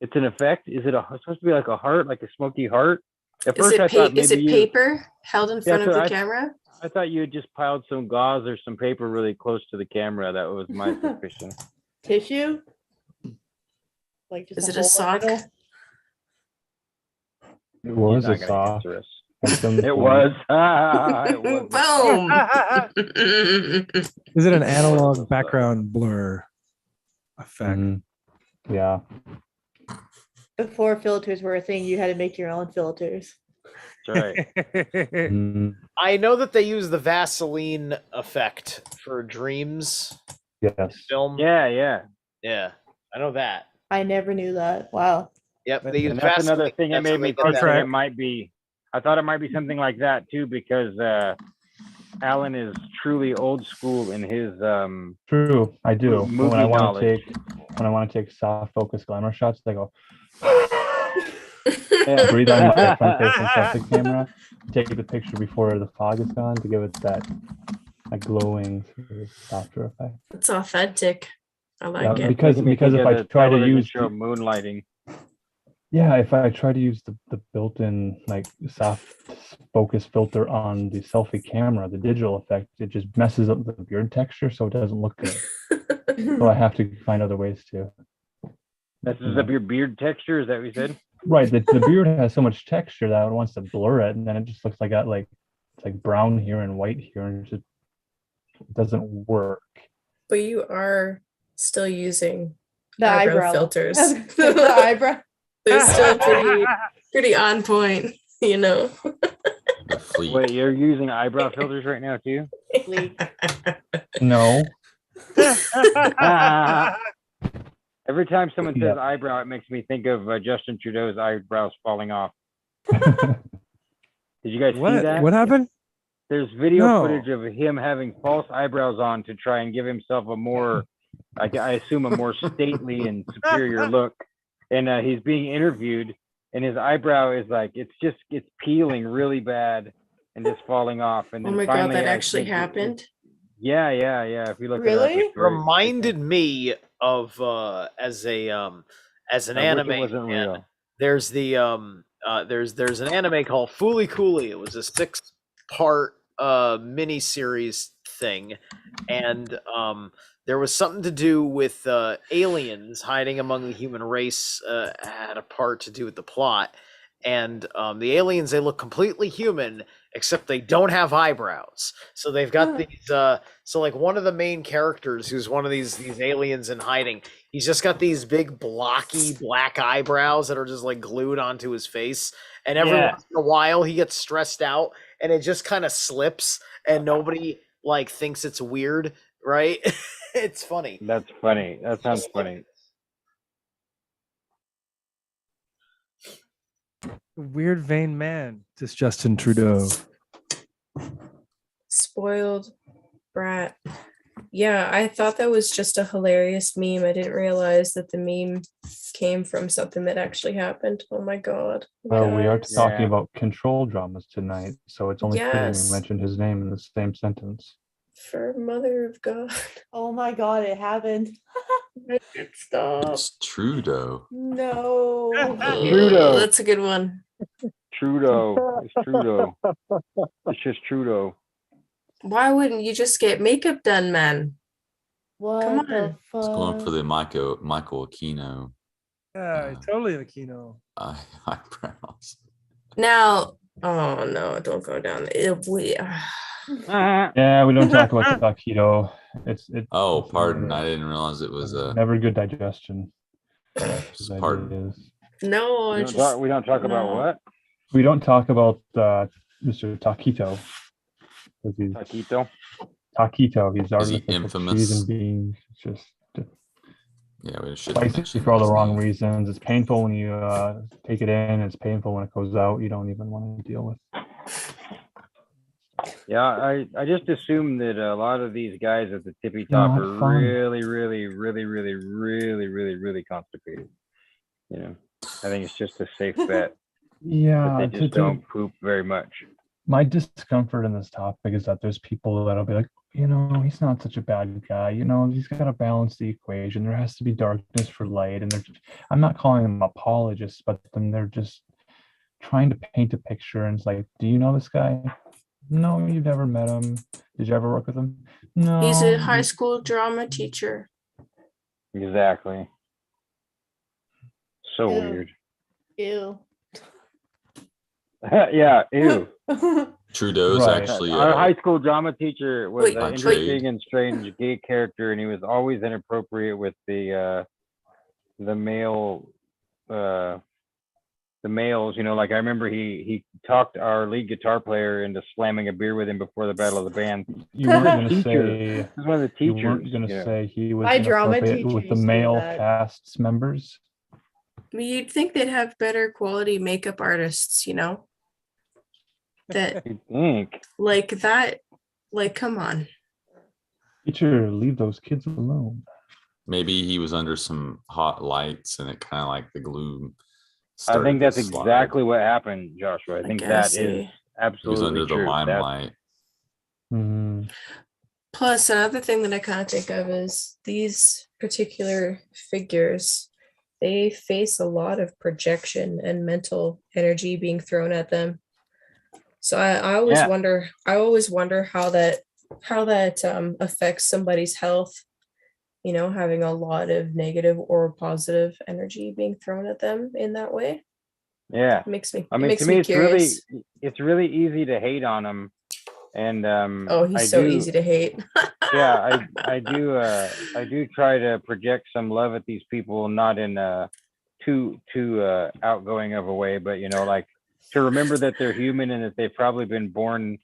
Speaker 1: it's an effect? Is it supposed to be like a heart, like a smoky heart? At
Speaker 3: Is
Speaker 1: first I thought
Speaker 3: is it
Speaker 1: maybe
Speaker 3: paper held in front of
Speaker 1: so
Speaker 3: the camera?
Speaker 1: I thought you had just piled some gauze or some paper really close to the camera. That was my suspicion.
Speaker 7: Tissue? Like just
Speaker 3: Is it
Speaker 7: hole
Speaker 3: a
Speaker 7: in the
Speaker 3: sock?
Speaker 7: middle?
Speaker 8: It was
Speaker 1: He's
Speaker 8: a
Speaker 1: not gonna
Speaker 8: sock.
Speaker 1: answer us.
Speaker 8: At some
Speaker 1: It
Speaker 8: point.
Speaker 1: was. It was.
Speaker 3: Boom.
Speaker 4: Is it an analog background blur effect?
Speaker 8: Mhm. Yeah.
Speaker 7: Before filters were a thing, you had to make your own filters.
Speaker 1: That's right.
Speaker 8: Mhm.
Speaker 13: I know that they use the Vaseline effect for dreams
Speaker 8: Yes.
Speaker 13: film.
Speaker 1: Yeah.
Speaker 13: Yeah, I know that.
Speaker 7: I never knew that. Wow.
Speaker 13: Yep, they use
Speaker 1: And that's
Speaker 13: Vaseline.
Speaker 1: another thing that
Speaker 13: That's how
Speaker 1: made me
Speaker 13: they get
Speaker 1: think
Speaker 13: that.
Speaker 1: that it might be. I thought it might be something like that too, because Alan is truly old school in his
Speaker 8: True, I do.
Speaker 1: movie
Speaker 8: When I want
Speaker 1: knowledge.
Speaker 8: to take soft focus glamour shots, I go
Speaker 1: Yeah.
Speaker 8: breathe on my front facing selfie camera, take the picture before the fog is gone to give it that glowing sort of softer effect.
Speaker 3: It's authentic. I like
Speaker 8: Yeah,
Speaker 3: it.
Speaker 8: because
Speaker 1: Making me
Speaker 8: if
Speaker 1: think of
Speaker 8: I
Speaker 1: the
Speaker 8: try to
Speaker 1: television
Speaker 8: use
Speaker 1: show Moonlighting.
Speaker 8: if I try to use the built-in like soft focus filter on the selfie camera, the digital effect, it just messes up the beard texture, so it doesn't look good. So I have to find other ways to.
Speaker 1: Messes up your beard texture. Is that what you said?
Speaker 8: Right, the beard has so much texture that it wants to blur it, and then it just looks like it's like brown here and white here, and it doesn't work.
Speaker 3: But you are still using
Speaker 7: The eyebrow
Speaker 3: filters.
Speaker 7: the eyebrow.
Speaker 3: They're still pretty on point,
Speaker 12: The fleet.
Speaker 1: Wait, you're using eyebrow filters right now too?
Speaker 8: No.
Speaker 1: Every time someone says
Speaker 8: Yeah.
Speaker 1: eyebrow, it makes me think of Justin Trudeau's eyebrows falling off. Did you guys see that?
Speaker 4: What happened?
Speaker 1: There's video
Speaker 4: No.
Speaker 1: footage of him having false eyebrows on to try and give himself a more, I assume, a more stately and superior look. And he's being interviewed, and his eyebrow is like it's peeling really bad and just falling off. And
Speaker 3: Oh
Speaker 1: then
Speaker 3: my god,
Speaker 1: finally,
Speaker 3: that
Speaker 1: I
Speaker 3: actually
Speaker 1: think
Speaker 3: happened.
Speaker 1: Yeah. If you look
Speaker 7: Really?
Speaker 1: it up, it's very-
Speaker 13: Reminded me of as an
Speaker 1: I wish it
Speaker 13: anime
Speaker 1: wasn't
Speaker 13: fan,
Speaker 1: real.
Speaker 13: there's the there's an anime called Fooly Cooly. It was a 6-part mini series thing, and there was something to do with aliens hiding among the human race. Had a part to do with the plot, and the aliens, they look completely human except they don't have eyebrows. So they've got these so like one of the main characters, who's one of these aliens in hiding, he's just got these big blocky black eyebrows that are just like glued onto his face, and every
Speaker 1: Yeah.
Speaker 13: once in a while he gets stressed out and it just kind of slips, and nobody like thinks it's weird, right? It's funny.
Speaker 1: That's funny. That sounds funny.
Speaker 4: Weird vain man, this Justin Trudeau.
Speaker 3: Spoiled brat. Yeah, I thought that was just a hilarious meme. I didn't realize that the meme came from something that actually happened. Oh my god.
Speaker 8: Well, we are
Speaker 3: Guys.
Speaker 8: talking
Speaker 1: Yeah.
Speaker 8: about control dramas tonight, so it's only fitting
Speaker 3: Yes.
Speaker 8: we mentioned his name in the same sentence.
Speaker 3: For mother of God.
Speaker 7: Oh my god, it happened.
Speaker 3: Stop.
Speaker 12: It's Trudeau.
Speaker 7: No.
Speaker 1: Trudeau.
Speaker 3: That's a good one.
Speaker 1: Trudeau. It's Trudeau. It's just Trudeau.
Speaker 3: Why wouldn't you just get makeup done, man?
Speaker 7: What
Speaker 3: Come
Speaker 7: the
Speaker 3: on.
Speaker 7: fuck?
Speaker 12: It's going for the Michael Aquino
Speaker 4: Yeah, totally Aquino.
Speaker 12: eyebrows.
Speaker 3: Now, oh no, don't go down there.
Speaker 8: Yeah, we don't talk about taquito. It's
Speaker 12: Oh,
Speaker 8: it's
Speaker 12: pardon.
Speaker 8: never-
Speaker 12: I didn't realize it was
Speaker 8: never good digestion.
Speaker 12: just pardon.
Speaker 3: No,
Speaker 1: We don't talk about what?
Speaker 8: We don't talk about Mr. Taquito.
Speaker 1: Taquito.
Speaker 8: Taquito. He's
Speaker 12: Is he
Speaker 8: artificial
Speaker 12: infamous?
Speaker 8: cheese and beans. It's just
Speaker 12: Yeah, we should
Speaker 8: spicy for all the wrong reasons. It's painful when you take it in. It's painful when it goes out. You don't even want to deal with.
Speaker 1: Yeah, I just assume that a lot of these guys at the tippy top
Speaker 8: Not
Speaker 1: are
Speaker 8: fun.
Speaker 1: really constipated. You know, I think it's just a safe bet
Speaker 8: Yeah,
Speaker 1: that they just don't poop very much.
Speaker 8: My discomfort in this topic is that there's people that'll be like, he's not such a bad guy. He's got to balance the equation. There has to be darkness for light. And I'm not calling them apologists, but then they're just trying to paint a picture. And it's like, do you know this guy? No, you've never met him. Did you ever work with him? No.
Speaker 3: he's a high school drama teacher.
Speaker 1: Exactly. So
Speaker 7: Ew.
Speaker 1: weird.
Speaker 7: Ew.
Speaker 1: Yeah, ew.
Speaker 12: Trudeau's
Speaker 8: Right.
Speaker 12: actually
Speaker 1: Our high school drama teacher was
Speaker 3: Wait,
Speaker 1: an
Speaker 12: wait.
Speaker 1: interesting and strange gay character, and he was always inappropriate with the male the males. Like I remember he talked our lead guitar player into slamming a beer with him before the Battle of the Bands.
Speaker 8: You weren't going to
Speaker 1: Teacher.
Speaker 8: say.
Speaker 1: He was one of the
Speaker 8: You
Speaker 1: teachers.
Speaker 8: weren't going to say he was
Speaker 7: My drama
Speaker 8: inappropriate
Speaker 7: teacher
Speaker 8: with the
Speaker 7: used to do
Speaker 8: male
Speaker 7: that.
Speaker 8: cast members.
Speaker 3: I mean, you'd think they'd have better quality makeup artists, that
Speaker 1: You think?
Speaker 3: like that. Like, come on.
Speaker 8: Teacher, leave those kids alone.
Speaker 12: maybe he was under some hot lights and it kind of like the glue.
Speaker 1: I think that's
Speaker 12: started to slide.
Speaker 1: exactly what happened, Joshua. I think that
Speaker 3: guess,
Speaker 1: is
Speaker 3: eh?
Speaker 12: He was
Speaker 1: absolutely
Speaker 12: under the
Speaker 1: true.
Speaker 12: limelight.
Speaker 8: Mhm.
Speaker 3: Plus, another thing that I kind of think of is these particular figures, they face a lot of projection and mental energy being thrown at them. So I always
Speaker 1: Yeah.
Speaker 3: wonder how that affects somebody's health, having a lot of negative or positive energy being thrown at them in that way.
Speaker 1: Yeah.
Speaker 3: It makes me
Speaker 1: I mean, to me, it's really easy to hate on him, and
Speaker 3: oh, he's so easy to hate.
Speaker 1: Yeah, I do try to project some love at these people, not in too outgoing of a way, but like to remember that they're human and that they've probably been born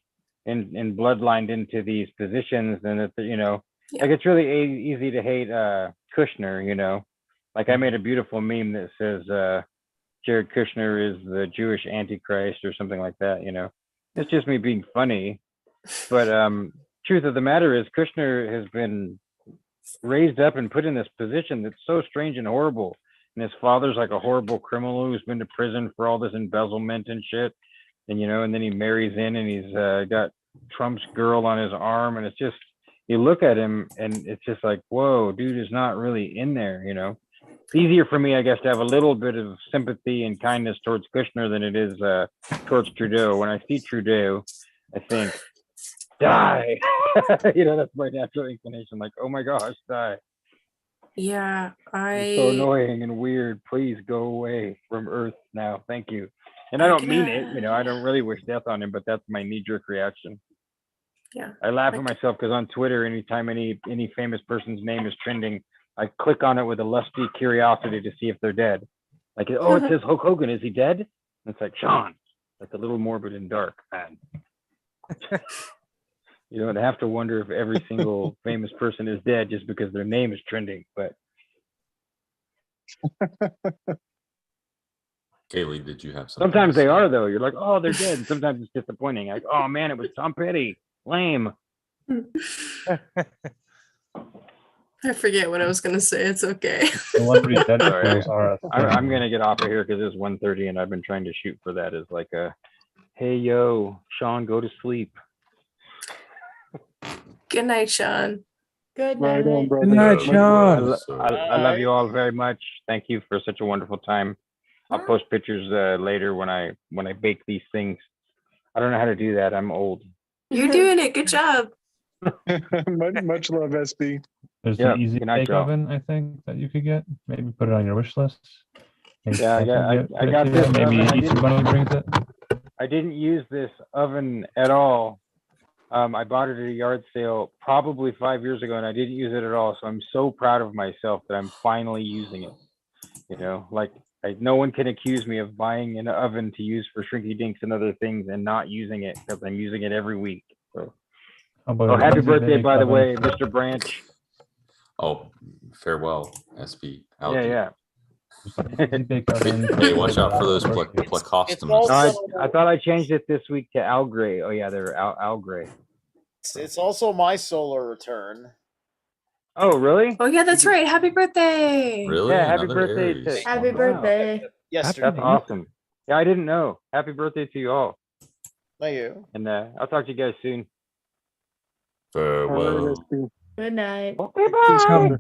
Speaker 1: in bloodlined into these positions, and that like it's really easy to hate Kushner. Like I made a beautiful meme that says Jared Kushner is the Jewish Antichrist or something like that. It's just me being funny, but truth of the matter is Kushner has been raised up and put in this position that's so strange and horrible, and his father's like a horrible criminal who's been to prison for all this embezzlement and shit, and and then he marries in and he's got Trump's girl on his arm, and it's just, you look at him and it's just like, whoa, dude is not really in there. It's easier for me, I guess, to have a little bit of sympathy and kindness towards Kushner than it is towards Trudeau. When I see Trudeau, I think, die. That's my natural inclination. Like, oh my gosh, die.
Speaker 3: Yeah,
Speaker 1: It's so annoying and weird. Please go away from Earth now. Thank you. And I don't mean it. I don't really wish death on him, but that's my knee-jerk reaction.
Speaker 3: Yeah.
Speaker 1: I laugh at myself because on Twitter, anytime any famous person's name is trending, I click on it with a lusty curiosity to see if they're dead. Like, oh, it says Hulk Hogan. Is he dead? And it's like, Sean, that's a little morbid and dark, man. You don't have to wonder if every single famous person is dead just because their name is trending. But
Speaker 12: Kaylee, did you have something?
Speaker 1: sometimes they are, though. You're like, oh, they're dead. And sometimes it's disappointing. Like, oh man, it was Tom Petty. Lame.
Speaker 3: I forget what I was gonna say. It's okay.
Speaker 8: Celebrity dead
Speaker 1: Sorry,
Speaker 8: pools are a
Speaker 1: I'm gonna get off of here because it's 1:30 and I've been trying to shoot for that as like a, hey yo, Sean, go to sleep.
Speaker 3: Good night, Sean.
Speaker 7: Good
Speaker 6: Right
Speaker 7: night.
Speaker 6: on, brother.
Speaker 4: Good night,
Speaker 12: Good
Speaker 4: Sean.
Speaker 1: I love you all very much. Thank you for such a wonderful time. I'll post pictures later when I bake these things. I don't know how to do that. I'm old.
Speaker 3: You're doing it. Good job.
Speaker 6: Much love, SB.
Speaker 8: There's
Speaker 1: Yeah,
Speaker 8: an easy
Speaker 1: good night,
Speaker 8: bake
Speaker 1: y'all.
Speaker 8: oven, I think, that you could get. Maybe put it on your wish list. Maybe
Speaker 1: Yeah, I
Speaker 8: Samsung
Speaker 1: got- I got
Speaker 8: it to
Speaker 1: this
Speaker 8: you. Maybe
Speaker 1: oven. I
Speaker 8: each
Speaker 1: didn't-
Speaker 8: bunny brings it.
Speaker 1: I didn't use this oven at all. I bought it at a yard sale probably 5 years ago, and I didn't use it at all. So I'm so proud of myself that I'm finally using it. You know, like no one can accuse me of buying an oven to use for shrinky dinks and other things and not using it because I'm using it every week. So,
Speaker 8: How about
Speaker 1: oh,
Speaker 8: an
Speaker 1: happy
Speaker 8: easy
Speaker 1: birthday,
Speaker 8: bake
Speaker 1: by the
Speaker 8: oven?
Speaker 1: way, Mr. Branch.
Speaker 12: Oh, farewell, SB. Algae.
Speaker 1: Yeah,
Speaker 8: Easy bake oven.
Speaker 12: Hey, watch out for those
Speaker 13: It's
Speaker 12: placostomus.
Speaker 1: No,
Speaker 13: also
Speaker 1: I thought I changed it this week to Al Gray. Oh yeah, they're Al Gray.
Speaker 13: it's also my solar return.
Speaker 1: Oh really?
Speaker 3: Oh yeah, that's right. Happy birthday.
Speaker 12: Really?
Speaker 1: Yeah, happy
Speaker 12: Another
Speaker 1: birthday
Speaker 12: Aries.
Speaker 1: to
Speaker 7: Happy
Speaker 1: Wow.
Speaker 7: birthday.
Speaker 13: Yesterday.
Speaker 1: That's awesome. Yeah, I didn't know. Happy birthday to you all.
Speaker 13: Thank you.
Speaker 1: And I'll talk to you guys soon.
Speaker 12: Farewell.
Speaker 7: Good night.
Speaker 1: Okay, bye.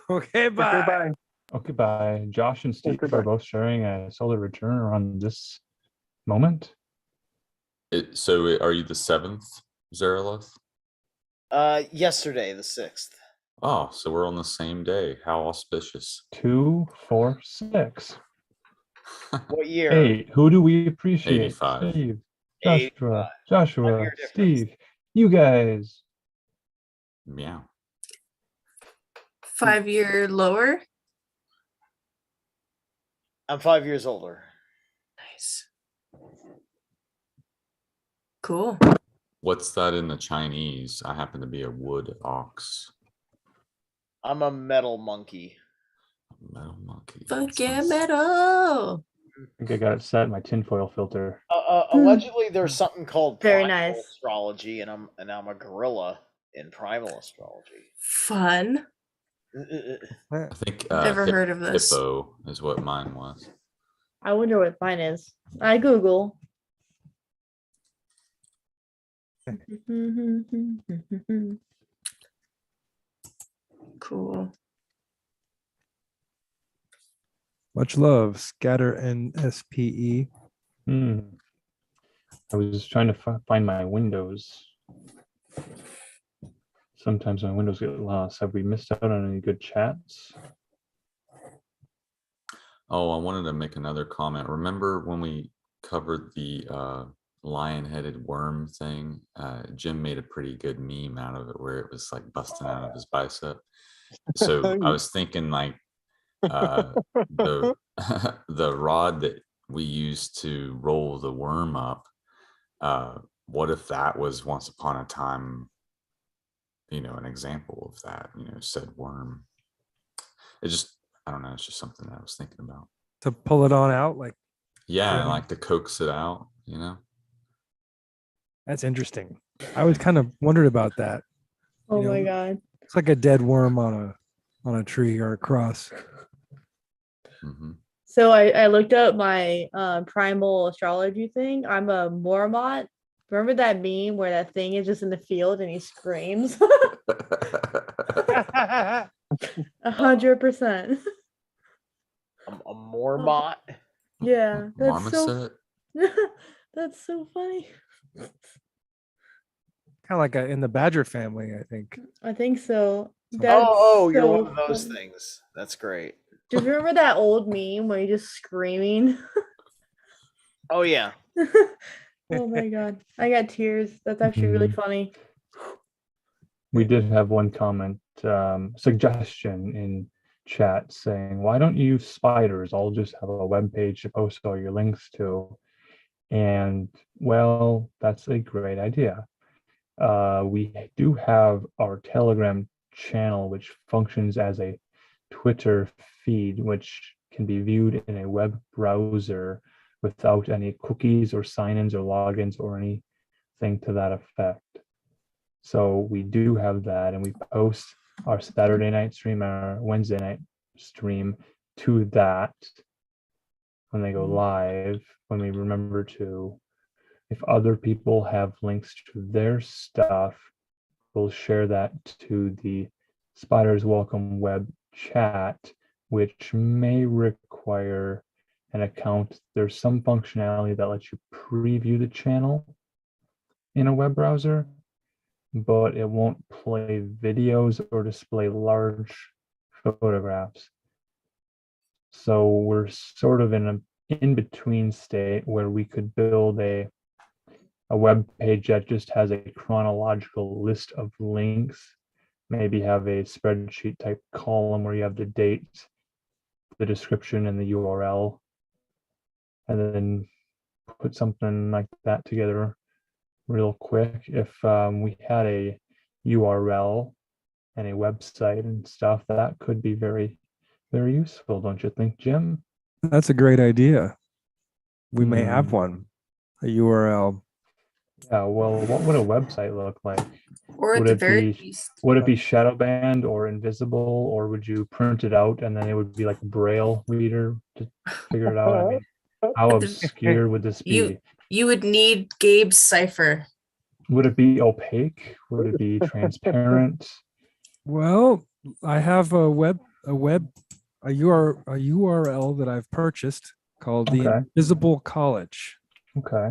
Speaker 4: Okay, bye.
Speaker 6: Okay, bye.
Speaker 8: Okay, bye. Josh and Steve
Speaker 6: goodbye.
Speaker 8: are both sharing a solar return around this moment.
Speaker 12: So are you the 7th, Zarelith?
Speaker 13: Yesterday, the 6th.
Speaker 12: Oh, so we're on the same day. How auspicious.
Speaker 8: 2, 4, 6.
Speaker 13: What year?
Speaker 8: 8. Who do we appreciate?
Speaker 12: 85.
Speaker 8: Steve,
Speaker 13: 85.
Speaker 8: Joshua,
Speaker 13: Five-year difference.
Speaker 8: Steve, you guys.
Speaker 12: Meow.
Speaker 3: 5 year lower.
Speaker 13: I'm 5 years older.
Speaker 3: Nice. Cool.
Speaker 12: What's that in the Chinese? I happen to be a wood ox.
Speaker 13: I'm a metal monkey.
Speaker 12: Metal monkey.
Speaker 3: Fuck yeah, metal.
Speaker 8: I think I got it set in my tinfoil filter.
Speaker 13: Allegedly, there's something called
Speaker 7: Very
Speaker 13: primal
Speaker 7: nice.
Speaker 13: astrology, and I'm a gorilla in primal astrology.
Speaker 3: Fun.
Speaker 12: I think
Speaker 3: Never heard of this.
Speaker 12: hippo is what mine was.
Speaker 7: I wonder what mine is. I Google.
Speaker 3: Cool.
Speaker 4: Much love, Scatter and SPE.
Speaker 8: I was just trying to find my windows. Sometimes my windows get lost. Have we missed out on any good chats?
Speaker 12: Oh, I wanted to make another comment. Remember when we covered the lion-headed worm thing? Jim made a pretty good meme out of it where it was like busting out of his bicep. So I was thinking like the the rod that we used to roll the worm up, what if that was once upon a time, an example of that, said worm. It just, I don't know, it's just something that I was thinking about.
Speaker 4: To pull it on out, like
Speaker 12: Yeah, like to coax it out,
Speaker 4: that's interesting. I was kind of wondered about that.
Speaker 7: Oh my god.
Speaker 4: It's like a dead worm on a tree or a cross.
Speaker 12: Mm-hmm.
Speaker 7: So I looked up my primal astrology thing. I'm a Mormont. Remember that meme where that thing is just in the field and he screams? 100%.
Speaker 13: A Mormont.
Speaker 7: Yeah, that's so.
Speaker 12: Marmoset?
Speaker 7: That's so funny.
Speaker 4: Kind of like in the badger family, I think.
Speaker 7: I think so. That's
Speaker 13: Oh, you're
Speaker 7: so
Speaker 13: one of those
Speaker 7: funny.
Speaker 13: things. That's great.
Speaker 7: Just remember that old meme where you're just screaming?
Speaker 13: Oh yeah.
Speaker 7: Oh my god. I got tears. That's actually really funny.
Speaker 8: We did have one comment, suggestion in chat saying, why don't you use spiders? I'll just have a web page to post all your links to. And well, that's a great idea. We do have our Telegram channel, which functions as a Twitter feed, which can be viewed in a web browser without any cookies or sign-ins or logins or anything to that effect. So we do have that, and we post our Saturday night stream, our Wednesday night stream to that when they go live, when we remember to. If other people have links to their stuff, we'll share that to the Spiders Welcome web chat, which may require an account, there's some functionality that lets you preview the channel in a web browser, but it won't play videos or display large photographs. So we're sort of in an in-between state where we could build a web page that just has a chronological list of links, maybe have a spreadsheet type column where you have the date, the description, and the URL, and then put something like that together real quick. If we had a URL and a website and stuff, that could be very, very useful, don't you think, Jim?
Speaker 4: That's a great idea. We may have
Speaker 8: Hmm.
Speaker 4: one, a URL.
Speaker 8: Yeah, well, what would a website look like?
Speaker 3: Or at
Speaker 8: Would
Speaker 3: the
Speaker 8: it
Speaker 3: very
Speaker 8: be
Speaker 3: least,
Speaker 8: would it be shadow banned or invisible, or would you print it out and then it would be like a braille reader to figure it out? I mean, how
Speaker 3: at the,
Speaker 8: obscure would this
Speaker 3: you
Speaker 8: be?
Speaker 3: you would need Gabe's cipher.
Speaker 8: Would it be opaque? Would it be transparent?
Speaker 4: Well, I have a URL that I've purchased called the
Speaker 8: Okay.
Speaker 4: Invisible College.
Speaker 8: Okay.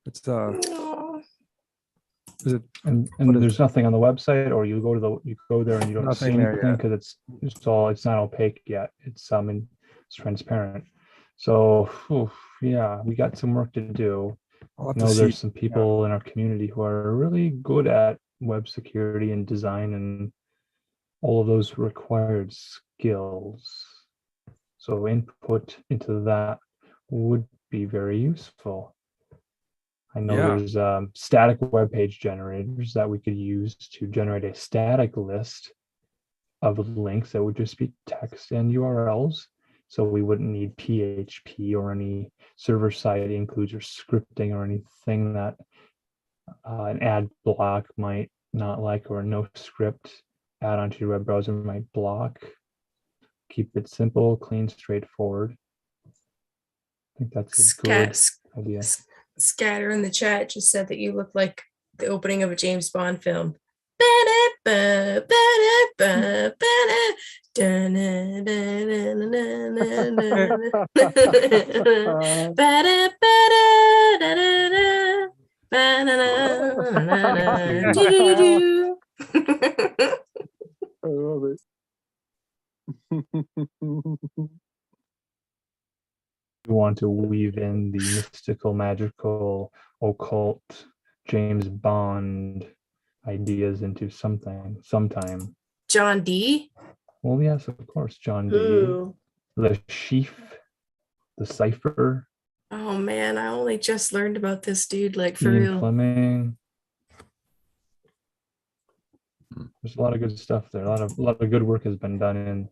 Speaker 4: It's
Speaker 3: Aw.
Speaker 4: is it
Speaker 8: And
Speaker 4: What is
Speaker 8: there's nothing on the website, or you go there and you don't see
Speaker 4: Nothing there
Speaker 8: anything
Speaker 4: yet.
Speaker 8: because it's not opaque yet. It's it's transparent. So yeah, we got some work to do.
Speaker 4: I'll
Speaker 8: I
Speaker 4: have
Speaker 8: know
Speaker 4: to see.
Speaker 8: there's some people in our community who are really good at web security and design and all of those required skills. So input into that would be very useful. I know
Speaker 4: Yeah.
Speaker 8: there's static web page generators that we could use to generate a static list of links that would just be text and URLs. So we wouldn't need PHP or any server-side includes or scripting or anything that an ad block might not like, or no script add onto your web browser might block. Keep it simple, clean, straightforward. I think that's a good idea.
Speaker 3: Scatter in the chat just said that you look like the opening of a James Bond film.
Speaker 6: I love it.
Speaker 8: You want to weave in the mystical, magical, occult, James Bond ideas into something sometime.
Speaker 3: John D.
Speaker 8: Well, yes, of course, John D.
Speaker 7: Ooh.
Speaker 8: The Sheaf, the Cipher,
Speaker 3: Oh man, I only just learned about this dude, like for
Speaker 8: Ian
Speaker 3: real.
Speaker 8: Fleming. There's a lot of good stuff there. A lot of good work has been done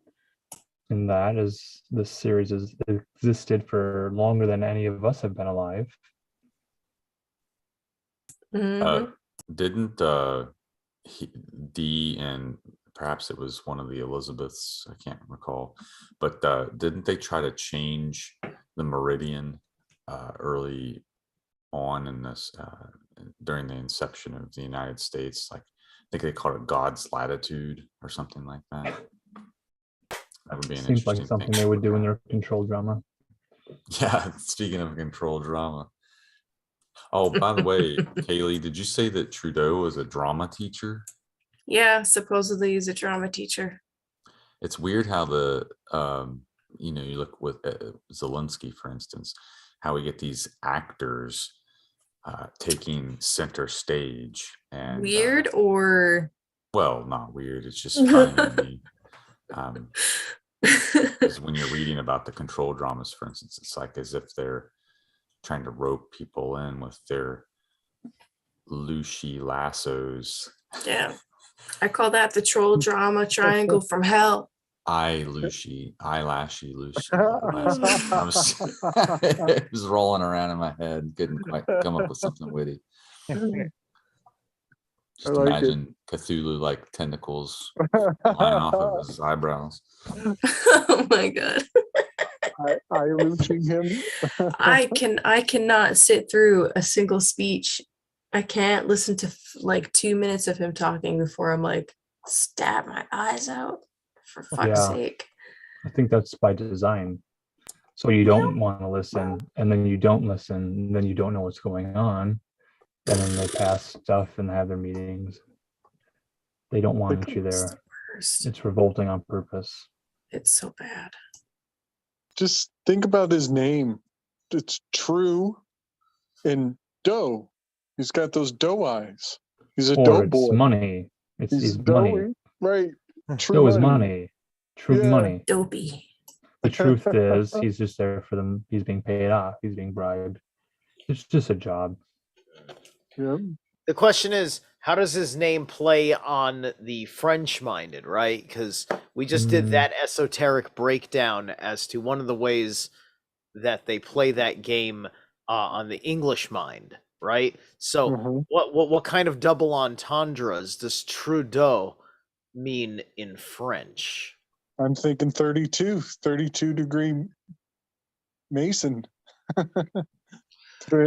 Speaker 8: in that, as this series has existed for longer than any of us have been alive.
Speaker 3: Mhm.
Speaker 11: Didn't Dee, and perhaps it was one of the Elizabeths, I can't recall, but didn't they try to change the meridian early on in this during the inception of the United States? Like, I think they called it God's latitude or something like that. That would be an
Speaker 8: Seems like
Speaker 11: interesting
Speaker 8: something
Speaker 11: thing.
Speaker 8: they would do in their control drama.
Speaker 11: Yeah, speaking of control drama. Oh, by the way, Kaylee, did you say that Trudeau was a drama teacher?
Speaker 3: Yeah, supposedly he's a drama teacher.
Speaker 11: It's weird how the you look with Zelensky, for instance, how we get these actors taking center stage. And
Speaker 3: Weird or
Speaker 11: well, not weird, it's just funny to me. Because when you're reading about the control dramas, for instance, it's like as if they're trying to rope people in with their Lucy lassos.
Speaker 3: yeah. I call that the troll drama triangle from hell.
Speaker 11: Lucy. I was rolling around in my head, couldn't quite come up with something witty. Just
Speaker 6: like
Speaker 11: imagine Cthulhu like tentacles flying off of his eyebrows.
Speaker 3: Oh my god.
Speaker 6: I losing him.
Speaker 3: I cannot sit through a single speech. I can't listen to like 2 minutes of him talking before I'm like, stab my eyes out, for fuck's
Speaker 8: Yeah.
Speaker 3: sake.
Speaker 8: I think that's by design. So you don't want to listen, and then you don't listen, and then you don't know what's going on, and then they pass stuff and have their meetings. They don't want you there. It's revolting on purpose.
Speaker 3: It's so bad.
Speaker 6: Just think about his name. It's True and Doe. He's got those doe eyes. He's a
Speaker 8: Or
Speaker 6: doe
Speaker 8: it's
Speaker 6: boy.
Speaker 8: money. He's money.
Speaker 6: doughy, right? True
Speaker 8: Doe is money. True
Speaker 6: Yeah.
Speaker 8: money.
Speaker 3: Dopey.
Speaker 8: The truth is, he's just there for them. He's being paid off. He's being bribed. It's just a job.
Speaker 6: Yeah.
Speaker 13: The question is, how does his name play on the French-minded, right? Because we just did that esoteric breakdown as to one of the ways that they play that game on the English mind, right? So, what kind of double entendres does Trudeau mean in French?
Speaker 6: I'm thinking 32 degree Mason.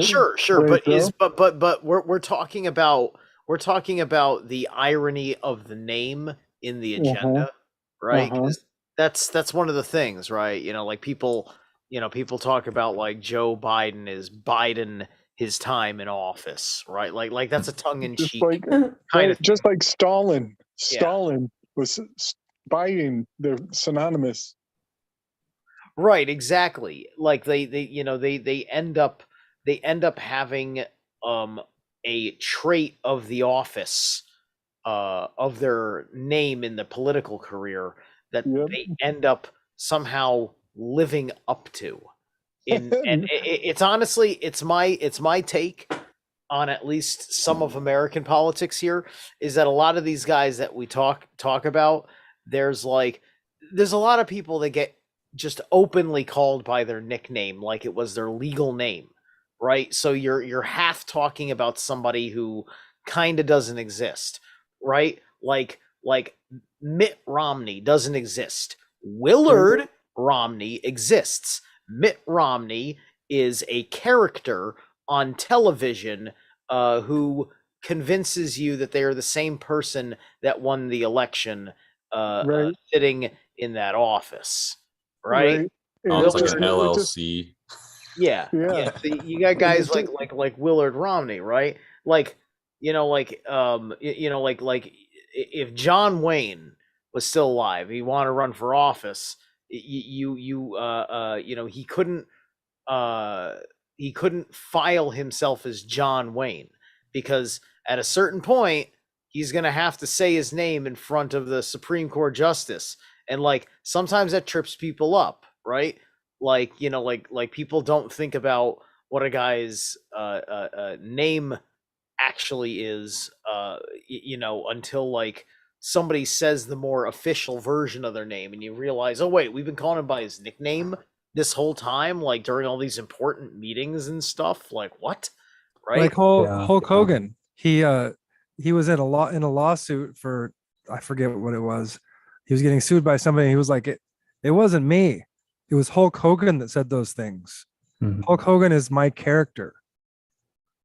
Speaker 13: Sure, but we're talking about the irony of the name in the agenda, right? 'Cause that's one of the things, right? Like people talk about like Joe Biden is Biden his time in office, right? Like that's a tongue in cheek kind of
Speaker 6: just like Stalin.
Speaker 13: Yeah.
Speaker 6: Stalin was Biden. They're synonymous.
Speaker 13: Right, exactly. Like they end up having a trait of the office of their name in the political career that they end up somehow living up to. And it's honestly it's my take on at least some of American politics here is that a lot of these guys that we talk about, there's a lot of people that get just openly called by their nickname like it was their legal name, right? So you're half talking about somebody who kind of doesn't exist, right? Like Mitt Romney doesn't exist. Willard Romney exists. Mitt Romney is a character on television who convinces you that they are the same person that won the election sitting in that office, right?
Speaker 11: Sounds like an LLC.
Speaker 13: Yeah. So you got guys like Willard Romney, right? Like if John Wayne was still alive, he wanted to run for office, he couldn't file himself as John Wayne because at a certain point he's going to have to say his name in front of the Supreme Court justice, and sometimes that trips people up, right? Like people don't think about what a guy's name actually is until somebody says the more official version of their name, and you realize, oh wait, we've been calling him by his nickname this whole time, during all these important meetings and stuff. What? Right?
Speaker 4: Like Hulk Hogan. He was in a lawsuit for, I forget what it was. He was getting sued by somebody. And he was like, it wasn't me. It was Hulk Hogan that said those things. Hulk Hogan is my character.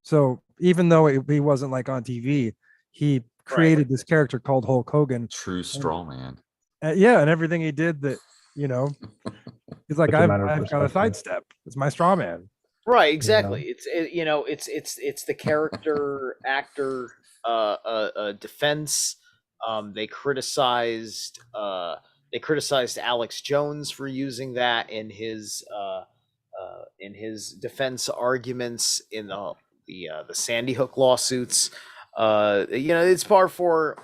Speaker 4: So even though he wasn't on TV, he created this character called Hulk Hogan.
Speaker 12: True straw man.
Speaker 4: And everything he did that, he's like, I've got a sidestep. It's my straw man.
Speaker 13: Right, exactly. It's the character actor defense. They criticized Alex Jones for using that in his defense arguments in the Sandy Hook lawsuits. It's par for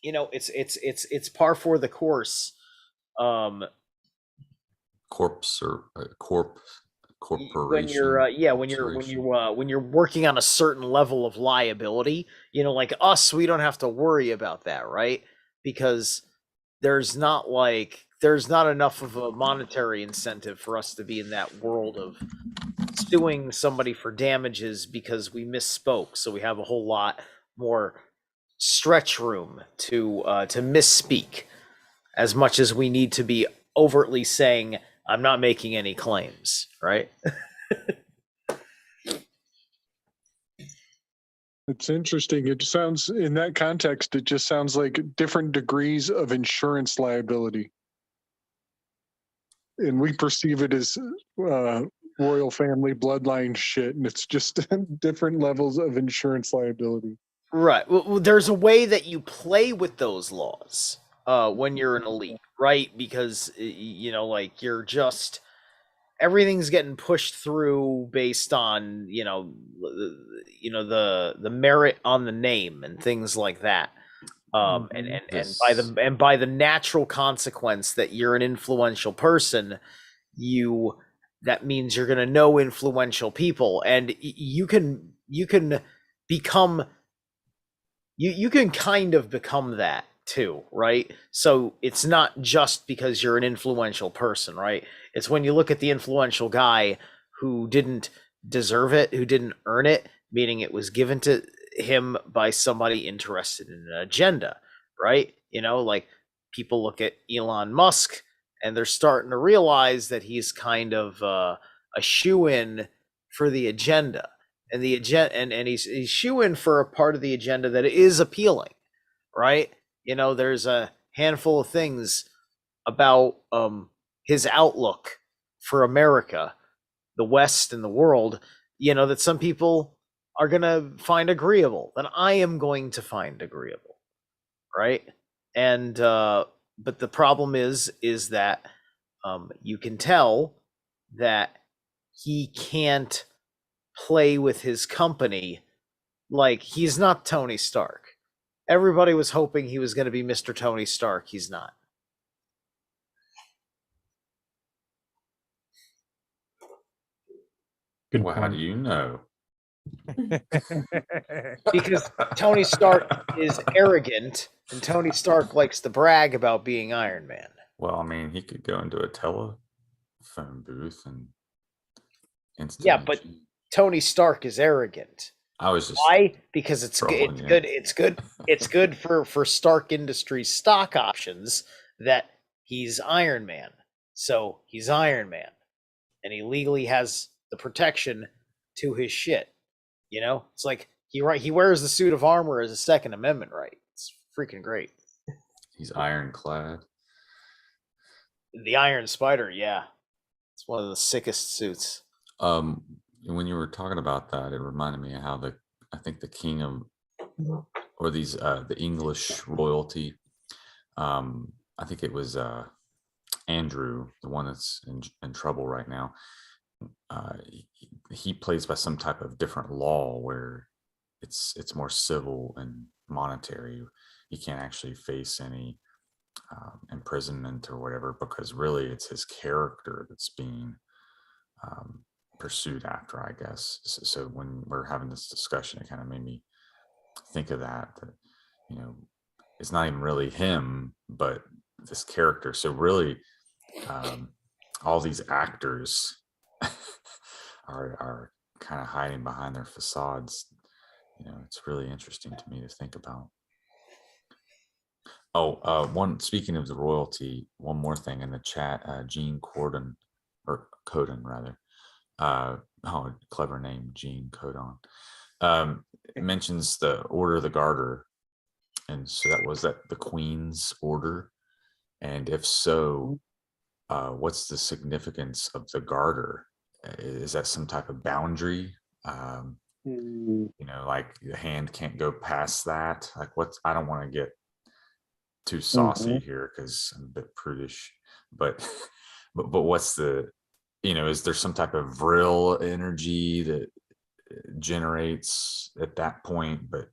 Speaker 13: it's par for the course.
Speaker 12: Corpse or corporation.
Speaker 13: When you're working on a certain level of liability, like us, we don't have to worry about that, right? Because there's not enough of a monetary incentive for us to be in that world of suing somebody for damages because we misspoke. So we have a whole lot more stretch room to misspeak, as much as we need to be overtly saying, I'm not making any claims, right?
Speaker 6: It's interesting. It sounds, in that context, it just sounds like different degrees of insurance liability. and we perceive it as royal family bloodline shit, and it's just different levels of insurance liability.
Speaker 13: Right. Well, there's a way that you play with those laws when you're an elite, right? Because like you're just everything's getting pushed through based on the merit on the name and things like that. And by the natural consequence that you're an influential person, that means you're going to know influential people, and you can become you can kind of become that too, right? So it's not just because you're an influential person, right? It's when you look at the influential guy who didn't deserve it, who didn't earn it, meaning it was given to him by somebody interested in an agenda, right? Like people look at Elon Musk and they're starting to realize that he's kind of a shoe-in for the agenda. And the agenda, and he's shoe-in for a part of the agenda that is appealing, right? There's a handful of things about his outlook for America, the West, and the world, that some people are gonna find agreeable, that I am going to find agreeable, right? And but the problem is that you can tell that he can't play with his company like he's not Tony Stark. Everybody was hoping he was going to be Mr. Tony Stark. He's not.
Speaker 8: Good
Speaker 12: Well, how
Speaker 8: point.
Speaker 12: do you know?
Speaker 13: Because Tony Stark is arrogant, and Tony Stark likes to brag about being Iron Man.
Speaker 12: Well, I mean, he could go into a telephone booth and instantly.
Speaker 13: Yeah, but Tony Stark is arrogant.
Speaker 12: I was just
Speaker 13: Why? Because it's
Speaker 12: trolling
Speaker 13: good.
Speaker 12: you.
Speaker 13: It's good for Stark Industries stock options that he's Iron Man. So he's Iron Man, and he legally has the protection to his shit. It's like he wears the suit of armor as a Second Amendment right. It's freaking great.
Speaker 12: He's ironclad.
Speaker 13: The Iron Spider, yeah, it's one of the sickest suits.
Speaker 12: When you were talking about that, it reminded me of how I think the king of, or these the English royalty. I think it was Andrew, the one that's in trouble right now. He plays by some type of different law where it's more civil and monetary. He can't actually face any imprisonment or whatever, because really it's his character that's being pursued after, I guess. So when we're having this discussion, it kind of made me think of that it's not even really him, but this character. So really all these actors are kind of hiding behind their facades. It's really interesting to me to think about. Speaking of the royalty, one more thing in the chat, Gene Corden, or Coden rather. Clever name, Gene Codon. It mentions the Order of the Garter, and so was that the Queen's order? And if so, what's the significance of the Garter? Is that some type of boundary? Like the hand can't go past that. Like I don't want to get too saucy here because I'm a bit prudish, but what's the, is there some type of vril energy that generates at that point, but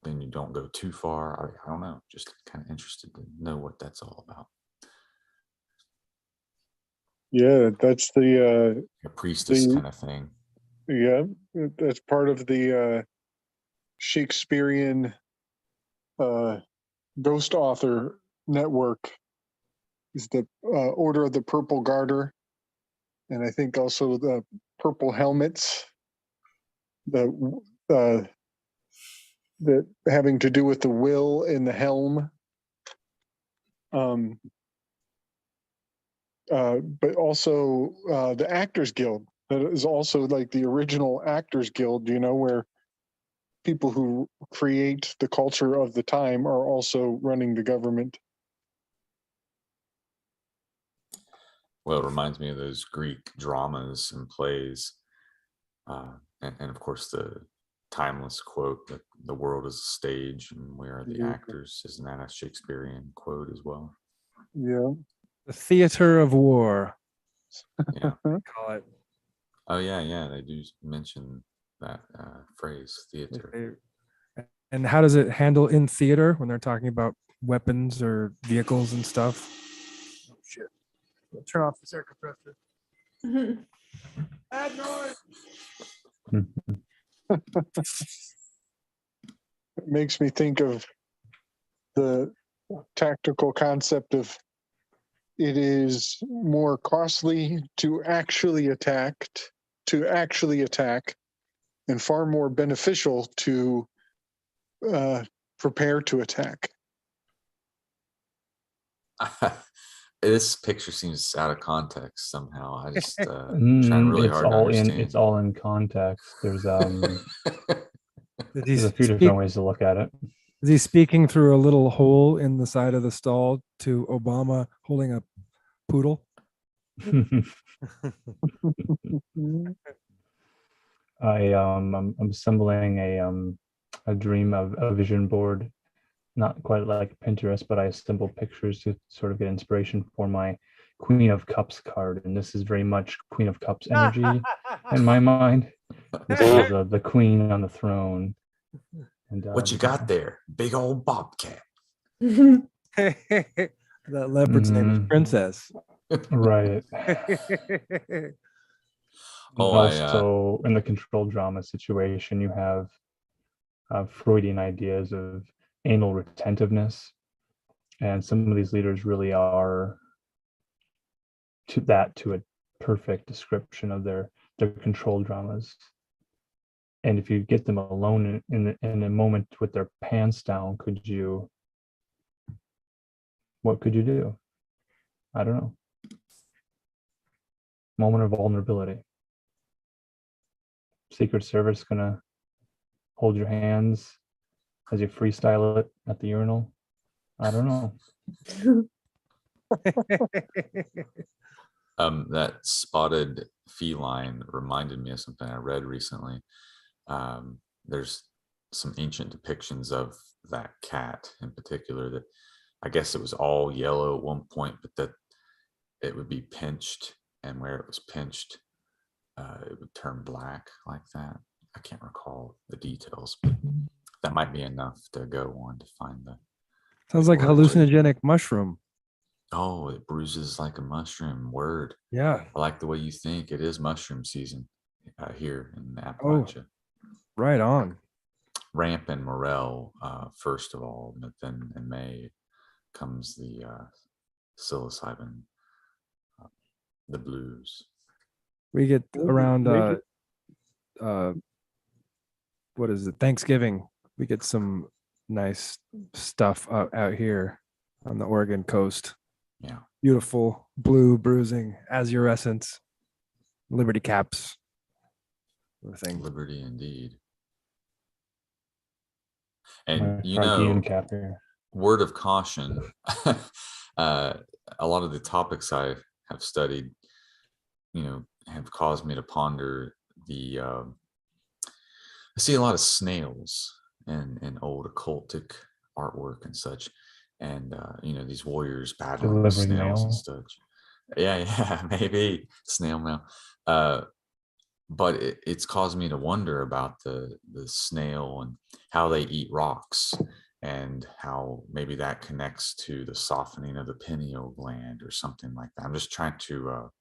Speaker 12: then you don't go too far? I don't know, just kind of interested to know what that's all about.
Speaker 6: Yeah, that's the
Speaker 12: a priestess kind of thing.
Speaker 6: Yeah, that's part of the Shakespearean ghost author network, is the Order of the Purple Garter, and I think also the Purple Helmets, the having to do with the will in the helm. But also the Actors Guild. That is also like the original Actors Guild, where people who create the culture of the time are also running the government.
Speaker 11: Well, it reminds me of those Greek dramas and plays, and of course the timeless quote that the world is a stage and we are the
Speaker 6: Yeah.
Speaker 11: actors. Isn't that a Shakespearean quote as well?
Speaker 6: Yeah.
Speaker 4: The theater of war.
Speaker 11: Yeah.
Speaker 4: Call it.
Speaker 11: Oh yeah, they do mention that phrase, theater.
Speaker 4: And how does it handle in theater when they're talking about weapons or vehicles and stuff? Oh shit! I'll turn off this air compressor. Bad noise.
Speaker 6: It makes me think of the tactical concept of it is more costly to actually attack, and far more beneficial to prepare to attack.
Speaker 11: This picture seems out of context somehow. I just trying really
Speaker 8: It's
Speaker 11: hard to
Speaker 8: all
Speaker 11: understand.
Speaker 8: it's all in context. There's
Speaker 4: Did he
Speaker 8: there's a few
Speaker 4: speak-
Speaker 8: different ways to look at it.
Speaker 4: Is he speaking through a little hole in the side of the stall to Obama holding a poodle?
Speaker 8: I'm assembling a dream of a vision board, not quite like Pinterest, but I assemble pictures to sort of get inspiration for my Queen of Cups card, and this is very much Queen of Cups energy in my mind. This is the queen on the throne. And
Speaker 11: what you got there? Big old bobcat.
Speaker 4: That leopard's name is
Speaker 8: Mhm.
Speaker 4: Princess.
Speaker 8: Right.
Speaker 11: Oh,
Speaker 8: also, in the control drama situation, you have Freudian ideas of anal retentiveness, and some of these leaders really are to a perfect description of their control dramas. And if you get them alone in a moment with their pants down, what could you do? I don't know. Moment of vulnerability. Secret Service gonna hold your hands as you freestyle it at the urinal? I don't know.
Speaker 11: That spotted feline reminded me of something I read recently. There's some ancient depictions of that cat in particular that I guess it was all yellow at one point, but that it would be pinched, and where it was pinched, it would turn black like that. I can't recall the details, but that might be enough to go on to find the.
Speaker 4: Sounds like
Speaker 11: origin.
Speaker 4: hallucinogenic mushroom.
Speaker 11: Oh, it bruises like a mushroom. Word.
Speaker 4: Yeah.
Speaker 11: I like the way you think. It is mushroom season here in Appalachia.
Speaker 4: Right on.
Speaker 11: Ramp and morel, first of all, but then in May comes the psilocybin, the blues.
Speaker 4: We get around what is it? Thanksgiving. We get some nice stuff out here on the Oregon coast.
Speaker 11: Yeah.
Speaker 4: Beautiful blue bruising, azurescence, liberty caps. Everything.
Speaker 11: Liberty indeed. And
Speaker 8: Cap here.
Speaker 11: Word of caution, a lot of the topics I have studied, have caused me to ponder I see a lot of snails in old occultic artwork and such, and these warriors battling with snails and such. Yeah, maybe snail mail. But it's caused me to wonder about the snail and how they eat rocks, and how maybe that connects to the softening of the pineal gland or something like that. I'm just trying to,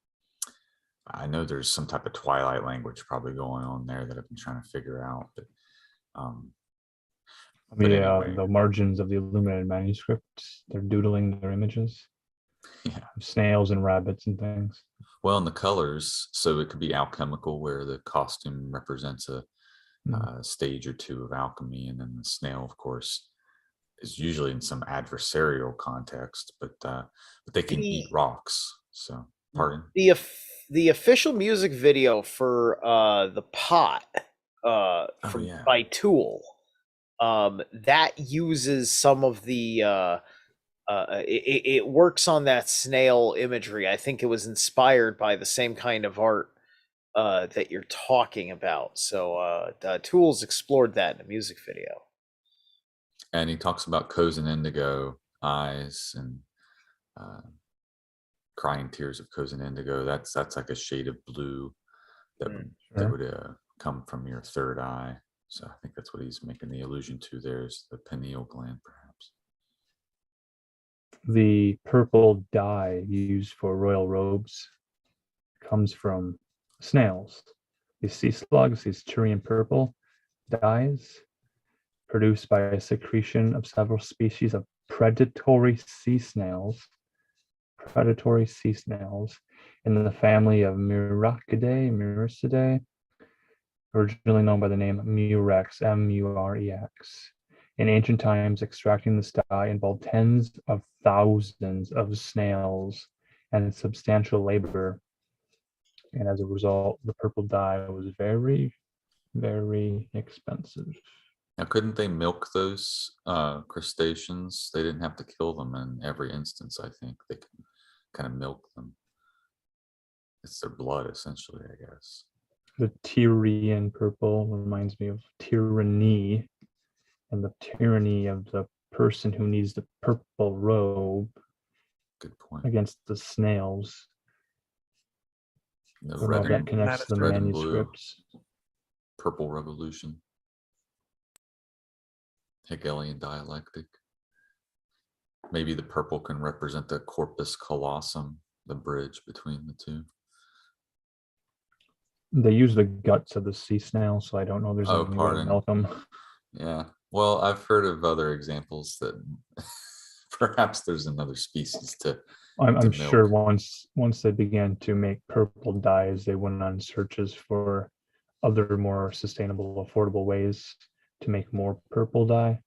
Speaker 11: I know there's some type of Twilight language probably going on there that I've been trying to figure out, but anyway.
Speaker 8: The margins of the illuminated manuscripts, they're doodling their images.
Speaker 11: Yeah.
Speaker 8: Snails and rabbits and things.
Speaker 11: Well, and the colors, so it could be alchemical, where the costume represents a stage or two of alchemy, and then the snail, of course, is usually in some adversarial context, but they can eat rocks. So, pardon.
Speaker 13: The official music video for the Pot by Tool, that uses some of the it works on that snail imagery. I think it was inspired by the same kind of art that you're talking about. So Tools explored that in a music video.
Speaker 12: And he talks about Cozen Indigo eyes and crying tears of Cozen Indigo. That's like a shade of blue that would come from your third eye. So I think that's what he's making the allusion to. There's the pineal gland, perhaps.
Speaker 8: The purple dye used for royal robes comes from snails. These sea slugs, these Tyrian purple dyes, produced by a secretion of several species of predatory sea snails in the family of Myricidae, originally known by the name Murex, M-U-R-E-X. In ancient times, extracting this dye involved tens of thousands of snails and substantial labor. And as a result, the purple dye was very, very expensive.
Speaker 12: Now, couldn't they milk those crustaceans? They didn't have to kill them in every instance, I think. They can kind of milk them. It's their blood, essentially, I guess.
Speaker 8: The Tyrian purple reminds me of tyranny, and the tyranny of the person who needs the purple robe.
Speaker 12: Good point.
Speaker 8: Against the snails.
Speaker 12: The
Speaker 8: red that connects to the manuscripts.
Speaker 12: Purple revolution. Hegelian dialectic. Maybe the purple can represent the corpus callosum, the bridge between the two.
Speaker 8: They use the guts of the sea snail, so I don't know there's any way to milk them.
Speaker 12: Yeah. Well, I've heard of other examples that perhaps there's another species to
Speaker 8: I'm sure once they began to make purple dyes, they went on searches for other more sustainable, affordable ways to make more purple dye.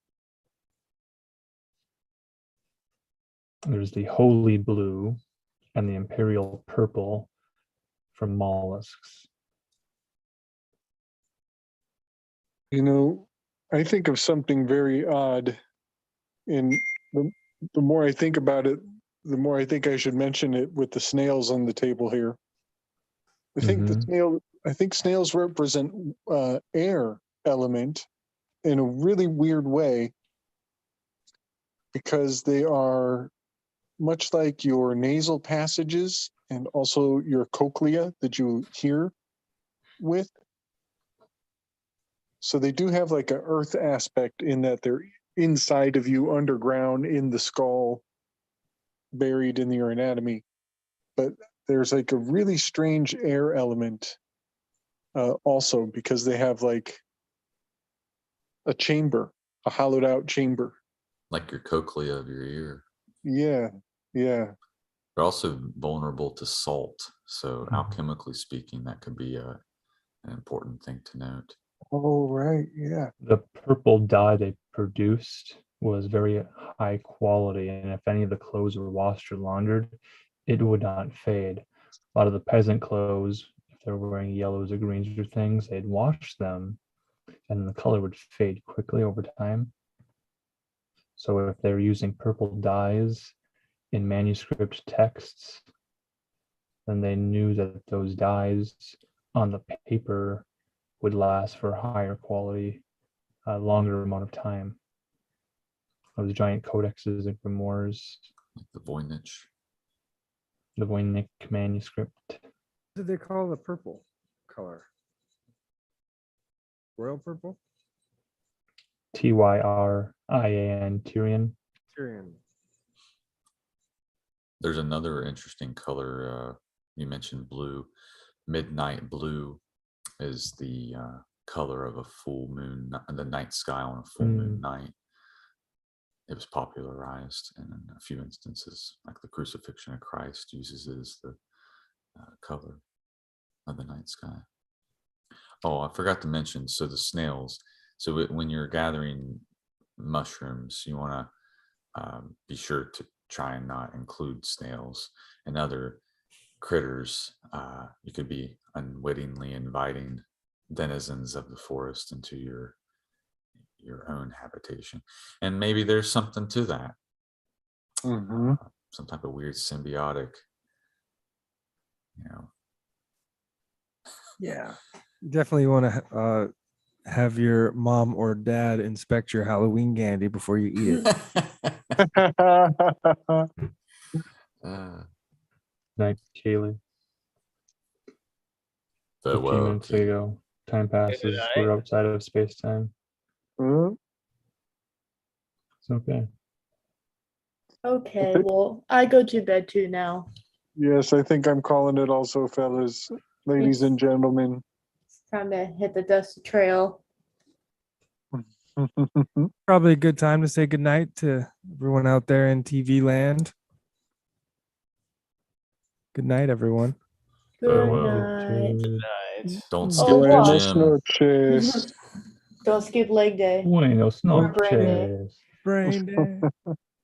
Speaker 8: There's the holy blue and the imperial purple from mollusks.
Speaker 6: You know, I think of something very odd, and the more I think about it, the more I think I should mention it with the snails on the table here. I think snails represent air element in a really weird way, because they are much like your nasal passages and also your cochlea that you hear with. So they do have like an earth aspect in that they're inside of you, underground in the skull, buried in your anatomy. But there's like a really strange air element also, because they have like a chamber, a hollowed out chamber.
Speaker 12: Like your cochlea of your ear.
Speaker 6: Yeah, yeah.
Speaker 12: They're also vulnerable to salt. So alchemically speaking, that could be an important thing to note.
Speaker 6: Oh, right, yeah.
Speaker 8: The purple dye they produced was very high quality, and if any of the clothes were washed or laundered, it would not fade. A lot of the peasant clothes, if they're wearing yellows or greens or things, they'd wash them, and the color would fade quickly over time. So if they're using purple dyes in manuscript texts, then they knew that those dyes on the paper would last for higher quality, longer amount of time. Those giant codexes and grimoires.
Speaker 12: Like the Voynich.
Speaker 8: The Voynich manuscript.
Speaker 4: What did they call the purple color? Royal purple?
Speaker 8: Tyrian, Tyrian.
Speaker 4: Tyrian.
Speaker 12: There's another interesting color. You mentioned blue. Midnight blue is the color of a full moon, the night sky on a full moon night. It was popularized in a few instances, like the crucifixion of Christ uses it as the color of the night sky. Oh, I forgot to mention, so the snails. So when you're gathering mushrooms, you want to be sure to try and not include snails and other critters. You could be unwittingly inviting denizens of the forest into your own habitation, and maybe there's something to that.
Speaker 6: Mhm.
Speaker 12: some type of weird symbiotic,
Speaker 4: Yeah. Definitely want to have your mom or dad inspect your Halloween candy before you eat it.
Speaker 8: Night, Kaylee. 15
Speaker 12: Farewell,
Speaker 8: minutes
Speaker 12: Kate.
Speaker 8: ago. Time passes. We're outside of space time.
Speaker 6: Mhm.
Speaker 8: It's okay.
Speaker 7: Okay, well, I go to bed too now.
Speaker 6: Yes, I think I'm calling it also, fellas, ladies and gentlemen.
Speaker 7: It's time to hit the dusty trail.
Speaker 4: Probably a good time to say goodnight to everyone out there in TV land. Good night, everyone.
Speaker 7: Good
Speaker 12: Farewell.
Speaker 7: night.
Speaker 11: Don't
Speaker 7: Au
Speaker 11: skip the
Speaker 7: revoir.
Speaker 6: Buenas
Speaker 11: gym.
Speaker 6: noches.
Speaker 7: Don't skip leg day
Speaker 8: Buenos
Speaker 7: or brain day.
Speaker 8: noches.
Speaker 4: Brain day.